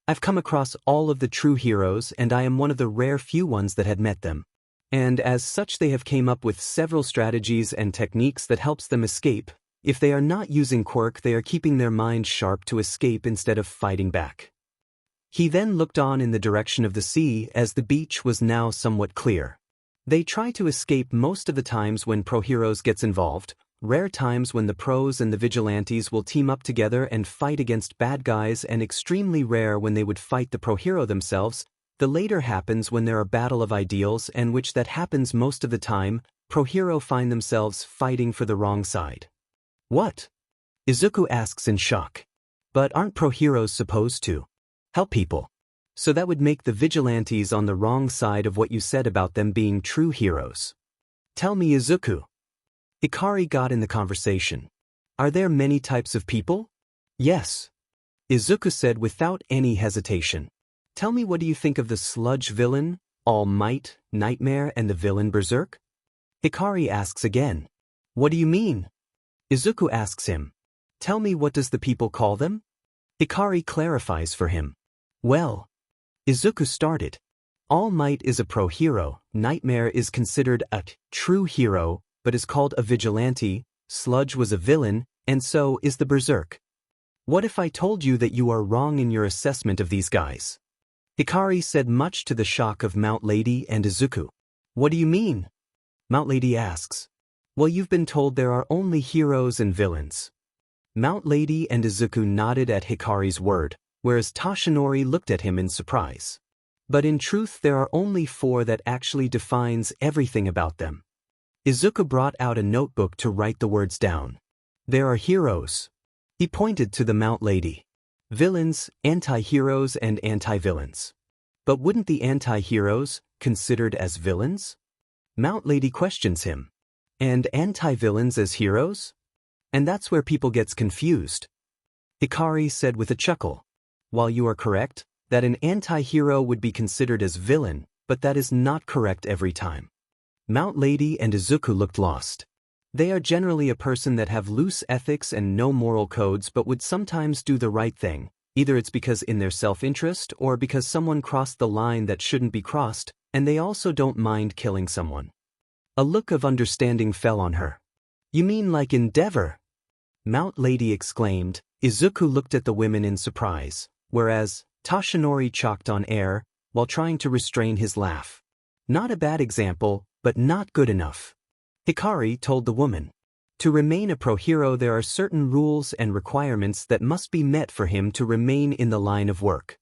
I've come across all of the true heroes and I am one of the rare few ones that had met them. And as such they have came up with several strategies and techniques that helps them escape. If they are not using quirk, they are keeping their mind sharp to escape instead of fighting back. He then looked on in the direction of the sea as the beach was now somewhat clear. They try to escape most of the times when pro heroes gets involved, rare times when the pros and the vigilantes will team up together and fight against bad guys, and extremely rare when they would fight the pro hero themselves. The later happens when there are battle of ideals, and which that happens most of the time, pro hero find themselves fighting for the wrong side. What? Izuku asks in shock. But aren't pro heroes supposed to help people? So that would make the vigilantes on the wrong side of what you said about them being true heroes. Tell me, Izuku. Hikari got in the conversation. Are there many types of people? Yes. Izuku said without any hesitation. Tell me, what do you think of the sludge villain, All Might, Nightmare, and the villain Berserk? Hikari asks again. What do you mean? Izuku asks him. Tell me, what does the people call them? Hikari clarifies for him. Well, Izuku started. All Might is a pro hero, Nightmare is considered a true hero, but is called a vigilante, Sludge was a villain, and so is the Berserk. What if I told you that you are wrong in your assessment of these guys? Hikari said, much to the shock of Mount Lady and Izuku. What do you mean? Mount Lady asks. Well, you've been told there are only heroes and villains. Mount Lady and Izuku nodded at Hikari's word, whereas Toshinori looked at him in surprise. But in truth there are only 4 that actually defines everything about them. Izuku brought out a notebook to write the words down. There are heroes. He pointed to the Mount Lady. Villains, anti-heroes, and anti-villains. But wouldn't the anti-heroes considered as villains? Mount Lady questions him. And anti-villains as heroes? And that's where people gets confused. Hikari said with a chuckle. While you are correct, that an anti-hero would be considered as villain, but that is not correct every time. Mount Lady and Izuku looked lost. They are generally a person that have loose ethics and no moral codes but would sometimes do the right thing. Either it's because in their self-interest or because someone crossed the line that shouldn't be crossed, and they also don't mind killing someone. A look of understanding fell on her. You mean like Endeavor? Mount Lady exclaimed. Izuku looked at the women in surprise, whereas Toshinori chalked on air while trying to restrain his laugh. Not a bad example, but not good enough. Hikari told the woman. To remain a pro hero there are certain rules and requirements that must be met for him to remain in the line of work.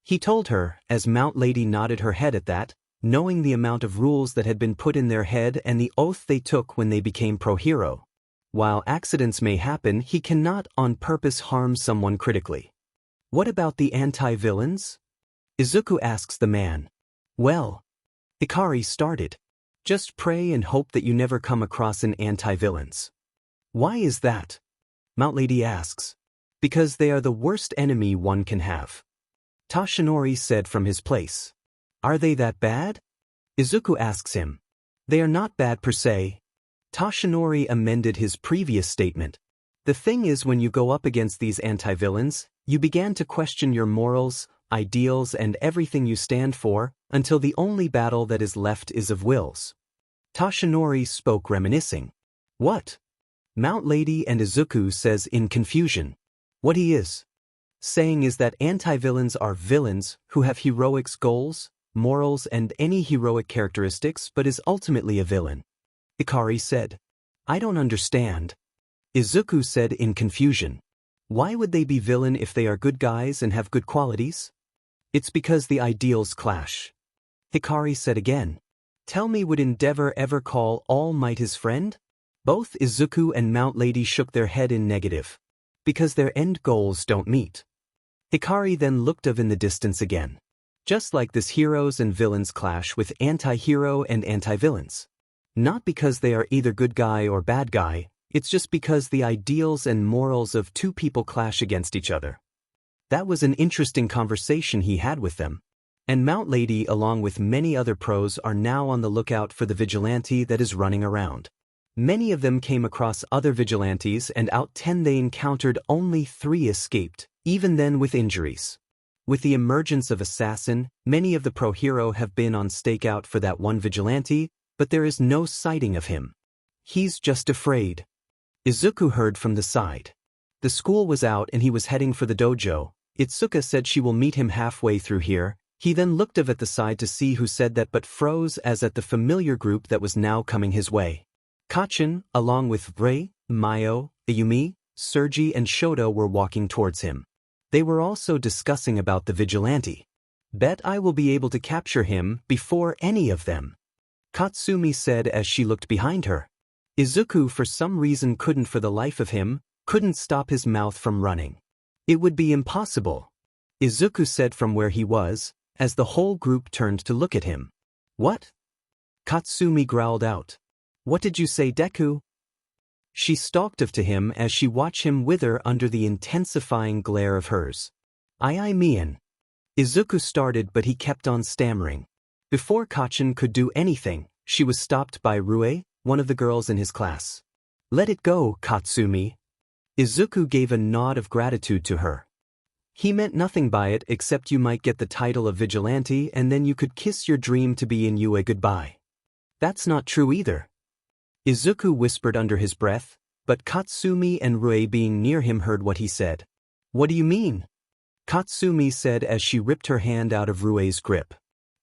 He told her, as Mount Lady nodded her head at that, knowing the amount of rules that had been put in their head and the oath they took when they became pro hero. While accidents may happen, he cannot on purpose harm someone critically. What about the anti-villains? Izuku asks the man. Well, Hikari started. Just pray and hope that you never come across an anti-villains. Why is that? Mount Lady asks. Because they are the worst enemy one can have. Toshinori said from his place. Are they that bad? Izuku asks him. They are not bad per se. Toshinori amended his previous statement. The thing is, when you go up against these anti-villains, you began to question your morals, ideals, and everything you stand for, until the only battle that is left is of wills. Toshinori spoke reminiscing. What? Mount Lady and Izuku says in confusion. What he is saying is that anti-villains are villains who have heroics goals, morals, and any heroic characteristics but is ultimately a villain. Hikari said. I don't understand. Izuku said in confusion. Why would they be villain if they are good guys and have good qualities? It's because the ideals clash. Hikari said again. Tell me, would Endeavor ever call All Might his friend? Both Izuku and Mount Lady shook their head in negative. Because their end goals don't meet. Hikari then looked off in the distance again. Just like this heroes and villains clash with anti-hero and anti-villains. Not because they are either good guy or bad guy, it's just because the ideals and morals of two people clash against each other. That was an interesting conversation he had with them. And Mount Lady along with many other pros are now on the lookout for the vigilante that is running around. Many of them came across other vigilantes and out 10 they encountered only 3 escaped, even then with injuries. With the emergence of Assassin, many of the pro hero have been on stakeout for that one vigilante, but there is no sighting of him. He's just afraid. Izuku heard from the side. The school was out and he was heading for the dojo. Itsuka said she will meet him halfway through here. He then looked off at the side to see who said that but froze as at the familiar group that was now coming his way. Kachin, along with Rei, Mayo, Ayumi, Sergi and Shoto were walking towards him. They were also discussing about the vigilante. Bet I will be able to capture him before any of them. Katsumi said as she looked behind her. Izuku for some reason couldn't for the life of him, couldn't stop his mouth from running. It would be impossible. Izuku said from where he was, as the whole group turned to look at him. What? Katsumi growled out. What did you say, Deku? She stalked off to him as she watched him wither under the intensifying glare of hers. I mean. Izuku started but he kept on stammering. Before Kachin could do anything, she was stopped by Rue, one of the girls in his class. Let it go, Katsumi. Izuku gave a nod of gratitude to her. He meant nothing by it except you might get the title of vigilante and then you could kiss your dream to be in Yue goodbye. That's not true either. Izuku whispered under his breath, but Katsumi and Rue being near him heard what he said. What do you mean? Katsumi said as she ripped her hand out of Rue's grip.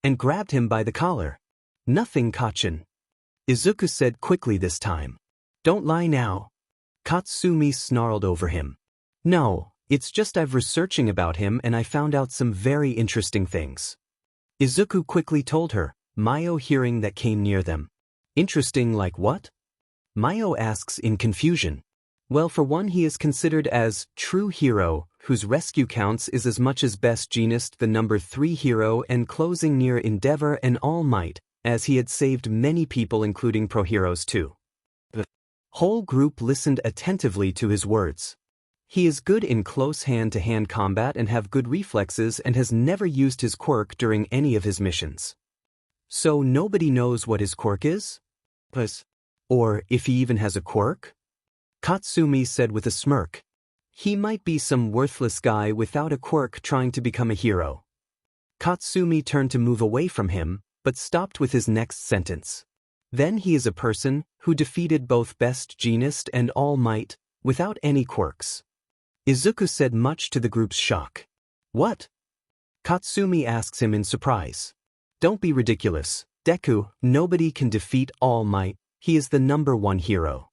And grabbed him by the collar. Nothing, Kachin. Izuku said quickly this time. Don't lie now. Katsumi snarled over him. No, it's just I've researching about him and I found out some very interesting things. Izuku quickly told her, Mayo hearing that came near them. Interesting like what? Mayo asks in confusion. Well, for one he is considered as true hero, whose rescue counts is as much as best genist the number 3 hero and closing near Endeavor and All Might, as he had saved many people including pro heroes too. The whole group listened attentively to his words. He is good in close hand-to-hand combat and have good reflexes and has never used his quirk during any of his missions. So nobody knows what his quirk is? Or if he even has a quirk? Katsumi said with a smirk. He might be some worthless guy without a quirk trying to become a hero. Katsumi turned to move away from him, but stopped with his next sentence. Then he is a person who defeated both Best Genist and All Might, without any quirks. Izuku said much to the group's shock. What? Katsumi asks him in surprise. Don't be ridiculous, Deku, nobody can defeat All Might, he is the number 1 hero.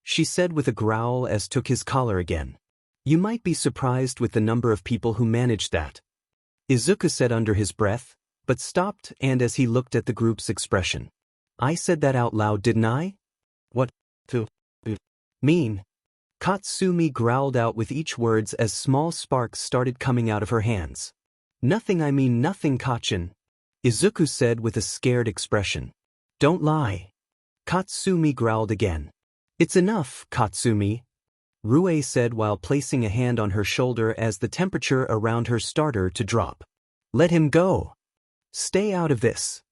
She said with a growl as took his collar again. You might be surprised with the number of people who managed that. Izuku said under his breath, but stopped and as he looked at the group's expression. I said that out loud, didn't I? What to mean? Katsumi growled out with each words as small sparks started coming out of her hands. Nothing, I mean nothing, Kachin. Izuku said with a scared expression. Don't lie. Katsumi growled again. It's enough, Katsumi. Rue said while placing a hand on her shoulder as the temperature around her started to drop. Let him go. Stay out of this.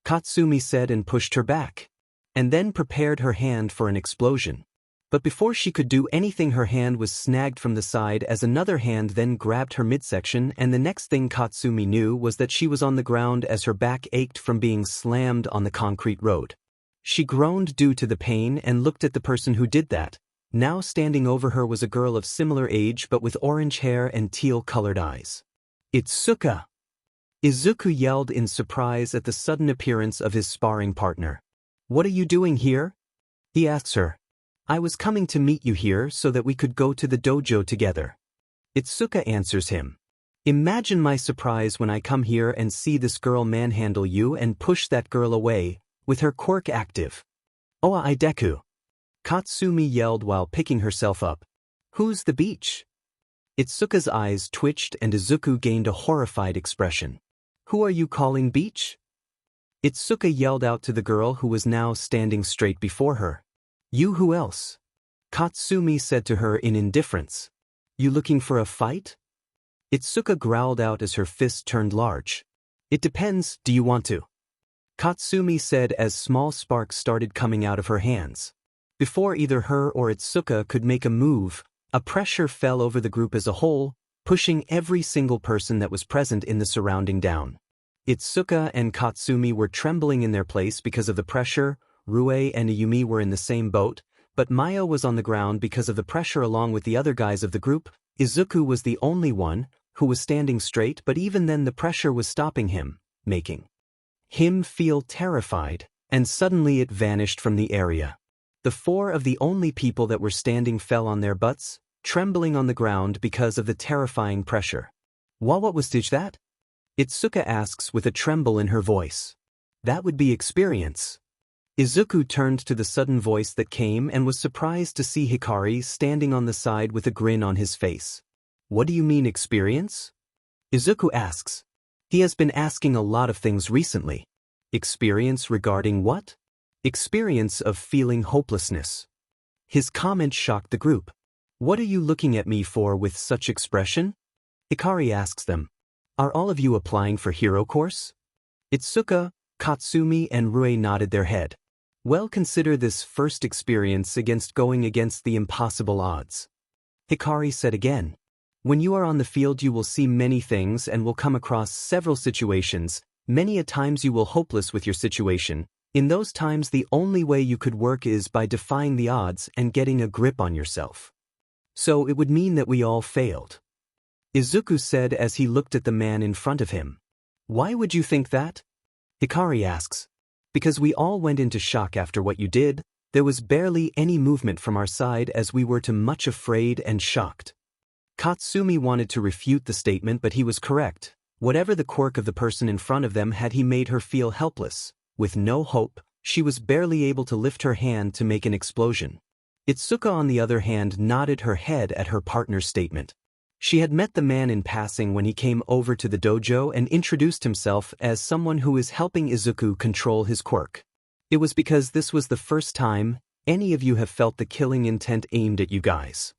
Katsumi said and pushed her back. And then prepared her hand for an explosion. But before she could do anything her hand was snagged from the side as another hand then grabbed her midsection and the next thing Katsumi knew was that she was on the ground as her back ached from being slammed on the concrete road. She groaned due to the pain and looked at the person who did that. Now standing over her was a girl of similar age but with orange hair and teal-colored eyes. Itsuka! Izuku yelled in surprise at the sudden appearance of his sparring partner. What are you doing here? He asks her. I was coming to meet you here so that we could go to the dojo together. Itsuka answers him. Imagine my surprise when I come here and see this girl manhandle you and push that girl away, with her quirk active. Oh, Deku! Katsumi yelled while picking herself up. Who's the beach? Itsuka's eyes twitched and Izuku gained a horrified expression. Who are you calling beach? Itsuka yelled out to the girl who was now standing straight before her. You who else? Katsumi said to her in indifference. You looking for a fight? Itsuka growled out as her fist turned large. It depends, do you want to? Katsumi said as small sparks started coming out of her hands. Before either her or Itsuka could make a move, a pressure fell over the group as a whole, pushing every single person that was present in the surrounding down. Itsuka and Katsumi were trembling in their place because of the pressure, Rue and Ayumi were in the same boat, but Maya was on the ground because of the pressure along with the other guys of the group. Izuku was the only one who was standing straight, but even then the pressure was stopping him, making him feel terrified, and suddenly it vanished from the area. The four of the only people that were standing fell on their butts, trembling on the ground because of the terrifying pressure. What was that? Itsuka asks with a tremble in her voice. That would be experience. Izuku turned to the sudden voice that came and was surprised to see Hikari standing on the side with a grin on his face. What do you mean experience? Izuku asks. He has been asking a lot of things recently. Experience regarding what? Experience of feeling hopelessness. His comment shocked the group. What are you looking at me for with such expression? Hikari asks them. Are all of you applying for hero course? Itsuka, Katsumi and Rue nodded their head. Well, consider this first experience against going against the impossible odds. Hikari said again. When you are on the field you will see many things and will come across several situations, many a times you will hopeless with your situation. In those times the only way you could work is by defying the odds and getting a grip on yourself. So it would mean that we all failed. Izuku said as he looked at the man in front of him. Why would you think that? Hikari asks. Because we all went into shock after what you did. There was barely any movement from our side as we were too much afraid and shocked. Katsumi wanted to refute the statement, but he was correct. Whatever the quirk of the person in front of them had, he made her feel helpless. With no hope, she was barely able to lift her hand to make an explosion. Itsuka on the other hand nodded her head at her partner's statement. She had met the man in passing when he came over to the dojo and introduced himself as someone who is helping Izuku control his quirk. It was because this was the first time any of you have felt the killing intent aimed at you guys.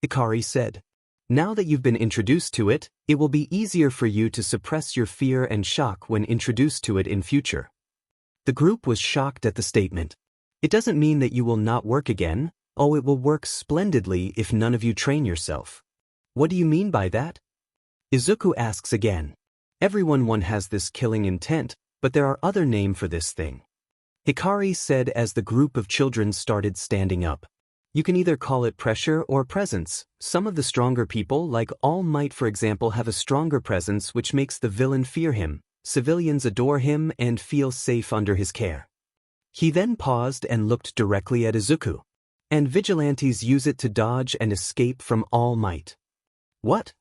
Hikari said. Now that you've been introduced to it, it will be easier for you to suppress your fear and shock when introduced to it in future. The group was shocked at the statement. It doesn't mean that you will not work again. Oh, it will work splendidly if none of you train yourself. What do you mean by that? Izuku asks again. Everyone has this killing intent, but there are other names for this thing. Hikari said as the group of children started standing up. You can either call it pressure or presence. Some of the stronger people, like All Might for example, have a stronger presence which makes the villain fear him. Civilians adore him and feel safe under his care. He then paused and looked directly at Izuku. And vigilantes use it to dodge and escape from All Might. What?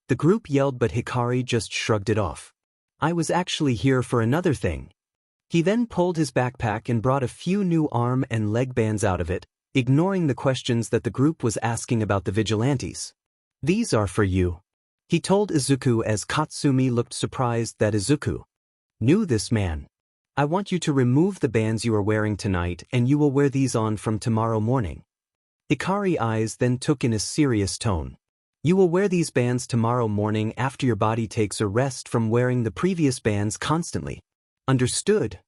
The group yelled, but Hikari just shrugged it off. I was actually here for another thing. He then pulled his backpack and brought a few new arm and leg bands out of it, ignoring the questions that the group was asking about the vigilantes. These are for you. He told Izuku as Katsumi looked surprised that Izuku knew this man. I want you to remove the bands you are wearing tonight and you will wear these on from tomorrow morning. Hikari's eyes then took in a serious tone. You will wear these bands tomorrow morning after your body takes a rest from wearing the previous bands constantly. Understood?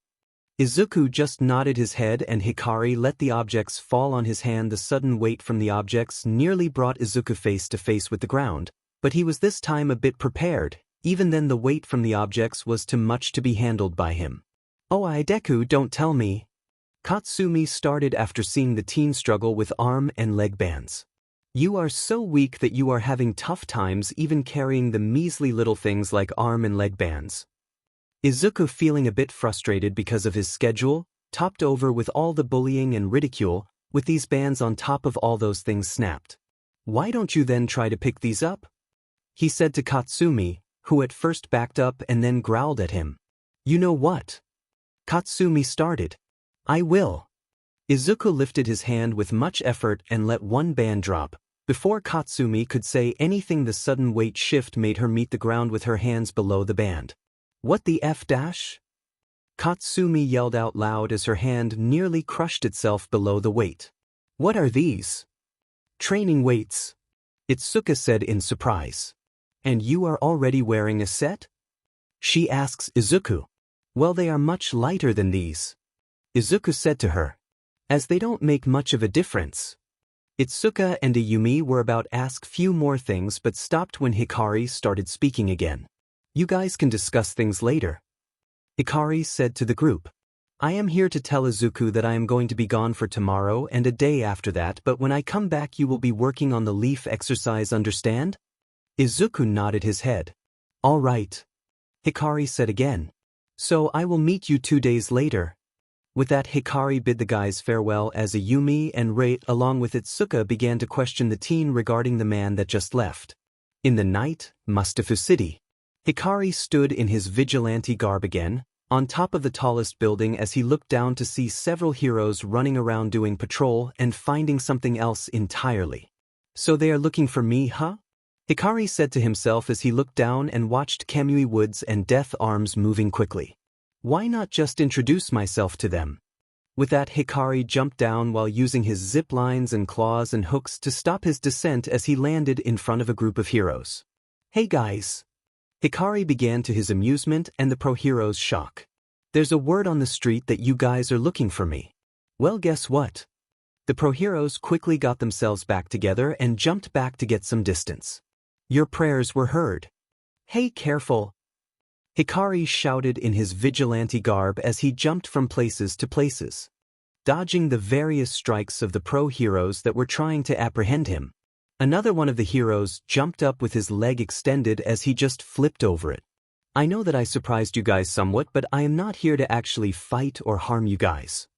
Izuku just nodded his head and Hikari let the objects fall on his hand. The sudden weight from the objects nearly brought Izuku face to face with the ground, but he was this time a bit prepared. Even then the weight from the objects was too much to be handled by him. Oh, Deku, don't tell me. Katsumi started after seeing the teen struggle with arm and leg bands. You are so weak that you are having tough times even carrying the measly little things like arm and leg bands. Izuku, feeling a bit frustrated because of his schedule, topped over with all the bullying and ridicule, with these bands on top of all those things, snapped. Why don't you then try to pick these up? he said to Katsumi, who at first backed up and then growled at him. You know what? Katsumi started. I will. Izuku lifted his hand with much effort and let one band drop. Before Katsumi could say anything, the sudden weight shift made her meet the ground with her hands below the band. What the F dash? Katsumi yelled out loud as her hand nearly crushed itself below the weight. What are these? Training weights. Itsuka said in surprise. And you are already wearing a set? She asks Izuku. Well, they are much lighter than these. Izuku said to her. As they don't make much of a difference. Itsuka and Ayumi were about to ask few more things but stopped when Hikari started speaking again. You guys can discuss things later. Hikari said to the group. I am here to tell Izuku that I am going to be gone for tomorrow and a day after that, but when I come back you will be working on the leaf exercise, understand? Izuku nodded his head. All right. Hikari said again. So I will meet you 2 days later. With that, Hikari bid the guys farewell as Ayumi and Rei along with Itsuka began to question the teen regarding the man that just left. In the night, Mustafa City. Hikari stood in his vigilante garb again, on top of the tallest building as he looked down to see several heroes running around doing patrol and finding something else entirely. So they are looking for me, huh? Hikari said to himself as he looked down and watched Kamui Woods and Death Arms moving quickly. Why not just introduce myself to them? With that, Hikari jumped down while using his zip lines and claws and hooks to stop his descent as he landed in front of a group of heroes. Hey guys! Hikari began to his amusement and the pro heroes' shock. There's a word on the street that you guys are looking for me. Well, guess what? The pro heroes quickly got themselves back together and jumped back to get some distance. Your prayers were heard. Hey, careful! Hikari shouted in his vigilante garb as he jumped from places to places, dodging the various strikes of the pro heroes that were trying to apprehend him. Another one of the heroes jumped up with his leg extended as he just flipped over it. I know that I surprised you guys somewhat, but I am not here to actually fight or harm you guys.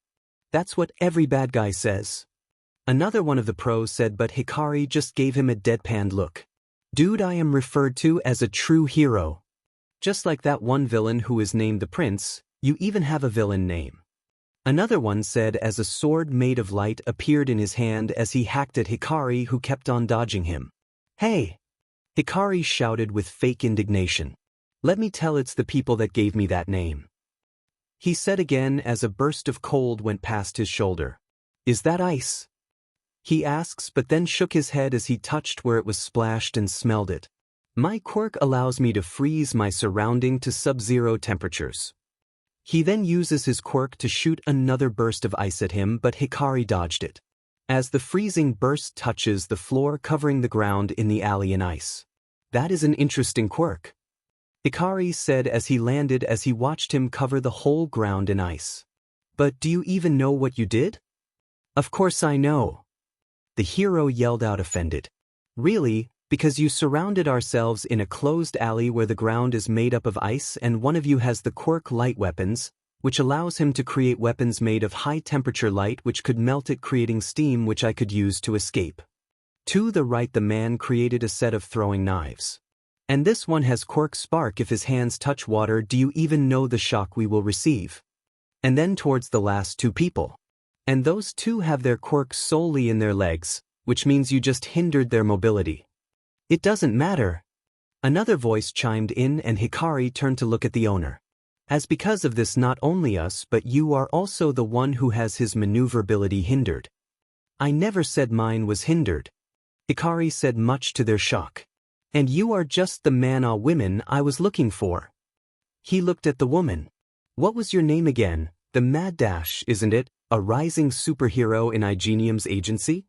That's what every bad guy says. Another one of the pros said, but Hikari just gave him a deadpan look. Dude, I am referred to as a true hero. Just like that one villain who is named the Prince, you even have a villain name. Another one said as a sword made of light appeared in his hand as he hacked at Hikari, who kept on dodging him. Hey! Hikari shouted with fake indignation. Let me tell, it's the people that gave me that name. He said again as a burst of cold went past his shoulder. Is that ice? He asks, but then shook his head as he touched where it was splashed and smelled it. My quirk allows me to freeze my surrounding to sub-zero temperatures. He then uses his quirk to shoot another burst of ice at him, but Hikari dodged it. As the freezing burst touches the floor, covering the ground in the alley in ice. That is an interesting quirk. Hikari said as he landed as he watched him cover the whole ground in ice. But do you even know what you did? Of course I know. The hero yelled out, offended. Really? Because you surrounded ourselves in a closed alley where the ground is made up of ice and one of you has the quirk light weapons, which allows him to create weapons made of high temperature light which could melt it, creating steam which I could use to escape. To the right, the man created a set of throwing knives. And this one has quirk spark. If his hands touch water, do you even know the shock we will receive? And then towards the last two people. And those two have their quirk solely in their legs, which means you just hindered their mobility. It doesn't matter. Another voice chimed in and Hikari turned to look at the owner. As because of this, not only us but you are also the one who has his maneuverability hindered. I never said mine was hindered. Hikari said, much to their shock. And you are just the women I was looking for. He looked at the woman. What was your name again? The Mad Dash, isn't it? A rising superhero in Igenium's agency?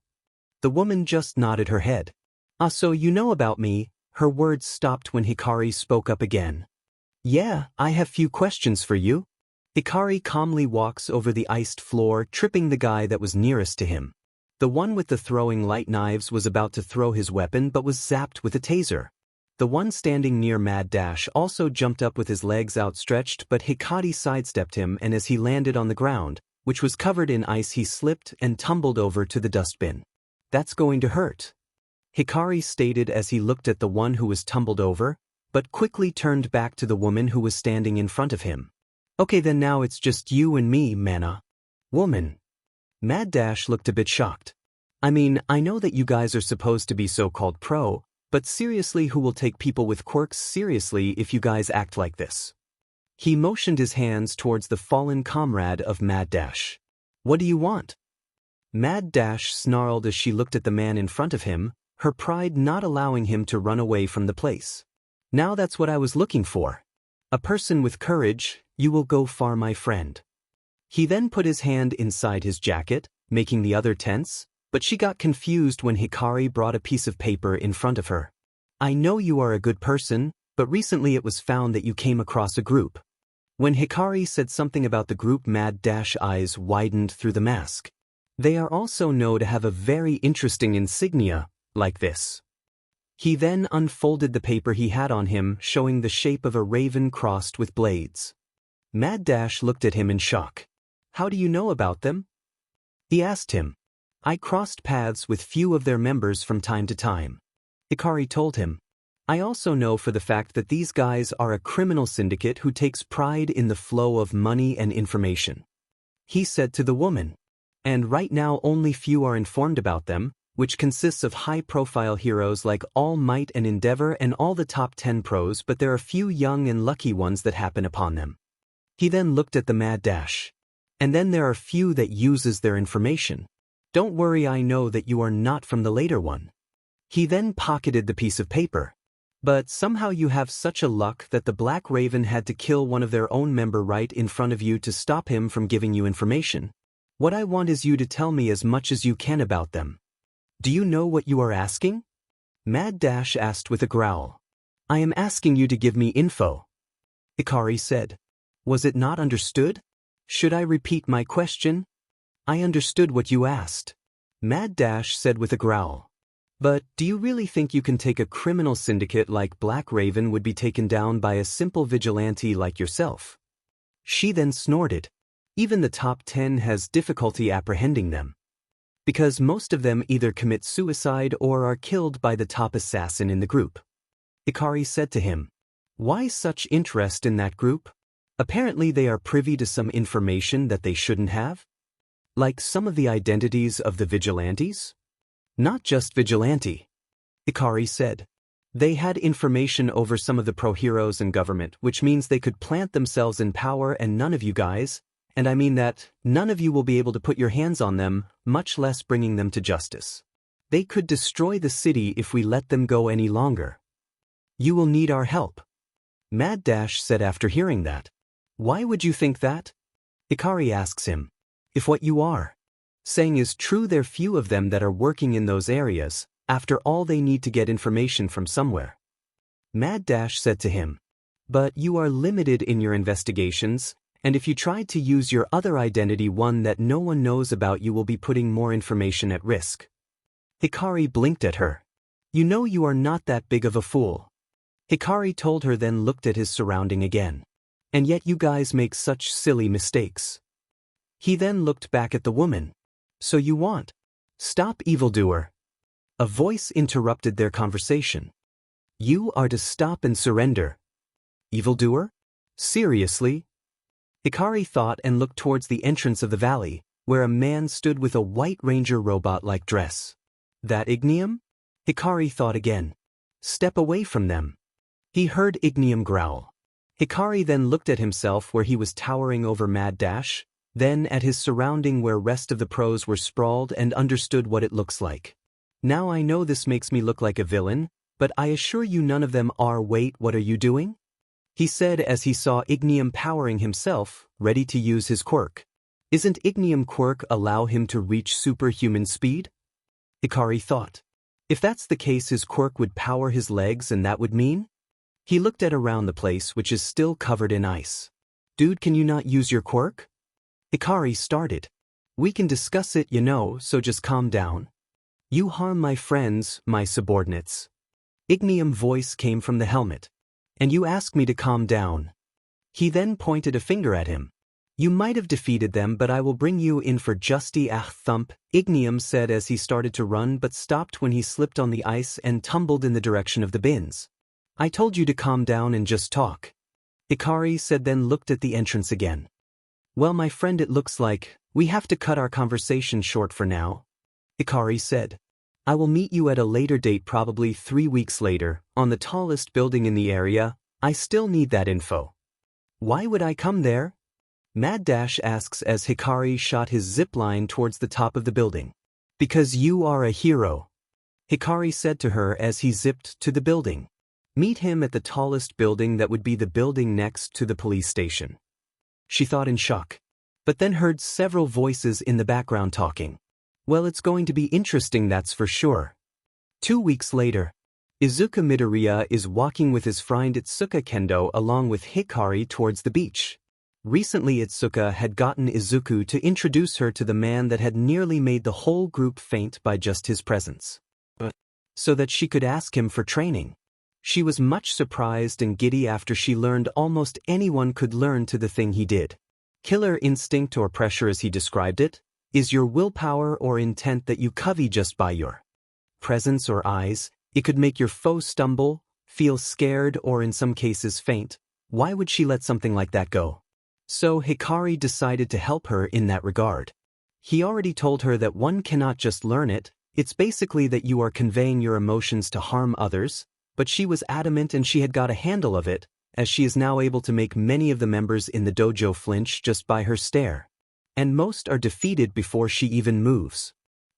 The woman just nodded her head. Ah, so you know about me. Her words stopped when Hikari spoke up again. Yeah, I have few questions for you. Hikari calmly walks over the iced floor, tripping the guy that was nearest to him. The one with the throwing light knives was about to throw his weapon but was zapped with a taser. The one standing near Mad Dash also jumped up with his legs outstretched, but Hikari sidestepped him, and as he landed on the ground, which was covered in ice, he slipped and tumbled over to the dustbin. That's going to hurt. Hikari stated as he looked at the one who was tumbled over, but quickly turned back to the woman who was standing in front of him. Okay, then now it's just you and me, Mana. Woman. Mad Dash looked a bit shocked. I mean, I know that you guys are supposed to be so-called pro, but seriously, who will take people with quirks seriously if you guys act like this? He motioned his hands towards the fallen comrade of Mad Dash. What do you want? Mad Dash snarled as she looked at the man in front of him, her pride not allowing him to run away from the place. Now that's what I was looking for. A person with courage, you will go far, my friend. He then put his hand inside his jacket, making the other tense, but she got confused when Hikari brought a piece of paper in front of her. I know you are a good person, but recently it was found that you came across a group. When Hikari said something about the group, Mad Dash eyes widened through the mask. They are also known to have a very interesting insignia, like this. He then unfolded the paper he had on him, showing the shape of a raven crossed with blades. Mad Dash looked at him in shock. How do you know about them? He asked him. I crossed paths with few of their members from time to time. Hikari told him. I also know for the fact that these guys are a criminal syndicate who takes pride in the flow of money and information. He said to the woman. And right now only few are informed about them, which consists of high-profile heroes like All Might and Endeavor and all the top 10 pros, but there are few young and lucky ones that happen upon them. He then looked at the Mad Dash. And then there are few that uses their information. Don't worry, I know that you are not from the later one. He then pocketed the piece of paper. But somehow you have such a luck that the Black Raven had to kill one of their own member right in front of you to stop him from giving you information. What I want is you to tell me as much as you can about them. Do you know what you are asking? Mad Dash asked with a growl. I am asking you to give me info. Hikari said. Was it not understood? Should I repeat my question? I understood what you asked. Mad Dash said with a growl. But do you really think you can take a criminal syndicate like Black Raven would be taken down by a simple vigilante like yourself? She then snorted. Even the top 10 has difficulty apprehending them. Because most of them either commit suicide or are killed by the top assassin in the group. Hikari said to him. Why such interest in that group? Apparently they are privy to some information that they shouldn't have? Like some of the identities of the vigilantes? Not just vigilante. Hikari said. They had information over some of the pro-heroes and government, which means they could plant themselves in power, and none of you guys, and I mean that, none of you will be able to put your hands on them, much less bringing them to justice. They could destroy the city if we let them go any longer. You will need our help. Mad Dash said after hearing that. Why would you think that? Hikari asks him. If what you are saying is true, there are few of them that are working in those areas. After all, they need to get information from somewhere. Mad Dash said to him. But you are limited in your investigations, and if you tried to use your other identity, one that no one knows about, you will be putting more information at risk. Hikari blinked at her. You know you are not that big of a fool. Hikari told her, then looked at his surrounding again. And yet you guys make such silly mistakes. He then looked back at the woman. So you want? Stop, evildoer. A voice interrupted their conversation. You are to stop and surrender. Evildoer? Seriously? Hikari thought and looked towards the entrance of the valley, where a man stood with a white ranger robot-like dress. That Ignium? Hikari thought again. Step away from them. He heard Ignium growl. Hikari then looked at himself where he was towering over Mad Dash, then at his surrounding where rest of the pros were sprawled, and understood what it looks like. Now I know this makes me look like a villain, but I assure you none of them are. Wait, what are you doing? He said as he saw Ignium powering himself, ready to use his quirk. Isn't Ignium quirk allow him to reach superhuman speed? Hikari thought. If that's the case, his quirk would power his legs, and that would mean? He looked at around the place, which is still covered in ice. Dude, can you not use your quirk? Hikari started. We can discuss it, you know, so just calm down. You harm my friends, my subordinates. Ignium voice came from the helmet. And you ask me to calm down. He then pointed a finger at him. You might have defeated them, but I will bring you in for justy thump, Ignium said as he started to run but stopped when he slipped on the ice and tumbled in the direction of the bins. I told you to calm down and just talk, Hikari said, then looked at the entrance again. Well, my friend, it looks like we have to cut our conversation short for now, Hikari said. I will meet you at a later date, probably 3 weeks later, on the tallest building in the area. I still need that info. Why would I come there? Mad Dash asks as Hikari shot his zipline towards the top of the building. Because you are a hero, Hikari said to her as he zipped to the building. Meet him at the tallest building, that would be the building next to the police station. She thought in shock, but then heard several voices in the background talking. Well, it's going to be interesting, that's for sure. 2 weeks later, Izuku Midoriya is walking with his friend Itsuka Kendo along with Hikari towards the beach. Recently Itsuka had gotten Izuku to introduce her to the man that had nearly made the whole group faint by just his presence, so that she could ask him for training. She was much surprised and giddy after she learned almost anyone could learn to the thing he did. Killer instinct, or pressure as he described it, is your willpower or intent that you covey just by your presence or eyes. It could make your foe stumble, feel scared, or in some cases faint. Why would she let something like that go? So Hikari decided to help her in that regard. He already told her that one cannot just learn it, it's basically that you are conveying your emotions to harm others, but she was adamant and she had got a handle of it, as she is now able to make many of the members in the dojo flinch just by her stare. And most are defeated before she even moves.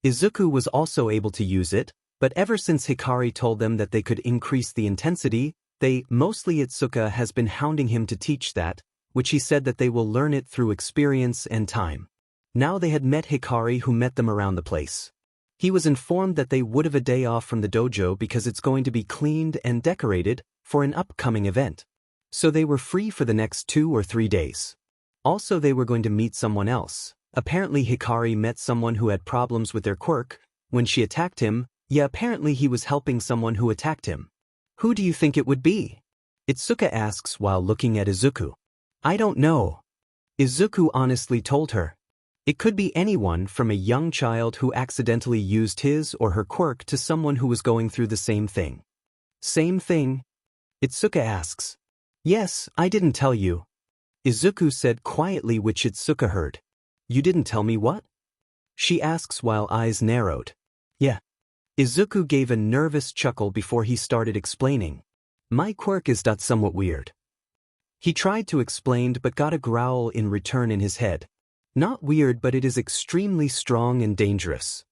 Izuku was also able to use it, but ever since Hikari told them that they could increase the intensity, mostly Itsuka has been hounding him to teach that, which he said that they will learn it through experience and time. Now they had met Hikari, who met them around the place. He was informed that they would have a day off from the dojo because it's going to be cleaned and decorated for an upcoming event. So they were free for the next 2 or 3 days. Also, they were going to meet someone else. Apparently Hikari met someone who had problems with their quirk. When she attacked him, apparently he was helping someone who attacked him. Who do you think it would be? Itsuka asks while looking at Izuku. I don't know, Izuku honestly told her. It could be anyone from a young child who accidentally used his or her quirk to someone who was going through the same thing. Same thing? Itsuka asks. Yes, I didn't tell you, Izuku said quietly, which Itsuka heard. You didn't tell me what? She asks while eyes narrowed. Yeah. Izuku gave a nervous chuckle before he started explaining. My quirk is somewhat weird. He tried to explain but got a growl in return in his head. Not weird, but it is extremely strong and dangerous.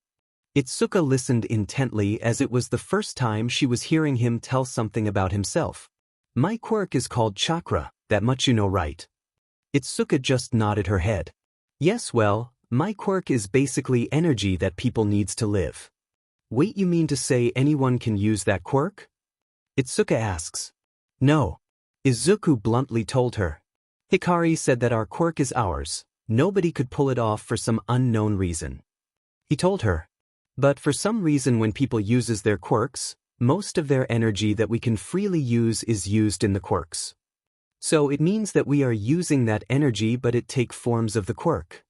Itsuka listened intently as it was the first time she was hearing him tell something about himself. My quirk is called chakra, that much you know, right? Itsuka just nodded her head. Yes, well, my quirk is basically energy that people needs to live. Wait, you mean to say anyone can use that quirk? Itsuka asks. No, Izuku bluntly told her. Hikari said that our quirk is ours. Nobody could pull it off for some unknown reason. He told her. But for some reason when people uses their quirks, most of their energy that we can freely use is used in the quirks. So it means that we are using that energy, but it take forms of the quirk.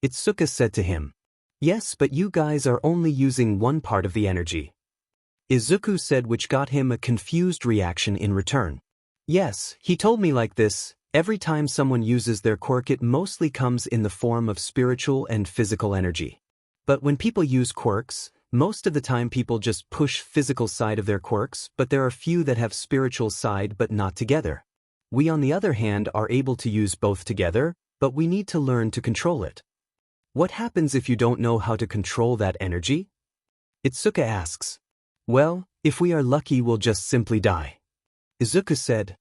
Itsuka said to him. Yes, but you guys are only using one part of the energy. Izuku said, which got him a confused reaction in return. Yes, he told me like this. Every time someone uses their quirk, it mostly comes in the form of spiritual and physical energy. But when people use quirks, most of the time people just push physical side of their quirks, but there are few that have spiritual side but not together. We on the other hand are able to use both together, but we need to learn to control it. What happens if you don't know how to control that energy? Itsuka asks. Well, if we are lucky, we'll just simply die, Izuku said,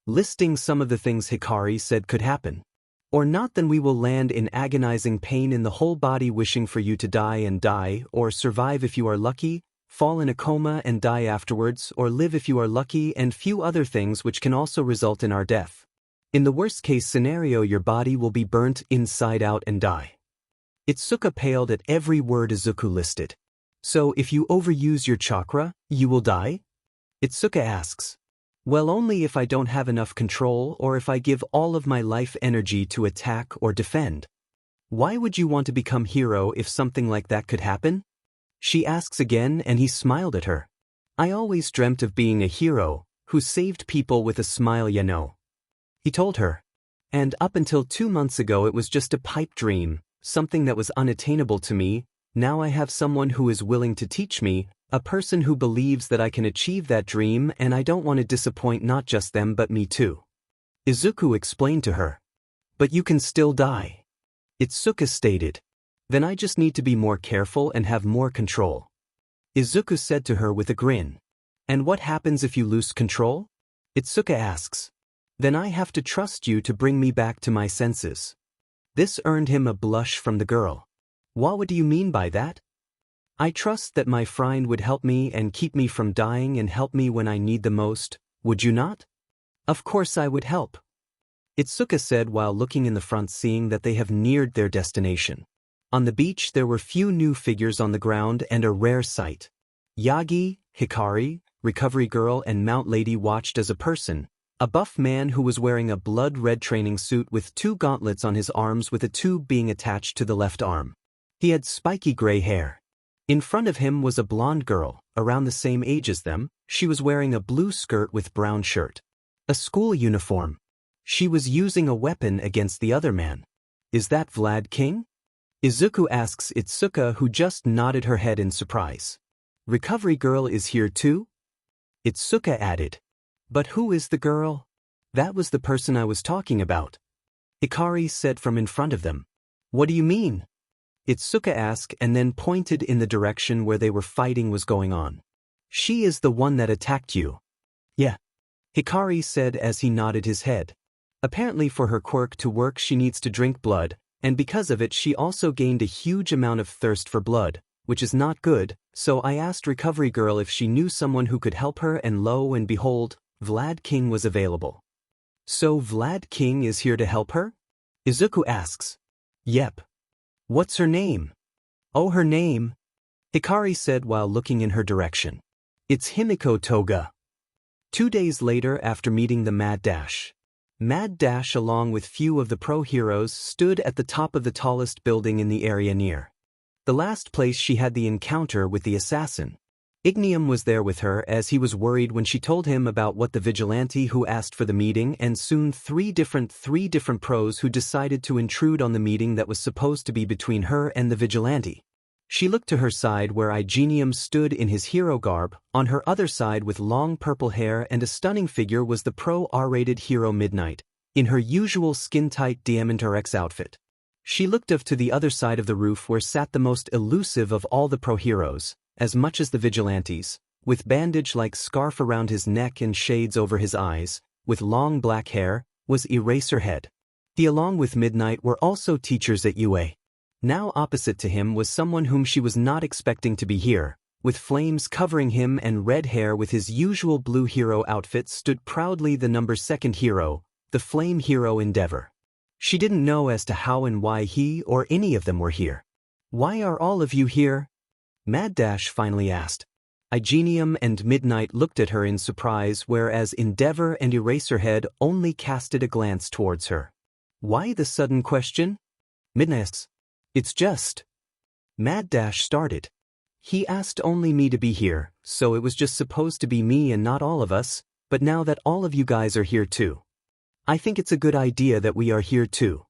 listing some of the things Hikari said could happen. Or not, then we will land in agonizing pain in the whole body, wishing for you to die, or survive if you are lucky, fall in a coma and die afterwards, or live if you are lucky, and few other things which can also result in our death. In the worst case scenario, your body will be burnt inside out and die. Itsuka paled at every word Izuku listed. So if you overuse your chakra, you will die? Itsuka asks. Well, only if I don't have enough control or if I give all of my life energy to attack or defend. Why would you want to become hero if something like that could happen? She asks again, and he smiled at her. I always dreamt of being a hero who saved people with a smile, you know. He told her. And up until 2 months ago it was just a pipe dream, something that was unattainable to me. Now I have someone who is willing to teach me, a person who believes that I can achieve that dream, and I don't want to disappoint not just them but me too. Izuku explained to her. But you can still die. Itsuka stated. Then I just need to be more careful and have more control. Izuku said to her with a grin. And what happens if you lose control? Itsuka asks. Then I have to trust you to bring me back to my senses. This earned him a blush from the girl. What do you mean by that? I trust that my friend would help me and keep me from dying and help me when I need the most, would you not? Of course I would help. Itsuka said while looking in the front, seeing that they have neared their destination. On the beach there were few new figures on the ground and a rare sight. Yagi, Hikari, Recovery Girl and Mount Lady watched as a person, a buff man who was wearing a blood-red training suit with 2 gauntlets on his arms with a tube being attached to the left arm. He had spiky gray hair. In front of him was a blonde girl, around the same age as them. She was wearing a blue skirt with brown shirt. A school uniform. She was using a weapon against the other man. Is that Vlad King? Izuku asks Itsuka, who just nodded her head in surprise. Recovery Girl is here too? Itsuka added. But who is the girl? That was the person I was talking about. Hikari said from in front of them. What do you mean? Itsuka asked and then pointed in the direction where they were fighting was going on. She is the one that attacked you. Yeah. Hikari said as he nodded his head. Apparently for her quirk to work she needs to drink blood, and because of it she also gained a huge amount of thirst for blood, which is not good, so I asked Recovery Girl if she knew someone who could help her, and lo and behold, Vlad King was available. So Vlad King is here to help her? Izuku asks. Yep. What's her name? Oh, her name? Hikari said while looking in her direction. It's Himiko Toga. 2 days later, after meeting the Mad Dash along with few of the pro heroes stood at the top of the tallest building in the area near the last place she had the encounter with the assassin. Ignium was there with her, as he was worried when she told him about what the vigilante who asked for the meeting, and soon three different pros who decided to intrude on the meeting that was supposed to be between her and the vigilante. She looked to her side where Ignium stood in his hero garb. On her other side with long purple hair and a stunning figure was the pro R-rated hero Midnight, in her usual skin-tight Diamantrex outfit. She looked off to the other side of the roof where sat the most elusive of all the pro heroes, as much as the vigilantes, with bandage-like scarf around his neck and shades over his eyes, with long black hair, was Eraserhead. He along with Midnight were also teachers at UA. Now opposite to him was someone whom she was not expecting to be here, with flames covering him and red hair. With his usual blue hero outfit stood proudly the number 2 hero, the flame hero Endeavor. She didn't know as to how and why he or any of them were here. Why are all of you here? Mad Dash finally asked. Ignium and Midnight looked at her in surprise, whereas Endeavor and Eraserhead only casted a glance towards her. Why the sudden question? Midnight asks. It's just. Mad Dash started. He asked only me to be here, so it was just supposed to be me and not all of us, but now that all of you guys are here too, I think it's a good idea that we are here too.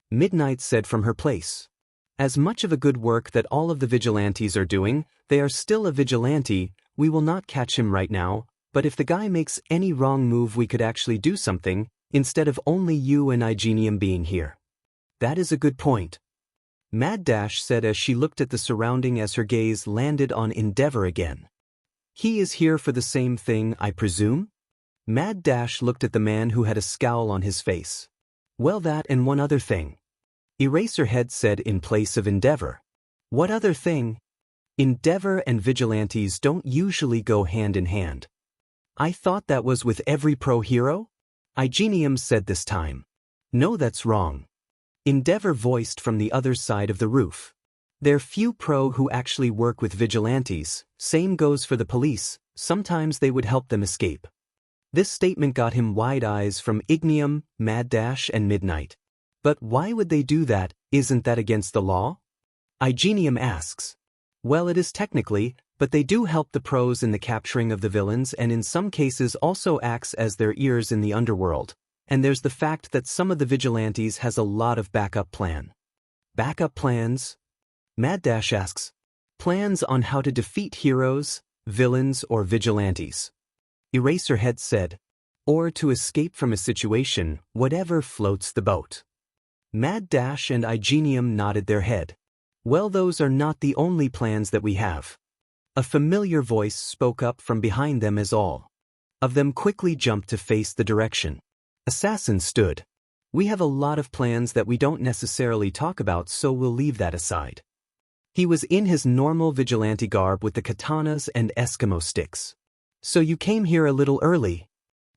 Midnight said from her place. As much of a good work that all of the vigilantes are doing, they are still a vigilante. We will not catch him right now, but if the guy makes any wrong move we could actually do something, instead of only you and Ignium being here. That is a good point. Mad Dash said as she looked at the surrounding as her gaze landed on Endeavor again. He is here for the same thing, I presume? Mad Dash looked at the man who had a scowl on his face. Well, that and one other thing. Eraserhead said in place of Endeavor. What other thing? Endeavor and vigilantes don't usually go hand in hand. I thought that was with every pro hero? Ignium said this time. No, that's wrong. Endeavor voiced from the other side of the roof. There few pro who actually work with vigilantes, same goes for the police, sometimes they would help them escape. This statement got him wide eyes from Ignium, Mad Dash, and Midnight. But why would they do that? Isn't that against the law? Igenium asks. Well, it is technically, but they do help the pros in the capturing of the villains and in some cases also acts as their ears in the underworld. And there's the fact that some of the vigilantes has a lot of backup plan. Backup plans? Mad Dash asks. Plans on how to defeat heroes, villains, or vigilantes. Eraserhead said. Or to escape from a situation, whatever floats the boat. Mad Dash and Igenium nodded their head. Well, those are not the only plans that we have. A familiar voice spoke up from behind them as all of them quickly jumped to face the direction. Assassin stood. We have a lot of plans that we don't necessarily talk about, so we'll leave that aside. He was in his normal vigilante garb with the katanas and Eskimo sticks. So you came here a little early.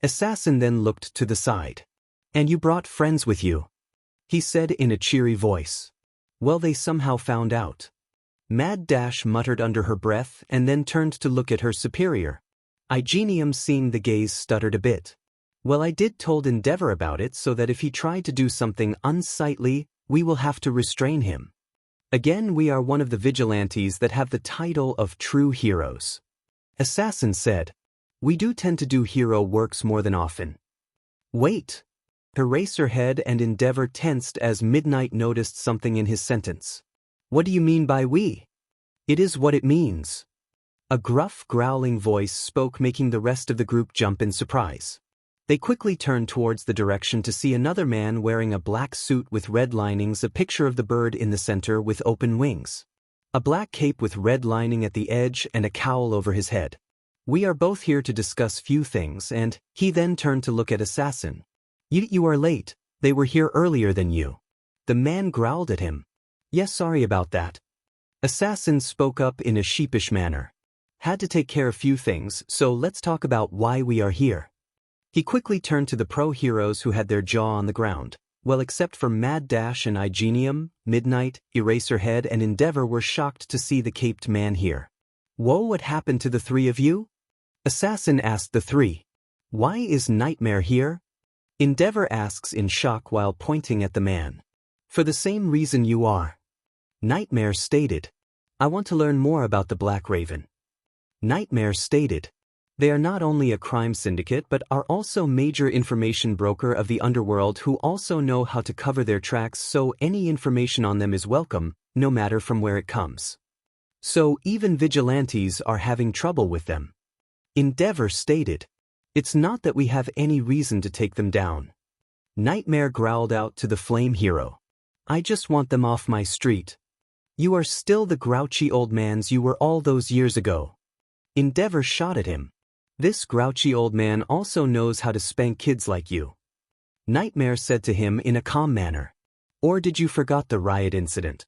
Assassin then looked to the side. And you brought friends with you, he said in a cheery voice. Well, they somehow found out. Mad Dash muttered under her breath and then turned to look at her superior. Igenium, seeing the gaze, stuttered a bit. Well, I did told Endeavor about it so that if he tried to do something unsightly, we will have to restrain him. Again, we are one of the vigilantes that have the title of true heroes. Assassin said. We do tend to do hero works more than often. Wait. Eraserhead and Endeavor tensed as Midnight noticed something in his sentence. What do you mean by we? It is what it means. A gruff, growling voice spoke, making the rest of the group jump in surprise. They quickly turned towards the direction to see another man wearing a black suit with red linings, a picture of the bird in the center with open wings. A black cape with red lining at the edge and a cowl over his head. We are both here to discuss few things, and he then turned to look at Assassin. You are late. They were here earlier than you. The man growled at him. Yes, sorry about that. Assassin spoke up in a sheepish manner. Had to take care of few things, so let's talk about why we are here. He quickly turned to the pro-heroes who had their jaw on the ground. Well, except for Mad Dash and Igenium, Midnight, Eraserhead, and Endeavor were shocked to see the caped man here. Whoa, what happened to the three of you? Assassin asked the three. Why is Nightmare here? Endeavor asks in shock while pointing at the man. For the same reason you are. Nightmare stated. I want to learn more about the Black Raven. Nightmare stated. They are not only a crime syndicate but are also major information broker of the underworld who also know how to cover their tracks, so any information on them is welcome, no matter from where it comes. So even vigilantes are having trouble with them. Endeavor stated. It's not that we have any reason to take them down. Nightmare growled out to the flame hero. I just want them off my street. You are still the grouchy old mans you were all those years ago. Endeavor shot at him. This grouchy old man also knows how to spank kids like you. Nightmare said to him in a calm manner. Or did you forgot the riot incident?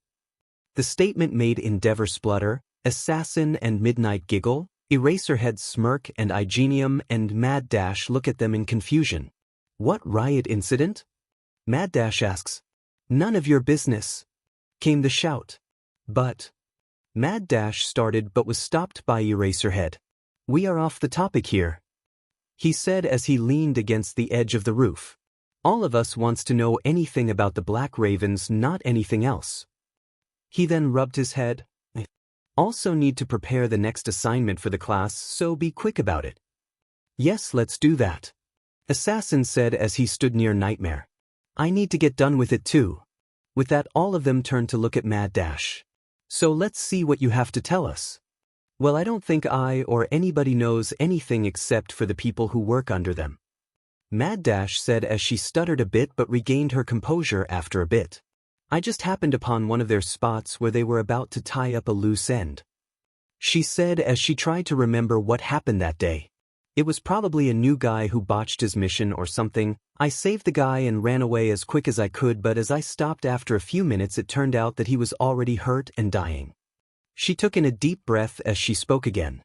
The statement made Endeavor splutter, Assassin and Midnight giggle, Eraserhead smirk, and Igenium and Mad Dash look at them in confusion. What riot incident? Mad Dash asks. None of your business, came the shout. But Mad Dash started but was stopped by Eraserhead. We are off the topic here, he said as he leaned against the edge of the roof. All of us wants to know anything about the Black Ravens, not anything else. He then rubbed his head. Also need to prepare the next assignment for the class, so be quick about it. Yes, let's do that, Assassin said as he stood near Nightmare. I need to get done with it too. With that, all of them turned to look at Mad Dash. So let's see what you have to tell us. Well, I don't think I or anybody knows anything except for the people who work under them, Mad Dash said as she stuttered a bit but regained her composure after a bit. I just happened upon one of their spots where they were about to tie up a loose end, she said as she tried to remember what happened that day. It was probably a new guy who botched his mission or something. I saved the guy and ran away as quick as I could, but as I stopped after a few minutes it turned out that he was already hurt and dying. She took in a deep breath as she spoke again.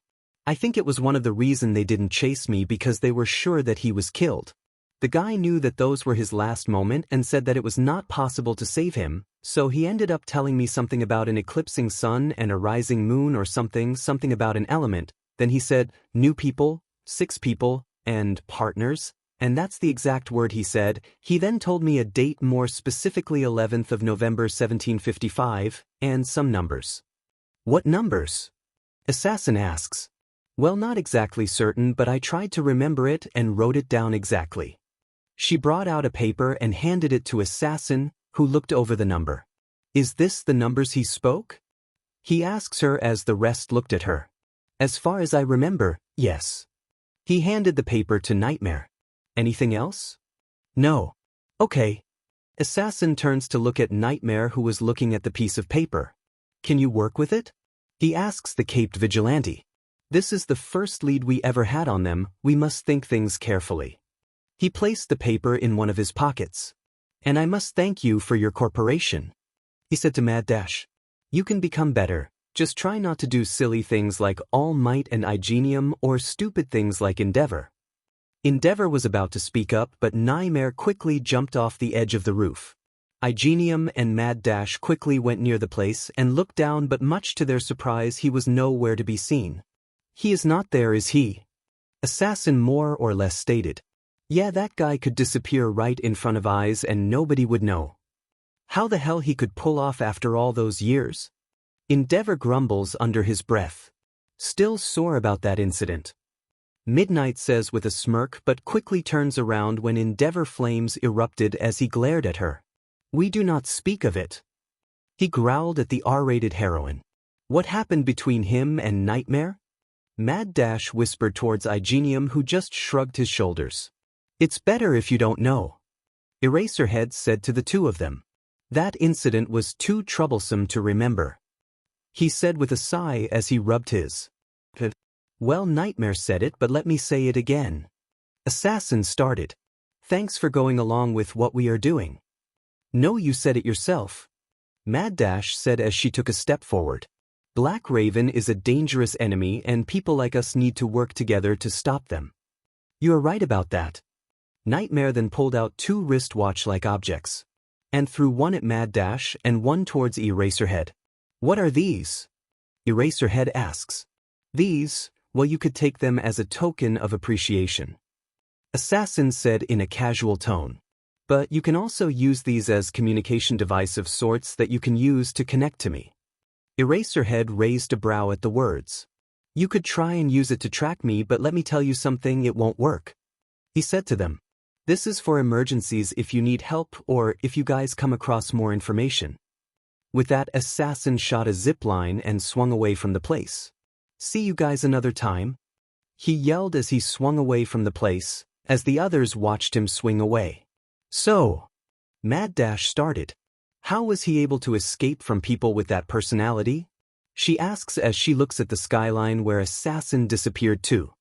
I think it was one of the reasons they didn't chase me, because they were sure that he was killed. The guy knew that those were his last moment and said that it was not possible to save him, so he ended up telling me something about an eclipsing sun and a rising moon or something about an element. Then he said, new people, 6 people, and partners, and that's the exact word he said. He then told me a date, more specifically 11th of November 1755, and some numbers. What numbers? Assassin asks. Well, not exactly certain, but I tried to remember it and wrote it down exactly. She brought out a paper and handed it to Assassin, who looked over the number. Is this the numbers he spoke? He asks her as the rest looked at her. As far as I remember, yes. He handed the paper to Nightmare. Anything else? No. Okay. Assassin turns to look at Nightmare, who was looking at the piece of paper. Can you work with it? He asks the caped vigilante. This is the first lead we ever had on them, we must think things carefully. He placed the paper in one of his pockets. And I must thank you for your cooperation. He said to Mad Dash. You can become better, just try not to do silly things like All Might and Igenium or stupid things like Endeavor. Endeavor was about to speak up, but Nightmare quickly jumped off the edge of the roof. Igenium and Mad Dash quickly went near the place and looked down, but much to their surprise he was nowhere to be seen. He is not there, is he? Assassin more or less stated. Yeah, that guy could disappear right in front of eyes and nobody would know. How the hell he could pull off after all those years? Endeavor grumbles under his breath. Still sore about that incident. Midnight says with a smirk, but quickly turns around when Endeavor flames erupted as he glared at her. We do not speak of it. He growled at the R-rated heroine. What happened between him and Nightmare? Mad Dash whispered towards Igenium, who just shrugged his shoulders. It's better if you don't know. Eraserhead said to the two of them. That incident was too troublesome to remember. He said with a sigh as he rubbed his. Well, Nightmare said it, but let me say it again. Assassin started. Thanks for going along with what we are doing. No, you said it yourself. Mad Dash said as she took a step forward. Black Raven is a dangerous enemy and people like us need to work together to stop them. You are right about that. Nightmare then pulled out two wristwatch-like objects. And threw one at Mad Dash and one towards Eraserhead. What are these? Eraserhead asks. These, well, you could take them as a token of appreciation. Assassin said in a casual tone. But you can also use these as communication device of sorts that you can use to connect to me. Eraserhead raised a brow at the words. You could try and use it to track me, but let me tell you something, it won't work. He said to them. This is for emergencies, if you need help or if you guys come across more information. With that, Assassin shot a zipline and swung away from the place. See you guys another time. He yelled as he swung away from the place, as the others watched him swing away. So, Mad Dash started. How was he able to escape from people with that personality? She asks as she looks at the skyline where Assassin disappeared too.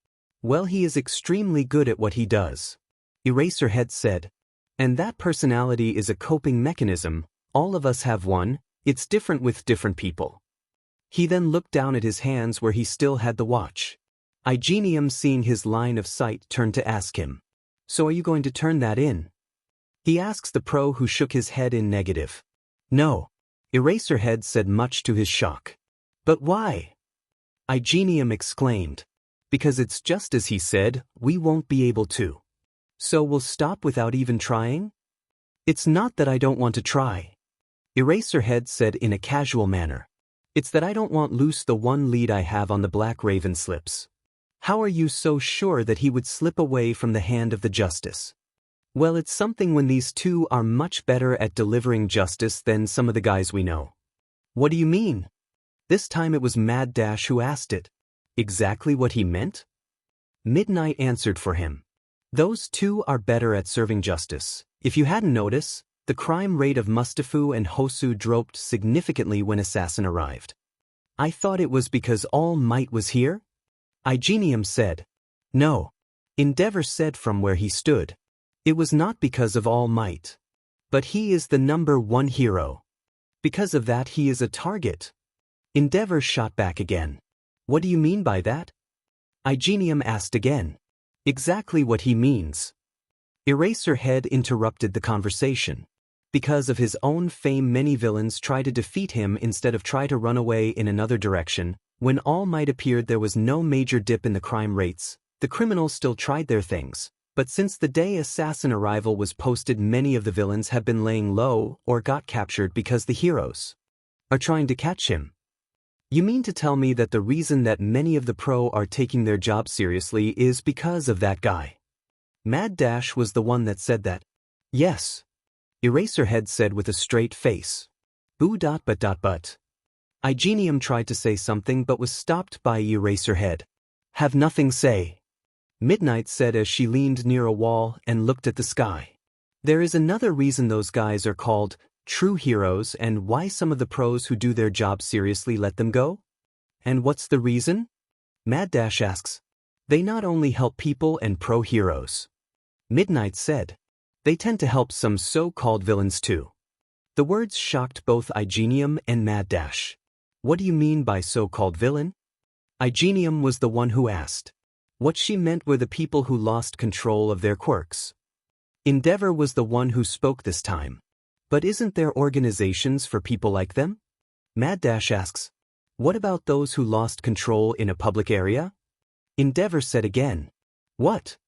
Well, he is extremely good at what he does. Eraserhead said. And that personality is a coping mechanism, all of us have one, it's different with different people. He then looked down at his hands where he still had the watch. Igenium, seeing his line of sight, turned to ask him. So are you going to turn that in? He asks the pro, who shook his head in negative. No. Eraserhead said, much to his shock. But why? Igenium exclaimed. Because it's just as he said, we won't be able to. So we'll stop without even trying? It's not that I don't want to try. Eraserhead said in a casual manner. It's that I don't want loose the one lead I have on the Black Raven slips. How are you so sure that he would slip away from the hand of the justice? Well, it's something when these two are much better at delivering justice than some of the guys we know. What do you mean? This time it was Mad Dash who asked it. Exactly what he meant? Midnight answered for him. Those two are better at serving justice. If you hadn't noticed, the crime rate of Mustafu and Hosu dropped significantly when Assassin arrived. I thought it was because All Might was here? Igenium said. No. Endeavor said from where he stood. It was not because of All Might. But he is the #1 hero. Because of that he is a target. Endeavor shot back again. What do you mean by that? Igenium asked again. Exactly what he means. Eraserhead interrupted the conversation. Because of his own fame, many villains try to defeat him instead of try to run away in another direction. When All Might appeared, there was no major dip in the crime rates. The criminals still tried their things, but since the day assassin arrival was posted, many of the villains have been laying low or got captured because the heroes are trying to catch him. You mean to tell me that the reason that many of the pro are taking their job seriously is because of that guy? Mad Dash was the one that said that. Yes. Eraserhead said with a straight face. But. Igenium tried to say something but was stopped by Eraserhead. Have nothing say. Midnight said as she leaned near a wall and looked at the sky. There is another reason those guys are called true heroes and why some of the pros who do their job seriously let them go? And what's the reason? Mad Dash asks. They not only help people and pro heroes. Midnight said. They tend to help some so-called villains too. The words shocked both Igenium and Mad Dash. What do you mean by so-called villain? Igenium was the one who asked. What she meant were the people who lost control of their quirks. Endeavor was the one who spoke this time. But isn't there organizations for people like them? Mad Dash asks. What about those who lost control in a public area? Endeavor said again. What?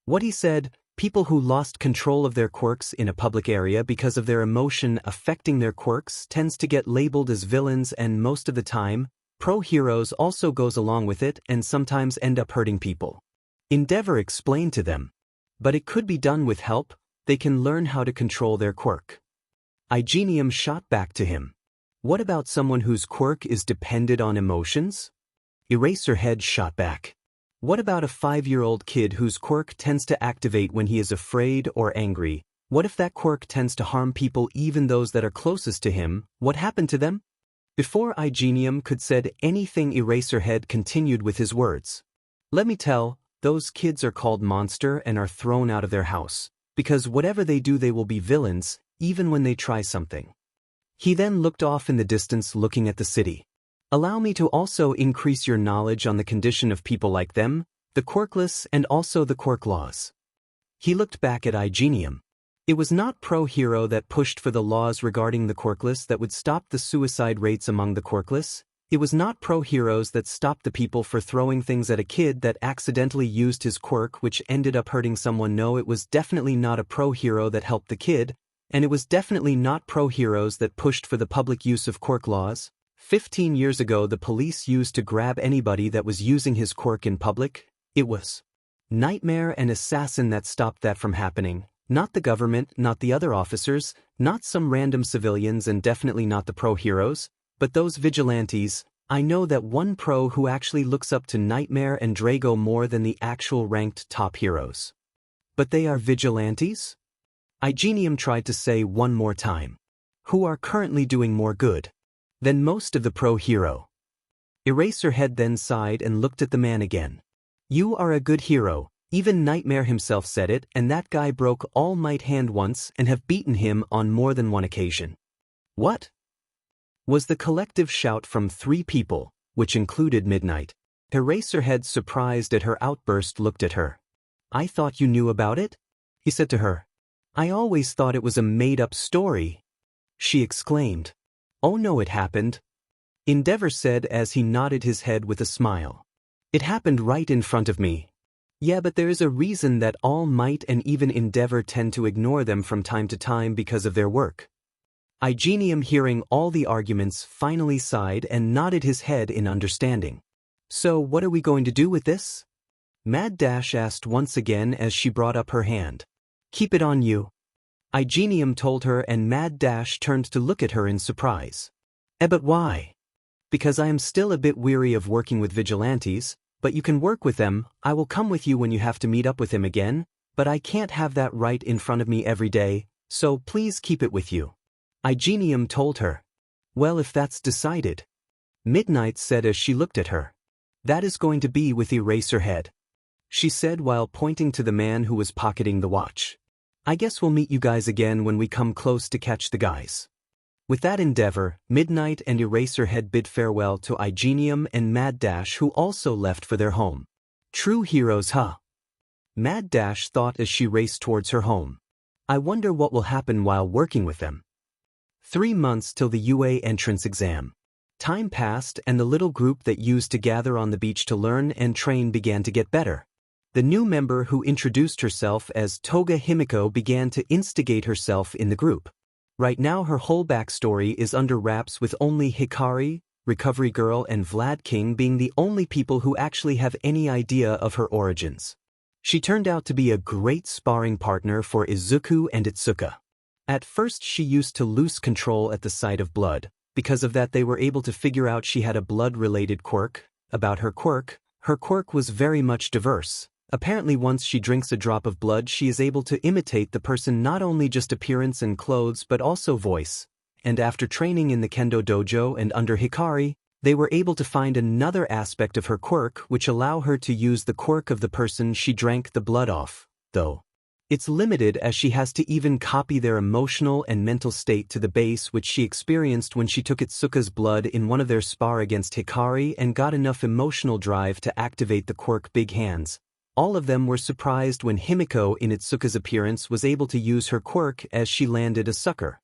What he said, people who lost control of their quirks in a public area because of their emotion affecting their quirks tends to get labeled as villains, and most of the time, pro heroes also goes along with it and sometimes end up hurting people. Endeavor explained to them. But it could be done with help. They can learn how to control their quirk. Igenium shot back to him. What about someone whose quirk is dependent on emotions? Eraserhead shot back. What about a 5-year-old kid whose quirk tends to activate when he is afraid or angry? What if that quirk tends to harm people, even those that are closest to him? What happened to them? Before Igenium could said anything, Eraserhead continued with his words. Let me tell, those kids are called monster and are thrown out of their house, because whatever they do they will be villains, even when they try something. He then looked off in the distance looking at the city. Allow me to also increase your knowledge on the condition of people like them, the quirkless and also the quirk laws. He looked back at Igenium. It was not pro-hero that pushed for the laws regarding the quirkless that would stop the suicide rates among the quirkless. It was not pro-heroes that stopped the people for throwing things at a kid that accidentally used his quirk which ended up hurting someone. No, it was definitely not a pro-hero that helped the kid, and it was definitely not pro-heroes that pushed for the public use of quirk laws. 15 years ago the police used to grab anybody that was using his quirk in public. It was Nightmare and Assassin that stopped that from happening, not the government, not the other officers, not some random civilians, and definitely not the pro-heroes, but those vigilantes. I know that one pro who actually looks up to Nightmare and Drago more than the actual ranked top heroes. But they are vigilantes? Igenium tried to say one more time. Who are currently doing more good than most of the pro-hero. Eraserhead then sighed and looked at the man again. You are a good hero, even Nightmare himself said it, and that guy broke All Might hand once and have beaten him on more than one occasion. What? Was the collective shout from 3 people, which included Midnight. Eraserhead, surprised at her outburst, looked at her. I thought you knew about it? He said to her. I always thought it was a made-up story. She exclaimed. Oh no, it happened. Endeavor said as he nodded his head with a smile. It happened right in front of me. Yeah, but there is a reason that All Might and even Endeavor tend to ignore them from time to time because of their work. Igenium, hearing all the arguments, finally sighed and nodded his head in understanding. So what are we going to do with this? Mad Dash asked once again as she brought up her hand. Keep it on you. Igenium told her, and Mad Dash turned to look at her in surprise. But why? Because I am still a bit weary of working with vigilantes, but you can work with them. I will come with you when you have to meet up with him again, but I can't have that right in front of me every day, so please keep it with you. Igenium told her. Well, if that's decided. Midnight said as she looked at her. That is going to be with Eraserhead, she said while pointing to the man who was pocketing the watch. I guess we'll meet you guys again when we come close to catch the guys. With that, Endeavor, Midnight, and Eraserhead bid farewell to Igenium and Mad Dash, who also left for their home. True heroes, huh? Mad Dash thought as she raced towards her home. I wonder what will happen while working with them. 3 months till the UA entrance exam. Time passed and the little group that used to gather on the beach to learn and train began to get better. The new member who introduced herself as Toga Himiko began to instigate herself in the group. Right now her whole backstory is under wraps, with only Hikari, Recovery Girl and Vlad King being the only people who actually have any idea of her origins. She turned out to be a great sparring partner for Izuku and Itsuka. At first she used to lose control at the sight of blood. Because of that they were able to figure out she had a blood-related quirk. About her quirk was very much diverse. Apparently once she drinks a drop of blood she is able to imitate the person, not only just appearance and clothes but also voice. And after training in the Kendo dojo and under Hikari, they were able to find another aspect of her quirk which allow her to use the quirk of the person she drank the blood off, though it's limited as she has to even copy their emotional and mental state to the base, which she experienced when she took Itsuka's blood in one of their spar against Hikari and got enough emotional drive to activate the quirk Big Hands. All of them were surprised when Himiko in Itsuka's appearance was able to use her quirk as she landed a sucker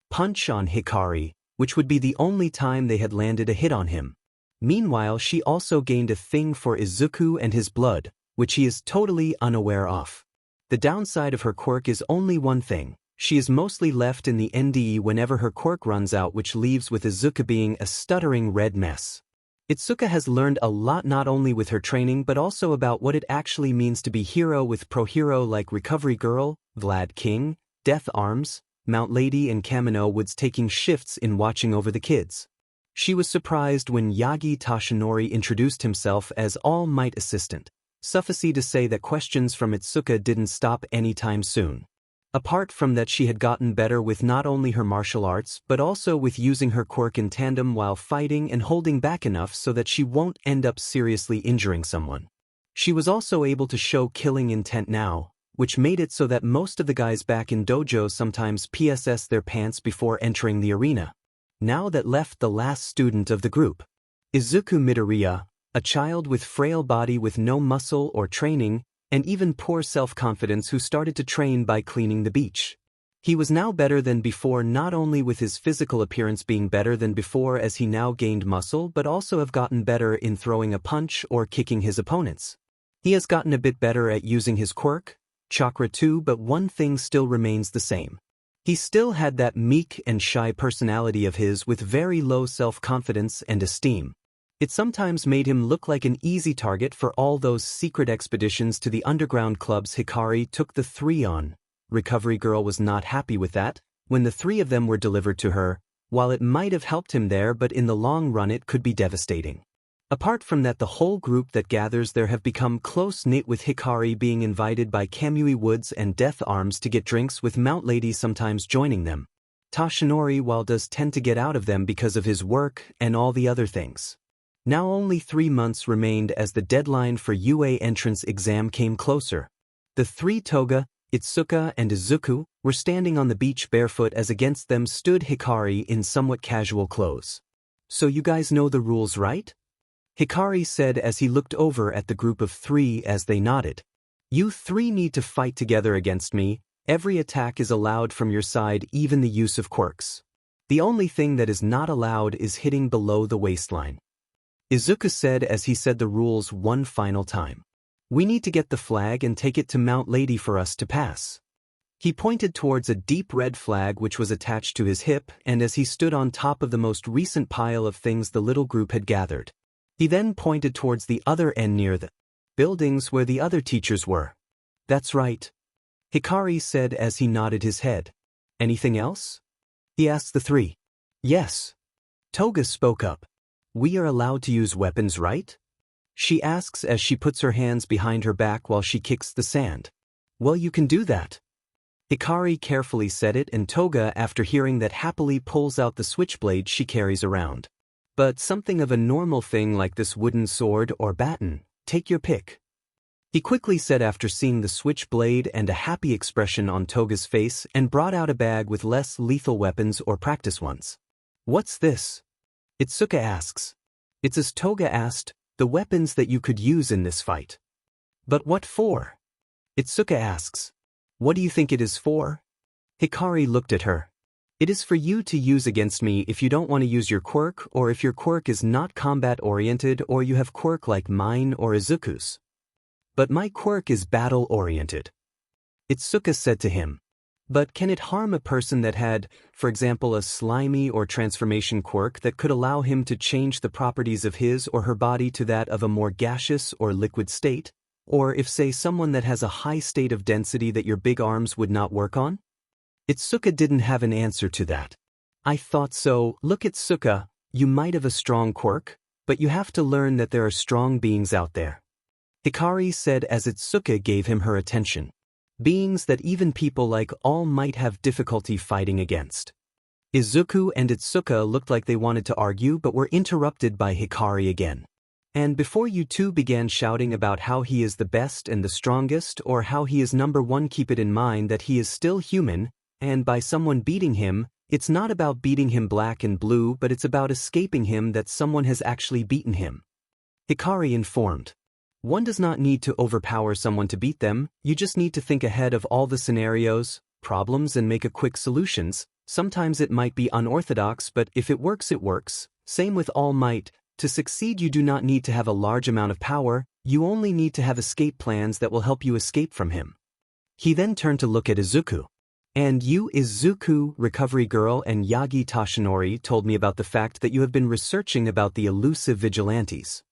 punch on Hikari, which would be the only time they had landed a hit on him. Meanwhile she also gained a thing for Izuku and his blood, which he is totally unaware of. The downside of her quirk is only one thing: she is mostly left in the NDE whenever her quirk runs out, which leaves with Izuku being a stuttering red mess. Itsuka has learned a lot not only with her training but also about what it actually means to be hero with pro-hero like Recovery Girl, Vlad King, Death Arms, Mount Lady and Kamino Woods taking shifts in watching over the kids. She was surprised when Yagi Toshinori introduced himself as All Might Assistant. Suffice to say that questions from Itsuka didn't stop anytime soon. Apart from that she had gotten better with not only her martial arts but also with using her quirk in tandem while fighting and holding back enough so that she won't end up seriously injuring someone. She was also able to show killing intent now, which made it so that most of the guys back in dojo sometimes PSS their pants before entering the arena. Now that left the last student of the group, Izuku Midoriya, a child with frail body with no muscle or training, and even poor self-confidence, who started to train by cleaning the beach. He was now better than before, not only with his physical appearance being better than before as he now gained muscle, but also have gotten better in throwing a punch or kicking his opponents. He has gotten a bit better at using his quirk, chakra too, but one thing still remains the same. He still had that meek and shy personality of his with very low self-confidence and esteem. It sometimes made him look like an easy target for all those secret expeditions to the underground clubs Hikari took the 3 on. Recovery Girl was not happy with that, when the 3 of them were delivered to her. While it might have helped him there, but in the long run it could be devastating. Apart from that, the whole group that gathers there have become close-knit, with Hikari being invited by Kamui Woods and Death Arms to get drinks, with Mount Lady sometimes joining them. Toshinori while does tend to get out of them because of his work and all the other things. Now only 3 months remained as the deadline for UA entrance exam came closer. The 3 Toga, Itsuka and Izuku were standing on the beach barefoot as against them stood Hikari in somewhat casual clothes. "So you guys know the rules, right?" Hikari said as he looked over at the group of 3 as they nodded. "You 3 need to fight together against me. Every attack is allowed from your side, even the use of quirks. The only thing that is not allowed is hitting below the waistline." Izuku said as he said the rules one final time. "We need to get the flag and take it to Mount Lady for us to pass." He pointed towards a deep red flag which was attached to his hip, and as he stood on top of the most recent pile of things the little group had gathered. He then pointed towards the other end near the buildings where the other teachers were. "That's right," Hikari said as he nodded his head. "Anything else?" he asked the 3. "Yes." Toga spoke up. "We are allowed to use weapons, right?" she asks as she puts her hands behind her back while she kicks the sand. "Well, you can do that." Hikari carefully said it, and Toga, after hearing that, happily pulls out the switchblade she carries around. "But something of a normal thing like this wooden sword or baton, take your pick," he quickly said after seeing the switchblade and a happy expression on Toga's face, and brought out a bag with less lethal weapons or practice ones. "What's this?" Itsuka asks. "It's as Toga asked, the weapons that you could use in this fight." "But what for?" Itsuka asks. "What do you think it is for?" Hikari looked at her. "It is for you to use against me if you don't want to use your quirk, or if your quirk is not combat-oriented, or you have quirk like mine or Izuku's." But my quirk is battle-oriented. Itsuka said to him. But can it harm a person that had, for example, a slimy or transformation quirk that could allow him to change the properties of his or her body to that of a more gaseous or liquid state? Or if, say, someone that has a high state of density that your big arms would not work on? Itsuka didn't have an answer to that. I thought so. Look, Itsuka, you might have a strong quirk, but you have to learn that there are strong beings out there. Hikari said as Itsuka gave him her attention. Beings that even people like all might have difficulty fighting against. Izuku and Itsuka looked like they wanted to argue but were interrupted by Hikari again. And before you two began shouting about how he is the best and the strongest or how he is number one, keep it in mind that he is still human, and by someone beating him, it's not about beating him black and blue, but it's about escaping him that someone has actually beaten him. Hikari informed. One does not need to overpower someone to beat them, you just need to think ahead of all the scenarios, problems and make a quick solutions. Sometimes it might be unorthodox, but if it works, it works. Same with All Might. To succeed you do not need to have a large amount of power, you only need to have escape plans that will help you escape from him. He then turned to look at Izuku. And you, Izuku, recovery girl, and Yagi Tashinori told me about the fact that you have been researching about the elusive vigilantes.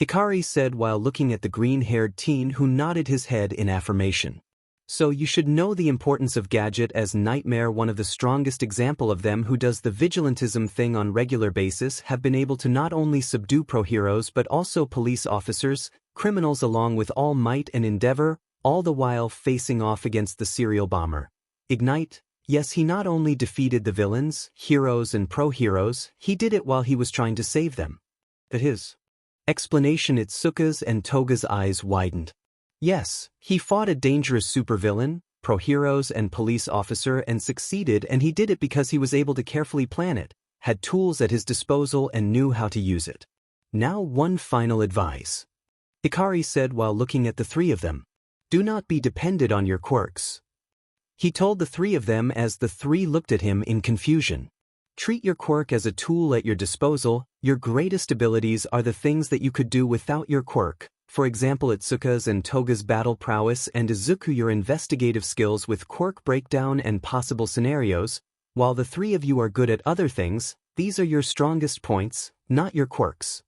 Hikari said while looking at the green-haired teen who nodded his head in affirmation. So you should know the importance of Gadget as Nightmare, one of the strongest example of them who does the vigilantism thing on regular basis, have been able to not only subdue pro-heroes but also police officers, criminals along with All Might and Endeavor, all the while facing off against the serial bomber. Ignite, yes, he not only defeated the villains, heroes and pro-heroes, he did it while he was trying to save them. At his explanation, Itsuka's and Toga's eyes widened. Yes, he fought a dangerous supervillain, pro-heroes and police officer and succeeded, and he did it because he was able to carefully plan it, had tools at his disposal and knew how to use it. Now one final advice. Hikari said while looking at the three of them. Do not be dependent on your quirks. He told the three of them as the three looked at him in confusion. Treat your quirk as a tool at your disposal. Your greatest abilities are the things that you could do without your quirk. For example, Itsuka's and Toga's battle prowess and Izuku your investigative skills with quirk breakdown and possible scenarios. While the three of you are good at other things, these are your strongest points, not your quirks.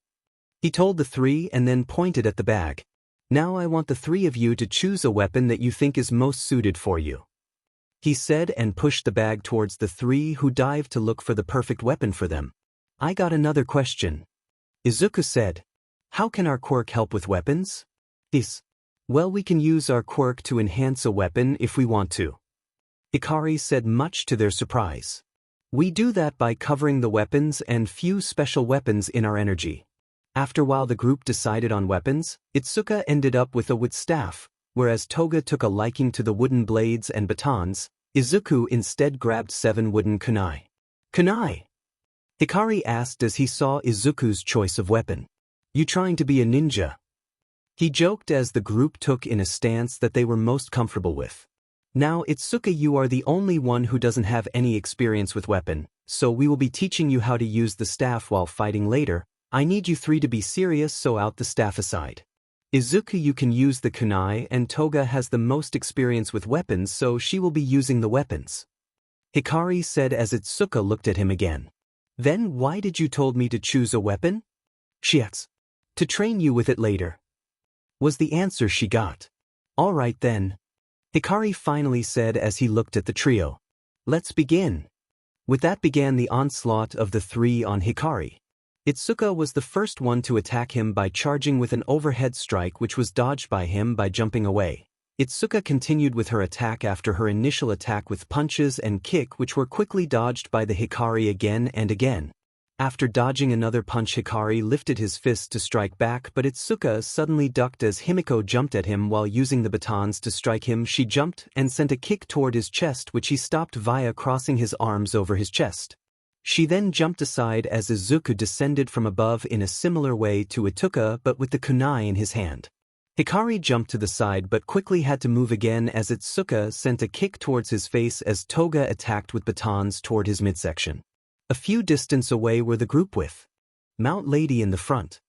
He told the three and then pointed at the bag. Now I want the three of you to choose a weapon that you think is most suited for you. He said and pushed the bag towards the three who dived to look for the perfect weapon for them. I got another question. Izuku said. How can our quirk help with weapons? Well, we can use our quirk to enhance a weapon if we want to. Hikari said, much to their surprise. We do that by covering the weapons and fuse special weapons in our energy. After a while the group decided on weapons. Itsuka ended up with a wood staff, whereas Toga took a liking to the wooden blades and batons. Izuku instead grabbed 7 wooden kunai. Kunai? Hikari asked as he saw Izuku's choice of weapon. You trying to be a ninja? He joked as the group took in a stance that they were most comfortable with. Now Itsuka, you are the only one who doesn't have any experience with weapon, so we will be teaching you how to use the staff while fighting later. I need you three to be serious, so out the staff aside. Izuku, you can use the kunai, and Toga has the most experience with weapons, so she will be using the weapons. Hikari said as Itsuka looked at him again. Then why did you told me to choose a weapon? Shiatsu. To train you with it later. Was the answer she got. All right then. Hikari finally said as he looked at the trio. Let's begin. With that began the onslaught of the three on Hikari. Itsuka was the first one to attack him by charging with an overhead strike, which was dodged by him by jumping away. Itsuka continued with her attack after her initial attack with punches and kick, which were quickly dodged by the Hikari again and again. After dodging another punch, Hikari lifted his fist to strike back, but Itsuka suddenly ducked as Himiko jumped at him while using the batons to strike him. She jumped and sent a kick toward his chest, which he stopped via crossing his arms over his chest. She then jumped aside as Izuku descended from above in a similar way to Itsuka, but with the kunai in his hand. Hikari jumped to the side but quickly had to move again as Itsuka sent a kick towards his face as Toga attacked with batons toward his midsection. A few distance away were the group with Mount Lady in the front.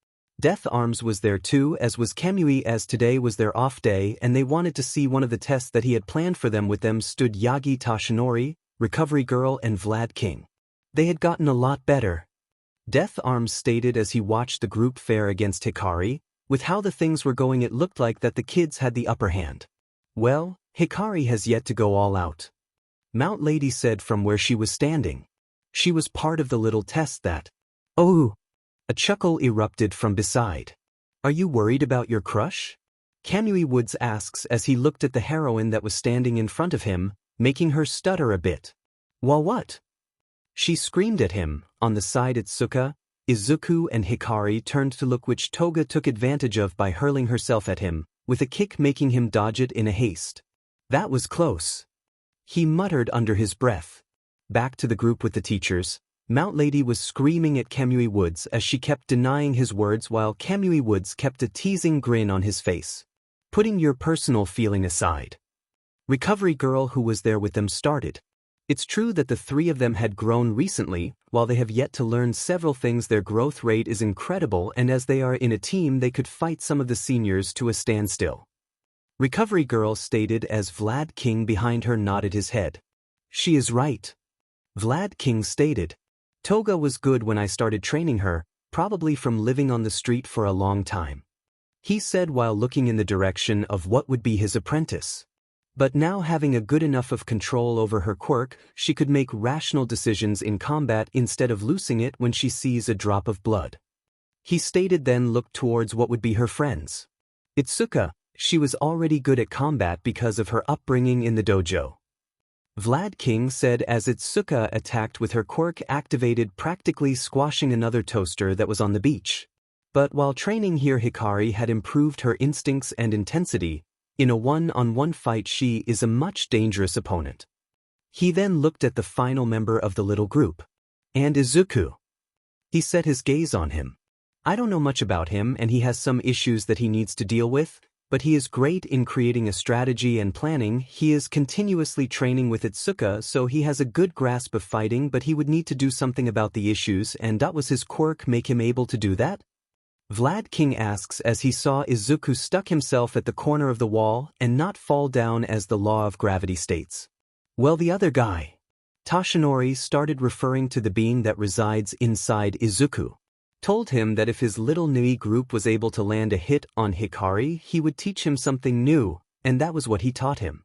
Death Arms was there too, as was Kamui, as today was their off day and they wanted to see one of the tests that he had planned for them. With them stood Yagi Tashinori, Recovery Girl and Vlad King. They had gotten a lot better. Death Arms stated as he watched the group fare against Hikari. With how the things were going, it looked like that the kids had the upper hand. Well, Hikari has yet to go all out. Mount Lady said from where she was standing. She was part of the little test that. Oh! A chuckle erupted from beside. Are you worried about your crush? Kamui Woods asks as he looked at the heroine that was standing in front of him, making her stutter a bit. Well, what? She screamed at him. On the side, Izuku, and Hikari turned to look, which Toga took advantage of by hurling herself at him, with a kick making him dodge it in a haste. That was close. He muttered under his breath. Back to the group with the teachers. Mount Lady was screaming at Kamui Woods as she kept denying his words, while Kamui Woods kept a teasing grin on his face. Putting your personal feeling aside. Recovery Girl, who was there with them, started. It's true that the three of them had grown recently. While they have yet to learn several things, their growth rate is incredible, and as they are in a team they could fight some of the seniors to a standstill. Recovery Girl stated as Vlad King behind her nodded his head. She is right. Vlad King stated. Toga was good when I started training her, probably from living on the street for a long time. He said while looking in the direction of what would be his apprentice. But now, having a good enough of control over her quirk, she could make rational decisions in combat instead of losing it when she sees a drop of blood. He stated, then looked towards what would be her friends. Izuku, she was already good at combat because of her upbringing in the dojo. Vlad King said as Izuku attacked with her quirk activated, practically squashing another toaster that was on the beach. But while training here, Hikari had improved her instincts and intensity. In a one-on-one fight, she is a much dangerous opponent. He then looked at the final member of the little group. And Izuku. He set his gaze on him. I don't know much about him, and he has some issues that he needs to deal with, but he is great in creating a strategy and planning. He is continuously training with Izuku, so he has a good grasp of fighting, but he would need to do something about the issues, and was his quirk make him able to do that? Vlad King asks as he saw Izuku stuck himself at the corner of the wall and not fall down as the law of gravity states. Well, the other guy. Tashinori started referring to the being that resides inside Izuku. Told him that if his little Nui group was able to land a hit on Hikari, he would teach him something new, and that was what he taught him.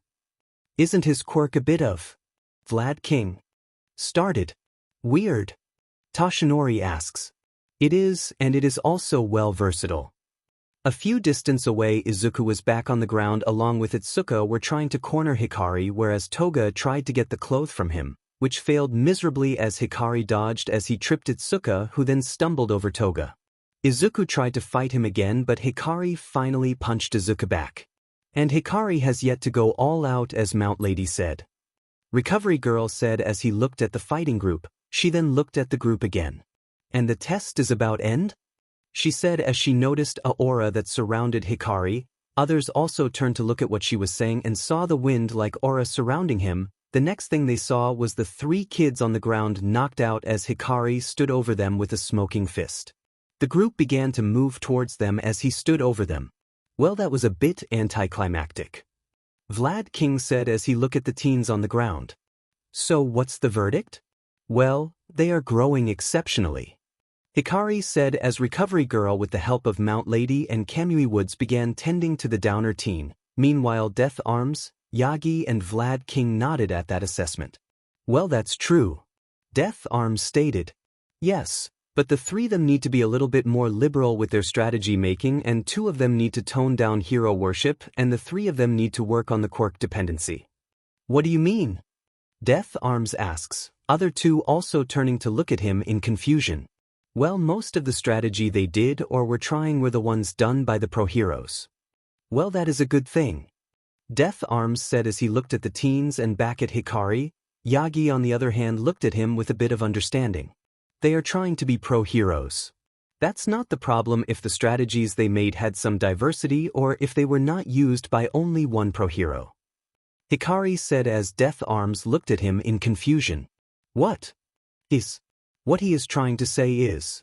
Isn't his quirk a bit of? Vlad King started. Weird. Tashinori asks. It is, and it is also well versatile. A few distance away, Izuku was back on the ground along with Izuku were trying to corner Hikari, whereas Toga tried to get the cloth from him, which failed miserably as Hikari dodged as he tripped Izuku, who then stumbled over Toga. Izuku tried to fight him again, but Hikari finally punched Izuku back. And Hikari has yet to go all out, as Mount Lady said. Recovery Girl said as he looked at the fighting group. She then looked at the group again. And the test is about end? She said as she noticed a aura that surrounded Hikari. Others also turned to look at what she was saying and saw the wind-like aura surrounding him. The next thing they saw was the three kids on the ground knocked out as Hikari stood over them with a smoking fist. The group began to move towards them as he stood over them. Well, that was a bit anticlimactic. Vlad King said as he looked at the teens on the ground. So what's the verdict? Well, they are growing exceptionally. Hikari said as Recovery Girl with the help of Mount Lady and Kamui Woods began tending to the downer teen. Meanwhile, Death Arms, Yagi and Vlad King nodded at that assessment. Well, that's true. Death Arms stated. Yes, but the three of them need to be a little bit more liberal with their strategy making, and two of them need to tone down hero worship, and the three of them need to work on the quirk dependency. What do you mean? Death Arms asks, other two also turning to look at him in confusion. Well, most of the strategy they did or were trying were the ones done by the pro heroes. Well, that is a good thing. Death Arms said as he looked at the teens and back at Hikari. Yagi on the other hand looked at him with a bit of understanding. They are trying to be pro heroes. That's not the problem if the strategies they made had some diversity or if they were not used by only one pro hero. Hikari said as Death Arms looked at him in confusion. What he is trying to say is.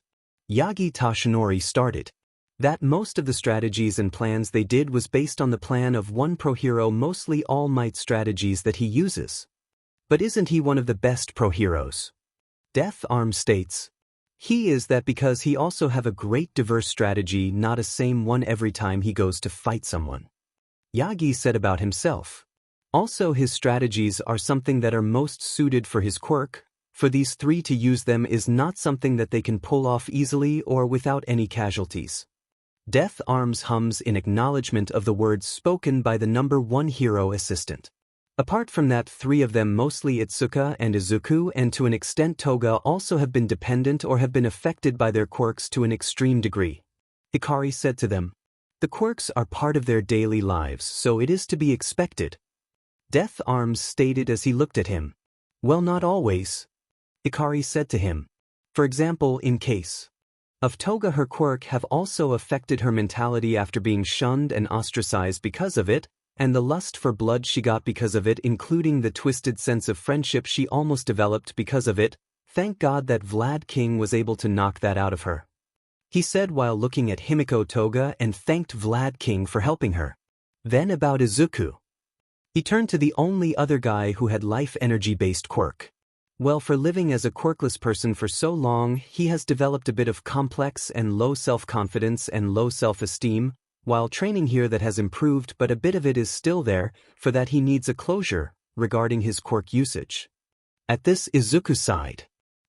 Yagi Tashinori started. That most of the strategies and plans they did was based on the plan of one pro-hero, mostly All Might strategies that he uses. But isn't he one of the best pro-heroes? DJLStorme states, he is that because he also have a great diverse strategy, not a same one every time he goes to fight someone. Yagi said about himself. Also his strategies are something that are most suited for his quirk. For these three to use them is not something that they can pull off easily or without any casualties. DJLStorme hums in acknowledgement of the words spoken by the number one hero assistant. Apart from that, three of them, mostly Izuku and Izuku and to an extent Toga, also have been dependent or have been affected by their quirks to an extreme degree. Hikari said to them, the quirks are part of their daily lives, so it is to be expected. DJLStorme stated as he looked at him. Well, not always. Hikari said to him. For example, in case of Toga, her quirk have also affected her mentality after being shunned and ostracized because of it, and the lust for blood she got because of it, including the twisted sense of friendship she almost developed because of it. Thank God that Vlad King was able to knock that out of her. He said while looking at Himiko Toga and thanked Vlad King for helping her. Then about Izuku. He turned to the only other guy who had life energy-based quirk. Well, for living as a quirkless person for so long, he has developed a bit of complex and low self-confidence and low self-esteem, while training here that has improved, but a bit of it is still there, for that he needs a closure regarding his quirk usage. At this Izuku side.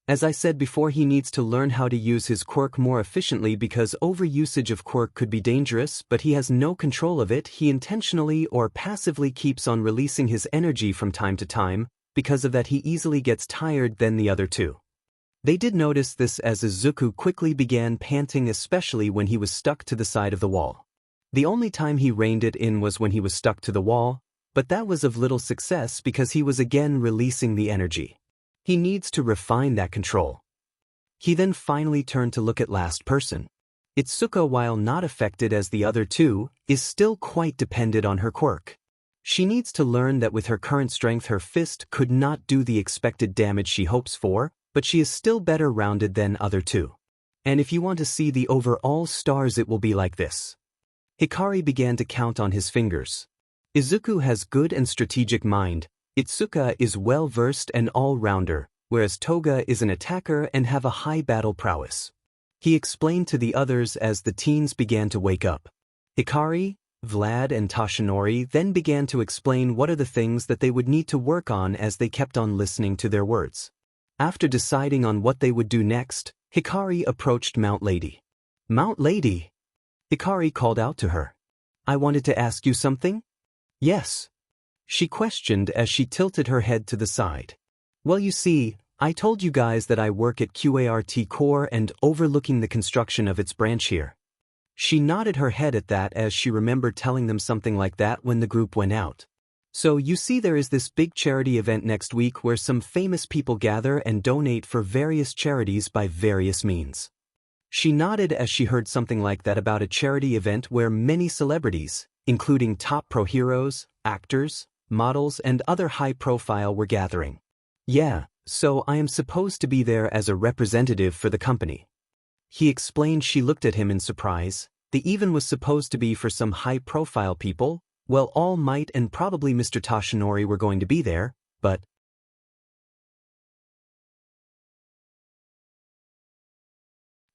As I said before, he needs to learn how to use his quirk more efficiently because overusage of quirk could be dangerous, but he has no control of it. He intentionally or passively keeps on releasing his energy from time to time. Because of that he easily gets tired than the other two. They did notice this as Izuku quickly began panting, especially when he was stuck to the side of the wall. The only time he reined it in was when he was stuck to the wall, but that was of little success because he was again releasing the energy. He needs to refine that control. He then finally turned to look at last person. Izuku, while not affected as the other two, is still quite dependent on her quirk. She needs to learn that with her current strength her fist could not do the expected damage she hopes for, but she is still better rounded than other two. And if you want to see the overall stars, it will be like this. Hikari began to count on his fingers. Izuku has good and strategic mind, Izuku is well-versed and all-rounder, whereas Toga is an attacker and have a high battle prowess. He explained to the others as the teens began to wake up. Hikari, Vlad and Toshinori then began to explain what are the things that they would need to work on as they kept on listening to their words. After deciding on what they would do next, Hikari approached Mount Lady. Mount Lady? Hikari called out to her. I wanted to ask you something? Yes. She questioned as she tilted her head to the side. Well, you see, I told you guys that I work at QART Core and overlooking the construction of its branch here. She nodded her head at that as she remembered telling them something like that when the group went out. So you see, there is this big charity event next week where some famous people gather and donate for various charities by various means. She nodded as she heard something like that about a charity event where many celebrities, including top pro heroes, actors, models and other high profile were gathering. Yeah, so I am supposed to be there as a representative for the company. He explained. She looked at him in surprise. The even was supposed to be for some high-profile people. Well, All Might and probably Mr. Toshinori were going to be there, but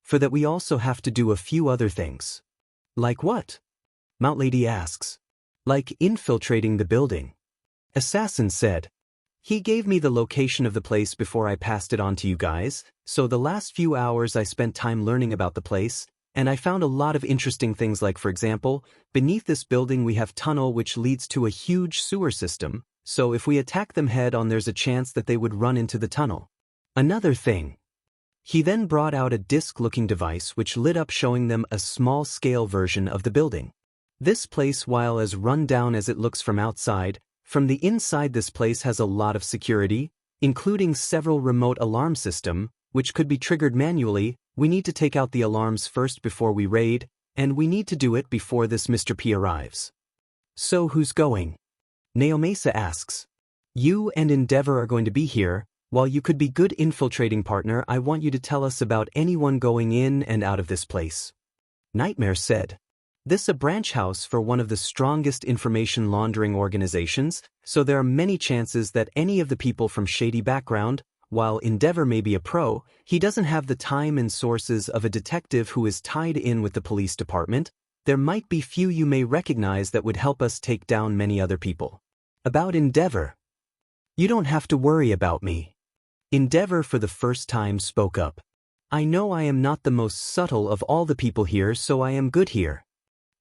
for that we also have to do a few other things. Like what? Mount Lady asks. Like infiltrating the building. Assassin said. He gave me the location of the place before I passed it on to you guys, so the last few hours I spent time learning about the place, and I found a lot of interesting things like, for example, beneath this building we have tunnel which leads to a huge sewer system, so if we attack them head on there's a chance that they would run into the tunnel. Another thing. He then brought out a disc-looking device which lit up, showing them a small-scale version of the building. This place, while as run down as it looks from outside, from the inside this place has a lot of security, including several remote alarm system, which could be triggered manually. We need to take out the alarms first before we raid, and we need to do it before this Mr. P arrives. So who's going? Naomasa asks. You and Endeavor are going to be here. While you could be good infiltrating partner, I want you to tell us about anyone going in and out of this place. Nightmare said. This is a branch house for one of the strongest information laundering organizations, so there are many chances that any of the people from shady background, while Endeavor may be a pro, he doesn't have the time and sources of a detective who is tied in with the police department. There might be few you may recognize that would help us take down many other people. About Endeavor. You don't have to worry about me. Endeavor for the first time spoke up. I know I am not the most subtle of all the people here, so I am good here.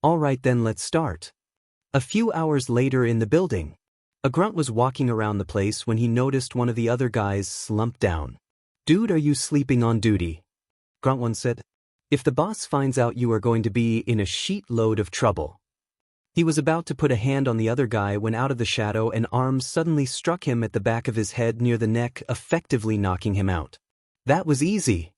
Alright then, let's start. A few hours later in the building, a grunt was walking around the place when he noticed one of the other guys slumped down. Dude, are you sleeping on duty? Grunt one said. If the boss finds out, you are going to be in a sheet-load of trouble. He was about to put a hand on the other guy when out of the shadow an arm suddenly struck him at the back of his head near the neck, effectively knocking him out. That was easy.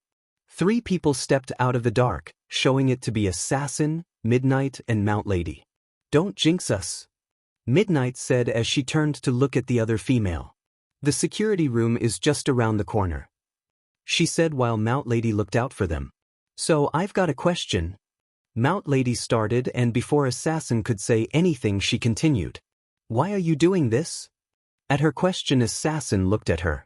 3 people stepped out of the dark, showing it to be Assassin, Midnight, and Mount Lady. Don't jinx us, Midnight said as she turned to look at the other female. The security room is just around the corner, she said while Mount Lady looked out for them. So I've got a question. Mount Lady started, and before Assassin could say anything she continued. Why are you doing this? At her question, Assassin looked at her.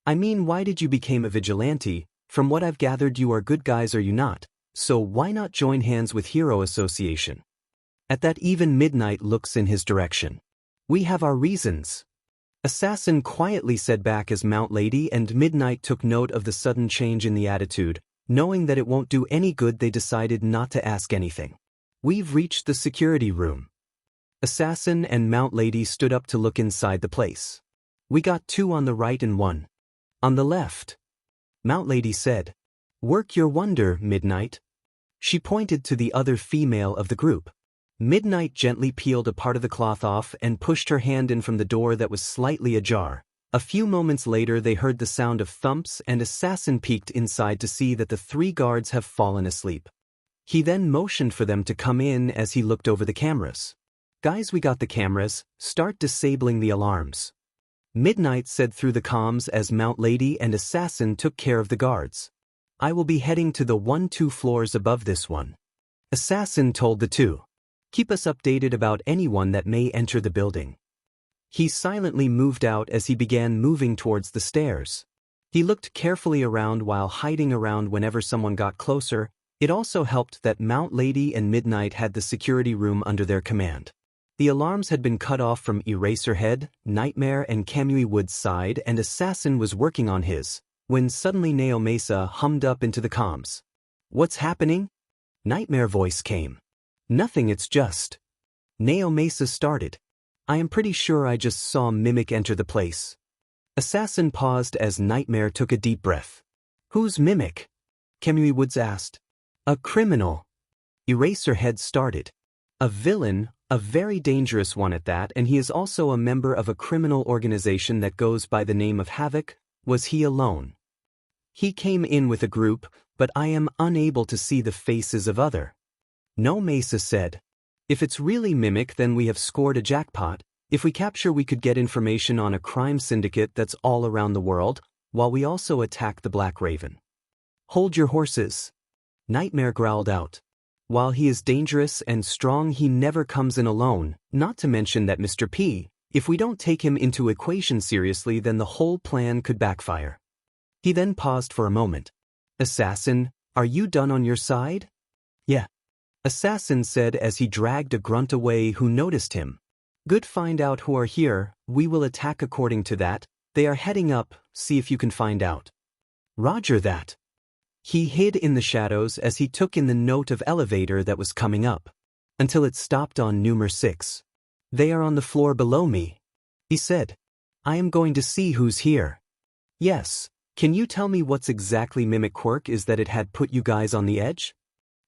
I mean, why did you become a vigilante? From what I've gathered, you are good guys, are you not? So why not join hands with Hero Association? At that, even Midnight looks in his direction. We have our reasons, Assassin quietly said back as Mount Lady and Midnight took note of the sudden change in the attitude. Knowing that it won't do any good, they decided not to ask anything. We've reached the security room. Assassin and Mount Lady stood up to look inside the place. We got 2 on the right and 1 on the left, Mount Lady said. Work your wonder, Midnight. She pointed to the other female of the group. Midnight gently peeled a part of the cloth off and pushed her hand in from the door that was slightly ajar. A few moments later they heard the sound of thumps and Assassin peeked inside to see that the 3 guards have fallen asleep. He then motioned for them to come in as he looked over the cameras. Guys, we got the cameras, start disabling the alarms, Midnight said through the comms as Mount Lady and Assassin took care of the guards. I will be heading to the 1-2 floors above this one, Assassin told the 2. Keep us updated about anyone that may enter the building. He silently moved out as he began moving towards the stairs. He looked carefully around while hiding around whenever someone got closer. It also helped that Mount Lady and Midnight had the security room under their command. The alarms had been cut off from Eraserhead, Nightmare, and Kamui Wood's side, and Assassin was working on his, when suddenly Neo Mesa hummed up into the comms. What's happening? Nightmare voice came. Nothing, it's just. Neo Mesa started. I am pretty sure I just saw Mimic enter the place. Assassin paused as Nightmare took a deep breath. Who's Mimic? Kamui Woods asked. A criminal, Eraserhead started. A villain, a very dangerous one at that, and he is also a member of a criminal organization that goes by the name of Havoc. Was he alone? He came in with a group, but I am unable to see the faces of other. No, Mesa said. If it's really Mimic, then we have scored a jackpot. If we capture, we could get information on a crime syndicate that's all around the world, while we also attack the Black Raven. Hold your horses, Nightmare growled out. While he is dangerous and strong, he never comes in alone, not to mention that Mr. P, if we don't take him into equation seriously, then the whole plan could backfire. He then paused for a moment. Assassin, are you done on your side? Yeah, Assassin said as he dragged a grunt away who noticed him. Good, find out who are here, we will attack according to that. They are heading up, see if you can find out. Roger that. He hid in the shadows as he took in the note of elevator that was coming up, until it stopped on number 6. They are on the floor below me, he said. I am going to see who's here. Yes, can you tell me what's exactly Mimic quirk is that it had put you guys on the edge?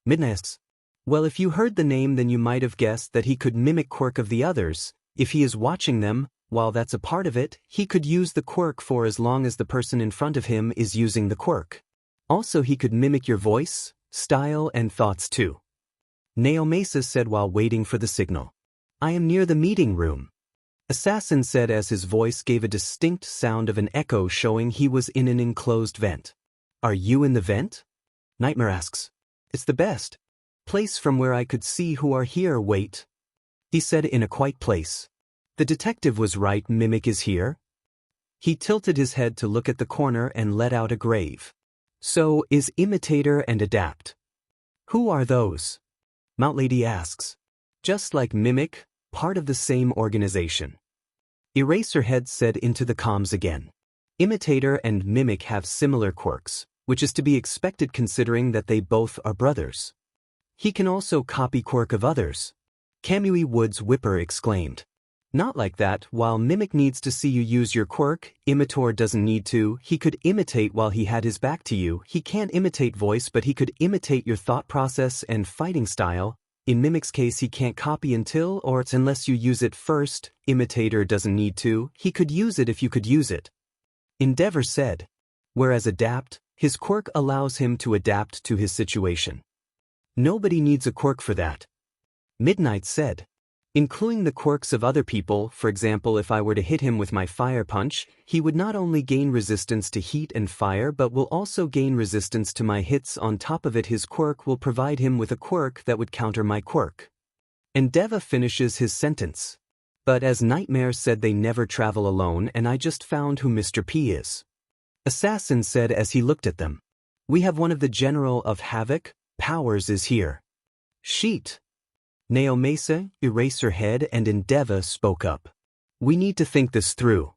Midnight. Well, if you heard the name, then you might have guessed that he could mimic quirk of the others. If he is watching them, while that's a part of it, he could use the quirk for as long as the person in front of him is using the quirk. Also, he could mimic your voice, style, and thoughts too, Neo Mesa said while waiting for the signal. I am near the meeting room, Assassin said as his voice gave a distinct sound of an echo showing he was in an enclosed vent. Are you in the vent? Nightmare asks. It's the best. Place from where I could see who are here, wait. He said in a quiet place. The detective was right, Mimic is here. He tilted his head to look at the corner and let out a grave. So, is imitator and adapt. Who are those? Mount Lady asks. Just like Mimic, part of the same organization. Eraserhead said into the comms again. Imitator and Mimic have similar quirks, which is to be expected considering that they both are brothers. He can also copy quirk of others. Kamui Woods Whipper exclaimed. Not like that, while Mimic needs to see you use your quirk, Imitor doesn't need to. He could imitate while he had his back to you. He can't imitate voice, but he could imitate your thought process and fighting style. In Mimic's case, he can't copy until or it's unless you use it first. Imitator doesn't need to. He could use it if you could use it. Endeavor said. Whereas adapt, his quirk allows him to adapt to his situation. Nobody needs a quirk for that. Midnight said. Including the quirks of other people, for example, if I were to hit him with my fire punch, he would not only gain resistance to heat and fire but will also gain resistance to my hits. On top of it, his quirk will provide him with a quirk that would counter my quirk. Endeavor finishes his sentence. But as Nightmare said, they never travel alone, and I just found who Mr. P is. Assassin said as he looked at them. We have one of the General of Havoc, Powers is here. Sheet. Naomesa, Eraserhead and Endeavor spoke up. We need to think this through.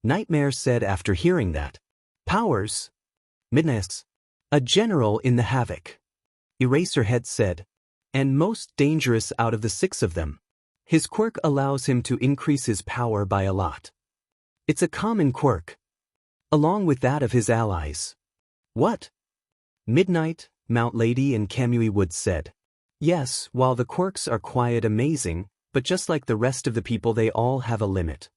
Nightmare said after hearing that. Powers? Midnight. A general in the Havoc. Eraserhead said. And most dangerous out of the 6 of them. His quirk allows him to increase his power by a lot. It's a common quirk. Along with that of his allies. What? Midnight, Mount Lady and Kamui Woods said. Yes, while the quirks are quite amazing, but just like the rest of the people they all have a limit.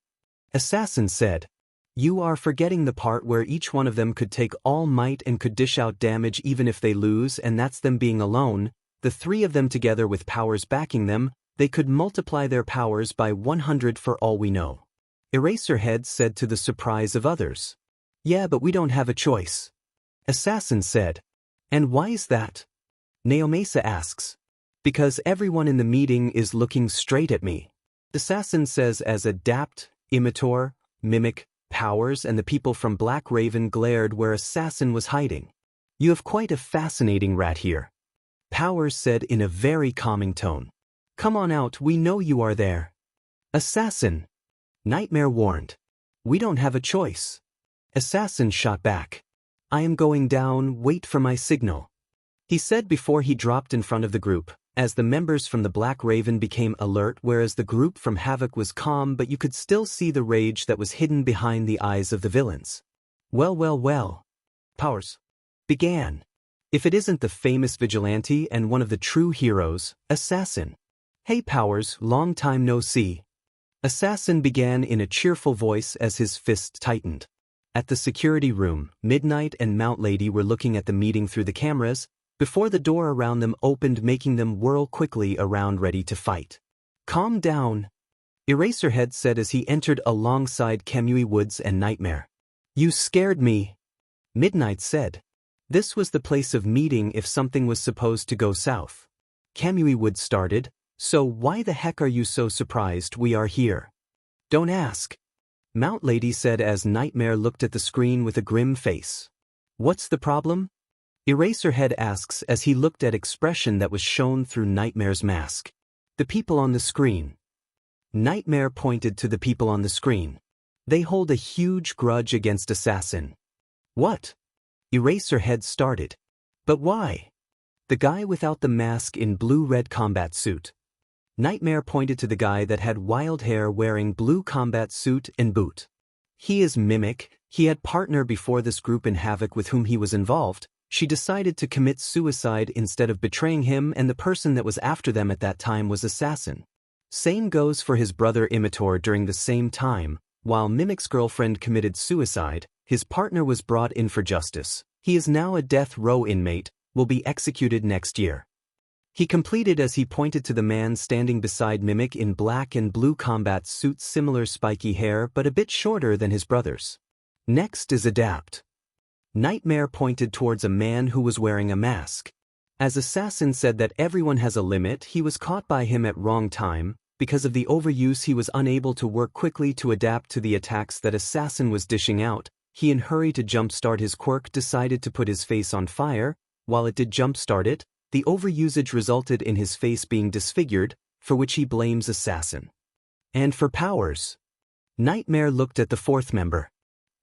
Assassin said. You are forgetting the part where each one of them could take all might and could dish out damage even if they lose, and that's them being alone. The 3 of them together with powers backing them, they could multiply their powers by 100 for all we know. Eraserhead said to the surprise of others. Yeah, but we don't have a choice. Assassin said. And why is that? Naomesa asks. Because everyone in the meeting is looking straight at me. Assassin says as Adapt, Imitor, Mimic, Powers and the people from Black Raven glared where Assassin was hiding. You have quite a fascinating rat here. Powers said in a very calming tone. Come on out, we know you are there. Assassin. Nightmare warned. We don't have a choice. Assassin shot back. I am going down, wait for my signal. He said before he dropped in front of the group, as the members from the Black Raven became alert whereas the group from Havoc was calm, but you could still see the rage that was hidden behind the eyes of the villains. Well. Powers. Began. If it isn't the famous vigilante and one of the true heroes, Assassin. Hey Powers, long time no see. Assassin began in a cheerful voice as his fist tightened. At the security room, Midnight and Mount Lady were looking at the meeting through the cameras, before the door around them opened, making them whirl quickly around ready to fight. Calm down. Eraserhead said as he entered alongside Kamui Woods and Nightmare. You scared me. Midnight said. This was the place of meeting if something was supposed to go south. Kamui Woods started. So why the heck are you so surprised we are here? Don't ask. Mount Lady said as Nightmare looked at the screen with a grim face. What's the problem? Eraserhead asks as he looked at expression that was shown through Nightmare's mask. The people on the screen. Nightmare pointed to the people on the screen. They hold a huge grudge against Assassin. What? Eraserhead started. But why? The guy without the mask in blue-red combat suit. Nightmare pointed to the guy that had wild hair wearing blue combat suit and boot. He is Mimic. He had partner before this group in Havoc with whom he was involved. She decided to commit suicide instead of betraying him, and the person that was after them at that time was Assassin. Same goes for his brother Imitor. During the same time, while Mimic's girlfriend committed suicide, his partner was brought in for justice. He is now a death row inmate, will be executed next year. He completed as he pointed to the man standing beside Mimic in black and blue combat suits, similar spiky hair but a bit shorter than his brother's. Next is Adapt. Nightmare pointed towards a man who was wearing a mask. As Assassin said that everyone has a limit, he was caught by him at wrong time. Because of the overuse, he was unable to work quickly to adapt to the attacks that Assassin was dishing out. He, in hurry to jumpstart his quirk, decided to put his face on fire. While it did jumpstart it, the overusage resulted in his face being disfigured, for which he blames Assassin. And for powers, Nightmare looked at the fourth member.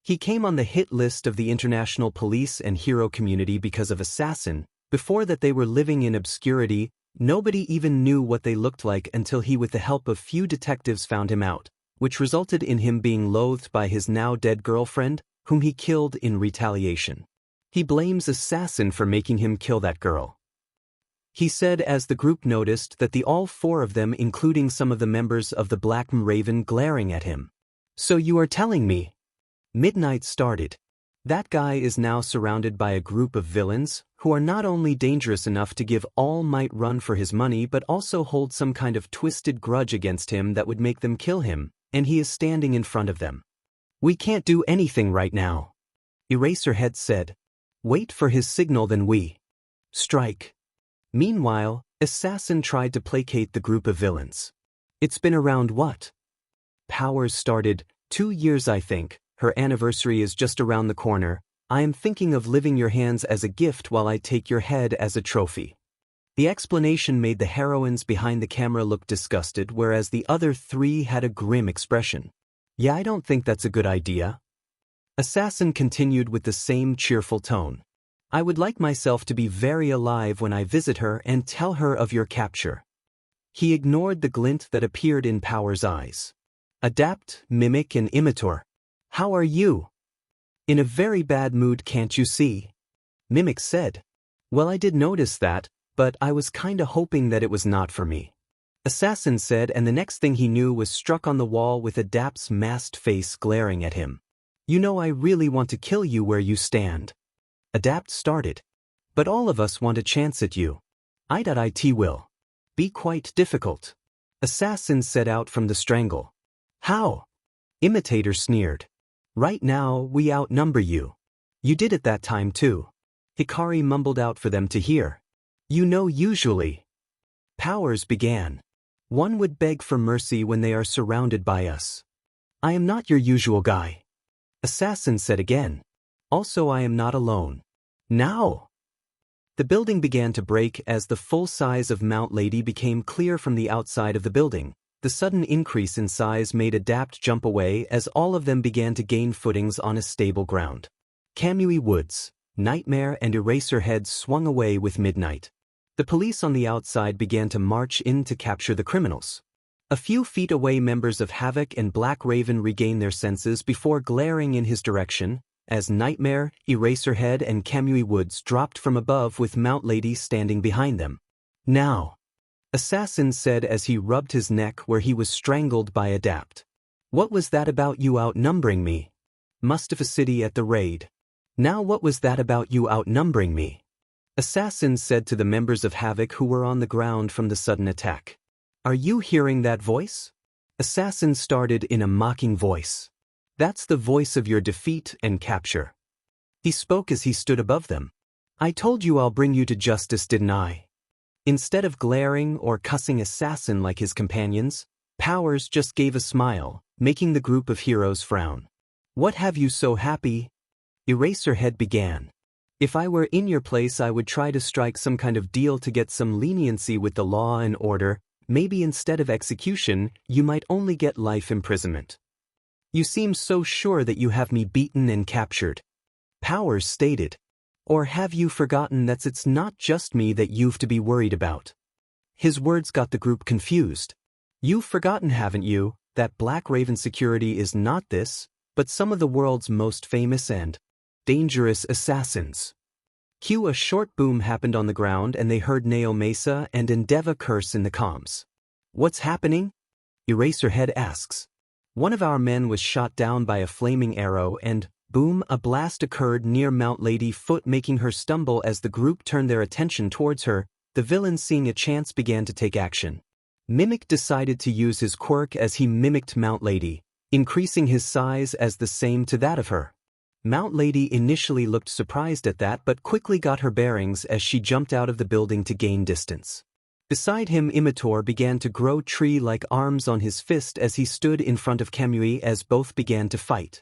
He came on the hit list of the international police and hero community because of Assassin. Before that, they were living in obscurity. Nobody even knew what they looked like until he, with the help of few detectives, found him out, which resulted in him being loathed by his now dead girlfriend, whom he killed in retaliation. He blames Assassin for making him kill that girl. He said as the group noticed that all four of them, including some of the members of the Black Raven, glaring at him. "So you are telling me?" Midnight started. "That guy is now surrounded by a group of villains who are not only dangerous enough to give All Might run for his money but also hold some kind of twisted grudge against him that would make them kill him, and he is standing in front of them. We can't do anything right now." Eraserhead said. "Wait for his signal, then we strike." Meanwhile, Assassin tried to placate the group of villains. "It's been around what?" Powers started. 2 years, I think. Her anniversary is just around the corner. I am thinking of leaving your hands as a gift while I take your head as a trophy." The explanation made the heroines behind the camera look disgusted, whereas the other three had a grim expression. "Yeah, I don't think that's a good idea." Assassin continued with the same cheerful tone. "I would like myself to be very alive when I visit her and tell her of your capture." He ignored the glint that appeared in Power's eyes. "Adapt, mimic and imitor. How are you?" "In a very bad mood, can't you see?" Mimic said. "Well, I did notice that, but I was kinda hoping that it was not for me." Assassin said, and the next thing he knew was struck on the wall with Adapt's masked face glaring at him. "You know, I really want to kill you where you stand." Adapt started. "But all of us want a chance at you. It will be quite difficult." Assassin set out from the strangle. "How?" Imitator sneered. "Right now, we outnumber you. You did it that time too." Hikari mumbled out for them to hear. "You know, usually." Powers began. "One would beg for mercy when they are surrounded by us." "I am not your usual guy." Assassin said again. "Also, I am not alone. Now." The building began to break as the full size of Mount Lady became clear from the outside of the building. The sudden increase in size made Adapt jump away as all of them began to gain footings on a stable ground. Kamui Woods, Nightmare and Eraserhead swung away with Midnight. The police on the outside began to march in to capture the criminals. A few feet away, members of Havoc and Black Raven regained their senses before glaring in his direction, as Nightmare, Eraserhead and Kamui Woods dropped from above with Mount Lady standing behind them. "Now," Assassin said as he rubbed his neck where he was strangled by Adapt. "What was that about you outnumbering me?" "Mustafa City at the raid." "Now what was that about you outnumbering me?" Assassin said to the members of Havoc who were on the ground from the sudden attack. "Are you hearing that voice?" Assassin started in a mocking voice. "That's the voice of your defeat and capture." He spoke as he stood above them. "I told you I'll bring you to justice, didn't I?" Instead of glaring or cussing Assassin like his companions, Powers just gave a smile, making the group of heroes frown. "What have you so happy?" Eraserhead began. "If I were in your place, I would try to strike some kind of deal to get some leniency with the law and order. Maybe instead of execution, you might only get life imprisonment." "You seem so sure that you have me beaten and captured," Powers stated. "Or have you forgotten that it's not just me that you've to be worried about?" His words got the group confused. "You've forgotten, haven't you, that Black Raven Security is not this, but some of the world's most famous and dangerous assassins?" A short boom happened on the ground and they heard Neo Mesa and Endeavor curse in the comms. "What's happening?" Eraserhead asks. "One of our men was shot down by a flaming arrow and, boom, a blast occurred near Mount Lady Foot, making her stumble. As the group turned their attention towards her, the villain, seeing a chance, began to take action. Mimic decided to use his quirk as he mimicked Mount Lady, increasing his size as the same to that of her. Mount Lady initially looked surprised at that but quickly got her bearings as she jumped out of the building to gain distance. Beside him, Imitor began to grow tree-like arms on his fist as he stood in front of Kamui as both began to fight.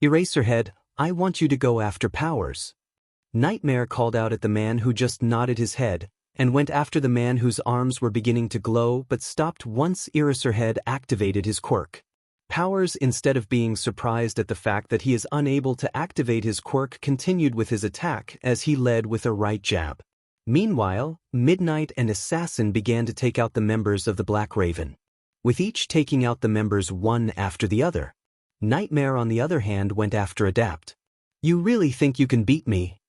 Eraserhead, I want you to go after Powers. Nightmare called out at the man who just nodded his head, and went after the man whose arms were beginning to glow but stopped once Eraserhead activated his quirk. Powers, instead of being surprised at the fact that he is unable to activate his quirk, continued with his attack as he led with a right jab. Meanwhile, Midnight and Assassin began to take out the members of the Black Raven, with each taking out the members one after the other. Nightmare, on the other hand, went after Adapt. You really think you can beat me?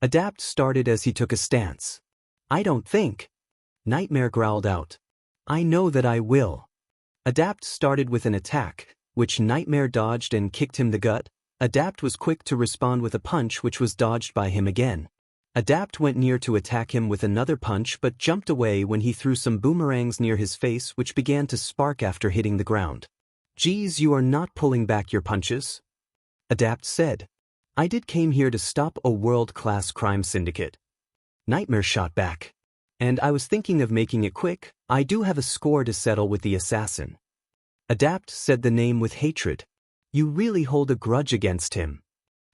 Adapt started as he took a stance. I don't think. Nightmare growled out. I know that I will. Adapt started with an attack, which Nightmare dodged and kicked him the gut. Adapt was quick to respond with a punch which was dodged by him again. Adapt went near to attack him with another punch but jumped away when he threw some boomerangs near his face which began to spark after hitting the ground. Geez, you are not pulling back your punches? Adapt said. I came here to stop a world-class crime syndicate. Nightmare shot back. And I was thinking of making it quick. I do have a score to settle with the assassin. Adapt said the name with hatred. You really hold a grudge against him.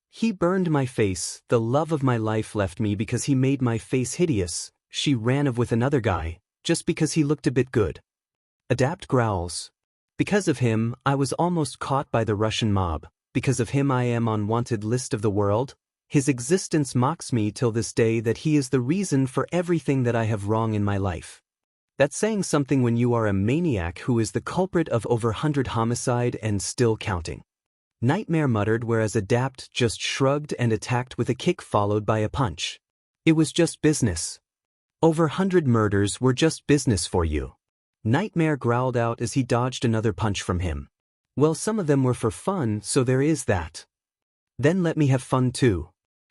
He burned my face, the love of my life left me because he made my face hideous. She ran off with another guy, just because he looked a bit good. Adapt growls. Because of him, I was almost caught by the Russian mob. Because of him I am on wanted list of the world. His existence mocks me till this day that he is the reason for everything that I have wrong in my life. That's saying something when you are a maniac who is the culprit of over 100 homicide and still counting. Nightmare muttered, whereas Adapt just shrugged and attacked with a kick followed by a punch. It was just business. Over 100 murders were just business for you. Nightmare growled out as he dodged another punch from him. Well, some of them were for fun, so there is that. Then let me have fun too.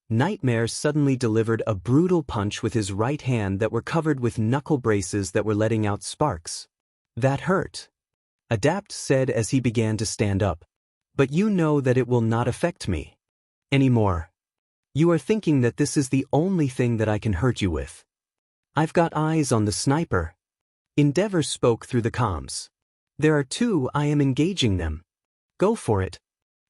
Nightmare suddenly delivered a brutal punch with his right hand that were covered with knuckle braces that were letting out sparks. That hurt. Adapt said as he began to stand up. But you know that it will not affect me anymore. You are thinking that this is the only thing that I can hurt you with. I've got eyes on the sniper. Endeavor spoke through the comms. There are two, I am engaging them. Go for it.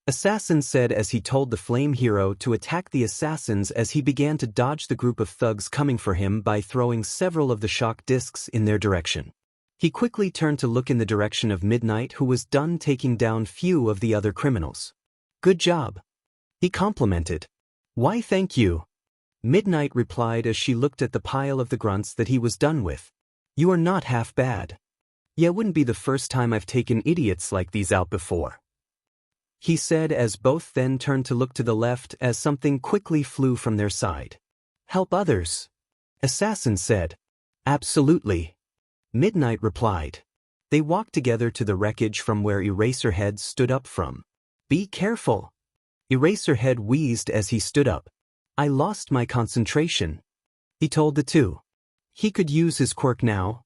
Assassin said as he told the Flame Hero to attack the assassins as he began to dodge the group of thugs coming for him by throwing several of the shock discs in their direction. He quickly turned to look in the direction of Midnight, who was done taking down few of the other criminals. Good job. He complimented. Why, thank you. Midnight replied as she looked at the pile of the grunts that he was done with. You are not half bad. Yeah, wouldn't be the first time I've taken idiots like these out before. He said as both then turned to look to the left as something quickly flew from their side. Help others. Assassin said. Absolutely. Midnight replied. They walked together to the wreckage from where Eraserhead stood up from. Be careful. Eraserhead wheezed as he stood up. I lost my concentration. He told the two. He could use his quirk now.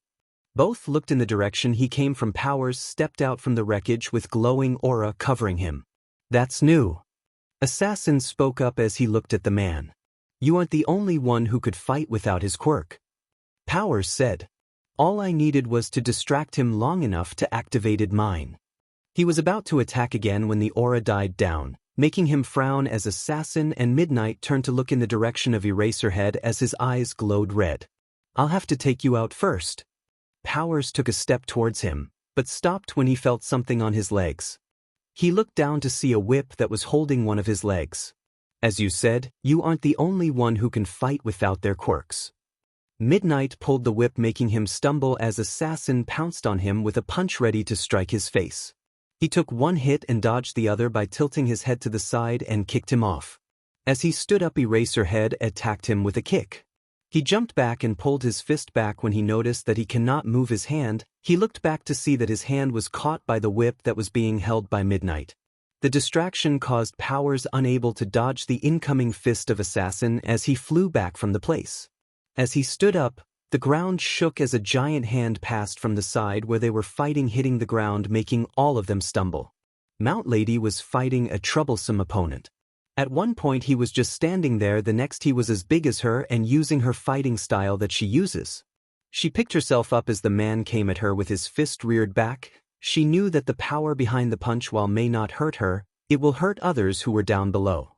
Both looked in the direction he came from. Powers stepped out from the wreckage with glowing aura covering him. That's new. Assassin spoke up as he looked at the man. You aren't the only one who could fight without his quirk. Powers said. All I needed was to distract him long enough to activate mine. He was about to attack again when the aura died down, making him frown as Assassin and Midnight turned to look in the direction of Eraserhead as his eyes glowed red. I'll have to take you out first. Powers took a step towards him, but stopped when he felt something on his legs. He looked down to see a whip that was holding one of his legs. As you said, you aren't the only one who can fight without their quirks. Midnight pulled the whip, making him stumble as Assassin pounced on him with a punch ready to strike his face. He took one hit and dodged the other by tilting his head to the side and kicked him off. As he stood up, Eraserhead attacked him with a kick. He jumped back and pulled his fist back when he noticed that he cannot move his hand. He looked back to see that his hand was caught by the whip that was being held by Midnight. The distraction caused Powers unable to dodge the incoming fist of Assassin as he flew back from the place. As he stood up, the ground shook as a giant hand passed from the side where they were fighting, hitting the ground, making all of them stumble. Mount Lady was fighting a troublesome opponent. At one point he was just standing there, the next he was as big as her and using her fighting style that she uses. She picked herself up as the man came at her with his fist reared back. She knew that the power behind the punch, while may not hurt her, it will hurt others who were down below.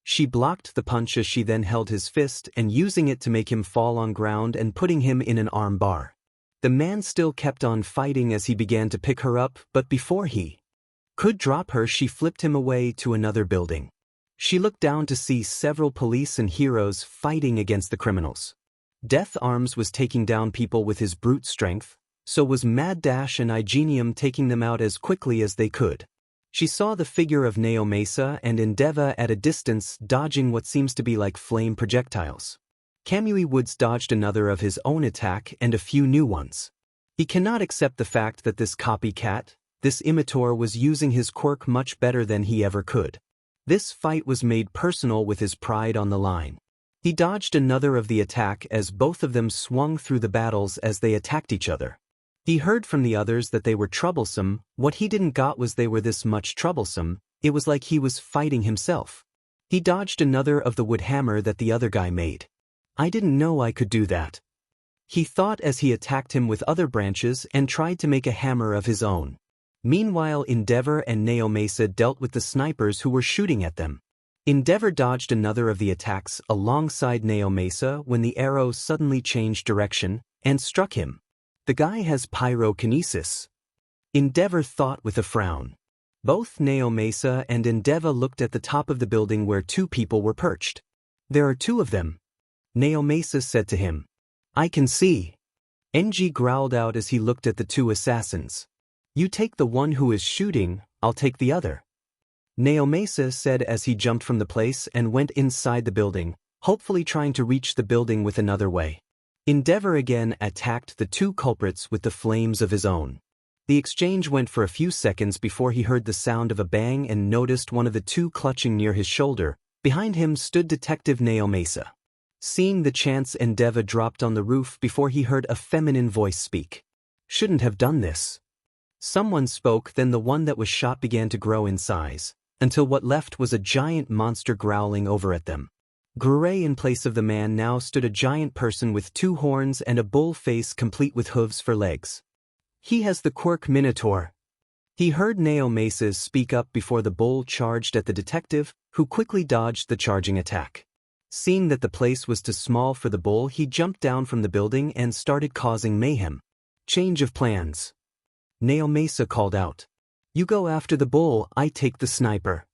She blocked the punch as she then held his fist and using it to make him fall on ground and putting him in an arm bar. The man still kept on fighting as he began to pick her up, but before he could drop her, she flipped him away to another building. She looked down to see several police and heroes fighting against the criminals. Death Arms was taking down people with his brute strength, so was Mad Dash and Igenium taking them out as quickly as they could. She saw the figure of Naomasa and Endeavor at a distance dodging what seems to be like flame projectiles. Kamui Woods dodged another of his own attack and a few new ones. He cannot accept the fact that this copycat, this imitator, was using his quirk much better than he ever could. This fight was made personal with his pride on the line. He dodged another of the attack as both of them swung through the battles as they attacked each other. He heard from the others that they were troublesome. What he didn't got was they were this much troublesome. It was like he was fighting himself. He dodged another of the wood hammer that the other guy made. I didn't know I could do that, he thought as he attacked him with other branches and tried to make a hammer of his own. Meanwhile, Endeavor and Naomasa dealt with the snipers who were shooting at them. Endeavor dodged another of the attacks alongside Naomasa when the arrow suddenly changed direction and struck him. The guy has pyrokinesis, Endeavor thought with a frown. Both Naomasa and Endeavor looked at the top of the building where two people were perched. There are two of them, Naomasa said to him. I can see. NG growled out as he looked at the two assassins. You take the one who is shooting, I'll take the other, Naomasa said as he jumped from the place and went inside the building, hopefully trying to reach the building with another way. Endeavor again attacked the two culprits with the flames of his own. The exchange went for a few seconds before he heard the sound of a bang and noticed one of the two clutching near his shoulder. Behind him stood Detective Naomasa. Seeing the chance, Endeavor dropped on the roof before he heard a feminine voice speak. Shouldn't have done this. Someone spoke, then the one that was shot began to grow in size, until what left was a giant monster growling over at them. Gray in place of the man now stood a giant person with two horns and a bull face complete with hooves for legs. He has the quirk Minotaur. He heard Naomasa speak up before the bull charged at the detective, who quickly dodged the charging attack. Seeing that the place was too small for the bull, he jumped down from the building and started causing mayhem. Change of plans, Naomasa called out. You go after the bull, I take the sniper.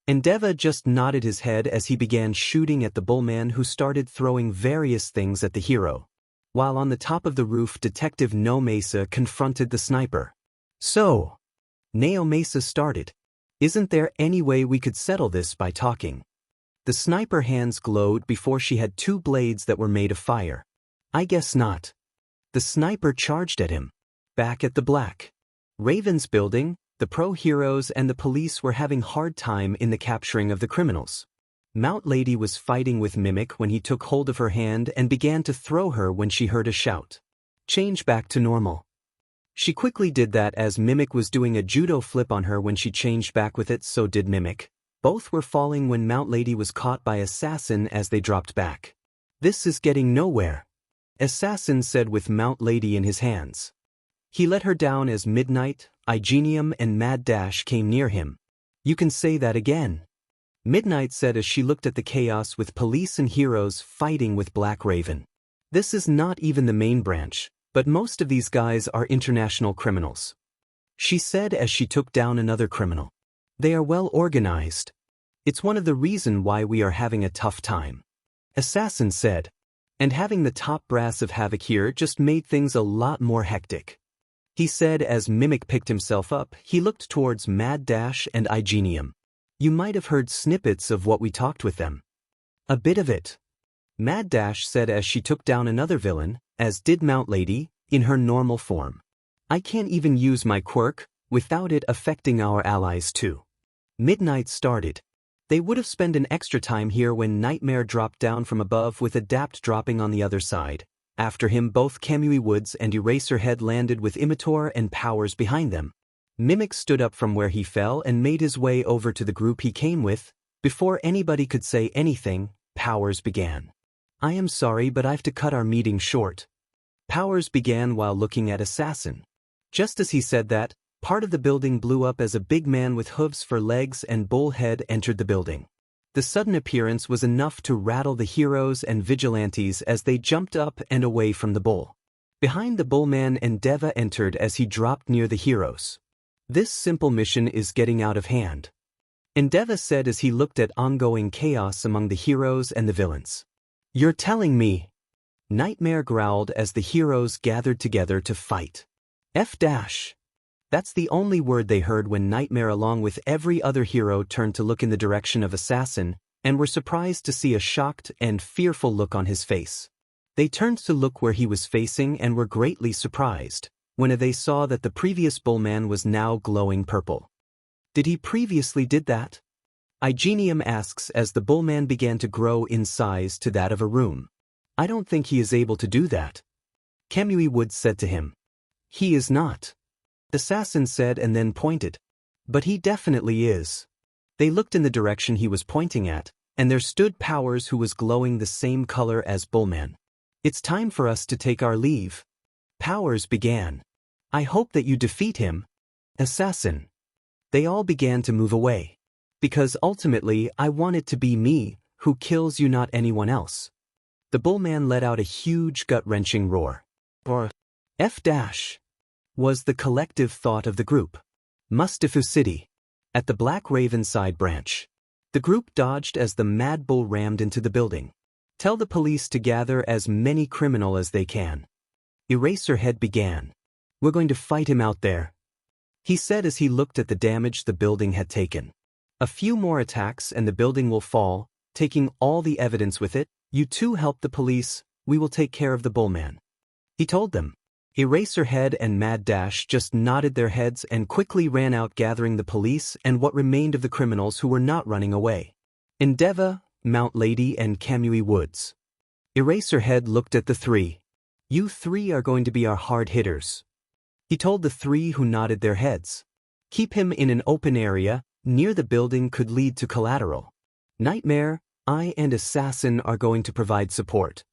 Endeavor just nodded his head as he began shooting at the bullman, who started throwing various things at the hero. While on the top of the roof, Detective Naomasa confronted the sniper. So, Naomasa started. Isn't there any way we could settle this by talking? The sniper hands glowed before she had two blades that were made of fire. I guess not. The sniper charged at him. Back at the Black Raven's building, the pro heroes and the police were having hard time in the capturing of the criminals. Mount Lady was fighting with Mimic when he took hold of her hand and began to throw her when she heard a shout. Change back to normal. She quickly did that as Mimic was doing a judo flip on her. When she changed back with it, so did Mimic. Both were falling when Mount Lady was caught by Assassin as they dropped back. This is getting nowhere, Assassin said with Mount Lady in his hands. He let her down as Midnight, Igenium and Mad Dash came near him. You can say that again, Midnight said as she looked at the chaos with police and heroes fighting with Black Raven. This is not even the main branch, but most of these guys are international criminals, she said as she took down another criminal. They are well organized. It's one of the reasons why we are having a tough time, Assassin said. And having the top brass of Havoc here just made things a lot more hectic, he said as Mimic picked himself up. He looked towards Mad Dash and Igenium. You might have heard snippets of what we talked with them. A bit of it, Mad Dash said as she took down another villain, as did Mount Lady, in her normal form. I can't even use my quirk without it affecting our allies too, Midnight started. They would have spent an extra time here when Nightmare dropped down from above with Adapt dropping on the other side. After him, both Kamui Woods and Eraserhead landed with Immature and Powers behind them. Mimic stood up from where he fell and made his way over to the group he came with. Before anybody could say anything, Powers began. I am sorry, but I've to cut our meeting short. Powers began while looking at Assassin. Just as he said that, part of the building blew up as a big man with hooves for legs and bull head entered the building. The sudden appearance was enough to rattle the heroes and vigilantes as they jumped up and away from the bull. Behind the bullman, Endeavor entered as he dropped near the heroes. This simple mission is getting out of hand, Endeavor said as he looked at ongoing chaos among the heroes and the villains. You're telling me? Nightmare growled as the heroes gathered together to fight. That's the only word they heard when Nightmare along with every other hero turned to look in the direction of Assassin and were surprised to see a shocked and fearful look on his face. They turned to look where he was facing and were greatly surprised when they saw that the previous bullman was now glowing purple. Did he previously did that? Igenium asks as the bullman began to grow in size to that of a room. I don't think he is able to do that. Kamui Woods said to him. He is not. Assassin said and then pointed. But he definitely is. They looked in the direction he was pointing at, and there stood Powers who was glowing the same color as Bullman. It's time for us to take our leave. Powers began. I hope that you defeat him. Assassin. They all began to move away. Because ultimately I want it to be me who kills you, not anyone else. The bullman let out a huge gut-wrenching roar. Or was the collective thought of the group. Mustafa City. At the Black Raven side branch. The group dodged as the Mad Bull rammed into the building. Tell the police to gather as many criminal as they can. Eraserhead began. We're going to fight him out there, he said as he looked at the damage the building had taken. A few more attacks and the building will fall, taking all the evidence with it. You two help the police, we will take care of the bullman. He told them. Eraserhead and Mad Dash just nodded their heads and quickly ran out, gathering the police and what remained of the criminals who were not running away. Endeavor, Mount Lady and Kamui Woods. Eraserhead looked at the three. You three are going to be our hard hitters. He told the three who nodded their heads. Keep him in an open area, near the building could lead to collateral. Nightmare, I and Assassin are going to provide support.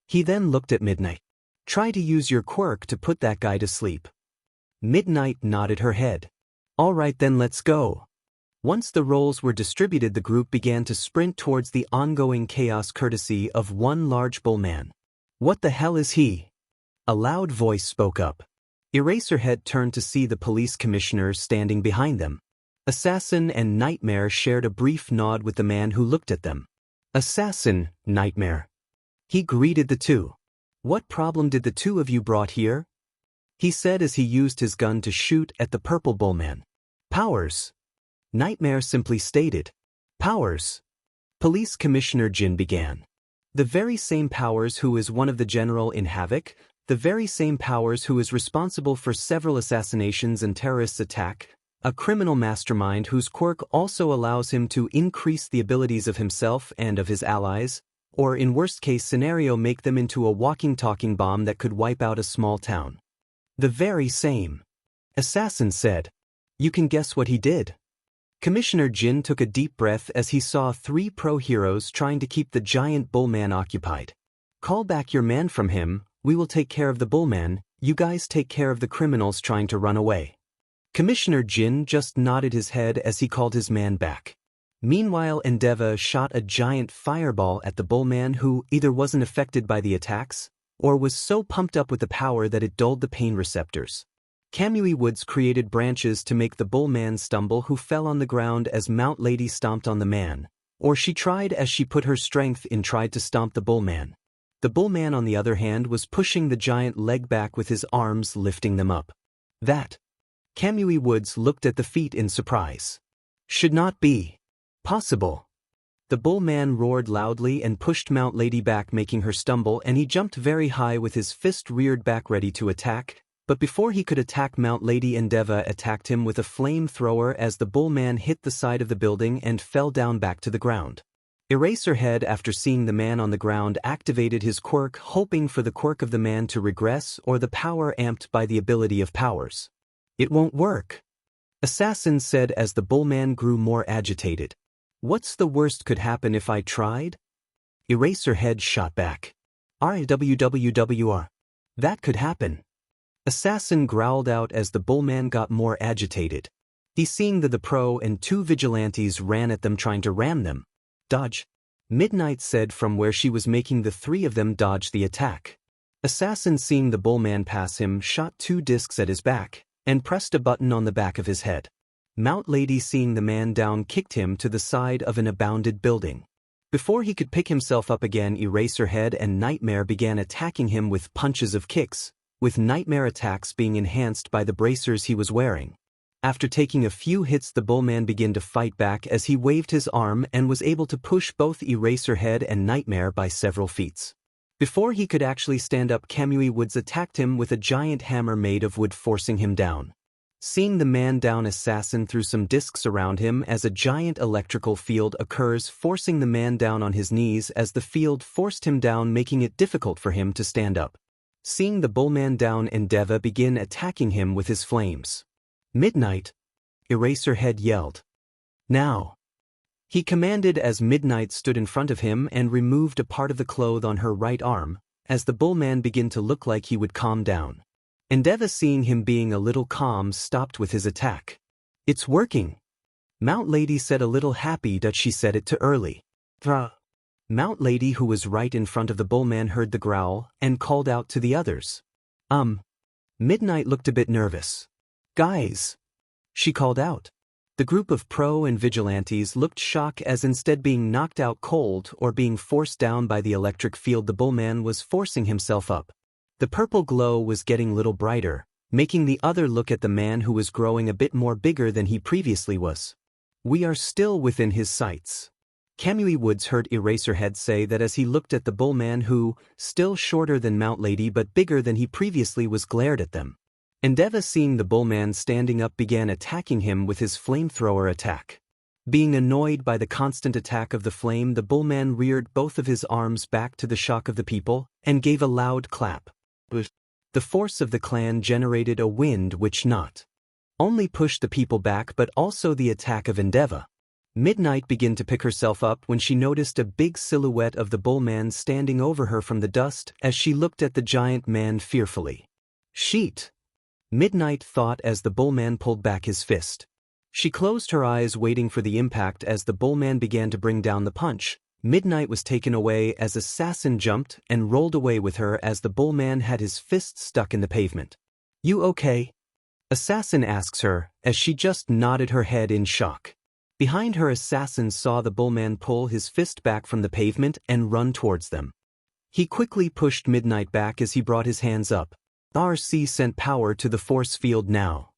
He then looked at Midnight. Try to use your quirk to put that guy to sleep. Midnight nodded her head. All right then, let's go. Once the roles were distributed, the group began to sprint towards the ongoing chaos courtesy of one large bullman. What the hell is he? A loud voice spoke up. Eraserhead turned to see the police commissioners standing behind them. Assassin and Nightmare shared a brief nod with the man who looked at them. Assassin, Nightmare. He greeted the two. What problem did the two of you brought here? He said as he used his gun to shoot at the purple bullman. Powers. Nightmare simply stated. Powers. Police Commissioner Jin began. The very same Powers who is one of the general in Havoc, the very same Powers who is responsible for several assassinations and terrorists' attack, a criminal mastermind whose quirk also allows him to increase the abilities of himself and of his allies, or in worst-case scenario make them into a walking talking bomb that could wipe out a small town. The very same. Assassin said. You can guess what he did. Commissioner Jin took a deep breath as he saw three pro-heroes trying to keep the giant bullman occupied. Call back your man from him, we will take care of the bullman, you guys take care of the criminals trying to run away. Commissioner Jin just nodded his head as he called his man back. Meanwhile, Endeavor shot a giant fireball at the bullman who either wasn't affected by the attacks, or was so pumped up with the power that it dulled the pain receptors. Kamui Woods created branches to make the bullman stumble, who fell on the ground as Mount Lady stomped on the man, or she tried as she put her strength in tried to stomp the bullman. The bullman on the other hand was pushing the giant leg back with his arms, lifting them up. That. Kamui Woods looked at the feet in surprise. Should not be possible. The bullman roared loudly and pushed Mount Lady back, making her stumble, and he jumped very high with his fist reared back ready to attack, but before he could attack Mount Lady, Endeavor attacked him with a flamethrower as the bullman hit the side of the building and fell down back to the ground. Eraserhead, after seeing the man on the ground, activated his quirk, hoping for the quirk of the man to regress or the power amped by the ability of Powers. It won't work. Assassin said as the bullman grew more agitated. What's the worst could happen if I tried? Eraserhead shot back. RWWWR. That could happen. Assassin growled out as the bullman got more agitated. He seeing that the pro and two vigilantes ran at them trying to ram them. Dodge. Midnight said from where she was making the three of them dodge the attack. Assassin seeing the bullman pass him shot two discs at his back and pressed a button on the back of his head. Mount Lady seeing the man down kicked him to the side of an abounded building. Before he could pick himself up again, Eraserhead and Nightmare began attacking him with punches of kicks, with Nightmare attacks being enhanced by the bracers he was wearing. After taking a few hits, the bullman began to fight back as he waved his arm and was able to push both Eraserhead and Nightmare by several feet. Before he could actually stand up, Kamui Woods attacked him with a giant hammer made of wood, forcing him down. Seeing the man down, Assassin threw some discs around him as a giant electrical field occurs, forcing the man down on his knees as the field forced him down, making it difficult for him to stand up. Seeing the bullman down, Endeavor begin attacking him with his flames. Midnight, Eraserhead yelled. Now. He commanded as Midnight stood in front of him and removed a part of the cloth on her right arm, as the bullman began to look like he would calm down. Endeavor seeing him being a little calm stopped with his attack. It's working. Mount Lady said, a little happy that she said it too early. Mount Lady, who was right in front of the bullman, heard the growl and called out to the others. Midnight looked a bit nervous. Guys, she called out. The group of pro and vigilantes looked shocked as instead being knocked out cold or being forced down by the electric field, the bullman was forcing himself up. The purple glow was getting a little brighter, making the other look at the man who was growing a bit more bigger than he previously was. We are still within his sights. Kamui Woods heard Eraserhead say that as he looked at the bullman who, still shorter than Mount Lady but bigger than he previously was, glared at them. Endeavor seeing the bullman standing up began attacking him with his flamethrower attack. Being annoyed by the constant attack of the flame, the bullman reared both of his arms back to the shock of the people and gave a loud clap. The force of the clan generated a wind which not only pushed the people back but also the attack of Endeavor. Midnight began to pick herself up when she noticed a big silhouette of the bullman standing over her from the dust as she looked at the giant man fearfully. Sheet! Midnight thought as the bullman pulled back his fist. She closed her eyes waiting for the impact as the bullman began to bring down the punch. Midnight was taken away as Assassin jumped and rolled away with her as the bullman had his fist stuck in the pavement. You okay? Assassin asks her as she just nodded her head in shock. Behind her, Assassin saw the bullman pull his fist back from the pavement and run towards them. He quickly pushed Midnight back as he brought his hands up. RC sent power to the force field now.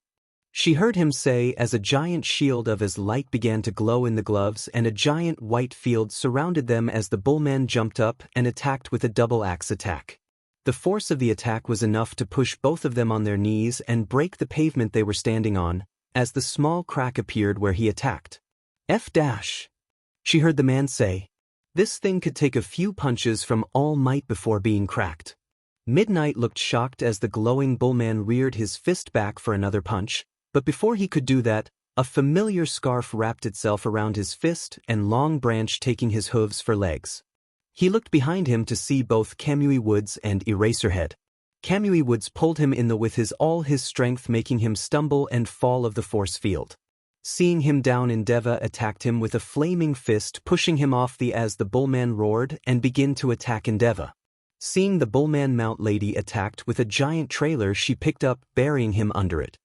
She heard him say as a giant shield of his light began to glow in the gloves and a giant white field surrounded them as the bullman jumped up and attacked with a double axe attack. The force of the attack was enough to push both of them on their knees and break the pavement they were standing on as the small crack appeared where he attacked. F-. She heard the man say. This thing could take a few punches from All Might before being cracked. Midnight looked shocked as the glowing bullman reared his fist back for another punch, but before he could do that, a familiar scarf wrapped itself around his fist and Long Branch taking his hooves for legs. He looked behind him to see both Kamui Woods and Eraserhead. Kamui Woods pulled him in with all his strength, making him stumble and fall of the force field. Seeing him down, Endeavor attacked him with a flaming fist, pushing him off as the bullman roared and began to attack Endeavor. Seeing the bullman, Mount Lady attacked with a giant trailer she picked up, burying him under it.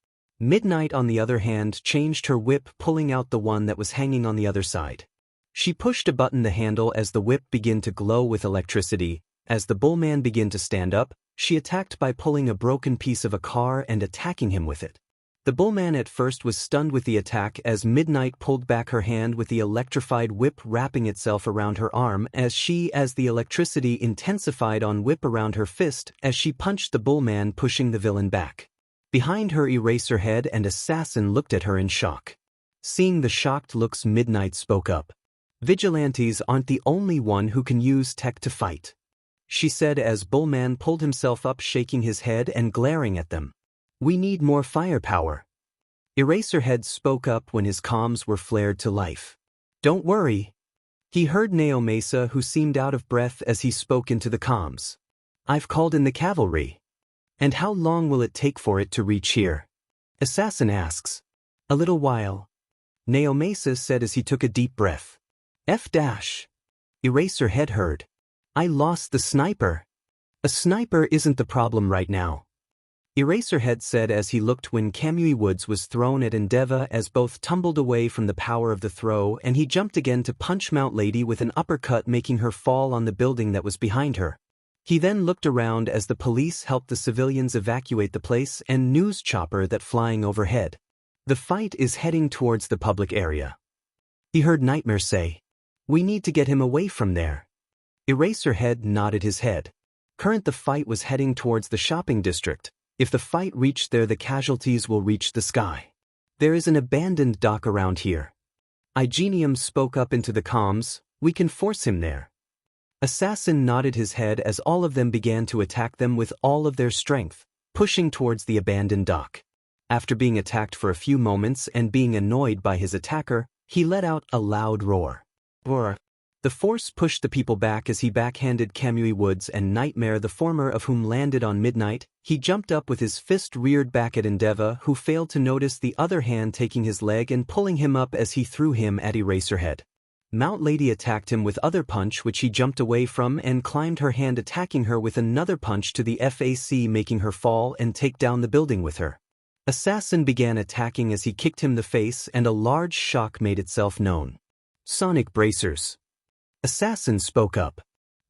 Midnight, on the other hand, changed her whip, pulling out the one that was hanging on the other side. She pushed a button the handle as the whip began to glow with electricity. As the bullman began to stand up, she attacked by pulling a broken piece of a car and attacking him with it. The bullman at first was stunned with the attack as Midnight pulled back her hand with the electrified whip wrapping itself around her arm as the electricity intensified on whip around her fist as she punched the bullman, pushing the villain back. Behind her, Eraserhead and Assassin looked at her in shock. Seeing the shocked looks, Midnight spoke up. Vigilantes aren't the only one who can use tech to fight, she said as Bullman pulled himself up, shaking his head and glaring at them. We need more firepower. Eraserhead spoke up when his comms were flared to life. Don't worry. He heard Naomasa, who seemed out of breath as he spoke into the comms. I've called in the cavalry. And how long will it take for it to reach here? Assassin asks. A little while. Naomasa said as he took a deep breath. Eraserhead heard. I lost the sniper. A sniper isn't the problem right now. Eraserhead said as he looked when Kamui Woods was thrown at Endeavor as both tumbled away from the power of the throw and he jumped again to punch Mount Lady with an uppercut making her fall on the building that was behind her. He then looked around as the police helped the civilians evacuate the place and news chopper that flying overhead. The fight is heading towards the public area. He heard Nightmare say, we need to get him away from there. Eraserhead nodded his head. The fight was heading towards the shopping district. If the fight reached there, the casualties will reach the sky. There is an abandoned dock around here. Igenium spoke up into the comms, we can force him there. Assassin nodded his head as all of them began to attack them with all of their strength, pushing towards the abandoned dock. After being attacked for a few moments and being annoyed by his attacker, he let out a loud roar. The force pushed the people back as he backhanded Kamui Woods and Nightmare, the former of whom landed on Midnight. He jumped up with his fist reared back at Endeavor, who failed to notice the other hand taking his leg and pulling him up as he threw him at Eraserhead. Mount Lady attacked him with other punch which he jumped away from and climbed her hand, attacking her with another punch to the FAC, making her fall and take down the building with her. Assassin began attacking as he kicked him the face and a large shock made itself known. Sonic bracers. Assassin spoke up.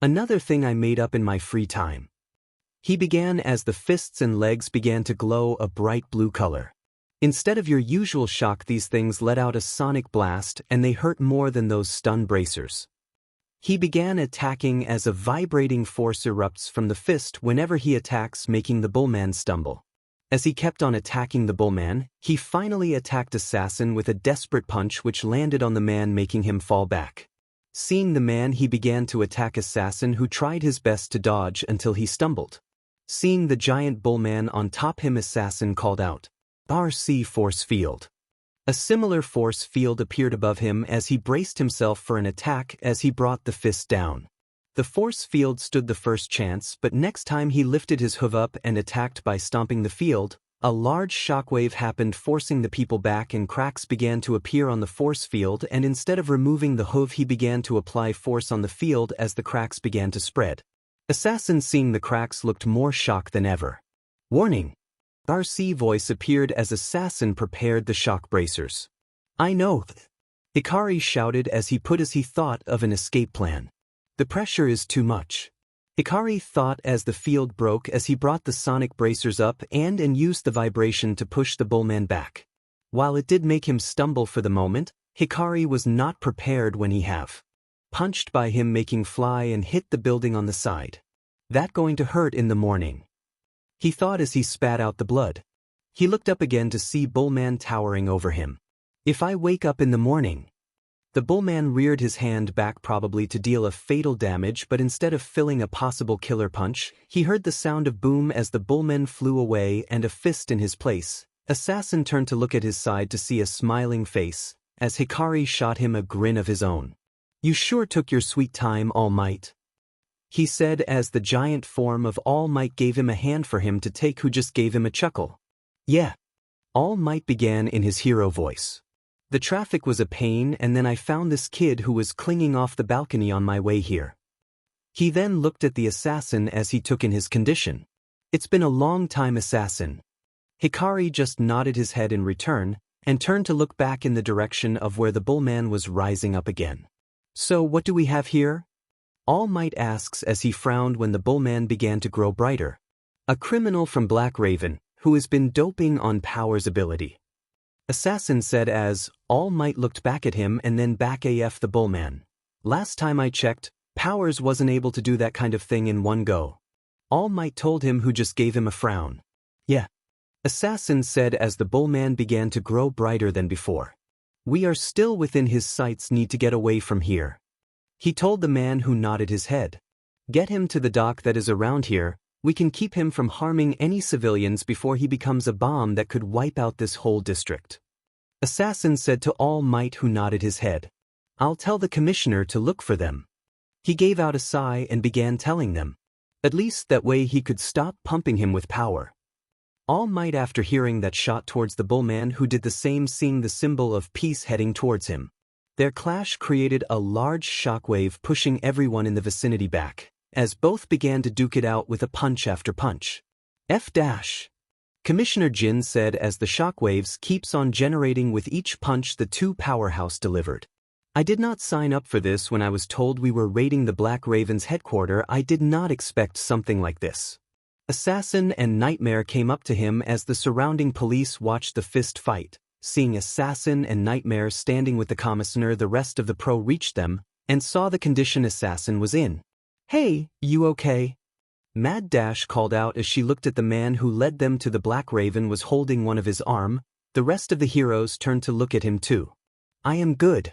Another thing I made up in my free time. He began as the fists and legs began to glow a bright blue color. Instead of your usual shock, these things let out a sonic blast and they hurt more than those stun bracers. He began attacking as a vibrating force erupts from the fist whenever he attacks, making the Bullman stumble. As he kept on attacking the Bullman, he finally attacked Assassin with a desperate punch which landed on the man, making him fall back. Seeing the man, he began to attack Assassin, who tried his best to dodge until he stumbled. Seeing the giant Bullman on top him, Assassin called out, RC force field. A similar force field appeared above him as he braced himself for an attack as he brought the fist down. The force field stood the first chance, but next time he lifted his hoof up and attacked by stomping the field, a large shockwave happened, forcing the people back, and cracks began to appear on the force field, and instead of removing the hoof he began to apply force on the field as the cracks began to spread. Assassin, seeing the cracks, looked more shocked than ever. Warning! RC voice appeared as Assassin prepared the shock bracers. I know. Hikari shouted as he thought of an escape plan. The pressure is too much. Hikari thought as the field broke as he brought the sonic bracers up and used the vibration to push the Bullman back. While it did make him stumble for the moment, Hikari was not prepared when he punched by him, making fly and hit the building on the side. That going to hurt in the morning, he thought as he spat out the blood. He looked up again to see Bullman towering over him. If I wake up in the morning. The Bullman reared his hand back, probably to deal a fatal damage, but instead of filling a possible killer punch, he heard the sound of boom as the Bullman flew away and a fist in his place. Assassin turned to look at his side to see a smiling face, as Hikari shot him a grin of his own. You sure took your sweet time, All Might, he said as the giant form of All Might gave him a hand for him to take, who just gave him a chuckle. Yeah. All Might began in his hero voice. The traffic was a pain, and then I found this kid who was clinging off the balcony on my way here. He then looked at the Assassin as he took in his condition. It's been a long time, Assassin. Hikari just nodded his head in return, and turned to look back in the direction of where the Bullman was rising up again. So what do we have here? All Might asks as he frowned when the Bullman began to grow brighter. A criminal from Black Raven, who has been doping on Power's ability. Assassin said as All Might looked back at him and then back AF the Bullman. Last time I checked, Powers wasn't able to do that kind of thing in one go. All Might told him, who just gave him a frown. Yeah. Assassin said as the Bullman began to grow brighter than before. We are still within his sights, need to get away from here. He told the man, who nodded his head. Get him to the dock that is around here. We can keep him from harming any civilians before he becomes a bomb that could wipe out this whole district. Assassin said to All Might, who nodded his head. I'll tell the commissioner to look for them. He gave out a sigh and began telling them. At least that way he could stop pumping him with power. All Might, after hearing that, shot towards the bullman, who did the same, seeing the symbol of peace heading towards him. Their clash created a large shockwave, pushing everyone in the vicinity back, as both began to duke it out with a punch after punch. Commissioner Jin said as the shockwaves keeps on generating with each punch the two powerhouse delivered. I did not sign up for this. When I was told we were raiding the Black Raven's headquarters, I did not expect something like this. Assassin and Nightmare came up to him as the surrounding police watched the fist fight. Seeing Assassin and Nightmare standing with the commissioner, the rest of the pro reached them and saw the condition Assassin was in. Hey, you okay? Mad Dash called out as she looked at the man who led them to the Black Raven was holding one of his arm. The rest of the heroes turned to look at him too. I am good.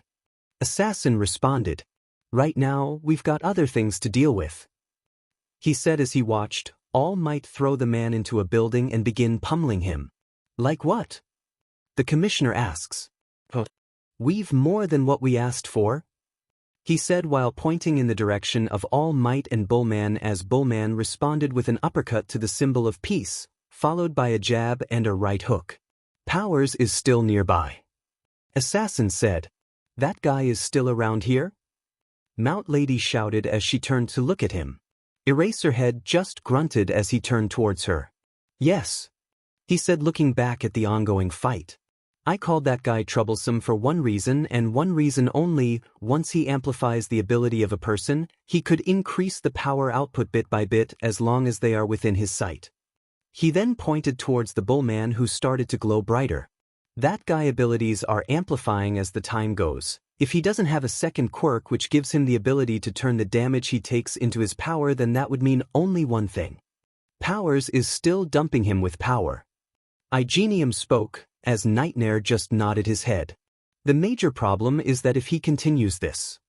Assassin responded. Right now, we've got other things to deal with. He said as he watched All Might throw the man into a building and begin pummeling him. Like what? The commissioner asks. We've more than what we asked for, he said while pointing in the direction of All Might and Bullman, as Bullman responded with an uppercut to the symbol of peace, followed by a jab and a right hook. Powers is still nearby. Assassin said. That guy is still around here? Mount Lady shouted as she turned to look at him. Eraserhead just grunted as he turned towards her. Yes, he said, looking back at the ongoing fight. I called that guy troublesome for one reason and one reason only. Once he amplifies the ability of a person, he could increase the power output bit by bit as long as they are within his sight. He then pointed towards the Bullman, who started to glow brighter. That guy abilities are amplifying as the time goes. If he doesn't have a second quirk which gives him the ability to turn the damage he takes into his power, then that would mean only one thing. Powers is still dumping him with power. Igenium spoke, as Nightmare just nodded his head. The major problem is that if he continues this,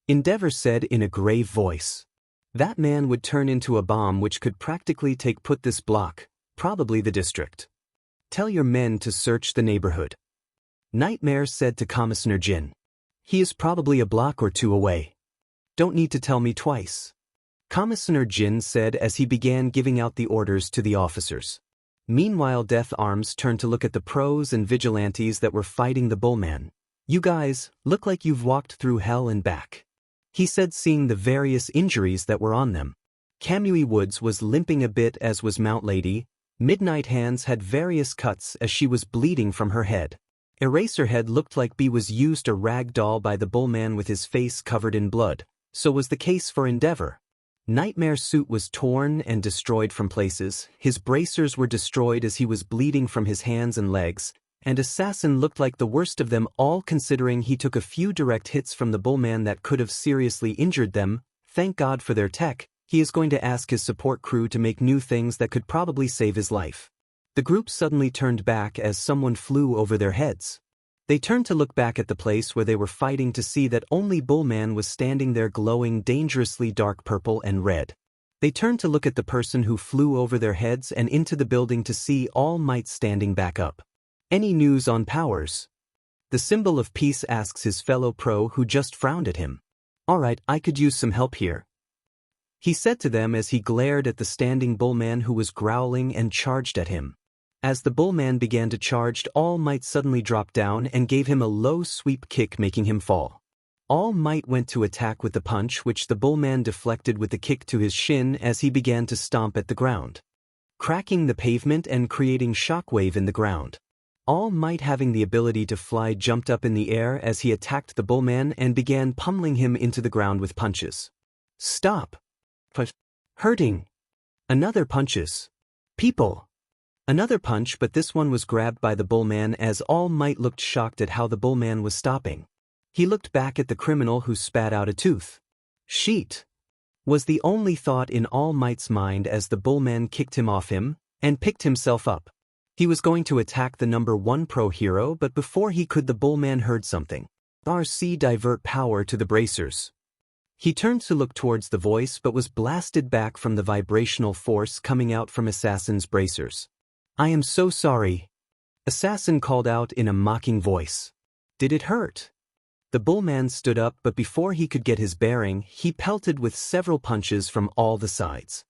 Endeavor said in a grave voice, that man would turn into a bomb which could practically put this block, probably the district. Tell your men to search the neighborhood. Nightmare said to Commissioner Jin. He is probably a block or two away. Don't need to tell me twice. Commissioner Jin said as he began giving out the orders to the officers. Meanwhile, Death Arms turned to look at the pros and vigilantes that were fighting the Bullman. You guys look like you've walked through hell and back, he said, seeing the various injuries that were on them. Kamui Woods was limping a bit, as was Mount Lady. Midnight Hands had various cuts as she was bleeding from her head. Eraserhead looked like B was used a rag doll by the Bullman with his face covered in blood. So was the case for Endeavor. Nightmare's suit was torn and destroyed from places, his bracers were destroyed as he was bleeding from his hands and legs, and Assassin looked like the worst of them all, considering he took a few direct hits from the Bullman that could have seriously injured them. Thank God for their tech. He is going to ask his support crew to make new things that could probably save his life. The group suddenly turned back as someone flew over their heads. They turned to look back at the place where they were fighting to see that only Bullman was standing there, glowing dangerously dark purple and red. They turned to look at the person who flew over their heads and into the building to see All Might standing back up. Any news on Powers? The symbol of peace asks his fellow pro, who just frowned at him. Alright, I could use some help here, he said to them as he glared at the standing Bullman who was growling and charged at him. As the Bullman began to charge, All Might suddenly dropped down and gave him a low sweep kick, making him fall. All Might went to attack with the punch, which the Bullman deflected with the kick to his shin as he began to stomp at the ground, cracking the pavement and creating shockwave in the ground. All Might, having the ability to fly, jumped up in the air as he attacked the Bullman and began pummeling him into the ground with punches. Stop! Hurting! Another punches. People! Another punch, but this one was grabbed by the Bullman as All Might looked shocked at how the Bullman was stopping. He looked back at the criminal who spat out a tooth. Sheet! Was the only thought in All Might's mind as the Bullman kicked him off him and picked himself up. He was going to attack the number 1 pro hero, but before he could, the Bullman heard something. RC divert power to the bracers. He turned to look towards the voice but was blasted back from the vibrational force coming out from Assassin's bracers. I am so sorry, Assassin called out in a mocking voice. Did it hurt? The bullman stood up, but before he could get his bearing, he pelted with several punches from all the sides.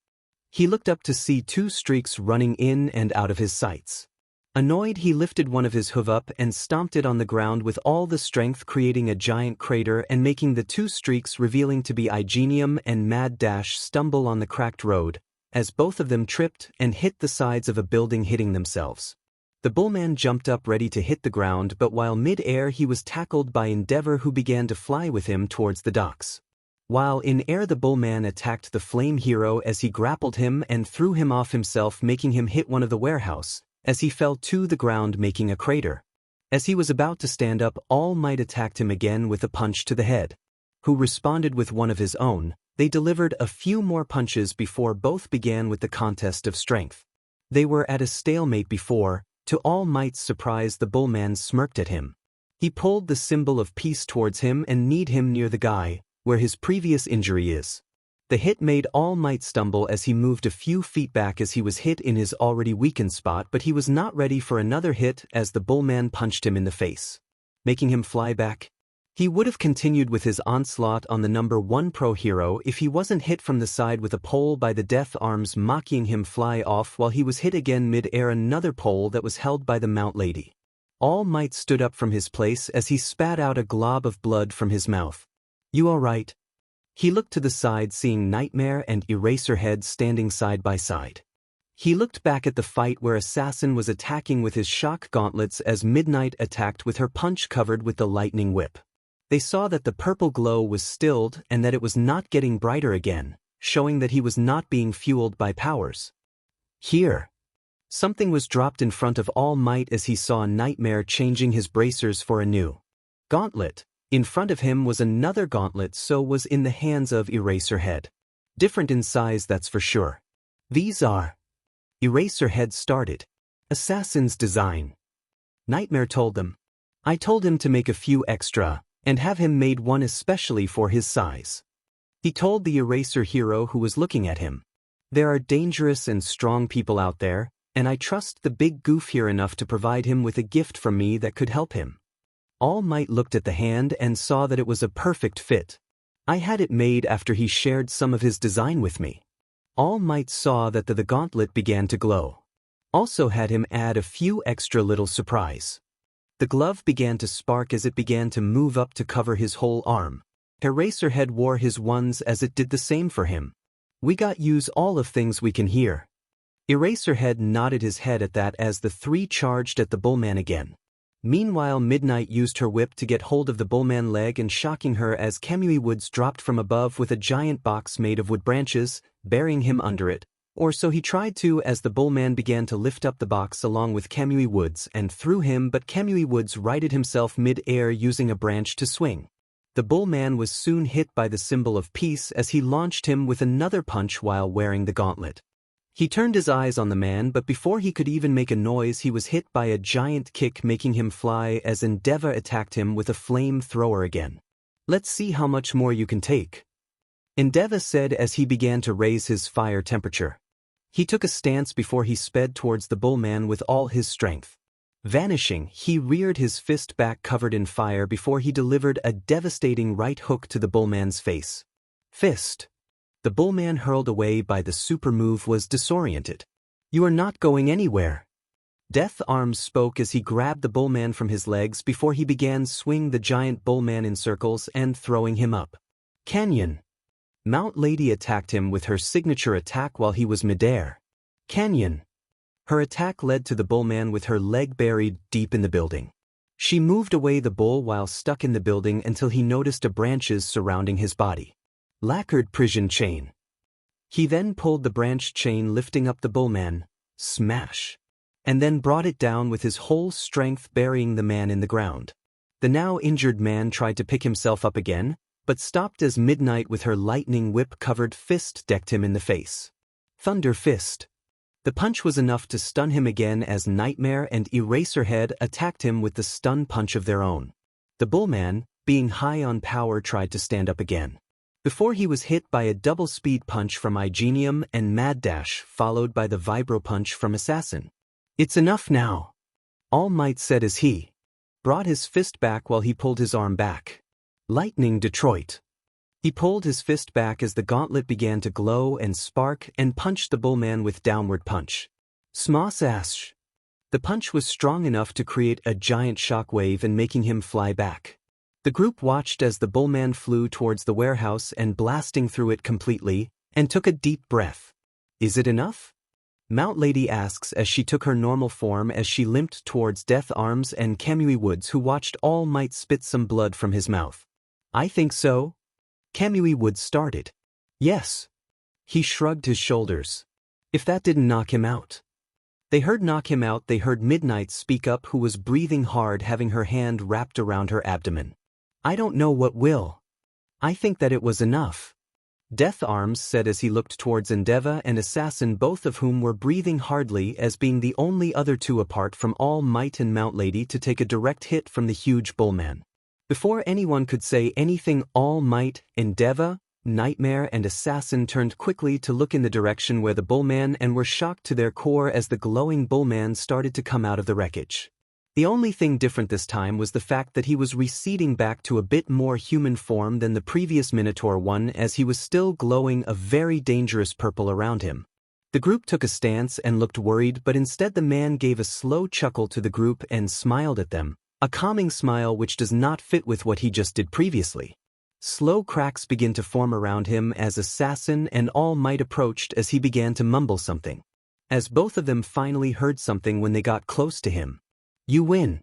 He looked up to see two streaks running in and out of his sights. Annoyed, he lifted one of his hoof up and stomped it on the ground with all the strength, creating a giant crater and making the two streaks revealing to be Igenium and Mad Dash stumble on the cracked road, as both of them tripped and hit the sides of a building, hitting themselves. The bullman jumped up ready to hit the ground, but while mid-air he was tackled by Endeavor, who began to fly with him towards the docks. While in air, the bullman attacked the flame hero as he grappled him and threw him off himself, making him hit one of the warehouse, as he fell to the ground, making a crater. As he was about to stand up, All Might attacked him again with a punch to the head. Who responded with one of his own. They delivered a few more punches before both began with the contest of strength. They were at a stalemate before. To All Might's surprise, the bullman smirked at him. He pulled the symbol of peace towards him and kneed him near the guy, where his previous injury is. The hit made All Might stumble as he moved a few feet back as he was hit in his already weakened spot, but he was not ready for another hit as the bullman punched him in the face, making him fly back. He would have continued with his onslaught on the number 1 pro hero if he wasn't hit from the side with a pole by the Death Arms, making him fly off while he was hit again mid-air, another pole that was held by the Mount Lady. All Might stood up from his place as he spat out a glob of blood from his mouth. "You alright?" He looked to the side, seeing Nightmare and Eraserhead standing side by side. He looked back at the fight where Assassin was attacking with his shock gauntlets as Midnight attacked with her punch covered with the lightning whip. They saw that the purple glow was stilled and that it was not getting brighter again, showing that he was not being fueled by powers. Here. Something was dropped in front of All Might as he saw Nightmare changing his bracers for a new gauntlet. In front of him was another gauntlet, so was in the hands of Eraserhead. Different in size, that's for sure. These are... Eraserhead started. Assassin's design. Nightmare told them. I told him to make a few extra, and have him made one especially for his size. He told the Eraser hero who was looking at him. There are dangerous and strong people out there, and I trust the big goof here enough to provide him with a gift from me that could help him. All Might looked at the hand and saw that it was a perfect fit. I had it made after he shared some of his design with me. All Might saw that the gauntlet began to glow. Also had him add a few extra little surprise. The glove began to spark as it began to move up to cover his whole arm. Eraserhead wore his ones as it did the same for him. We got use all of things we can hear. Eraserhead nodded his head at that as the three charged at the bullman again. Meanwhile, Midnight used her whip to get hold of the bullman leg and shocking her as Kamui Woods dropped from above with a giant box made of wood branches, burying him under it. Or so he tried to, as the bullman began to lift up the box along with Kamui Woods and threw him, but Kamui Woods righted himself mid-air using a branch to swing. The bullman was soon hit by the symbol of peace as he launched him with another punch while wearing the gauntlet. He turned his eyes on the man, but before he could even make a noise he was hit by a giant kick, making him fly as Endeavor attacked him with a flame thrower again. Let's see how much more you can take, Endeavor said as he began to raise his fire temperature. He took a stance before he sped towards the bullman with all his strength. Vanishing, he reared his fist back covered in fire before he delivered a devastating right hook to the bullman's face. Fist. The bullman, hurled away by the super move, was disoriented. You are not going anywhere. Death Arms spoke as he grabbed the bullman from his legs before he began swing the giant bullman in circles and throwing him up. Canyon. Mount Lady attacked him with her signature attack while he was midair. Canyon. Her attack led to the bullman with her leg buried deep in the building. She moved away the bull while stuck in the building until he noticed branches surrounding his body. Lacquered prison chain. He then pulled the branch chain, lifting up the bullman, smash, and then brought it down with his whole strength, burying the man in the ground. The now injured man tried to pick himself up again, but stopped as Midnight with her lightning whip-covered fist decked him in the face. Thunder Fist. The punch was enough to stun him again as Nightmare and Eraserhead attacked him with the stun punch of their own. The bullman, being high on power, tried to stand up again, before he was hit by a double speed punch from Igenium and Mad Dash, followed by the vibro punch from Assassin. It's enough now, All Might said as he brought his fist back while he pulled his arm back. Lightning Detroit. He pulled his fist back as the gauntlet began to glow and spark and punched the bullman with downward punch. Smash! The punch was strong enough to create a giant shockwave and making him fly back. The group watched as the bullman flew towards the warehouse and blasting through it completely, and took a deep breath. Is it enough? Mount Lady asks as she took her normal form as she limped towards Death Arms and Kamui Woods, who watched All Might spit some blood from his mouth. I think so. Kamui Woods started. Yes. He shrugged his shoulders. If that didn't knock him out. They heard knock him out. They heard Midnight speak up, who was breathing hard, having her hand wrapped around her abdomen. I don't know what will. I think that it was enough. Death Arms said as he looked towards Endeavor and Assassin, both of whom were breathing hardly as being the only other two apart from All Might and Mount Lady to take a direct hit from the huge bullman. Before anyone could say anything, All Might, Endeavor, Nightmare and Assassin turned quickly to look in the direction where the bullman and were shocked to their core as the glowing bullman started to come out of the wreckage. The only thing different this time was the fact that he was receding back to a bit more human form than the previous Minotaur one, as he was still glowing a very dangerous purple around him. The group took a stance and looked worried, but instead the man gave a slow chuckle to the group and smiled at them, a calming smile which does not fit with what he just did previously. Slow cracks began to form around him as Assassin and All Might approached as he began to mumble something. As both of them finally heard something when they got close to him. You win.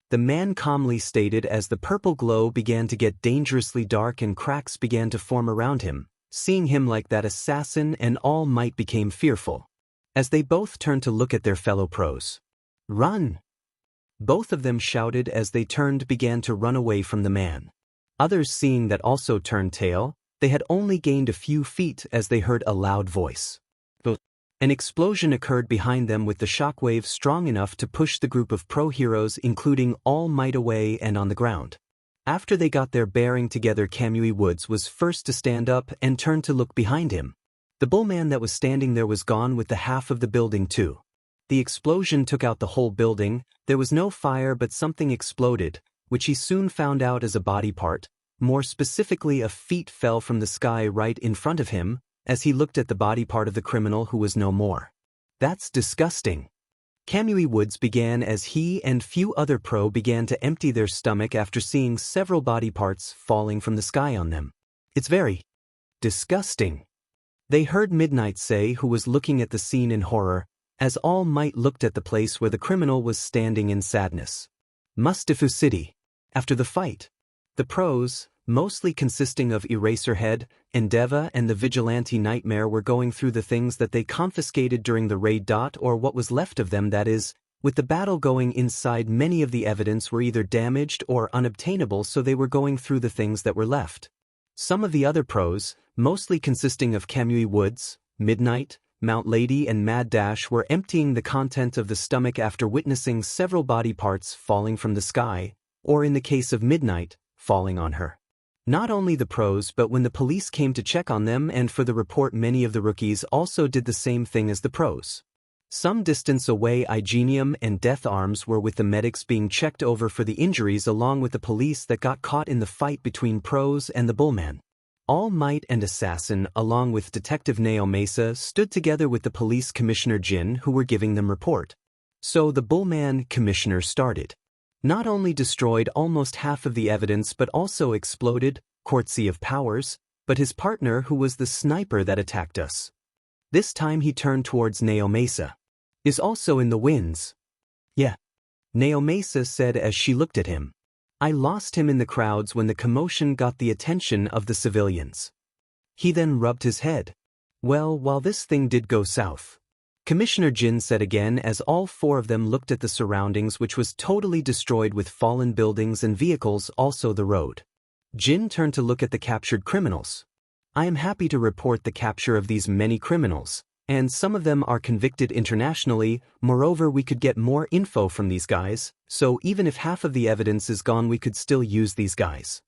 The man calmly stated as the purple glow began to get dangerously dark and cracks began to form around him. Seeing him like that, Assassin and All Might became fearful. As they both turned to look at their fellow pros. Run! Both of them shouted as they turned began to run away from the man. Others seeing that also turned tail. They had only gained a few feet as they heard a loud voice. An explosion occurred behind them with the shockwave strong enough to push the group of pro-heroes including All Might away and on the ground. After they got their bearing together, Kamui Woods was first to stand up and turn to look behind him. The bullman that was standing there was gone with the half of the building too. The explosion took out the whole building. There was no fire, but something exploded, which he soon found out as a body part. More specifically, a feet fell from the sky right in front of him, as he looked at the body part of the criminal who was no more. That's disgusting. Kamui Woods began as he and few other pro began to empty their stomach after seeing several body parts falling from the sky on them. It's very disgusting. They heard Midnight say, who was looking at the scene in horror, as All Might looked at the place where the criminal was standing in sadness. Mustafu City. After the fight, the pros, mostly consisting of Eraserhead, Endeavor and the Vigilante Nightmare, were going through the things that they confiscated during the raid. Or what was left of them, that is, with the battle going inside, many of the evidence were either damaged or unobtainable, so they were going through the things that were left. Some of the other pros, mostly consisting of Kamui Woods, Midnight, Mount Lady and Mad Dash, were emptying the content of the stomach after witnessing several body parts falling from the sky, or in the case of Midnight, falling on her. Not only the pros, but when the police came to check on them and for the report, many of the rookies also did the same thing as the pros. Some distance away, Igenium and Death Arms were with the medics being checked over for the injuries, along with the police that got caught in the fight between pros and the bullman. All Might and Assassin, along with Detective Neo Mesa, stood together with the police commissioner Jin, who were giving them report. So the bullman commissioner started. Not only destroyed almost half of the evidence but also exploded, courtesy of Powers, but his partner, who was the sniper that attacked us. This time he turned towards Neo Mesa. Is also in the winds. Yeah. Neo Mesa said as she looked at him. I lost him in the crowds when the commotion got the attention of the civilians. He then rubbed his head. Well, while this thing did go south. Commissioner Jin said again as all four of them looked at the surroundings, which was totally destroyed with fallen buildings and vehicles, also the road. Jin turned to look at the captured criminals. I am happy to report the capture of these many criminals, and some of them are convicted internationally. Moreover, we could get more info from these guys, so even if half of the evidence is gone, we could still use these guys.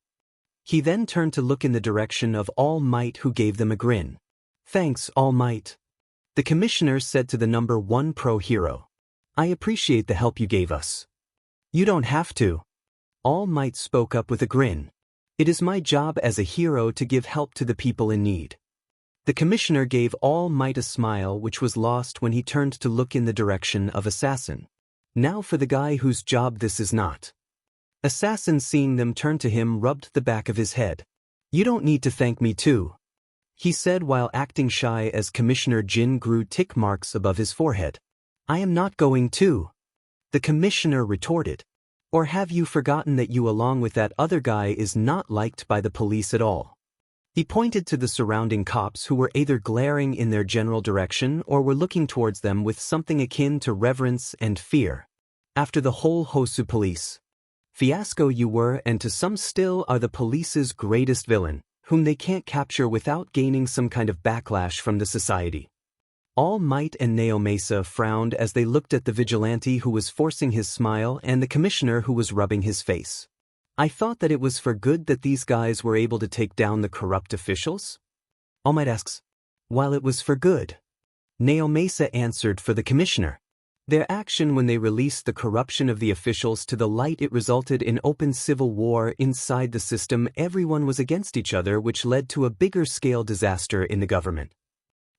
He then turned to look in the direction of All Might, who gave them a grin. Thanks, All Might. The commissioner said to the number 1 pro hero. I appreciate the help you gave us. You don't have to. All Might spoke up with a grin. It is my job as a hero to give help to the people in need. The commissioner gave All Might a smile which was lost when he turned to look in the direction of Assassin. Now for the guy whose job this is not. Assassin, seeing them turn to him, rubbed the back of his head. You don't need to thank me too, he said while acting shy as Commissioner Jin grew tick marks above his forehead. I am not going to, the commissioner retorted. Or have you forgotten that you along with that other guy is not liked by the police at all? He pointed to the surrounding cops who were either glaring in their general direction or were looking towards them with something akin to reverence and fear. After the whole Hosu police fiasco you were and to some still are the police's greatest villain, whom they can't capture without gaining some kind of backlash from the society. All Might and Naomasa frowned as they looked at the vigilante who was forcing his smile and the commissioner who was rubbing his face. I thought that it was for good that these guys were able to take down the corrupt officials? All Might asks. While it was for good, Naomasa answered for the commissioner. Their action when they released the corruption of the officials to the light, it resulted in open civil war inside the system. Everyone was against each other, which led to a bigger scale disaster in the government.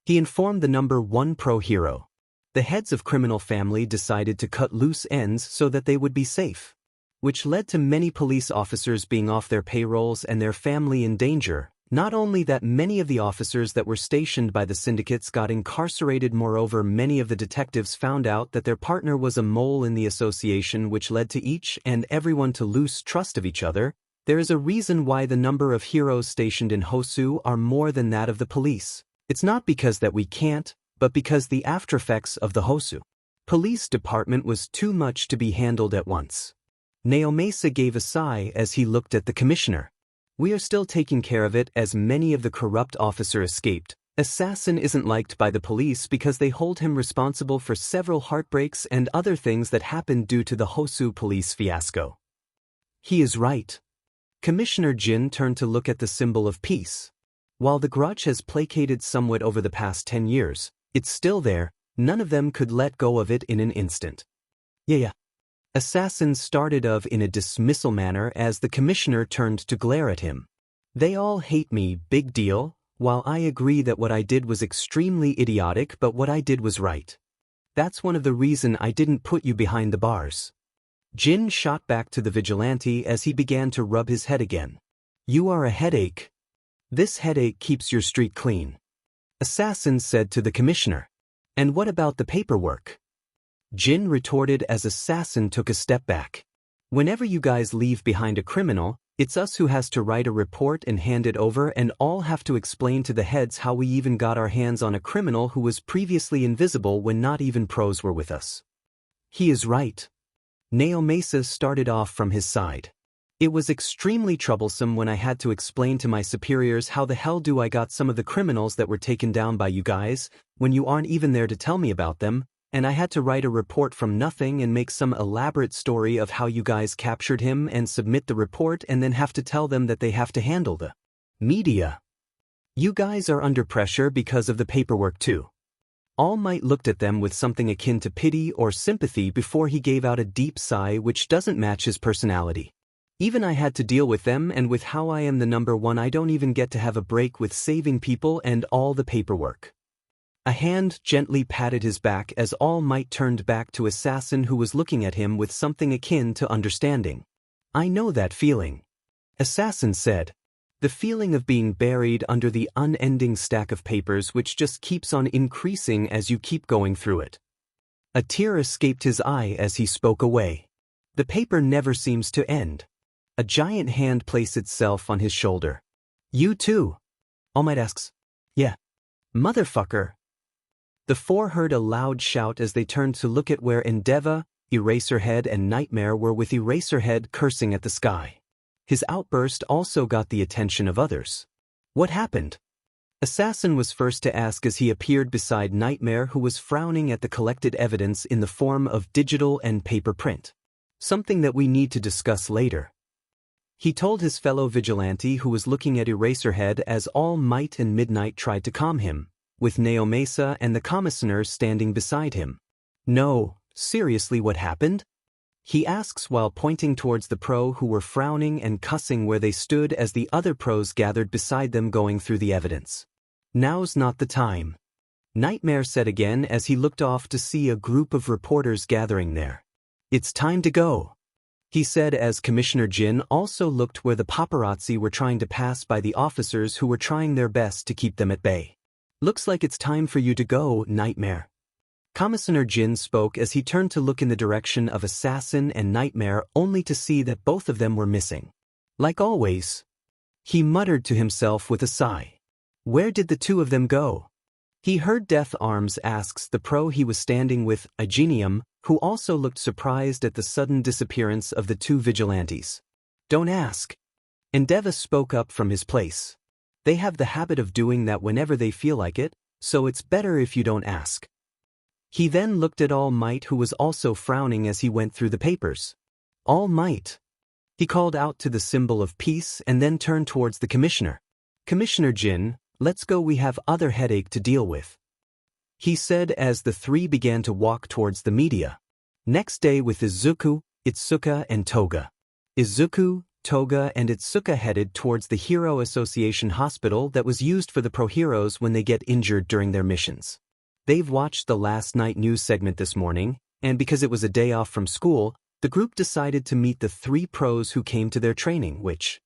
He informed the number one pro-hero. The heads of criminal family decided to cut loose ends so that they would be safe, which led to many police officers being off their payrolls and their family in danger. Not only that, many of the officers that were stationed by the syndicates got incarcerated. Moreover, many of the detectives found out that their partner was a mole in the association, which led to each and everyone to lose trust of each other. There is a reason why the number of heroes stationed in Hosu are more than that of the police. It's not because that we can't, but because the aftereffects of the Hosu police department was too much to be handled at once. Naomasa gave a sigh as he looked at the commissioner. We are still taking care of it as many of the corrupt officers escaped. Assassin isn't liked by the police because they hold him responsible for several heartbreaks and other things that happened due to the Hosu police fiasco. He is right. Commissioner Jin turned to look at the symbol of peace. While the grudge has placated somewhat over the past 10 years, it's still there. None of them could let go of it in an instant. Yeah. Assassin started off in a dismissal manner as the commissioner turned to glare at him. They all hate me, big deal. While I agree that what I did was extremely idiotic, but what I did was right. That's one of the reasons I didn't put you behind the bars. Jin shot back to the vigilante as he began to rub his head again. You are a headache. This headache keeps your street clean. Assassin said to the commissioner. And what about the paperwork? Jin retorted as Assassin took a step back. Whenever you guys leave behind a criminal, it's us who has to write a report and hand it over, and all have to explain to the heads how we even got our hands on a criminal who was previously invisible when not even pros were with us. He is right. Naomasa started off from his side. It was extremely troublesome when I had to explain to my superiors how the hell do I got some of the criminals that were taken down by you guys, when you aren't even there to tell me about them, and I had to write a report from nothing and make some elaborate story of how you guys captured him and submit the report and then have to tell them that they have to handle the media. You guys are under pressure because of the paperwork too. All Might looked at them with something akin to pity or sympathy before he gave out a deep sigh which doesn't match his personality. Even I had to deal with them, and with how I am the number one I don't even get to have a break with saving people and all the paperwork. A hand gently patted his back as All Might turned back to Assassin, who was looking at him with something akin to understanding. I know that feeling. Assassin said. The feeling of being buried under the unending stack of papers which just keeps on increasing as you keep going through it. A tear escaped his eye as he spoke away. The paper never seems to end. A giant hand placed itself on his shoulder. You too? All Might asks. Yeah. Motherfucker. The four heard a loud shout as they turned to look at where Endeavor, Eraserhead and Nightmare were, with Eraserhead cursing at the sky. His outburst also got the attention of others. What happened? Assassin was first to ask as he appeared beside Nightmare, who was frowning at the collected evidence in the form of digital and paper print. Something that we need to discuss later. He told his fellow vigilante who was looking at Eraserhead as All Might and Midnight tried to calm him, with Naomasa and the commissioner standing beside him. No, seriously, what happened? He asks while pointing towards the pro who were frowning and cussing where they stood as the other pros gathered beside them going through the evidence. Now's not the time. Nightmare said again as he looked off to see a group of reporters gathering there. It's time to go, he said as Commissioner Jin also looked where the paparazzi were trying to pass by the officers who were trying their best to keep them at bay. Looks like it's time for you to go, Nightmare. Commissioner Jin spoke as he turned to look in the direction of Assassin and Nightmare only to see that both of them were missing. Like always. He muttered to himself with a sigh. Where did the two of them go? He heard Death Arms asks the pro he was standing with, Igenium, who also looked surprised at the sudden disappearance of the two vigilantes. Don't ask. Endeavor spoke up from his place. They have the habit of doing that whenever they feel like it, so it's better if you don't ask. He then looked at All Might, who was also frowning as he went through the papers. All Might. He called out to the symbol of peace and then turned towards the commissioner. Commissioner Jin, let's go, we have other headache to deal with, he said as the three began to walk towards the media. Next day with Izuku, Itsuka and Toga. Izuku, Toga and Itsuka headed towards the Hero Association hospital that was used for the pro heroes when they get injured during their missions. They've watched the last night news segment this morning, and because it was a day off from school, the group decided to meet the three pros who came to their training, which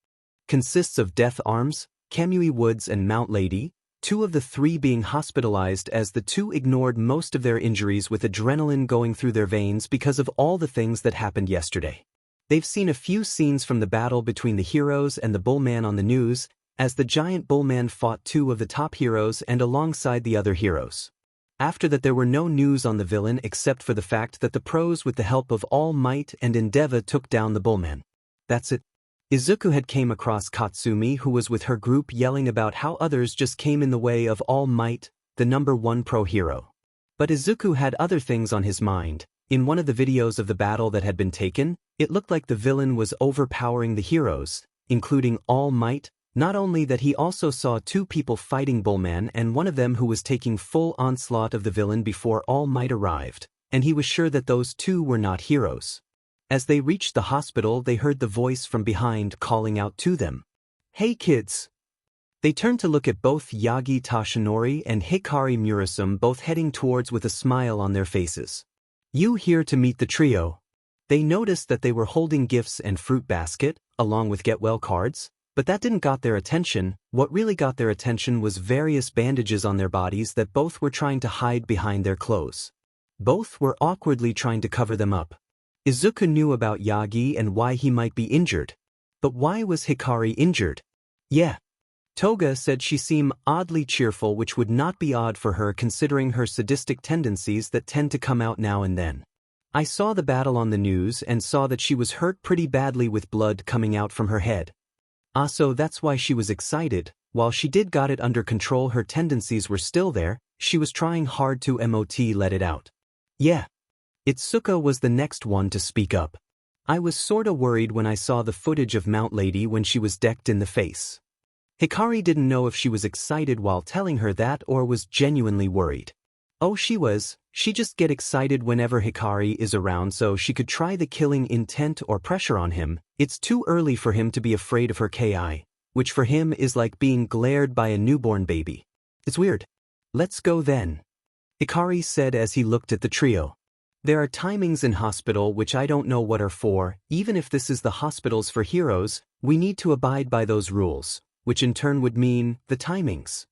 consists of Death Arms, Kamui Woods and Mount Lady, two of the three being hospitalized as the two ignored most of their injuries with adrenaline going through their veins because of all the things that happened yesterday. They've seen a few scenes from the battle between the heroes and the Bullman on the news, as the giant Bullman fought two of the top heroes and alongside the other heroes. After that there were no news on the villain except for the fact that the pros with the help of All Might and Endeavor took down the Bullman. That's it. Izuku had came across Katsumi, who was with her group yelling about how others just came in the way of All Might, the #1 pro hero. But Izuku had other things on his mind. In one of the videos of the battle that had been taken, it looked like the villain was overpowering the heroes, including All Might. Not only that, he also saw two people fighting Bullman and one of them who was taking full onslaught of the villain before All Might arrived, and he was sure that those two were not heroes. As they reached the hospital, they heard the voice from behind calling out to them. Hey kids! They turned to look at both Yagi Tashinori and Hikari Murasame, both heading towards with a smile on their faces. You here to meet the trio? They noticed that they were holding gifts and fruit basket, along with get well cards, but that didn't got their attention. What really got their attention was various bandages on their bodies that both were trying to hide behind their clothes. Both were awkwardly trying to cover them up. Izuku knew about Yagi and why he might be injured. But why was Hikari injured? Yeah. Toga said she seemed oddly cheerful, which would not be odd for her considering her sadistic tendencies that tend to come out now and then. I saw the battle on the news and saw that she was hurt pretty badly with blood coming out from her head. So that's why she was excited. While she did got it under control, her tendencies were still there. She was trying hard to let it out. Yeah. Itsuka was the next one to speak up. I was sorta worried when I saw the footage of Mount Lady when she was decked in the face. Hikari didn't know if she was excited while telling her that or was genuinely worried. Oh, she just get excited whenever Hikari is around so she could try the killing intent or pressure on him. It's too early for him to be afraid of her KI, which for him is like being glared by a newborn baby. It's weird. Let's go then, Hikari said as he looked at the trio. There are timings in hospital which I don't know what are for. Even if this is the hospitals for heroes, we need to abide by those rules, which in turn would mean the timings.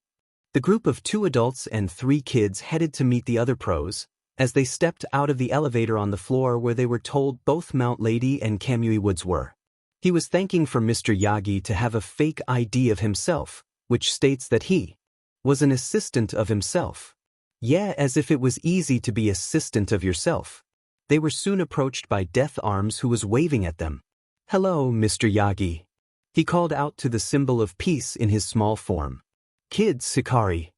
The group of 2 adults and 3 kids headed to meet the other pros, as they stepped out of the elevator on the floor where they were told both Mount Lady and Kamui Woods were. He was thanking for Mr. Yagi to have a fake ID of himself, which states that he was an assistant of himself. Yeah, as if it was easy to be assistant of yourself. They were soon approached by Death Arms, who was waving at them. Hello, Mr. Yagi. He called out to the symbol of peace in his small form. Kids, Hikari.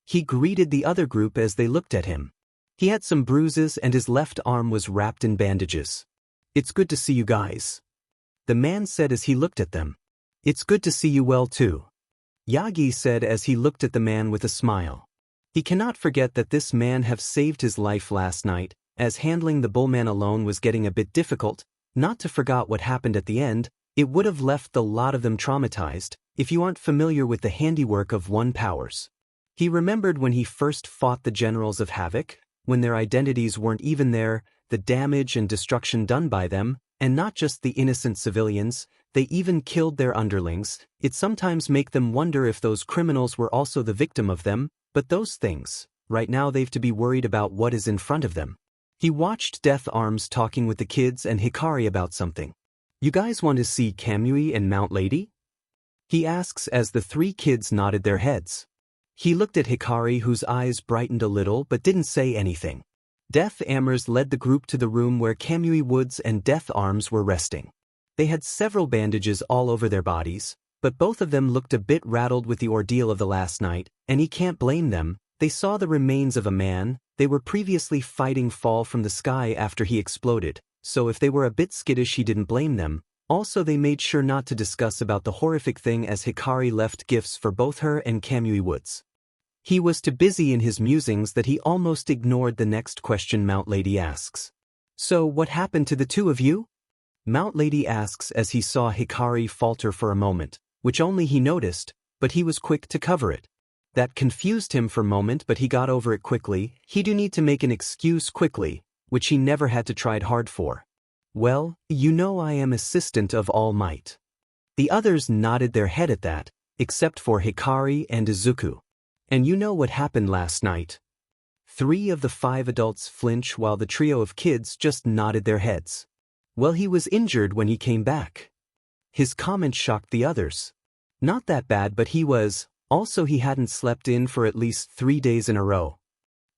He greeted the other group as they looked at him. He had some bruises and his left arm was wrapped in bandages. It's good to see you guys, the man said as he looked at them. It's good to see you well too, Yagi said as he looked at the man with a smile. He cannot forget that this man have saved his life last night, as handling the bullman alone was getting a bit difficult, not to forget what happened at the end, it would have left the lot of them traumatized, if you aren't familiar with the handiwork of one powers. He remembered when he first fought the generals of Havoc, when their identities weren't even there, the damage and destruction done by them, and not just the innocent civilians, they even killed their underlings. It sometimes make them wonder if those criminals were also the victim of them, but those things, right now they've to be worried about what is in front of them. He watched Death Arms talking with the kids and Hikari about something. You guys want to see Kamui and Mount Lady? He asks as the three kids nodded their heads. He looked at Hikari, whose eyes brightened a little but didn't say anything. Death Arms led the group to the room where Kamui Woods and Death Arms were resting. They had several bandages all over their bodies, but both of them looked a bit rattled with the ordeal of the last night, and he can't blame them. They saw the remains of a man they were previously fighting fall from the sky after he exploded, so if they were a bit skittish he didn't blame them. Also they made sure not to discuss about the horrific thing as Hikari left gifts for both her and Kamui Woods. He was too busy in his musings that he almost ignored the next question Mount Lady asks. So what happened to the two of you? Mount Lady asks as he saw Hikari falter for a moment, which only he noticed, but he was quick to cover it. That confused him for a moment, but he got over it quickly. He do need to make an excuse quickly, which he never had to tried hard for. Well, you know I am assistant of All Might. The others nodded their head at that, except for Hikari and Izuku. And you know what happened last night? 3 of the 5 adults flinch while the trio of kids just nodded their heads. Well, he was injured when he came back. His comment shocked the others. Not that bad, but he was. Also he hadn't slept in for at least 3 days in a row.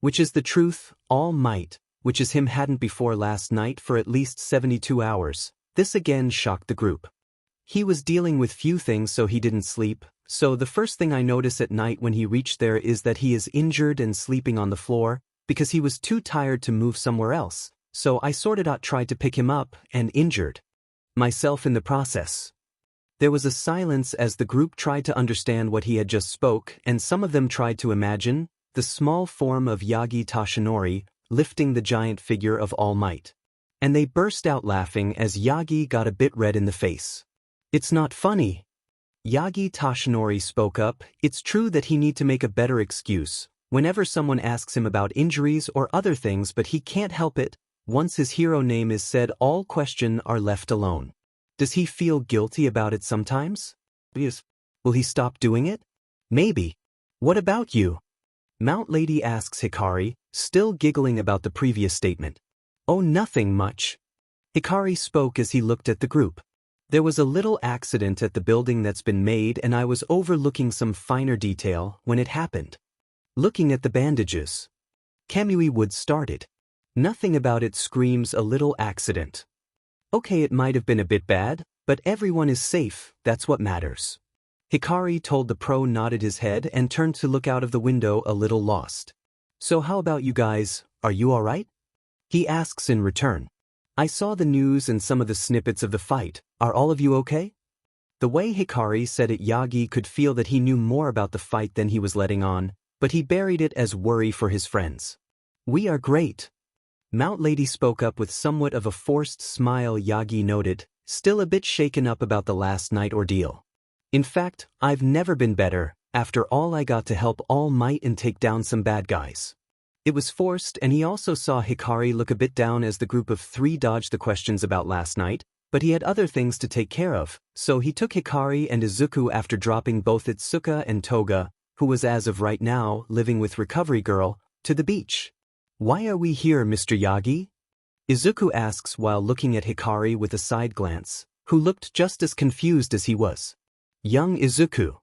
Which is the truth, All Might, which is him hadn't before last night for at least 72 hours. This again shocked the group. He was dealing with few things so he didn't sleep, so the first thing I notice at night when he reached there is that he is injured and sleeping on the floor, because he was too tired to move somewhere else, so I sorted out tried to pick him up, and injured myself in the process. There was a silence as the group tried to understand what he had just spoke, and some of them tried to imagine the small form of Yagi Tashinori lifting the giant figure of All Might. And they burst out laughing as Yagi got a bit red in the face. It's not funny. Yagi Tashinori spoke up. It's true that he need to make a better excuse whenever someone asks him about injuries or other things, but he can't help it. Once his hero name is said, all questions are left alone. Does he feel guilty about it sometimes? Yes. Will he stop doing it? Maybe. What about you? Mount Lady asks Hikari, still giggling about the previous statement. Oh, nothing much. Hikari spoke as he looked at the group. There was a little accident at the building that's been made and I was overlooking some finer detail when it happened. Looking at the bandages. Kamui Wood started. Nothing about it screams a little accident. Okay, it might have been a bit bad, but everyone is safe, that's what matters. Hikari told the pro, nodded his head and turned to look out of the window a little lost. So how about you guys, are you alright? He asks in return. I saw the news and some of the snippets of the fight, are all of you okay? The way Hikari said it, Yagi could feel that he knew more about the fight than he was letting on, but he buried it as worry for his friends. We are great. Mount Lady spoke up with somewhat of a forced smile. Yagi noted, still a bit shaken up about the last night ordeal. In fact, I've never been better. After all, I got to help All Might and take down some bad guys. It was forced, and he also saw Hikari look a bit down as the group of 3 dodged the questions about last night, but he had other things to take care of, so he took Hikari and Izuku after dropping both Itsuka and Toga, who was as of right now living with Recovery Girl, to the beach. Why are we here, Mr. Yagi? Izuku asks while looking at Hikari with a side glance, who looked just as confused as he was. Young Izuku.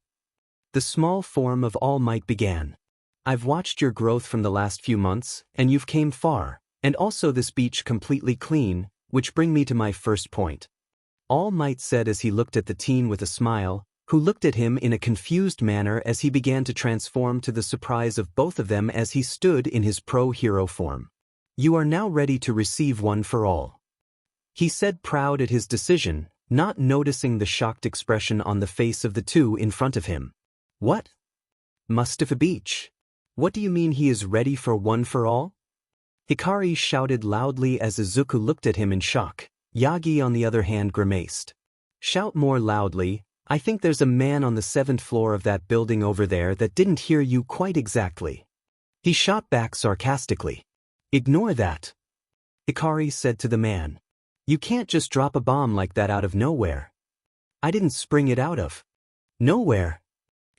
The small form of All Might began. I've watched your growth from the last few months, and you've came far, and also this beach completely clean, which bring me to my first point. All Might said as he looked at the teen with a smile, who looked at him in a confused manner as he began to transform, to the surprise of both of them as he stood in his pro-hero form. You are now ready to receive one for all. He said, proud at his decision, not noticing the shocked expression on the face of the two in front of him. What? Mustafa Beach. What do you mean he is ready for one for all? Hikari shouted loudly as Izuku looked at him in shock. Yagi on the other hand grimaced. Shout more loudly, I think there's a man on the 7th floor of that building over there that didn't hear you quite exactly. He shot back sarcastically. Ignore that, Hikari said to the man. You can't just drop a bomb like that out of nowhere. I didn't spring it out of nowhere.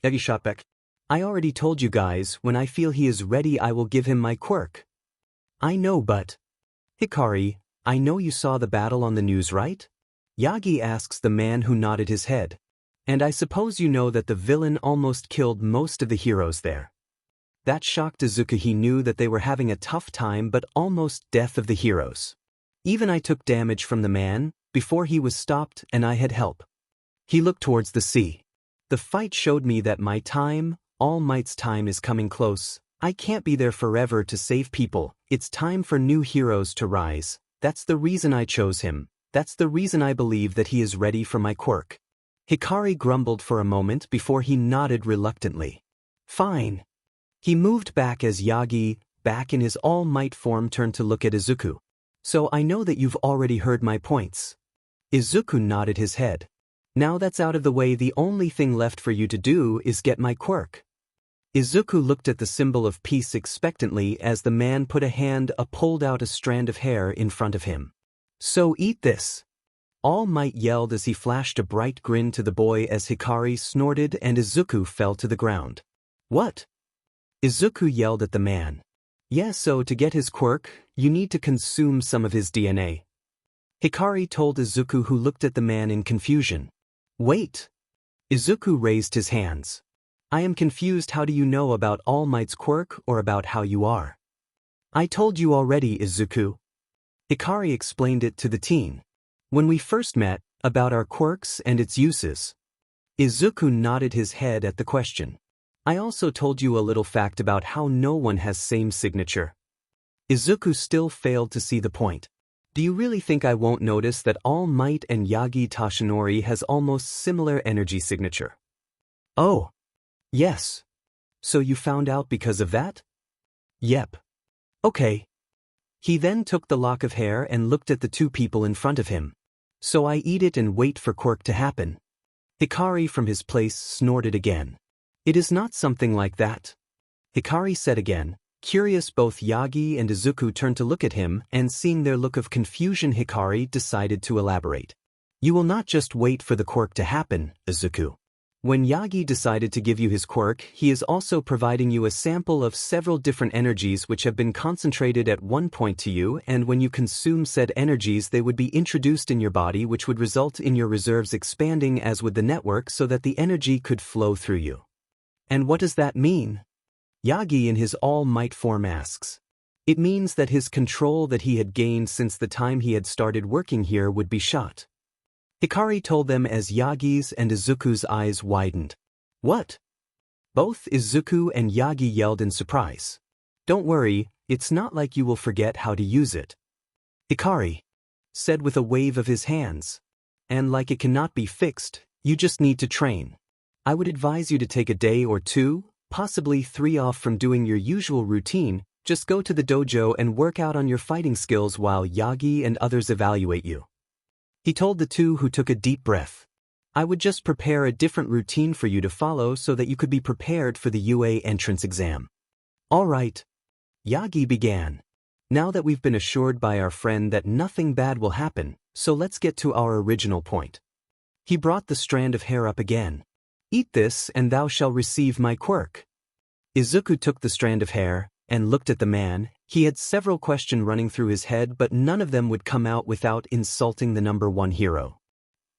Yagi shot back. I already told you guys, when I feel he is ready I will give him my quirk. I know, but Hikari, I know you saw the battle on the news, right? Yagi asks the man who nodded his head. And I suppose you know that the villain almost killed most of the heroes there. That shocked Izuku. He knew that they were having a tough time, but almost death of the heroes. Even I took damage from the man before he was stopped and I had help. He looked towards the sea. The fight showed me that my time, All Might's time, is coming close. I can't be there forever to save people. It's time for new heroes to rise. That's the reason I chose him. That's the reason I believe that he is ready for my quirk. Hikari grumbled for a moment before he nodded reluctantly. Fine. He moved back as Yagi, back in his All Might form, turned to look at Izuku. So I know that you've already heard my points. Izuku nodded his head. Now that's out of the way, the only thing left for you to do is get my quirk. Izuku looked at the symbol of peace expectantly as the man put pulled out a strand of hair in front of him. So eat this. All Might yelled as he flashed a bright grin to the boy as Hikari snorted and Izuku fell to the ground. What? Izuku yelled at the man. Yeah, so to get his quirk, you need to consume some of his DNA. Hikari told Izuku, who looked at the man in confusion. Wait. Izuku raised his hands. I am confused. How do you know about All Might's quirk or about how you are? I told you already, Izuku. Hikari explained it to the teen. When we first met, about our quirks and its uses. Izuku nodded his head at the question. I also told you a little fact about how no one has same signature. Izuku still failed to see the point. Do you really think I won't notice that All Might and Yagi Tashinori has almost similar energy signature? Oh. Yes. So you found out because of that? Yep. Okay. He then took the lock of hair and looked at the two people in front of him. So I eat it and wait for quirk to happen. Hikari from his place snorted again. It is not something like that. Hikari said again. Curious, both Yagi and Izuku turned to look at him, and seeing their look of confusion, Hikari decided to elaborate. You will not just wait for the quirk to happen, Izuku. When Yagi decided to give you his quirk, he is also providing you a sample of several different energies which have been concentrated at one point to you, and when you consume said energies they would be introduced in your body, which would result in your reserves expanding as with the network so that the energy could flow through you. And what does that mean? Yagi in his All Might form asks. It means that his control that he had gained since the time he had started working here would be shot. Hikari told them as Yagi's and Izuku's eyes widened. What? Both Izuku and Yagi yelled in surprise. Don't worry, it's not like you will forget how to use it. Hikari said with a wave of his hands. And like it cannot be fixed, you just need to train. I would advise you to take a day or 2, possibly 3 off from doing your usual routine. Just go to the dojo and work out on your fighting skills while Yagi and others evaluate you. He told the two, who took a deep breath. I would just prepare a different routine for you to follow so that you could be prepared for the UA entrance exam. All right. Yagi began. Now that we've been assured by our friend that nothing bad will happen, so let's get to our original point. He brought the strand of hair up again. Eat this and thou shalt receive my quirk. Izuku took the strand of hair and looked at the man. He had several questions running through his head, but none of them would come out without insulting the number 1 hero.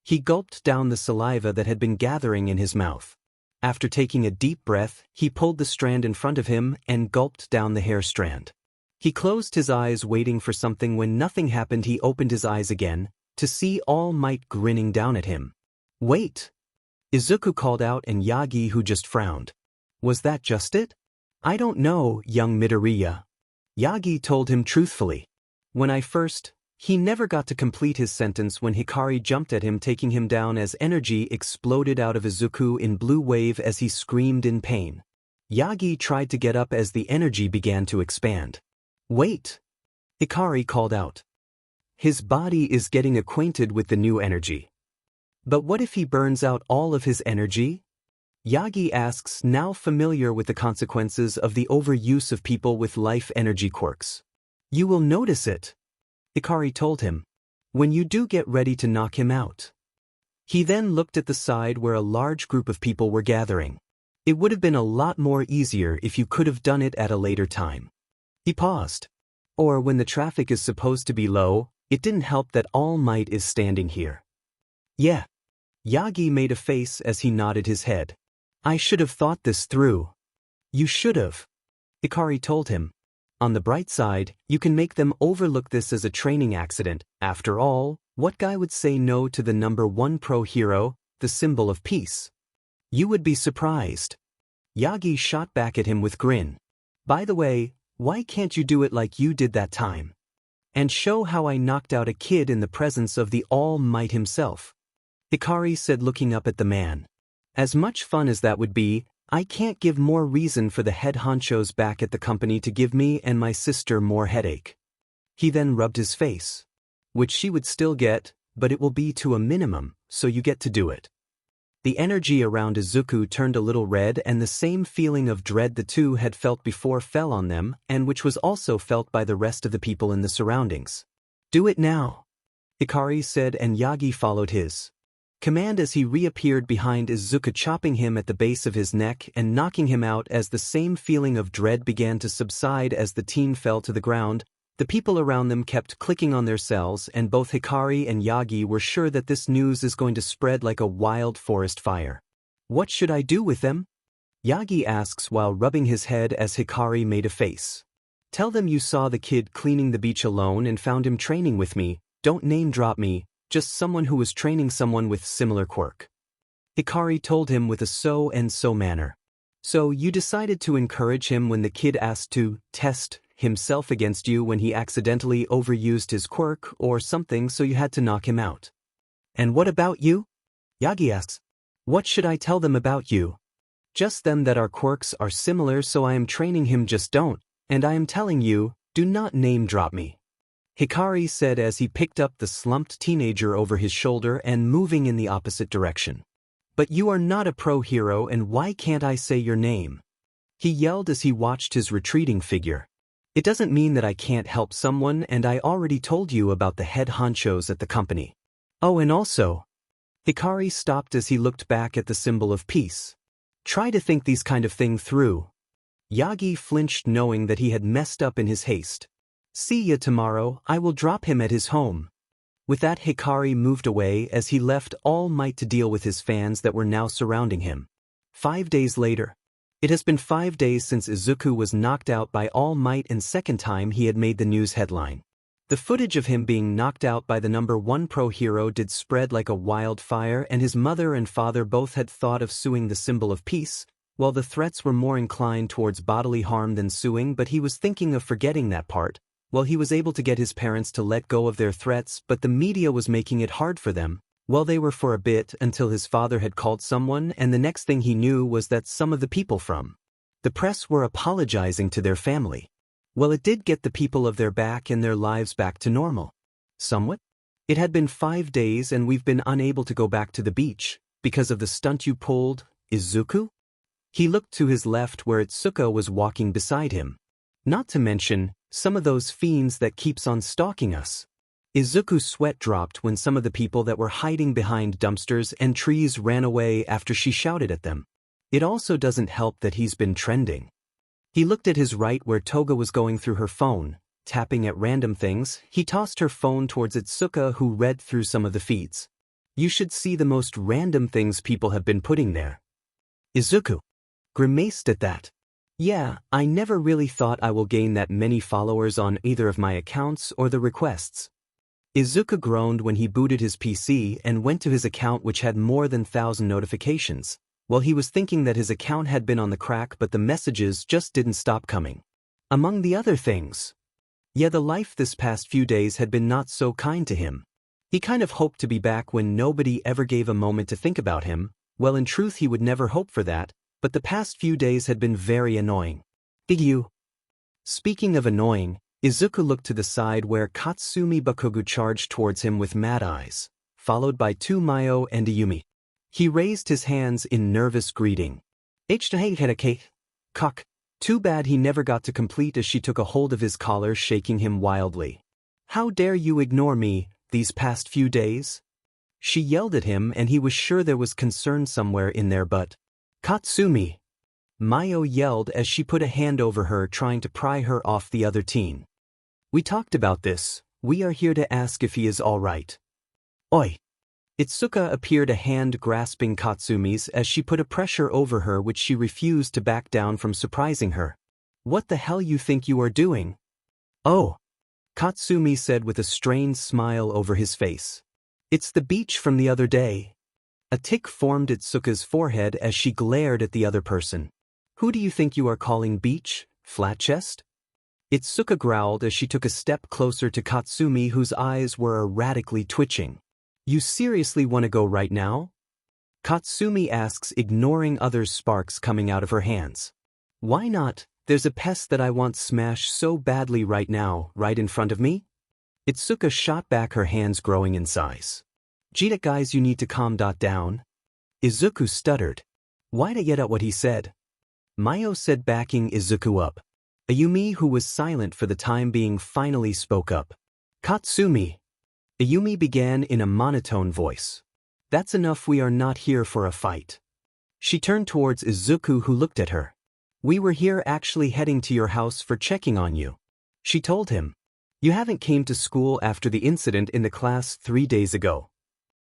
He gulped down the saliva that had been gathering in his mouth. After taking a deep breath, he pulled the strand in front of him and gulped down the hair strand. He closed his eyes waiting for something. When nothing happened, he opened his eyes again to see All Might grinning down at him. Wait! Izuku called out, and Yagi, who just frowned. Was that just it? I don't know, young Midoriya. Yagi told him truthfully. He never got to complete his sentence when Hikari jumped at him, taking him down as energy exploded out of Izuku in blue wave as he screamed in pain. Yagi tried to get up as the energy began to expand. Wait! Hikari called out. His body is getting acquainted with the new energy. But what if he burns out all of his energy? Yagi asks, now familiar with the consequences of the overuse of people with life energy quirks. You will notice it, Hikari told him, when you do get ready to knock him out. He then looked at the side where a large group of people were gathering. It would have been a lot more easier if you could have done it at a later time. He paused. Or when the traffic is supposed to be low, it didn't help that All Might is standing here. Yeah. Yagi made a face as he nodded his head. I should have thought this through. You should have, Hikari told him. On the bright side, you can make them overlook this as a training accident. After all, what guy would say no to the #1 pro hero, the symbol of peace? You would be surprised. Yagi shot back at him with grin. By the way, why can't you do it like you did that time? And show how I knocked out a kid in the presence of the All Might himself. Hikari said, looking up at the man. As much fun as that would be, I can't give more reason for the head honchos back at the company to give me and my sister more headache. He then rubbed his face. Which she would still get, but it will be to a minimum, so you get to do it. The energy around Izuku turned a little red, and the same feeling of dread the two had felt before fell on them, and which was also felt by the rest of the people in the surroundings. Do it now, Hikari said, and Yagi followed his command as he reappeared behind Izuku, chopping him at the base of his neck and knocking him out. As the same feeling of dread began to subside as the teen fell to the ground, the people around them kept clicking on their cells, and both Hikari and Yagi were sure that this news is going to spread like a wild forest fire. What should I do with them? Yagi asks while rubbing his head as Hikari made a face. Tell them you saw the kid cleaning the beach alone and found him training with me. Don't name drop me, just someone who was training someone with similar quirk. Hikari told him with a so-and-so manner. So you decided to encourage him when the kid asked to test himself against you when he accidentally overused his quirk or something, so you had to knock him out. And what about you? Yagi asks. What should I tell them about you? Just them that our quirks are similar, so I am training him. Just don't, and I am telling you, do not name drop me, Hikari said as he picked up the slumped teenager over his shoulder and moving in the opposite direction. But you are not a pro hero, and why can't I say your name? He yelled as he watched his retreating figure. It doesn't mean that I can't help someone, and I already told you about the head honchos at the company. Oh, and also, Hikari stopped as he looked back at the symbol of peace. Try to think these kind of things through. Yagi flinched, knowing that he had messed up in his haste. See ya tomorrow. I will drop him at his home. With that, Hikari moved away as he left All Might to deal with his fans that were now surrounding him. 5 days later. It has been 5 days since Izuku was knocked out by All Might, and second time he had made the news headline. The footage of him being knocked out by the #1 pro hero did spread like a wildfire, and his mother and father both had thought of suing the symbol of peace, while the threats were more inclined towards bodily harm than suing, but he was thinking of forgetting that part. Well, he was able to get his parents to let go of their threats, but the media was making it hard for them. Well, they were for a bit, until his father had called someone, and the next thing he knew was that some of the people from the press were apologizing to their family. Well, it did get the people of their back and their lives back to normal. Somewhat. It had been 5 days and we've been unable to go back to the beach, because of the stunt you pulled, Izuku? He looked to his left where Itsuka was walking beside him. Not to mention, some of those fiends that keeps on stalking us. Izuku's sweat dropped when some of the people that were hiding behind dumpsters and trees ran away after she shouted at them. It also doesn't help that he's been trending. He looked at his right where Toga was going through her phone, tapping at random things. He tossed her phone towards Itsuka, who read through some of the feeds. You should see the most random things people have been putting there. Izuku grimaced at that. Yeah, I never really thought I will gain that many followers on either of my accounts or the requests. Izuku groaned when he booted his PC and went to his account, which had more than 1,000 notifications. Well, he was thinking that his account had been on the crack, but the messages just didn't stop coming. Among the other things. Yeah, the life this past few days had been not so kind to him. He kind of hoped to be back when nobody ever gave a moment to think about him. Well, in truth, he would never hope for that. But the past few days had been very annoying. You. Speaking of annoying, Izuku looked to the side where Katsumi Bakugo charged towards him with mad eyes, followed by two Mayo and Ayumi. He raised his hands in nervous greeting. Cock. Too bad he never got to complete as she took a hold of his collar, shaking him wildly. How dare you ignore me these past few days? She yelled at him, and he was sure there was concern somewhere in there, but Katsumi! Mayo yelled as she put a hand over her, trying to pry her off the other teen. We talked about this. We are here to ask if he is all right. Oi! Itsuka appeared, a hand grasping Katsumi's as she put a pressure over her which she refused to back down from, surprising her. What the hell you think you are doing? Oh! Katsumi said with a strained smile over his face. It's the beach from the other day. A tic formed Itsuka's forehead as she glared at the other person. Who do you think you are calling beach, flat chest? Itsuka growled as she took a step closer to Katsumi, whose eyes were erratically twitching. You seriously want to go right now? Katsumi asks, ignoring other sparks coming out of her hands. Why not? There's a pest that I want smashed so badly right now, right in front of me. Itsuka shot back, her hands growing in size. Jita, guys, you need to calm down. Izuku stuttered. Why to get at what he said? Mayo said, backing Izuku up. Ayumi, who was silent for the time being, finally spoke up. Katsumi. Ayumi began in a monotone voice. That's enough, we are not here for a fight. She turned towards Izuku, who looked at her. We were here actually heading to your house for checking on you. She told him. You haven't came to school after the incident in the class 3 days ago.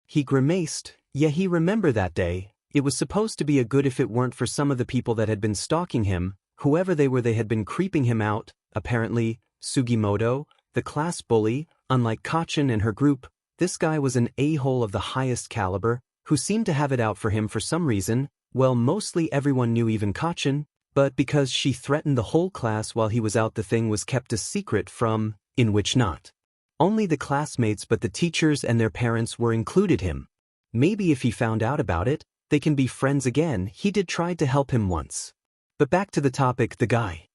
He grimaced. Yeah, he remember that day. It was supposed to be a good if it weren't for some of the people that had been stalking him. Whoever they were, they had been creeping him out. Apparently, Sugimoto, the class bully, unlike Kachin and her group, this guy was an a-hole of the highest caliber, who seemed to have it out for him for some reason. Well, mostly everyone knew, even Kachin, but because she threatened the whole class while he was out, the thing was kept a secret from, in which not only the classmates but the teachers and their parents were included him. Maybe if he found out about it, they can be friends again. He did try to help him once. But back to the topic, the guy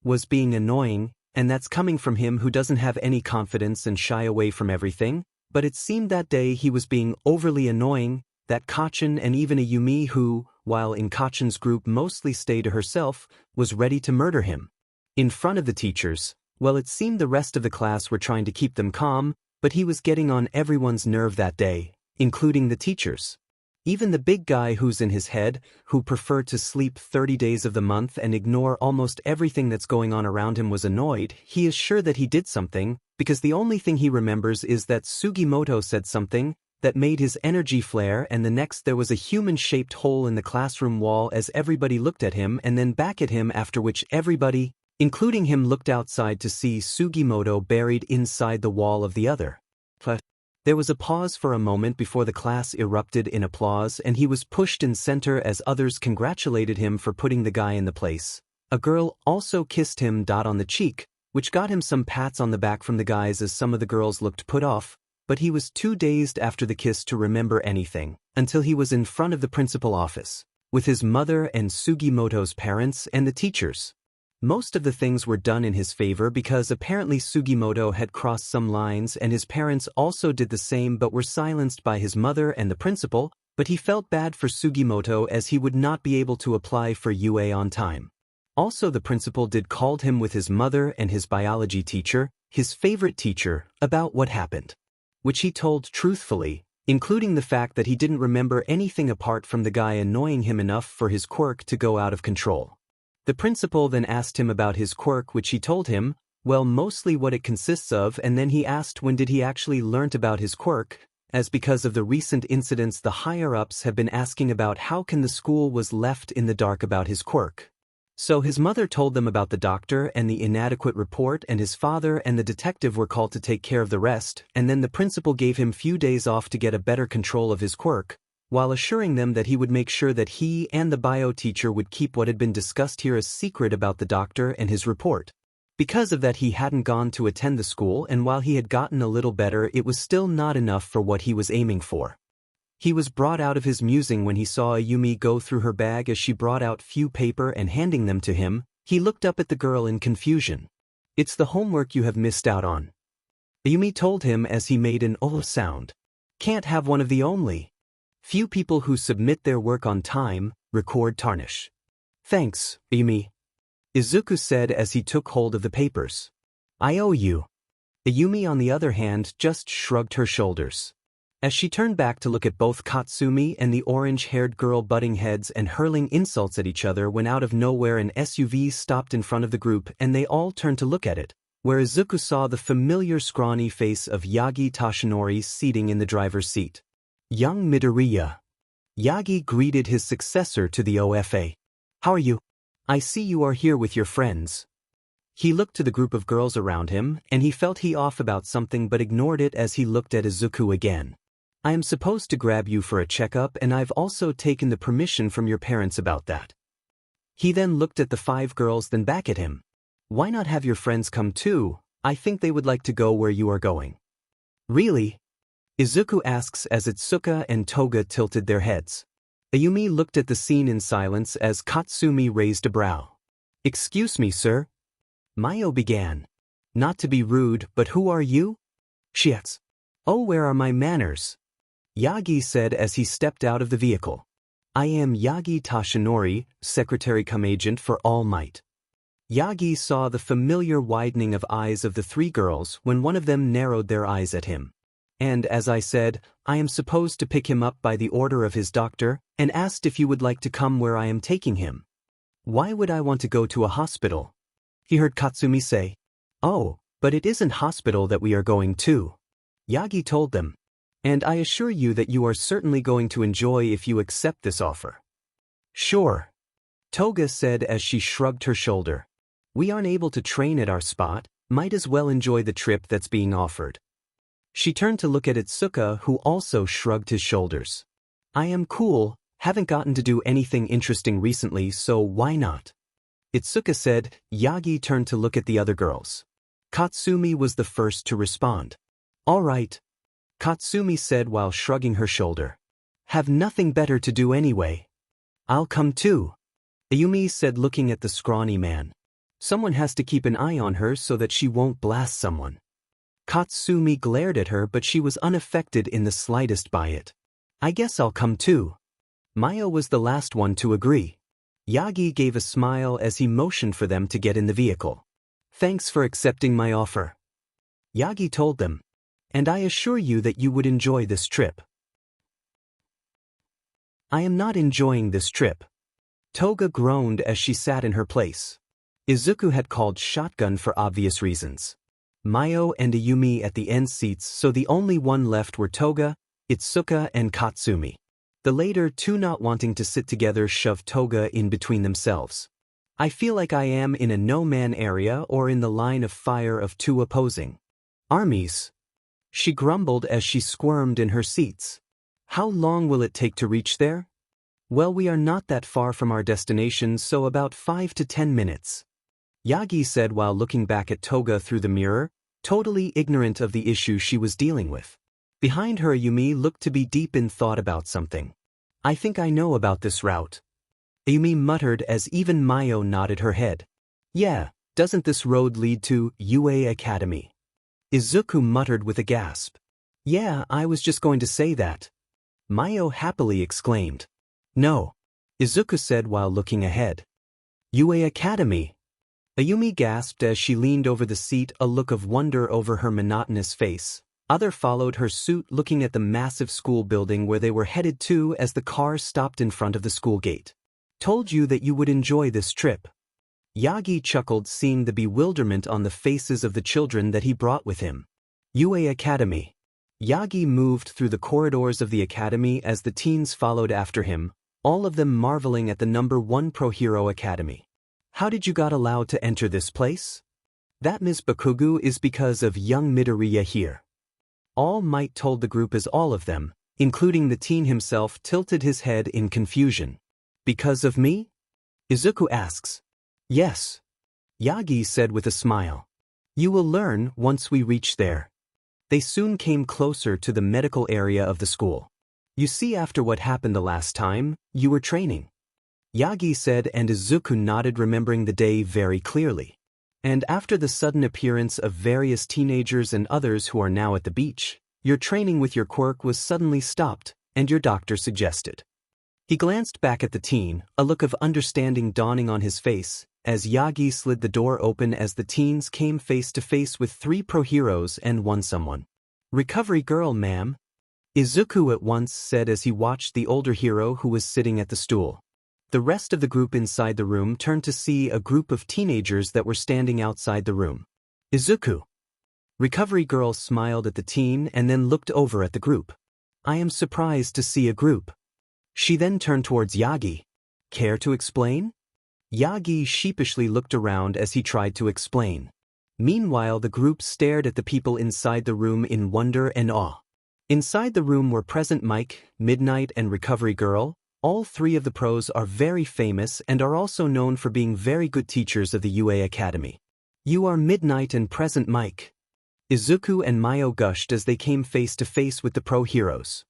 was being annoying, and that's coming from him who doesn't have any confidence and shy away from everything, but it seemed that day he was being overly annoying, that Kachin and even Ayumi, who, while in Kachin's group mostly stayed to herself, was ready to murder him. In front of the teachers, well, it seemed the rest of the class were trying to keep them calm, but he was getting on everyone's nerve that day, including the teachers. Even the big guy who's in his head, who preferred to sleep 30 days of the month and ignore almost everything that's going on around him, was annoyed. He is sure that he did something, because the only thing he remembers is that Sugimoto said something that made his energy flare, and the next there was a human-shaped hole in the classroom wall as everybody looked at him and then back at him, after which everybody, including him, looked outside to see Sugimoto buried inside the wall of the other. There was a pause for a moment before the class erupted in applause, and he was pushed in center as others congratulated him for putting the guy in the place. A girl also kissed him on the cheek, which got him some pats on the back from the guys as some of the girls looked put off, but he was too dazed after the kiss to remember anything, until he was in front of the principal office, with his mother and Sugimoto's parents and the teachers. Most of the things were done in his favor because apparently Sugimoto had crossed some lines, and his parents also did the same but were silenced by his mother and the principal, but he felt bad for Sugimoto as he would not be able to apply for UA on time. Also, the principal did called him with his mother and his biology teacher, his favorite teacher, about what happened, which he told truthfully, including the fact that he didn't remember anything apart from the guy annoying him enough for his quirk to go out of control. The principal then asked him about his quirk, which he told him, well, mostly what it consists of, and then he asked when did he actually learnt about his quirk, as because of the recent incidents the higher-ups have been asking about how can the school was left in the dark about his quirk. So his mother told them about the doctor and the inadequate report, and his father and the detective were called to take care of the rest, and then the principal gave him few days off to get a better control of his quirk, while assuring them that he would make sure that he and the bio teacher would keep what had been discussed here a secret about the doctor and his report. Because of that, he hadn't gone to attend the school, and while he had gotten a little better, it was still not enough for what he was aiming for. He was brought out of his musing when he saw Ayumi go through her bag as she brought out few paper and handing them to him. He looked up at the girl in confusion. It's the homework you have missed out on. Ayumi told him as he made an oh sound. Can't have one of the only few people who submit their work on time, record tarnish. Thanks, Ayumi. Izuku said as he took hold of the papers. I owe you. Ayumi on the other hand just shrugged her shoulders. As she turned back to look at both Katsumi and the orange-haired girl butting heads and hurling insults at each other when out of nowhere an SUV stopped in front of the group and they all turned to look at it, where Izuku saw the familiar scrawny face of Yagi Tashinori seating in the driver's seat. Young Midoriya. Yagi greeted his successor to the OFA. How are you? I see you are here with your friends. He looked to the group of girls around him and he felt he off about something but ignored it as he looked at Izuku again. I am supposed to grab you for a checkup and I've also taken the permission from your parents about that. He then looked at the 5 girls then back at him. Why not have your friends come too? I think they would like to go where you are going. Really? Izuku asks as Itsuka and Toga tilted their heads. Ayumi looked at the scene in silence as Katsumi raised a brow. Excuse me, sir? Mayo began. Not to be rude, but who are you? She asks. Oh, where are my manners? Yagi said as he stepped out of the vehicle. I am Yagi Tashinori, secretary-cum-agent for All Might. Yagi saw the familiar widening of eyes of the 3 girls when one of them narrowed their eyes at him. And as I said, I am supposed to pick him up by the order of his doctor, and asked if you would like to come where I am taking him. Why would I want to go to a hospital? He heard Katsumi say. Oh, but it isn't hospital that we are going to. Yagi told them. And I assure you that you are certainly going to enjoy if you accept this offer. Sure. Toga said as she shrugged her shoulder. We aren't able to train at our spot, might as well enjoy the trip that's being offered. She turned to look at Itsuka who also shrugged his shoulders. I am cool, haven't gotten to do anything interesting recently so why not? Itsuka said. Yagi turned to look at the other girls. Katsumi was the first to respond. All right. Katsumi said while shrugging her shoulder. Have nothing better to do anyway. I'll come too. Ayumi said looking at the scrawny man. Someone has to keep an eye on her so that she won't blast someone. Katsumi glared at her but she was unaffected in the slightest by it. I guess I'll come too. Mayo was the last one to agree. Yagi gave a smile as he motioned for them to get in the vehicle. Thanks for accepting my offer. Yagi told them. And I assure you that you would enjoy this trip. I am not enjoying this trip. Toga groaned as she sat in her place. Izuku had called shotgun for obvious reasons. Mayo and Ayumi at the end seats so the only one left were Toga, Itsuka and Katsumi. The later 2 not wanting to sit together shoved Toga in between themselves. I feel like I am in a no-man area or in the line of fire of 2 opposing armies. She grumbled as she squirmed in her seats. How long will it take to reach there? Well, we are not that far from our destination, so about 5 to 10 minutes. Yagi said while looking back at Toga through the mirror, totally ignorant of the issue she was dealing with. Behind her Ayumi looked to be deep in thought about something. I think I know about this route. Ayumi muttered as even Mayo nodded her head. Yeah, doesn't this road lead to UA Academy? Izuku muttered with a gasp. Yeah, I was just going to say that. Mayo happily exclaimed. No. Izuku said while looking ahead. UA Academy. Ayumi gasped as she leaned over the seat, a look of wonder over her monotonous face. Other followed her suit looking at the massive school building where they were headed to as the car stopped in front of the school gate. Told you that you would enjoy this trip. Yagi chuckled seeing the bewilderment on the faces of the children that he brought with him. UA Academy. Yagi moved through the corridors of the academy as the teens followed after him, all of them marveling at the number 1 Pro Hero Academy. How did you got allowed to enter this place? That Ms. Bakugu is because of young Midoriya here. All Might told the group as all of them, including the teen himself, tilted his head in confusion. Because of me? Izuku asks. Yes. Yagi said with a smile. You will learn once we reach there. They soon came closer to the medical area of the school. You see, after what happened the last time, you were training. Yagi said and Izuku nodded, remembering the day very clearly. And after the sudden appearance of various teenagers and others who are now at the beach, your training with your quirk was suddenly stopped, and your doctor suggested. He glanced back at the teen, a look of understanding dawning on his face, as Yagi slid the door open as the teens came face to face with 3 pro-heroes and 1 someone. "Recovery girl, ma'am," Izuku at once said as he watched the older hero who was sitting at the stool. The rest of the group inside the room turned to see a group of teenagers that were standing outside the room. "Izuku." Recovery girl smiled at the teen and then looked over at the group. "I am surprised to see a group." She then turned towards Yagi. "Care to explain?" Yagi sheepishly looked around as he tried to explain. Meanwhile, the group stared at the people inside the room in wonder and awe. Inside the room were Present Mike, Midnight, and Recovery Girl. All 3 of the pros are very famous and are also known for being very good teachers of the UA Academy. "You are Midnight and Present Mike." Izuku and Mayo gushed as they came face to face with the pro heroes.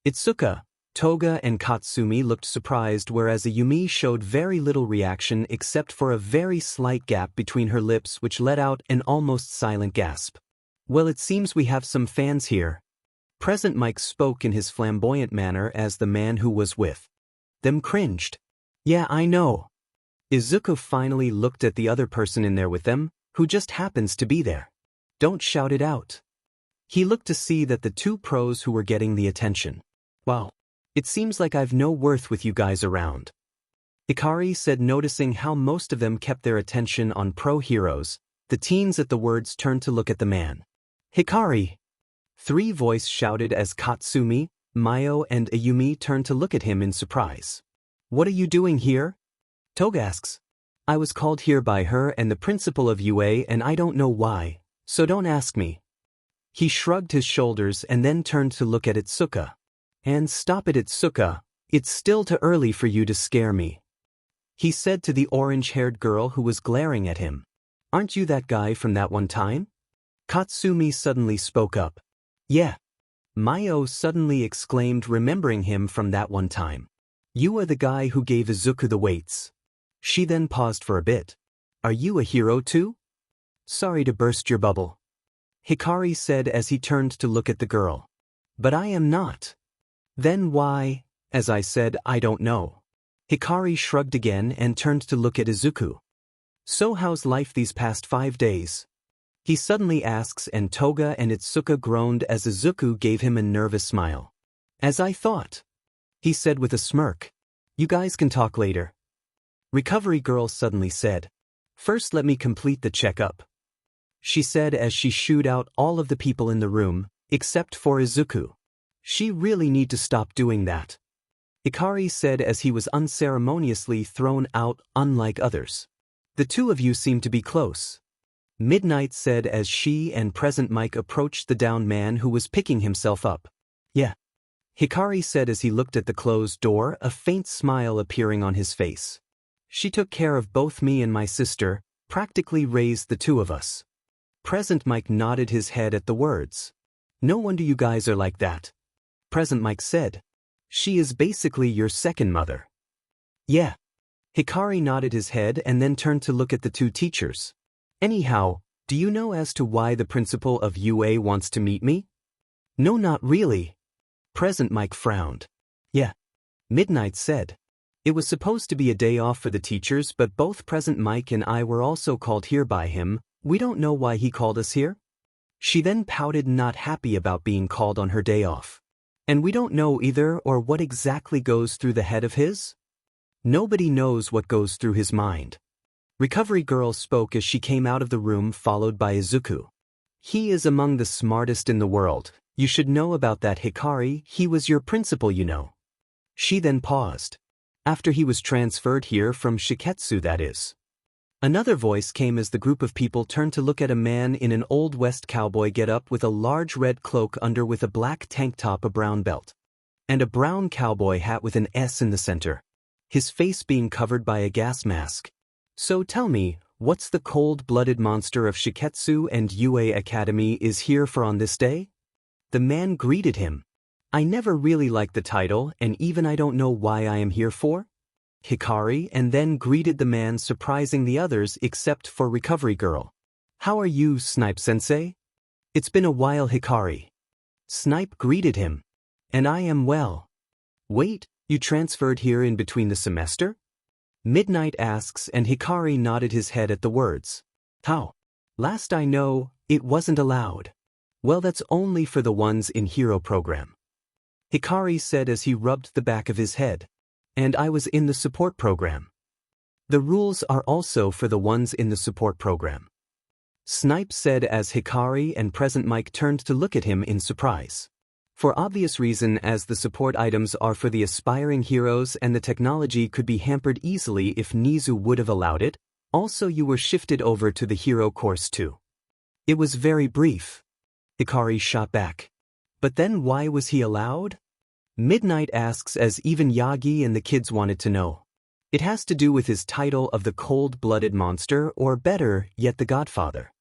Itsuka, Toga, and Katsumi looked surprised, whereas Ayumi showed very little reaction except for a very slight gap between her lips which let out an almost silent gasp. "Well, it seems we have some fans here." Present Mike spoke in his flamboyant manner as the man who was with them cringed. "Yeah, I know." Izuku finally looked at the other person in there with them, who just happens to be there. "Don't shout it out." He looked to see that the 2 pros who were getting the attention. "Wow. It seems like I've no worth with you guys around," Hikari said, noticing how most of them kept their attention on pro heroes. The teens at the words turned to look at the man. "Hikari!" 3 voice shouted as Katsumi, Mayo, and Ayumi turned to look at him in surprise. "What are you doing here?" Toga asks. "I was called here by her and the principal of UA, and I don't know why, so don't ask me." He shrugged his shoulders and then turned to look at Itsuka. "And stop it, Itsuka. It's still too early for you to scare me," he said to the orange-haired girl who was glaring at him. "Aren't you that guy from that one time?" Katsumi suddenly spoke up. "Yeah." Mayo suddenly exclaimed, remembering him from that one time. "You are the guy who gave Izuku the weights." She then paused for a bit. "Are you a hero too?" "Sorry to burst your bubble," Hikari said as he turned to look at the girl. "But I am not." "Then why?" "As I said, I don't know." Hikari shrugged again and turned to look at Izuku. "So how's life these past 5 days?" he suddenly asks, and Toga and Itsuka groaned as Izuku gave him a nervous smile. "As I thought," he said with a smirk. "You guys can talk later." Recovery Girl suddenly said. "First let me complete the checkup," she said as she shooed out all of the people in the room, except for Izuku. "She really need to stop doing that," Hikari said as he was unceremoniously thrown out, unlike others. "The 2 of you seem to be close," Midnight said as she and Present Mike approached the downed man who was picking himself up. "Yeah," Hikari said as he looked at the closed door, a faint smile appearing on his face. "She took care of both me and my sister, practically raised the 2 of us." Present Mike nodded his head at the words. "No wonder you guys are like that," Present Mike said. "She is basically your second mother." "Yeah." Hikari nodded his head and then turned to look at the 2 teachers. "Anyhow, do you know as to why the principal of UA wants to meet me?" "No, not really." Present Mike frowned. "Yeah," Midnight said. "It was supposed to be a day off for the teachers, but both Present Mike and I were also called here by him. We don't know why he called us here." She then pouted, not happy about being called on her day off. "And we don't know either, or what exactly goes through the head of his?" "Nobody knows what goes through his mind." Recovery Girl spoke as she came out of the room, followed by Izuku. "He is among the smartest in the world. You should know about that, Hikari. He was your principal, you know." She then paused. "After he was transferred here from Shiketsu, that is." Another voice came as the group of people turned to look at a man in an Old West cowboy get-up with a large red cloak under with a black tank top, a brown belt, and a brown cowboy hat with an S in the center, his face being covered by a gas mask. "So tell me, what's the cold-blooded monster of Shiketsu and UA Academy is here for on this day?" The man greeted him. "I never really liked the title, and even I don't know why I am here for," Hikari, and then greeted the man, surprising the others except for Recovery Girl. "How are you, Snipe-sensei?" "It's been a while, Hikari." Snipe greeted him. "And I am well." "Wait, you transferred here in between the semester?" Midnight asks, and Hikari nodded his head at the words. "How?" "Last I know, it wasn't allowed." "Well, that's only for the ones in Hero Program," Hikari said as he rubbed the back of his head. "And I was in the support program." "The rules are also for the ones in the support program," Snipe said as Hikari and Present Mike turned to look at him in surprise. For obvious reason, as the support items are for the aspiring heroes and the technology could be hampered easily if Nizu would have allowed it. Also, you were shifted over to the hero course too. "It was very brief," Hikari shot back. "But then why was he allowed?" Midnight asks as even Yagi and the kids wanted to know. "It has to do with his title of the cold-blooded monster, or better yet, the Godfather."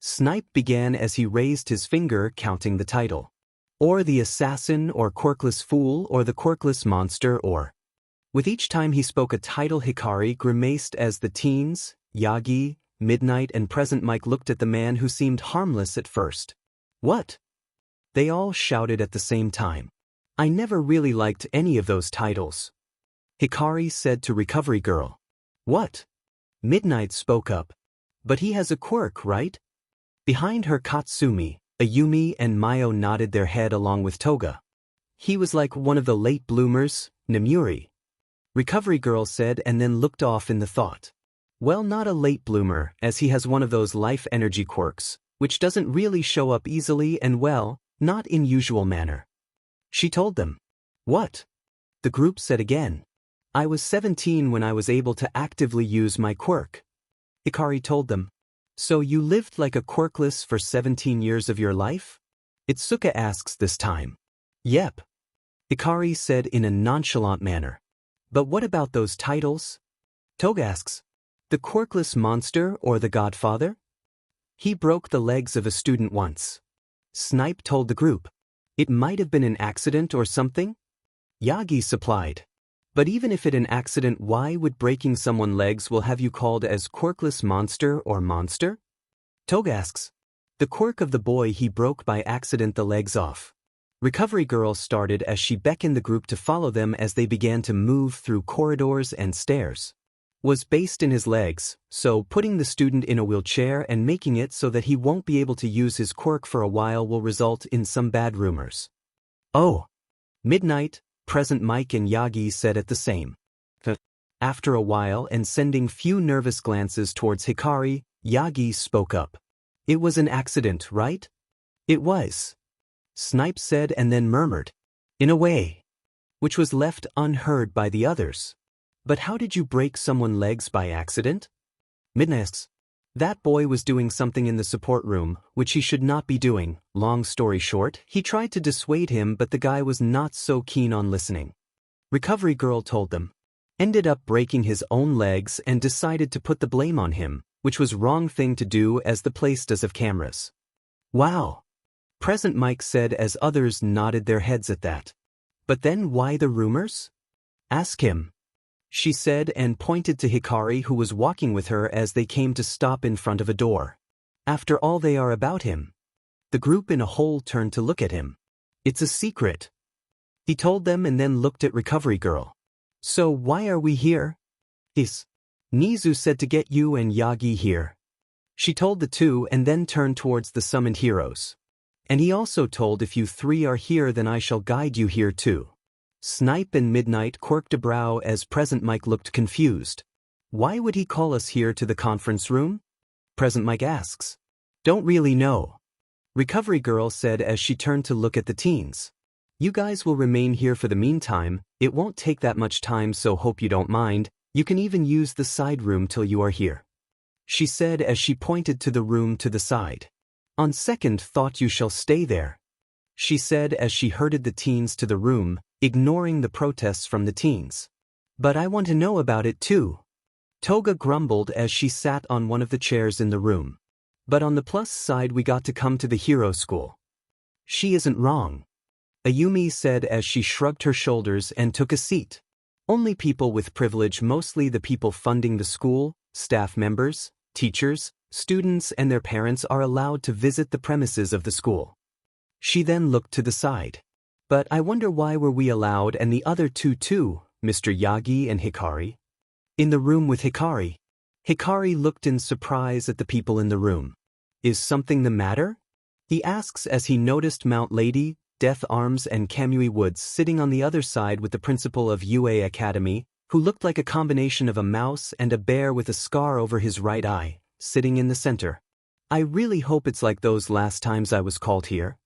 Snipe began as he raised his finger, counting the title. "Or the assassin, or quirkless fool, or the quirkless monster, or..." With each time he spoke a title, Hikari grimaced as the teens, Yagi, Midnight and Present Mike looked at the man who seemed harmless at first. "What?" they all shouted at the same time. "I never really liked any of those titles," Hikari said to Recovery Girl. "What?" Midnight spoke up. "But he has a quirk, right?" Behind her, Katsumi, Ayumi and Mayo nodded their head along with Toga. "He was like one of the late bloomers, Nemuri," Recovery Girl said and then looked off in the thought. "Well, not a late bloomer, as he has one of those life energy quirks, which doesn't really show up easily and well, not in usual manner." She told them. "What?" the group said again. "I was 17 when I was able to actively use my quirk," Hikari told them. "So you lived like a quirkless for 17 years of your life?" Itsuka asks this time. "Yep," Hikari said in a nonchalant manner. "But what about those titles?" Toga asks. "The quirkless monster or the Godfather?" "He broke the legs of a student once," Snipe told the group. "It might have been an accident or something?" Yagi supplied. "But even if it an accident, why would breaking someone's legs will have you called as quirkless monster or monster?" Toga asks. "The quirk of the boy he broke by accident the legs off," Recovery Girl started as she beckoned the group to follow them as they began to move through corridors and stairs. "Was based in his legs, so putting the student in a wheelchair and making it so that he won't be able to use his quirk for a while will result in some bad rumors." "Oh." Midnight, Present Mike and Yagi said at the same. After a while and sending few nervous glances towards Hikari, Yagi spoke up. "It was an accident, right?" "It was," Snipe said and then murmured, "In a way," which was left unheard by the others. "But how did you break someone's legs by accident?" Midnight asks. "That boy was doing something in the support room, which he should not be doing. Long story short, he tried to dissuade him, but the guy was not so keen on listening." Recovery Girl told them. "Ended up breaking his own legs and decided to put the blame on him, which was wrong thing to do as the place does have cameras." "Wow," Present Mike said as others nodded their heads at that. "But then why the rumors?" "Ask him," she said and pointed to Hikari, who was walking with her as they came to stop in front of a door. "After all, they are about him." The group in a whole turned to look at him. "It's a secret," he told them and then looked at Recovery Girl. "So why are we here?" Nizu said to get you and Yagi here." She told the two and then turned towards the summoned heroes. "And he also told if you three are here then I shall guide you here too." Snipe and Midnight quirked a brow as Present Mike looked confused. "Why would he call us here to the conference room?" Present Mike asks. "Don't really know," Recovery Girl said as she turned to look at the teens. "You guys will remain here for the meantime. It won't take that much time, so hope you don't mind. You can even use the side room till you are here," she said as she pointed to the room to the side. "On second thought you shall stay there," she said as she herded the teens to the room, ignoring the protests from the teens. "But I want to know about it too," Toga grumbled as she sat on one of the chairs in the room. "But on the plus side we got to come to the hero school." "She isn't wrong," Ayumi said as she shrugged her shoulders and took a seat. Only people with privilege, mostly the people funding the school, staff members, teachers, students and their parents are allowed to visit the premises of the school. She then looked to the side. But I wonder why were we allowed and the other two too, Mr. Yagi and Hikari? In the room with Hikari. Hikari looked in surprise at the people in the room. Is something the matter? He asks as he noticed Mount Lady, Death Arms and Kamui Woods sitting on the other side with the principal of UA Academy, who looked like a combination of a mouse and a bear with a scar over his right eye, sitting in the center. I really hope it's like those last times I was called here.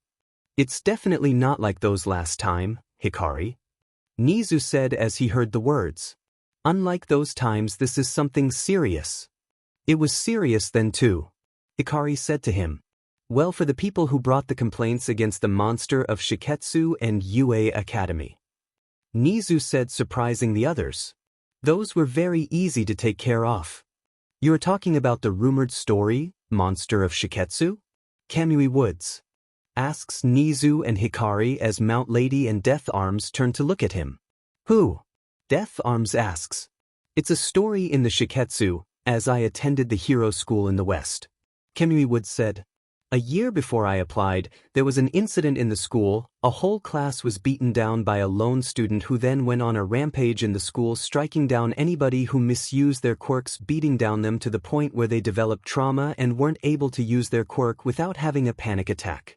It's definitely not like those last time, Hikari. Nizu said as he heard the words. Unlike those times, this is something serious. It was serious then too, Hikari said to him. Well, for the people who brought the complaints against the monster of Shiketsu and UA Academy. Nizu said, surprising the others. Those were very easy to take care of. You are talking about the rumored story, monster of Shiketsu? Kamui Woods asks Nizu and Hikari as Mount Lady and Death Arms turn to look at him. Who? Death Arms asks. It's a story in the Shiketsu, as I attended the hero school in the West. Kamui Woods said. A year before I applied, there was an incident in the school. A whole class was beaten down by a lone student who then went on a rampage in the school, striking down anybody who misused their quirks, beating down them to the point where they developed trauma and weren't able to use their quirk without having a panic attack.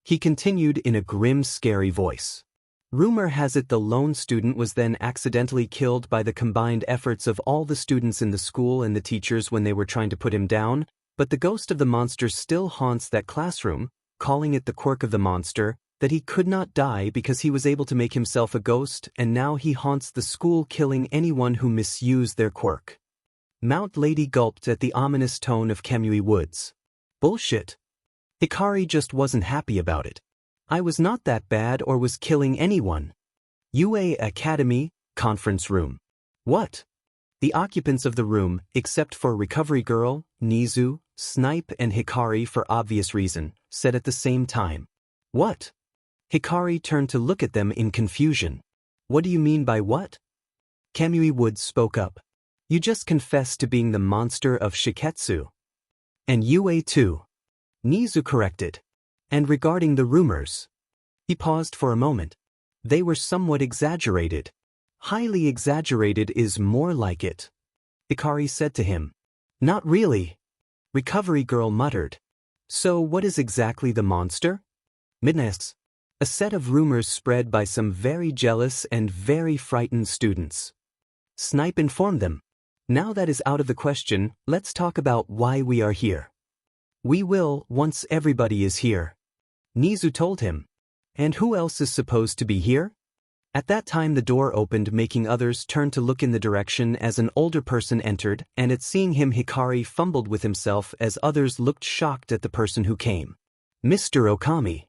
He continued in a grim, scary voice. Rumor has it the lone student was then accidentally killed by the combined efforts of all the students in the school and the teachers when they were trying to put him down, but the ghost of the monster still haunts that classroom, calling it the quirk of the monster, that he could not die because he was able to make himself a ghost, and now he haunts the school, killing anyone who misused their quirk. Mount Lady gulped at the ominous tone of Kamui Woods. Bullshit. Hikari just wasn't happy about it. I was not that bad or was killing anyone. UA Academy, conference room. What? The occupants of the room, except for Recovery Girl, Nizu, Snipe and Hikari for obvious reason, said at the same time. What? Hikari turned to look at them in confusion. What do you mean by what? Kamui Woods spoke up. You just confessed to being the monster of Shiketsu. And UA too. Nizu corrected. And regarding the rumors. He paused for a moment. They were somewhat exaggerated. Highly exaggerated is more like it. Hikari said to him. Not really. Recovery Girl muttered. So what is exactly the monster? Midnights. A set of rumors spread by some very jealous and very frightened students. Snipe informed them. Now that is out of the question, let's talk about why we are here. We will, once everybody is here. Nizu told him. And who else is supposed to be here? At that time the door opened, making others turn to look in the direction as an older person entered, and at seeing him Hikari fumbled with himself as others looked shocked at the person who came. Mr. Okami.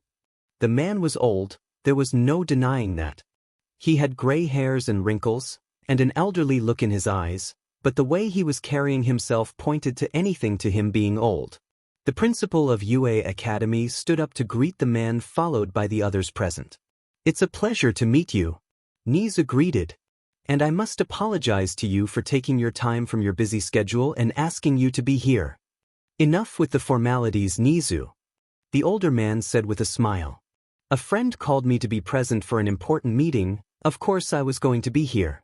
The man was old, there was no denying that. He had gray hairs and wrinkles, and an elderly look in his eyes, but the way he was carrying himself pointed to anything to him being old. The principal of UA Academy stood up to greet the man, followed by the others present. It's a pleasure to meet you. Nizu greeted. And I must apologize to you for taking your time from your busy schedule and asking you to be here. Enough with the formalities, Nizu. The older man said with a smile. A friend called me to be present for an important meeting, of course I was going to be here.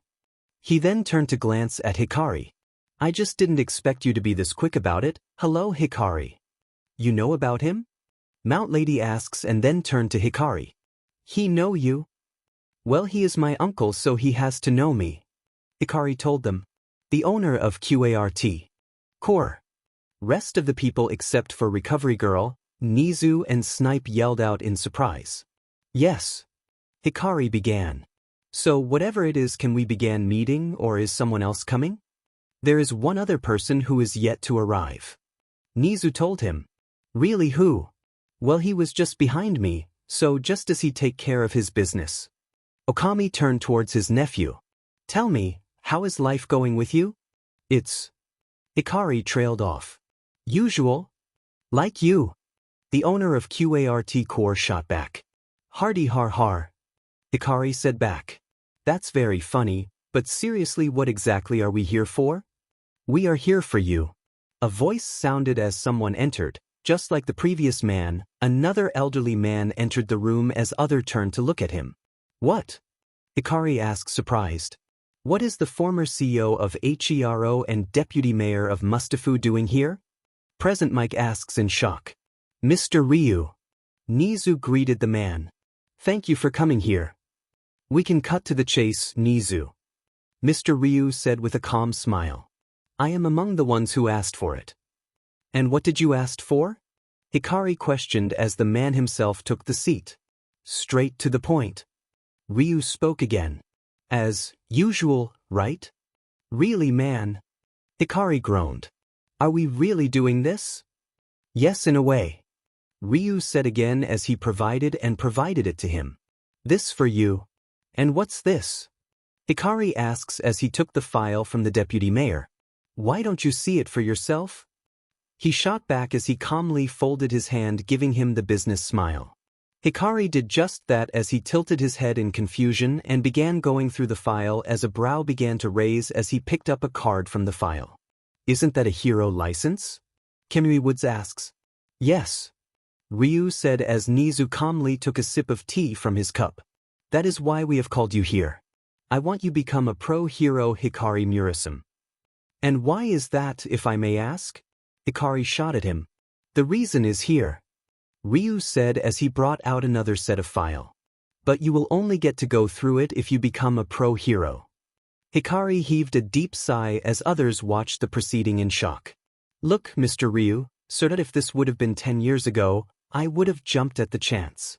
He then turned to glance at Hikari. I just didn't expect you to be this quick about it. Hello, Hikari. You know about him? Mount Lady asks and then turned to Hikari. He know you? Well, he is my uncle, so he has to know me. Hikari told them. The owner of QART. Core. Rest of the people except for Recovery Girl, Nizu and Snipe yelled out in surprise. Yes. Hikari began. So whatever it is, can we begin meeting or is someone else coming? There is one other person who is yet to arrive. Nizu told him. Really, who? Well, he was just behind me, so just as he take care of his business. Okami turned towards his nephew. Tell me, how is life going with you? It's... Hikari trailed off. Usual? Like you. The owner of QART Core shot back. Hardy har har. Hikari said back. That's very funny, But seriously, what exactly are we here for? We are here for you. A voice sounded as someone entered. Just like the previous man, another elderly man entered the room as other turned to look at him. What? Hikari asked, surprised. What is the former CEO of HERO and deputy mayor of Mustafu doing here? Present Mike asks in shock. Mr. Ryu. Nizu greeted the man. Thank you for coming here. We can cut to the chase, Nizu. Mr. Ryu said with a calm smile. I am among the ones who asked for it. And what did you ask for? Hikari questioned as the man himself took the seat. Straight to the point. Ryu spoke again. As usual, right? Really, man? Hikari groaned. Are we really doing this? Yes, in a way. Ryu said again as he provided it to him. This for you. And what's this? Hikari asks as he took the file from the deputy mayor. Why don't you see it for yourself? He shot back as he calmly folded his hand, giving him the business smile. Hikari did just that as he tilted his head in confusion and began going through the file as a brow began to raise as he picked up a card from the file. Isn't that a hero license? Kamui Woods asks. Yes. Ryu said as Nizu calmly took a sip of tea from his cup. That is why we have called you here. I want you to become a pro-hero, Hikari Murasame. And why is that, if I may ask? Hikari shot at him. The reason is here. Ryu said as he brought out another set of file. But you will only get to go through it if you become a pro-hero. Hikari heaved a deep sigh as others watched the proceeding in shock. Look, Mr. Ryu, so that if this would have been 10 years ago, I would have jumped at the chance.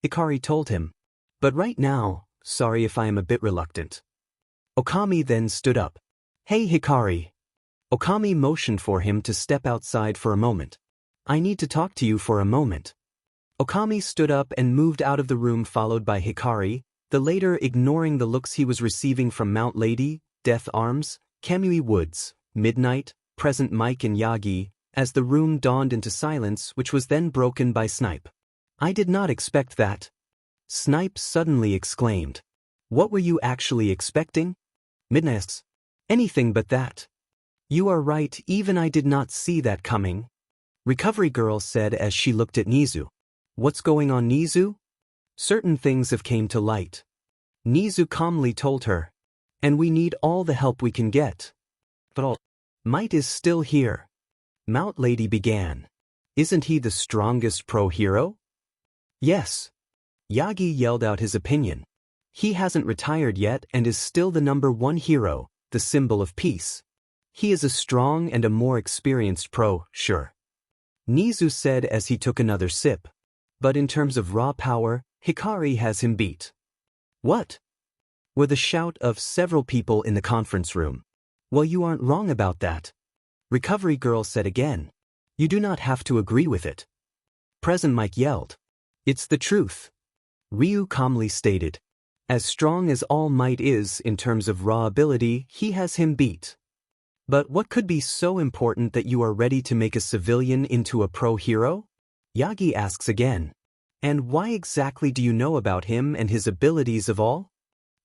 Hikari told him. But right now, sorry if I am a bit reluctant. Okami then stood up. Hey Hikari. Okami motioned for him to step outside for a moment. I need to talk to you for a moment. Okami stood up and moved out of the room, followed by Hikari, the latter ignoring the looks he was receiving from Mount Lady, Death Arms, Kamui Woods, Midnight, Present Mike and Yagi, as the room dawned into silence, which was then broken by Snipe. I did not expect that. Snipe suddenly exclaimed. What were you actually expecting? Midnight asks. Anything but that. You are right, even I did not see that coming. Recovery Girl said as she looked at Nizu. What's going on, Nizu? Certain things have came to light. Nizu calmly told her. And we need all the help we can get. But all Might is still here. Mount Lady began. Isn't he the strongest pro-hero? Yes. Yagi yelled out his opinion. He hasn't retired yet and is still the #1 hero, the symbol of peace. He is a strong and a more experienced pro, sure. Nizu said as he took another sip. But in terms of raw power, Hikari has him beat. What? Were the shout of several people in the conference room. Well, you aren't wrong about that. Recovery Girl said again. You do not have to agree with it. Present Mike yelled. It's the truth. Ryu calmly stated. As strong as All Might is in terms of raw ability, he has him beat. But what could be so important that you are ready to make a civilian into a pro-hero? Yagi asks again. And why exactly do you know about him and his abilities of all?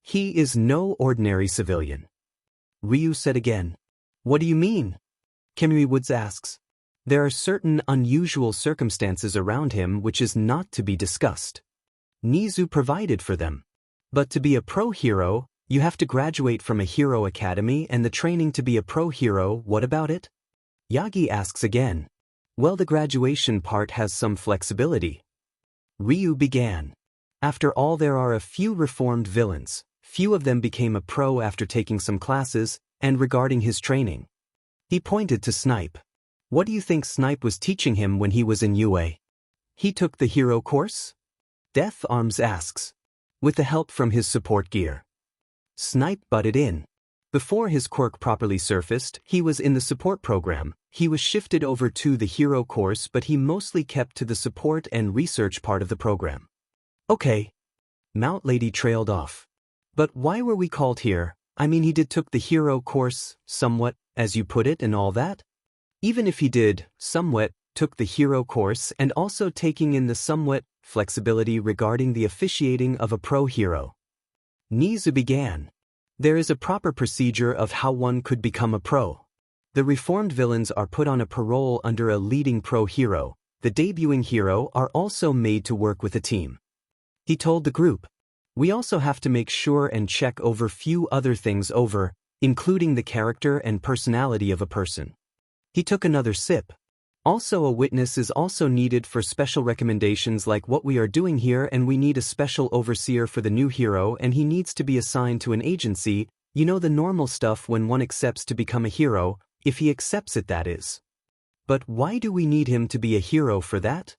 He is no ordinary civilian. Ryu said again. What do you mean? Kamui Woods asks. There are certain unusual circumstances around him which is not to be discussed. Nizu provided for them. But to be a pro-hero, you have to graduate from a hero academy, and the training to be a pro-hero, what about it? Yagi asks again. Well, the graduation part has some flexibility. Ryu began. After all, there are a few reformed villains. Few of them became a pro after taking some classes, and regarding his training. He pointed to Snipe. What do you think Snipe was teaching him when he was in UA? He took the hero course? Death Arms asks. With the help from his support gear. Snipe butted in. Before his quirk properly surfaced, he was in the support program. He was shifted over to the hero course, but he mostly kept to the support and research part of the program. Okay. Mount Lady trailed off. But why were we called here? I mean, he took the hero course, somewhat, as you put it, and all that? Even if he did, somewhat, took the hero course and also taking in the somewhat flexibility regarding the officiating of a pro-hero. Nizu began. There is a proper procedure of how one could become a pro. The reformed villains are put on a parole under a leading pro hero. The debuting hero are also made to work with a team. He told the group. We also have to make sure and check over few other things over, including the character and personality of a person. He took another sip. Also, a witness is also needed for special recommendations like what we are doing here, and we need a special overseer for the new hero, and he needs to be assigned to an agency, you know, the normal stuff when one accepts to become a hero, if he accepts it, that is. But why do we need him to be a hero for that?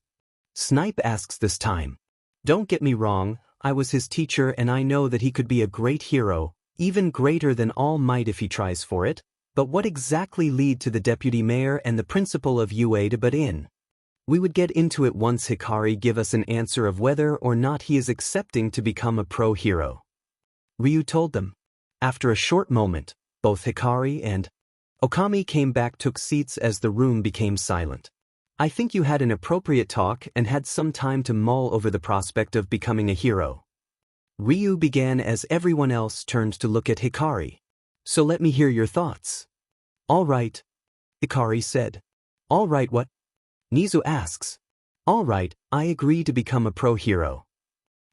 Snipe asks this time. Don't get me wrong, I was his teacher and I know that he could be a great hero, even greater than All Might if he tries for it. But what exactly lead to the deputy mayor and the principal of UA to butt in? We would get into it once Hikari give us an answer of whether or not he is accepting to become a pro hero. Ryu told them. After a short moment, both Hikari and Okami came back, took seats as the room became silent. I think you had an appropriate talk and had some time to mull over the prospect of becoming a hero. Ryu began as everyone else turned to look at Hikari. So let me hear your thoughts. All right, Hikari said. All right, what? Nizu asks. All right, I agree to become a pro hero.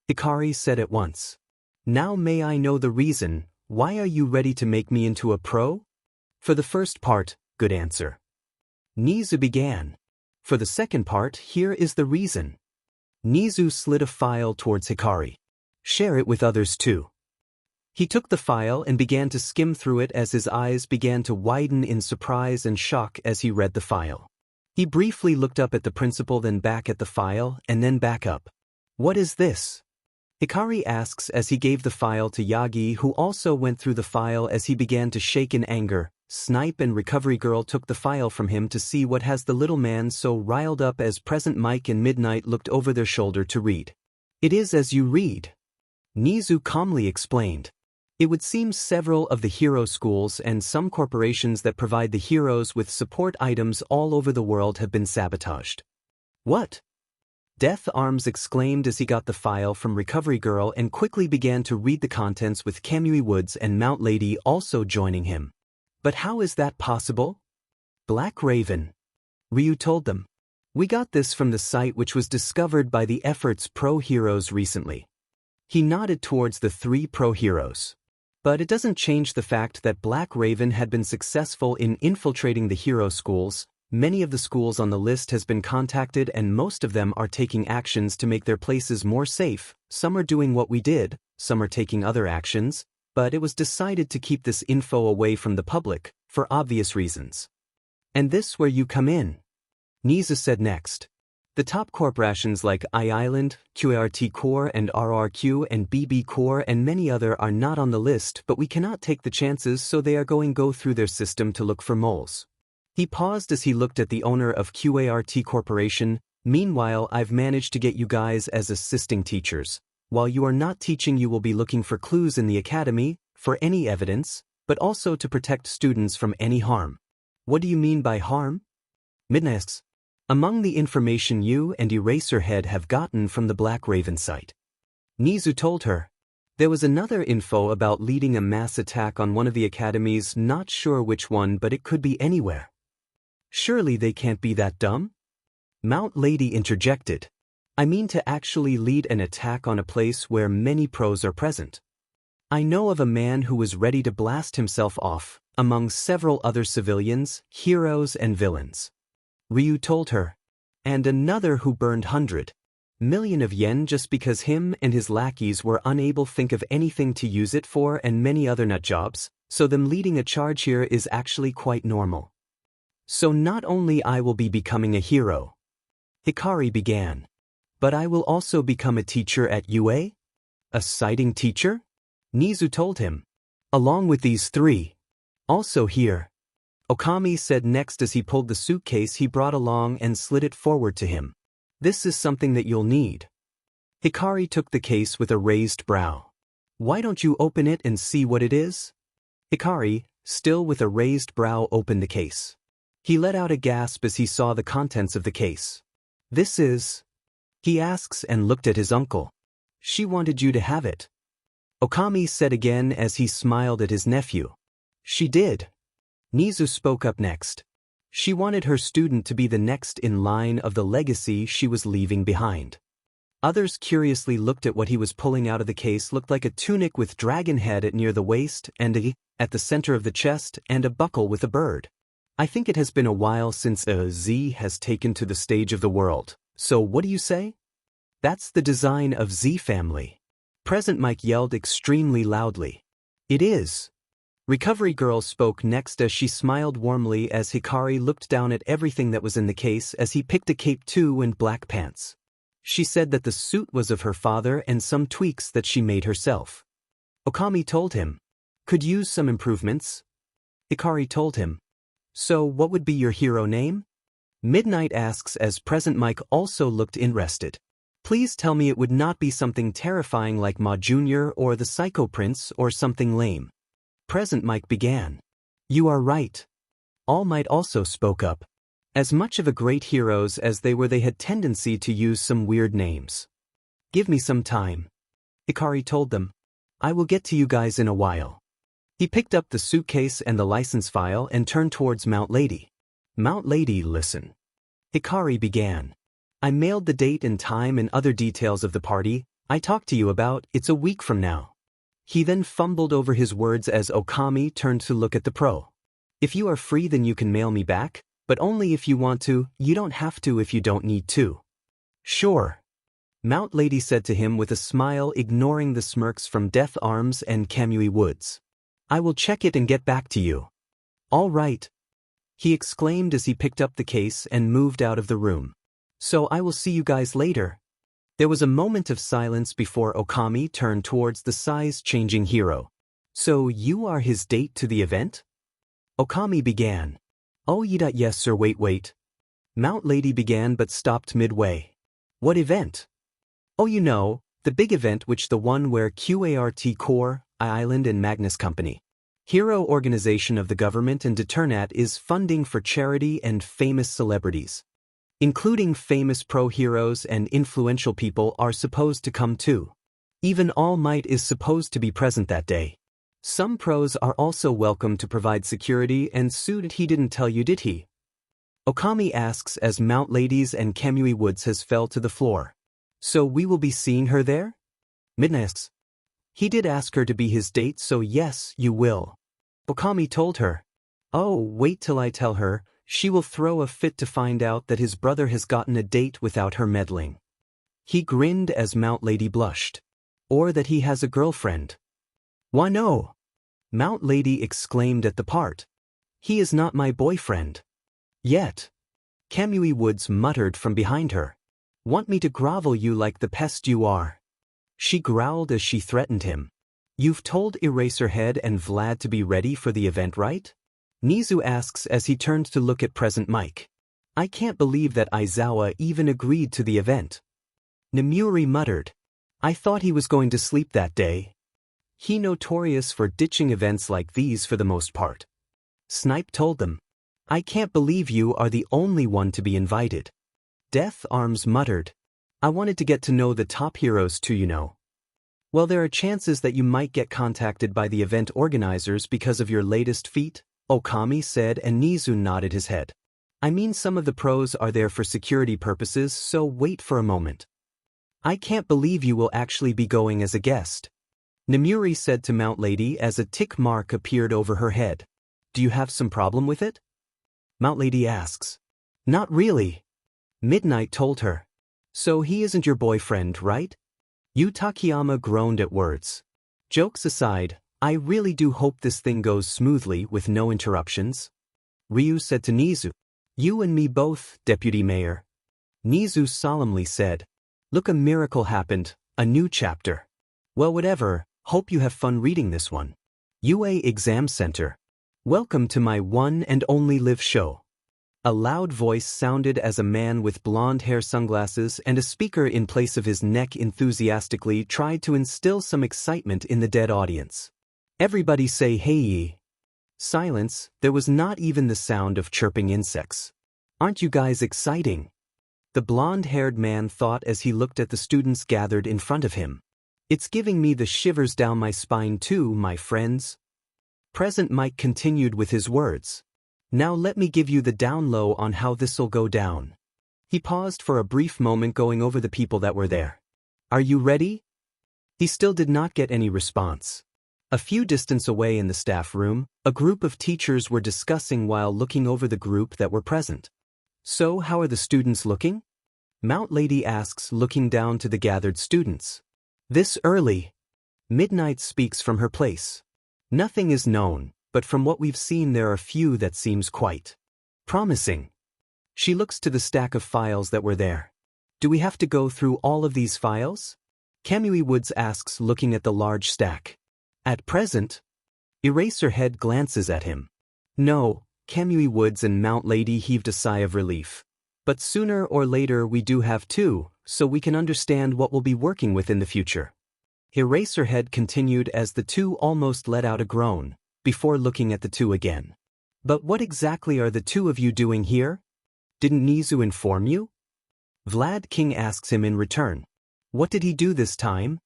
Hikari said at once. Now may I know the reason, why are you ready to make me into a pro? For the first part, good answer. Nizu began. For the second part, here is the reason. Nizu slid a file towards Hikari. Share it with others too. He took the file and began to skim through it as his eyes began to widen in surprise and shock as he read the file. He briefly looked up at the principal, then back at the file, and then back up. What is this? Hikari asks as he gave the file to Yagi, who also went through the file as he began to shake in anger. Snipe and Recovery Girl took the file from him to see what has the little man so riled up as Present Mike and Midnight looked over their shoulder to read. It is as you read. Nizu calmly explained. It would seem several of the hero schools and some corporations that provide the heroes with support items all over the world have been sabotaged. What? Death Arms exclaimed as he got the file from Recovery Girl and quickly began to read the contents, with Kamui Woods and Mount Lady also joining him. But how is that possible? Black Raven. Ryu told them. We got this from the site which was discovered by the Efforts Pro Heroes recently. He nodded towards the 3 pro heroes. But it doesn't change the fact that Black Raven had been successful in infiltrating the hero schools. Many of the schools on the list has been contacted and most of them are taking actions to make their places more safe. Some are doing what we did, some are taking other actions, but it was decided to keep this info away from the public, for obvious reasons. And this where you come in. Nizu said next. The top corporations like I-Island, QART Core and RRQ and BB Core and many other are not on the list, but we cannot take the chances, so they are going go through their system to look for moles. He paused as he looked at the owner of QART Corporation. Meanwhile, I've managed to get you guys as assisting teachers. While you are not teaching, you will be looking for clues in the academy, for any evidence, but also to protect students from any harm. What do you mean by harm? Midnight asks. Among the information you and Eraserhead have gotten from the Black Raven site. Nizu told her. There was another info about leading a mass attack on one of the academies, not sure which one, but it could be anywhere. Surely they can't be that dumb? Mount Lady interjected. I mean to actually lead an attack on a place where many pros are present. I know of a man who was ready to blast himself off, among several other civilians, heroes and villains. Ryu told her. And another who burned 100 million of yen just because him and his lackeys were unable to think of anything to use it for, and many other nut jobs, so them leading a charge here is actually quite normal. So not only I will be becoming a hero, Hikari began, but I will also become a teacher at UA? A sighting teacher? Nizu told him. Along with these 3. Also here. Okami said next as he pulled the suitcase he brought along and slid it forward to him. This is something that you'll need. Hikari took the case with a raised brow. Why don't you open it and see what it is? Hikari, still with a raised brow, opened the case. He let out a gasp as he saw the contents of the case. This is... He asks and looked at his uncle. She wanted you to have it. Okami said again as he smiled at his nephew. She did. Nizu spoke up next. She wanted her student to be the next in line of the legacy she was leaving behind. Others curiously looked at what he was pulling out of the case. Looked like a tunic with dragon head near the waist and at the center of the chest and a buckle with a bird. I think it has been a while since Z has taken to the stage of the world, so what do you say? That's the design of Z family. Present Mike yelled extremely loudly. It is. Recovery Girl spoke next as she smiled warmly as Hikari looked down at everything that was in the case as he picked a cape too and black pants. She said that the suit was of her father and some tweaks that she made herself. Okami told him. Could use some improvements. Hikari told him. So what would be your hero name? Midnight asks as Present Mike also looked interested. Please tell me it would not be something terrifying like Ma Jr. or the Psycho Prince or something lame. Present Mike began. You are right. All Might also spoke up. As much of a great heroes as they were, they had tendency to use some weird names. Give me some time. Hikari told them. I will get to you guys in a while. He picked up the suitcase and the license file and turned towards Mount Lady. Mount Lady, listen. Hikari began. I mailed the date and time and other details of the party I talked to you about. It's a week from now. He then fumbled over his words as Okami turned to look at the pro. If you are free then you can mail me back. But only if you want to, you don't have to if you don't need to. Sure. Mount Lady said to him with a smile, ignoring the smirks from Death Arms and Kamui Woods. I will check it and get back to you. All right. He exclaimed as he picked up the case and moved out of the room. So I will see you guys later. There was a moment of silence before Okami turned towards the size-changing hero. So you are his date to the event? Okami began. Oh yes sir, wait. Mount Lady began but stopped midway. What event? Oh you know, the big event which the one where QART Core, Island and Magnus Company. Hero organization of the government and Deternat is funding for charity and famous celebrities. Including famous pro heroes and influential people are supposed to come too. Even All Might is supposed to be present that day. Some pros are also welcome to provide security and suit. He didn't tell you, did he? Okami asks as Mount Ladies and Kamui Woods has fell to the floor. So we will be seeing her there? Midnight asks. He did ask her to be his date, so yes, you will. Okami told her. Oh, wait till I tell her, she will throw a fit to find out that his brother has gotten a date without her meddling. He grinned as Mount Lady blushed. Or that he has a girlfriend. Why no? Mount Lady exclaimed at the part. He is not my boyfriend. Yet. Kamui Woods muttered from behind her. Want me to grovel you like the pest you are? She growled as she threatened him. You've told Eraserhead and Vlad to be ready for the event, right? Nizu asks as he turned to look at Present Mike. I can't believe that Aizawa even agreed to the event. Nemuri muttered. I thought he was going to sleep that day. He notorious for ditching events like these for the most part. Snipe told them. I can't believe you are the only one to be invited. Death Arms muttered. I wanted to get to know the top heroes too, you know. Well, there are chances that you might get contacted by the event organizers because of your latest feat, Okami said, and Nizu nodded his head. I mean, some of the pros are there for security purposes, so wait for a moment. I can't believe you will actually be going as a guest. Nemuri said to Mount Lady as a tick mark appeared over her head. Do you have some problem with it? Mount Lady asks. Not really. Midnight told her. So he isn't your boyfriend, right? Yu Takayama groaned at words. Jokes aside, I really do hope this thing goes smoothly with no interruptions. Ryu said to Nizu. You and me both, Deputy Mayor. Nizu solemnly said. Look, a miracle happened, a new chapter. Well, whatever, hope you have fun reading this one. UA Exam Center. Welcome to my one and only live show. A loud voice sounded as a man with blonde hair, sunglasses, and a speaker in place of his neck enthusiastically tried to instill some excitement in the dead audience. Everybody say hey ye. Silence, there was not even the sound of chirping insects. Aren't you guys exciting? The blonde-haired man thought as he looked at the students gathered in front of him. It's giving me the shivers down my spine too, my friends. Present Mike continued with his words. Now let me give you the down low on how this'll go down. He paused for a brief moment going over the people that were there. Are you ready? He still did not get any response. A few distance away in the staff room, a group of teachers were discussing while looking over the group that were present. So how are the students looking? Mount Lady asks, looking down to the gathered students. This early? Midnight speaks from her place. Nothing is known, but from what we've seen there are few that seems quite promising. She looks to the stack of files that were there. Do we have to go through all of these files? Kamui Woods asks, looking at the large stack. At present? Eraserhead glances at him. No, Kamui Woods and Mount Lady heaved a sigh of relief. But sooner or later we do have to, so we can understand what we'll be working with in the future. Eraserhead continued as the two almost let out a groan, before looking at the two again. But what exactly are the two of you doing here? Didn't Nizu inform you? Vlad King asks him in return. What did he do this time?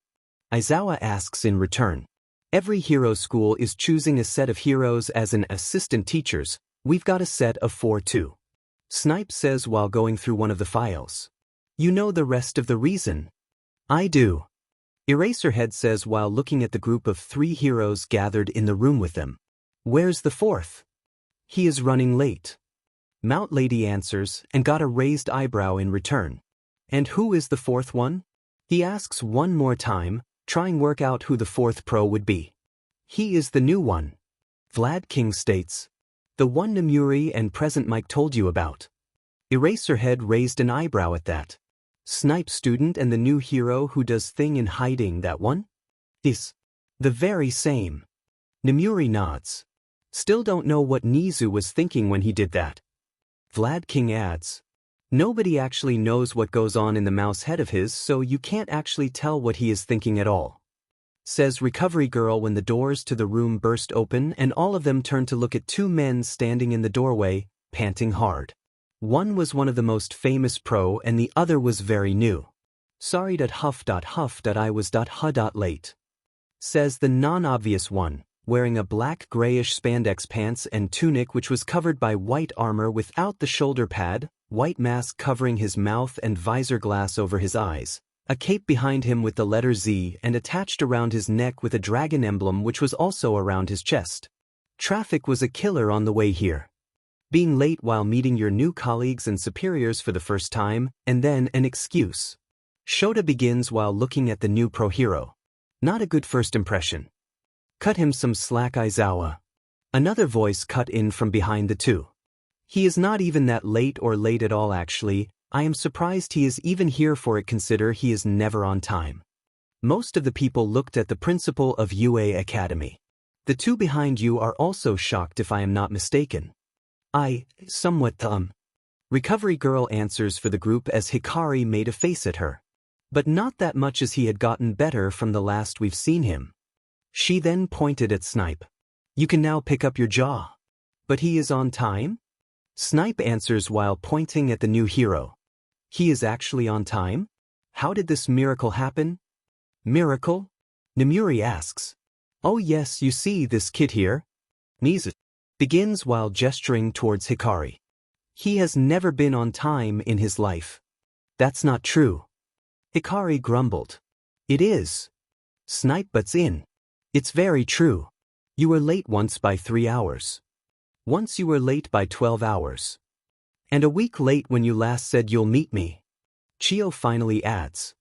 Aizawa asks in return. Every hero school is choosing a set of heroes as an assistant teachers. We've got a set of 4 too. Snipe says while going through one of the files. You know the rest of the reason. I do. Eraserhead says while looking at the group of 3 heroes gathered in the room with them. Where's the 4th? He is running late. Mount Lady answers and got a raised eyebrow in return. And who is the 4th one? He asks one more time, trying work out who the 4th pro would be. He is the new one. Vlad King states. The one Namuri and Present Mike told you about. Eraserhead raised an eyebrow at that. Snipe student and the new hero who does thing in hiding, that one? Is the very same. Namuri nods. Still don't know what Nizu was thinking when he did that. Vlad King adds. Nobody actually knows what goes on in the mouse head of his, so you can't actually tell what he is thinking at all. Says Recovery Girl when the doors to the room burst open and all of them turned to look at 2 men standing in the doorway, panting hard. One was one of the most famous pro and the other was very new. Sorry huff I was late. Says the non-obvious one, wearing a black grayish spandex pants and tunic which was covered by white armor without the shoulder pad, white mask covering his mouth and visor glass over his eyes, a cape behind him with the letter Z and attached around his neck with a dragon emblem which was also around his chest. Traffic was a killer on the way here. Being late while meeting your new colleagues and superiors for the first time, and then an excuse. Shota begins while looking at the new pro hero. Not a good first impression. Cut him some slack, Aizawa. Another voice cut in from behind the two. He is not even that late or late at all actually. I am surprised he is even here for it, consider he is never on time. Most of the people looked at the principal of UA Academy. The two behind you are also shocked if I am not mistaken. Somewhat Recovery Girl answers for the group as Hikari made a face at her. But not that much as he had gotten better from the last we've seen him. She then pointed at Snipe. You can now pick up your jaw. But he is on time? Snipe answers while pointing at the new hero. He is actually on time? How did this miracle happen? Miracle? Namuri asks. Oh yes, you see this kid here? Nizu begins while gesturing towards Hikari. He has never been on time in his life. That's not true. Hikari grumbled. It is. Snipe butts in. It's very true. You were late once by 3 hours. Once you were late by 12 hours. And a week late when you last said you'll meet me. Chio finally adds.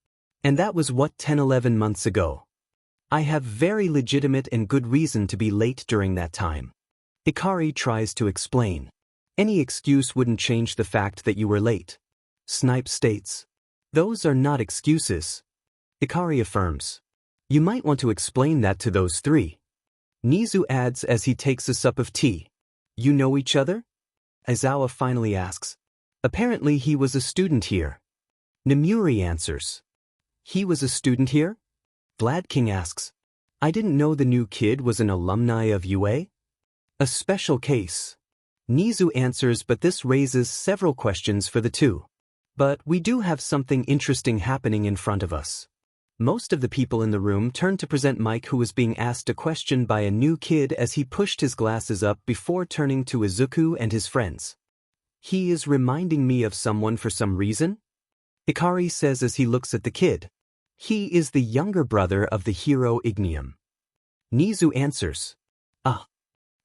And that was what 10-11 months ago. I have very legitimate and good reason to be late during that time. Hikari tries to explain. Any excuse wouldn't change the fact that you were late. Snipe states. Those are not excuses. Hikari affirms. You might want to explain that to those 3. Nizu adds as he takes a sup of tea. You know each other? Aizawa finally asks. Apparently he was a student here. Namuri answers. He was a student here? Vlad King asks. I didn't know the new kid was an alumni of UA? A special case. Nizu answers, but this raises several questions for the two. But we do have something interesting happening in front of us. Most of the people in the room turned to present Mike, who was being asked a question by a new kid as he pushed his glasses up before turning to Izuku and his friends. "He is reminding me of someone for some reason?" Hikari says as he looks at the kid. "He is the younger brother of the hero Ignium." Nizu answers. "Ah."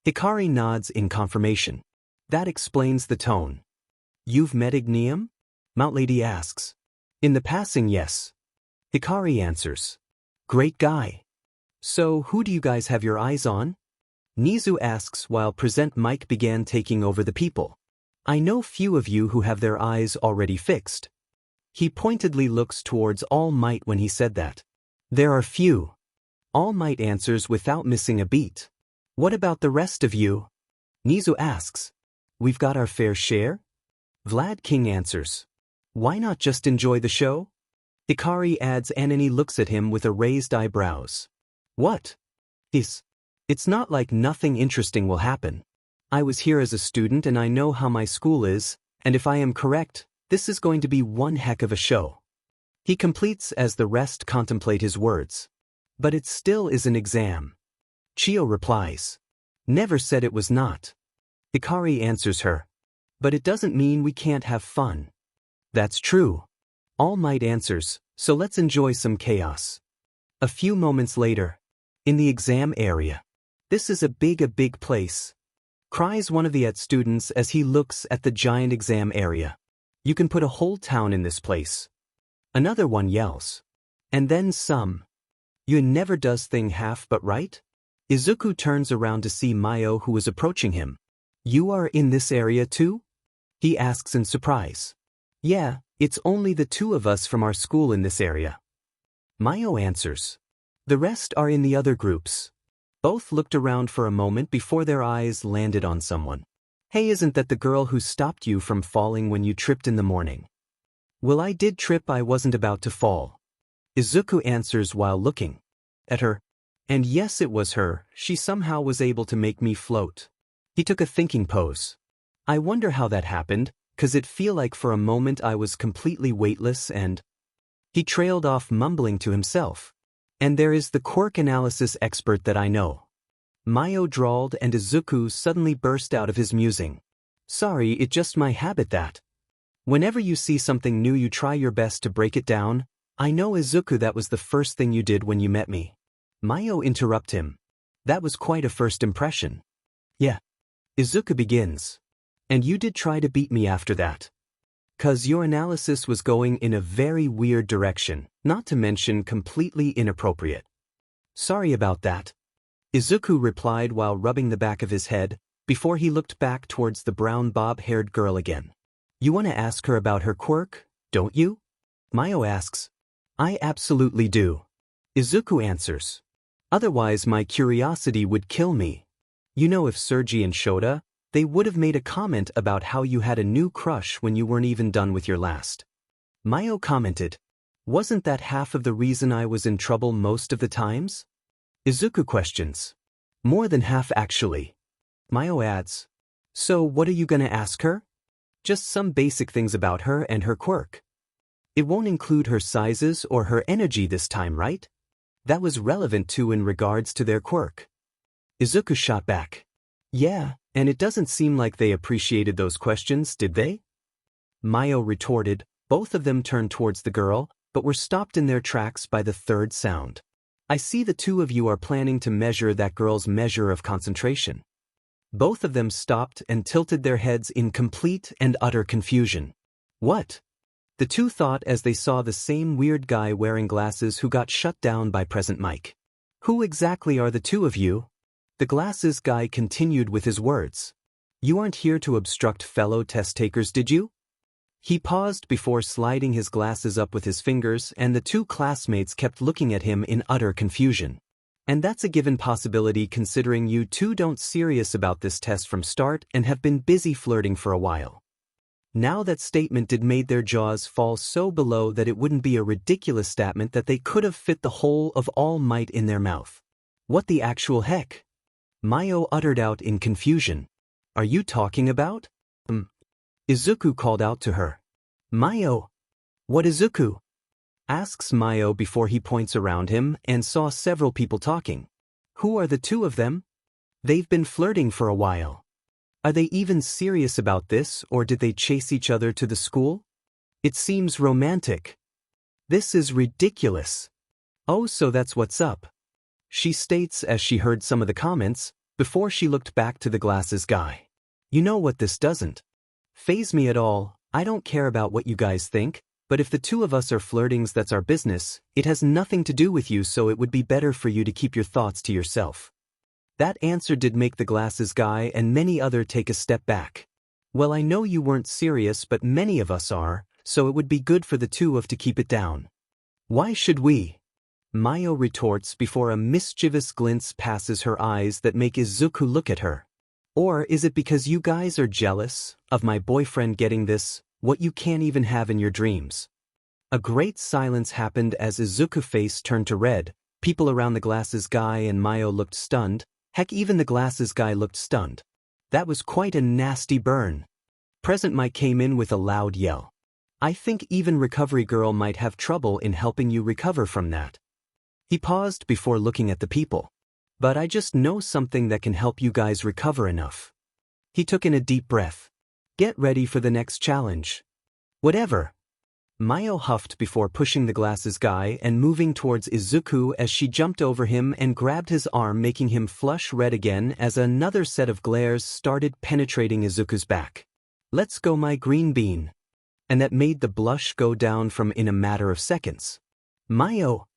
Hikari nods in confirmation. That explains the tone. "You've met Ignium?" Mount Lady asks. "In the passing, yes." Hikari answers. "Great guy. So who do you guys have your eyes on?" Nizu asks while Present Mike began taking over the people. "I know few of you who have their eyes already fixed." He pointedly looks towards All Might when he said that. "There are few." All Might answers without missing a beat. "What about the rest of you?" Nizu asks. "We've got our fair share?" Vlad King answers. "Why not just enjoy the show?" Hikari adds, and Annie looks at him with a raised eyebrows. "What? It's not like nothing interesting will happen. I was here as a student and I know how my school is, and if I am correct, this is going to be one heck of a show." He completes as the rest contemplate his words. "But it still is an exam." Chio replies. "Never said it was not." Hikari answers her. "But it doesn't mean we can't have fun." "That's true." All Might answers, "So let's enjoy some chaos." A few moments later. In the exam area. "This is a big place," cries one of the students as he looks at the giant exam area. "You can put a whole town in this place." Another one yells. "And then some. You never does thing half but right?" Izuku turns around to see Mayo, who is approaching him. "You are in this area too?" he asks in surprise. "Yeah, it's only the two of us from our school in this area." Mayo answers. "The rest are in the other groups." Both looked around for a moment before their eyes landed on someone. "Hey, isn't that the girl who stopped you from falling when you tripped in the morning?" "Well, I did trip, I wasn't about to fall." Izuku answers while looking at her. "And yes, it was her, she somehow was able to make me float." He took a thinking pose. "I wonder how that happened, 'cause it feel like for a moment I was completely weightless and—" He trailed off mumbling to himself. "And there is the quirk analysis expert that I know." Mayo drawled and Izuku suddenly burst out of his musing. "Sorry, it just my habit that whenever you see something new you try your best to break it down. I know, Izuku, that was the first thing you did when you met me." Mayo interrupt him. "That was quite a first impression." "Yeah." Izuku begins. "And you did try to beat me after that. 'Cause your analysis was going in a very weird direction, not to mention completely inappropriate." "Sorry about that," Izuku replied while rubbing the back of his head, before he looked back towards the brown bob-haired girl again. "You want to ask her about her quirk, don't you?" Mayo asks. "I absolutely do." Izuku answers. "Otherwise my curiosity would kill me. You know, if Sergi and Shota, they would have made a comment about how you had a new crush when you weren't even done with your last." Mayo commented. "Wasn't that half of the reason I was in trouble most of the times?" Izuku questions. "More than half, actually." Mayo adds. "So what are you gonna ask her?" "Just some basic things about her and her quirk. It won't include her sizes or her energy this time, right? That was relevant too in regards to their quirk." Izuku shot back. "Yeah, and it doesn't seem like they appreciated those questions, did they?" Mayo retorted. Both of them turned towards the girl, but were stopped in their tracks by the third sound. "I see the two of you are planning to measure that girl's measure of concentration." Both of them stopped and tilted their heads in complete and utter confusion. "What?" the two thought as they saw the same weird guy wearing glasses who got shut down by Present Mike. "Who exactly are the two of you?" The glasses guy continued with his words. "You aren't here to obstruct fellow test takers, did you?" He paused before sliding his glasses up with his fingers, and the two classmates kept looking at him in utter confusion. "And that's a given possibility considering you two don't serious about this test from start and have been busy flirting for a while." Now that statement did made their jaws fall so below that it wouldn't be a ridiculous statement that they could have fit the whole of All Might in their mouth. "What the actual heck?" Mayo uttered out in confusion. "Are you talking about?" Izuku called out to her. "Mayo!" "What, Izuku?" Asks Mayo before he points around him and saw several people talking. Who are the two of them? They've been flirting for a while. Are they even serious about this, or did they chase each other to the school? It seems romantic. This is ridiculous. Oh, so that's what's up. She states as she heard some of the comments, before she looked back to the glasses guy. You know what, this doesn't faze me at all. I don't care about what you guys think, but if the two of us are flirting, that's our business. It has nothing to do with you, so it would be better for you to keep your thoughts to yourself. That answer did make the glasses guy and many other take a step back. Well, I know you weren't serious, but many of us are, so it would be good for the two of to keep it down. Why should we? Mayo retorts before a mischievous glance passes her eyes that make Izuku look at her. Or is it because you guys are jealous of my boyfriend getting this, what you can't even have in your dreams? A great silence happened as Izuku's face turned to red. People around the glasses guy and Mayo looked stunned. Heck, even the glasses guy looked stunned. That was quite a nasty burn. Present Mike came in with a loud yell. I think even Recovery Girl might have trouble in helping you recover from that. He paused before looking at the people. But I just know something that can help you guys recover enough. He took in a deep breath. Get ready for the next challenge. Whatever. Mayo huffed before pushing the glasses guy and moving towards Izuku as she jumped over him and grabbed his arm, making him flush red again as another set of glares started penetrating Izuku's back. Let's go, my green bean. And that made the blush go down from in a matter of seconds. Mayo?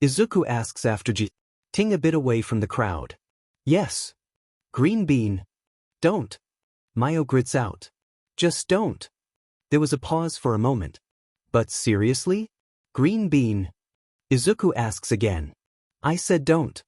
Izuku asks after getting a bit away from the crowd. Yes. Green bean. Don't. Mayo grits out. Just don't. There was a pause for a moment. But seriously? Green bean? Izuku asks again. I said don't.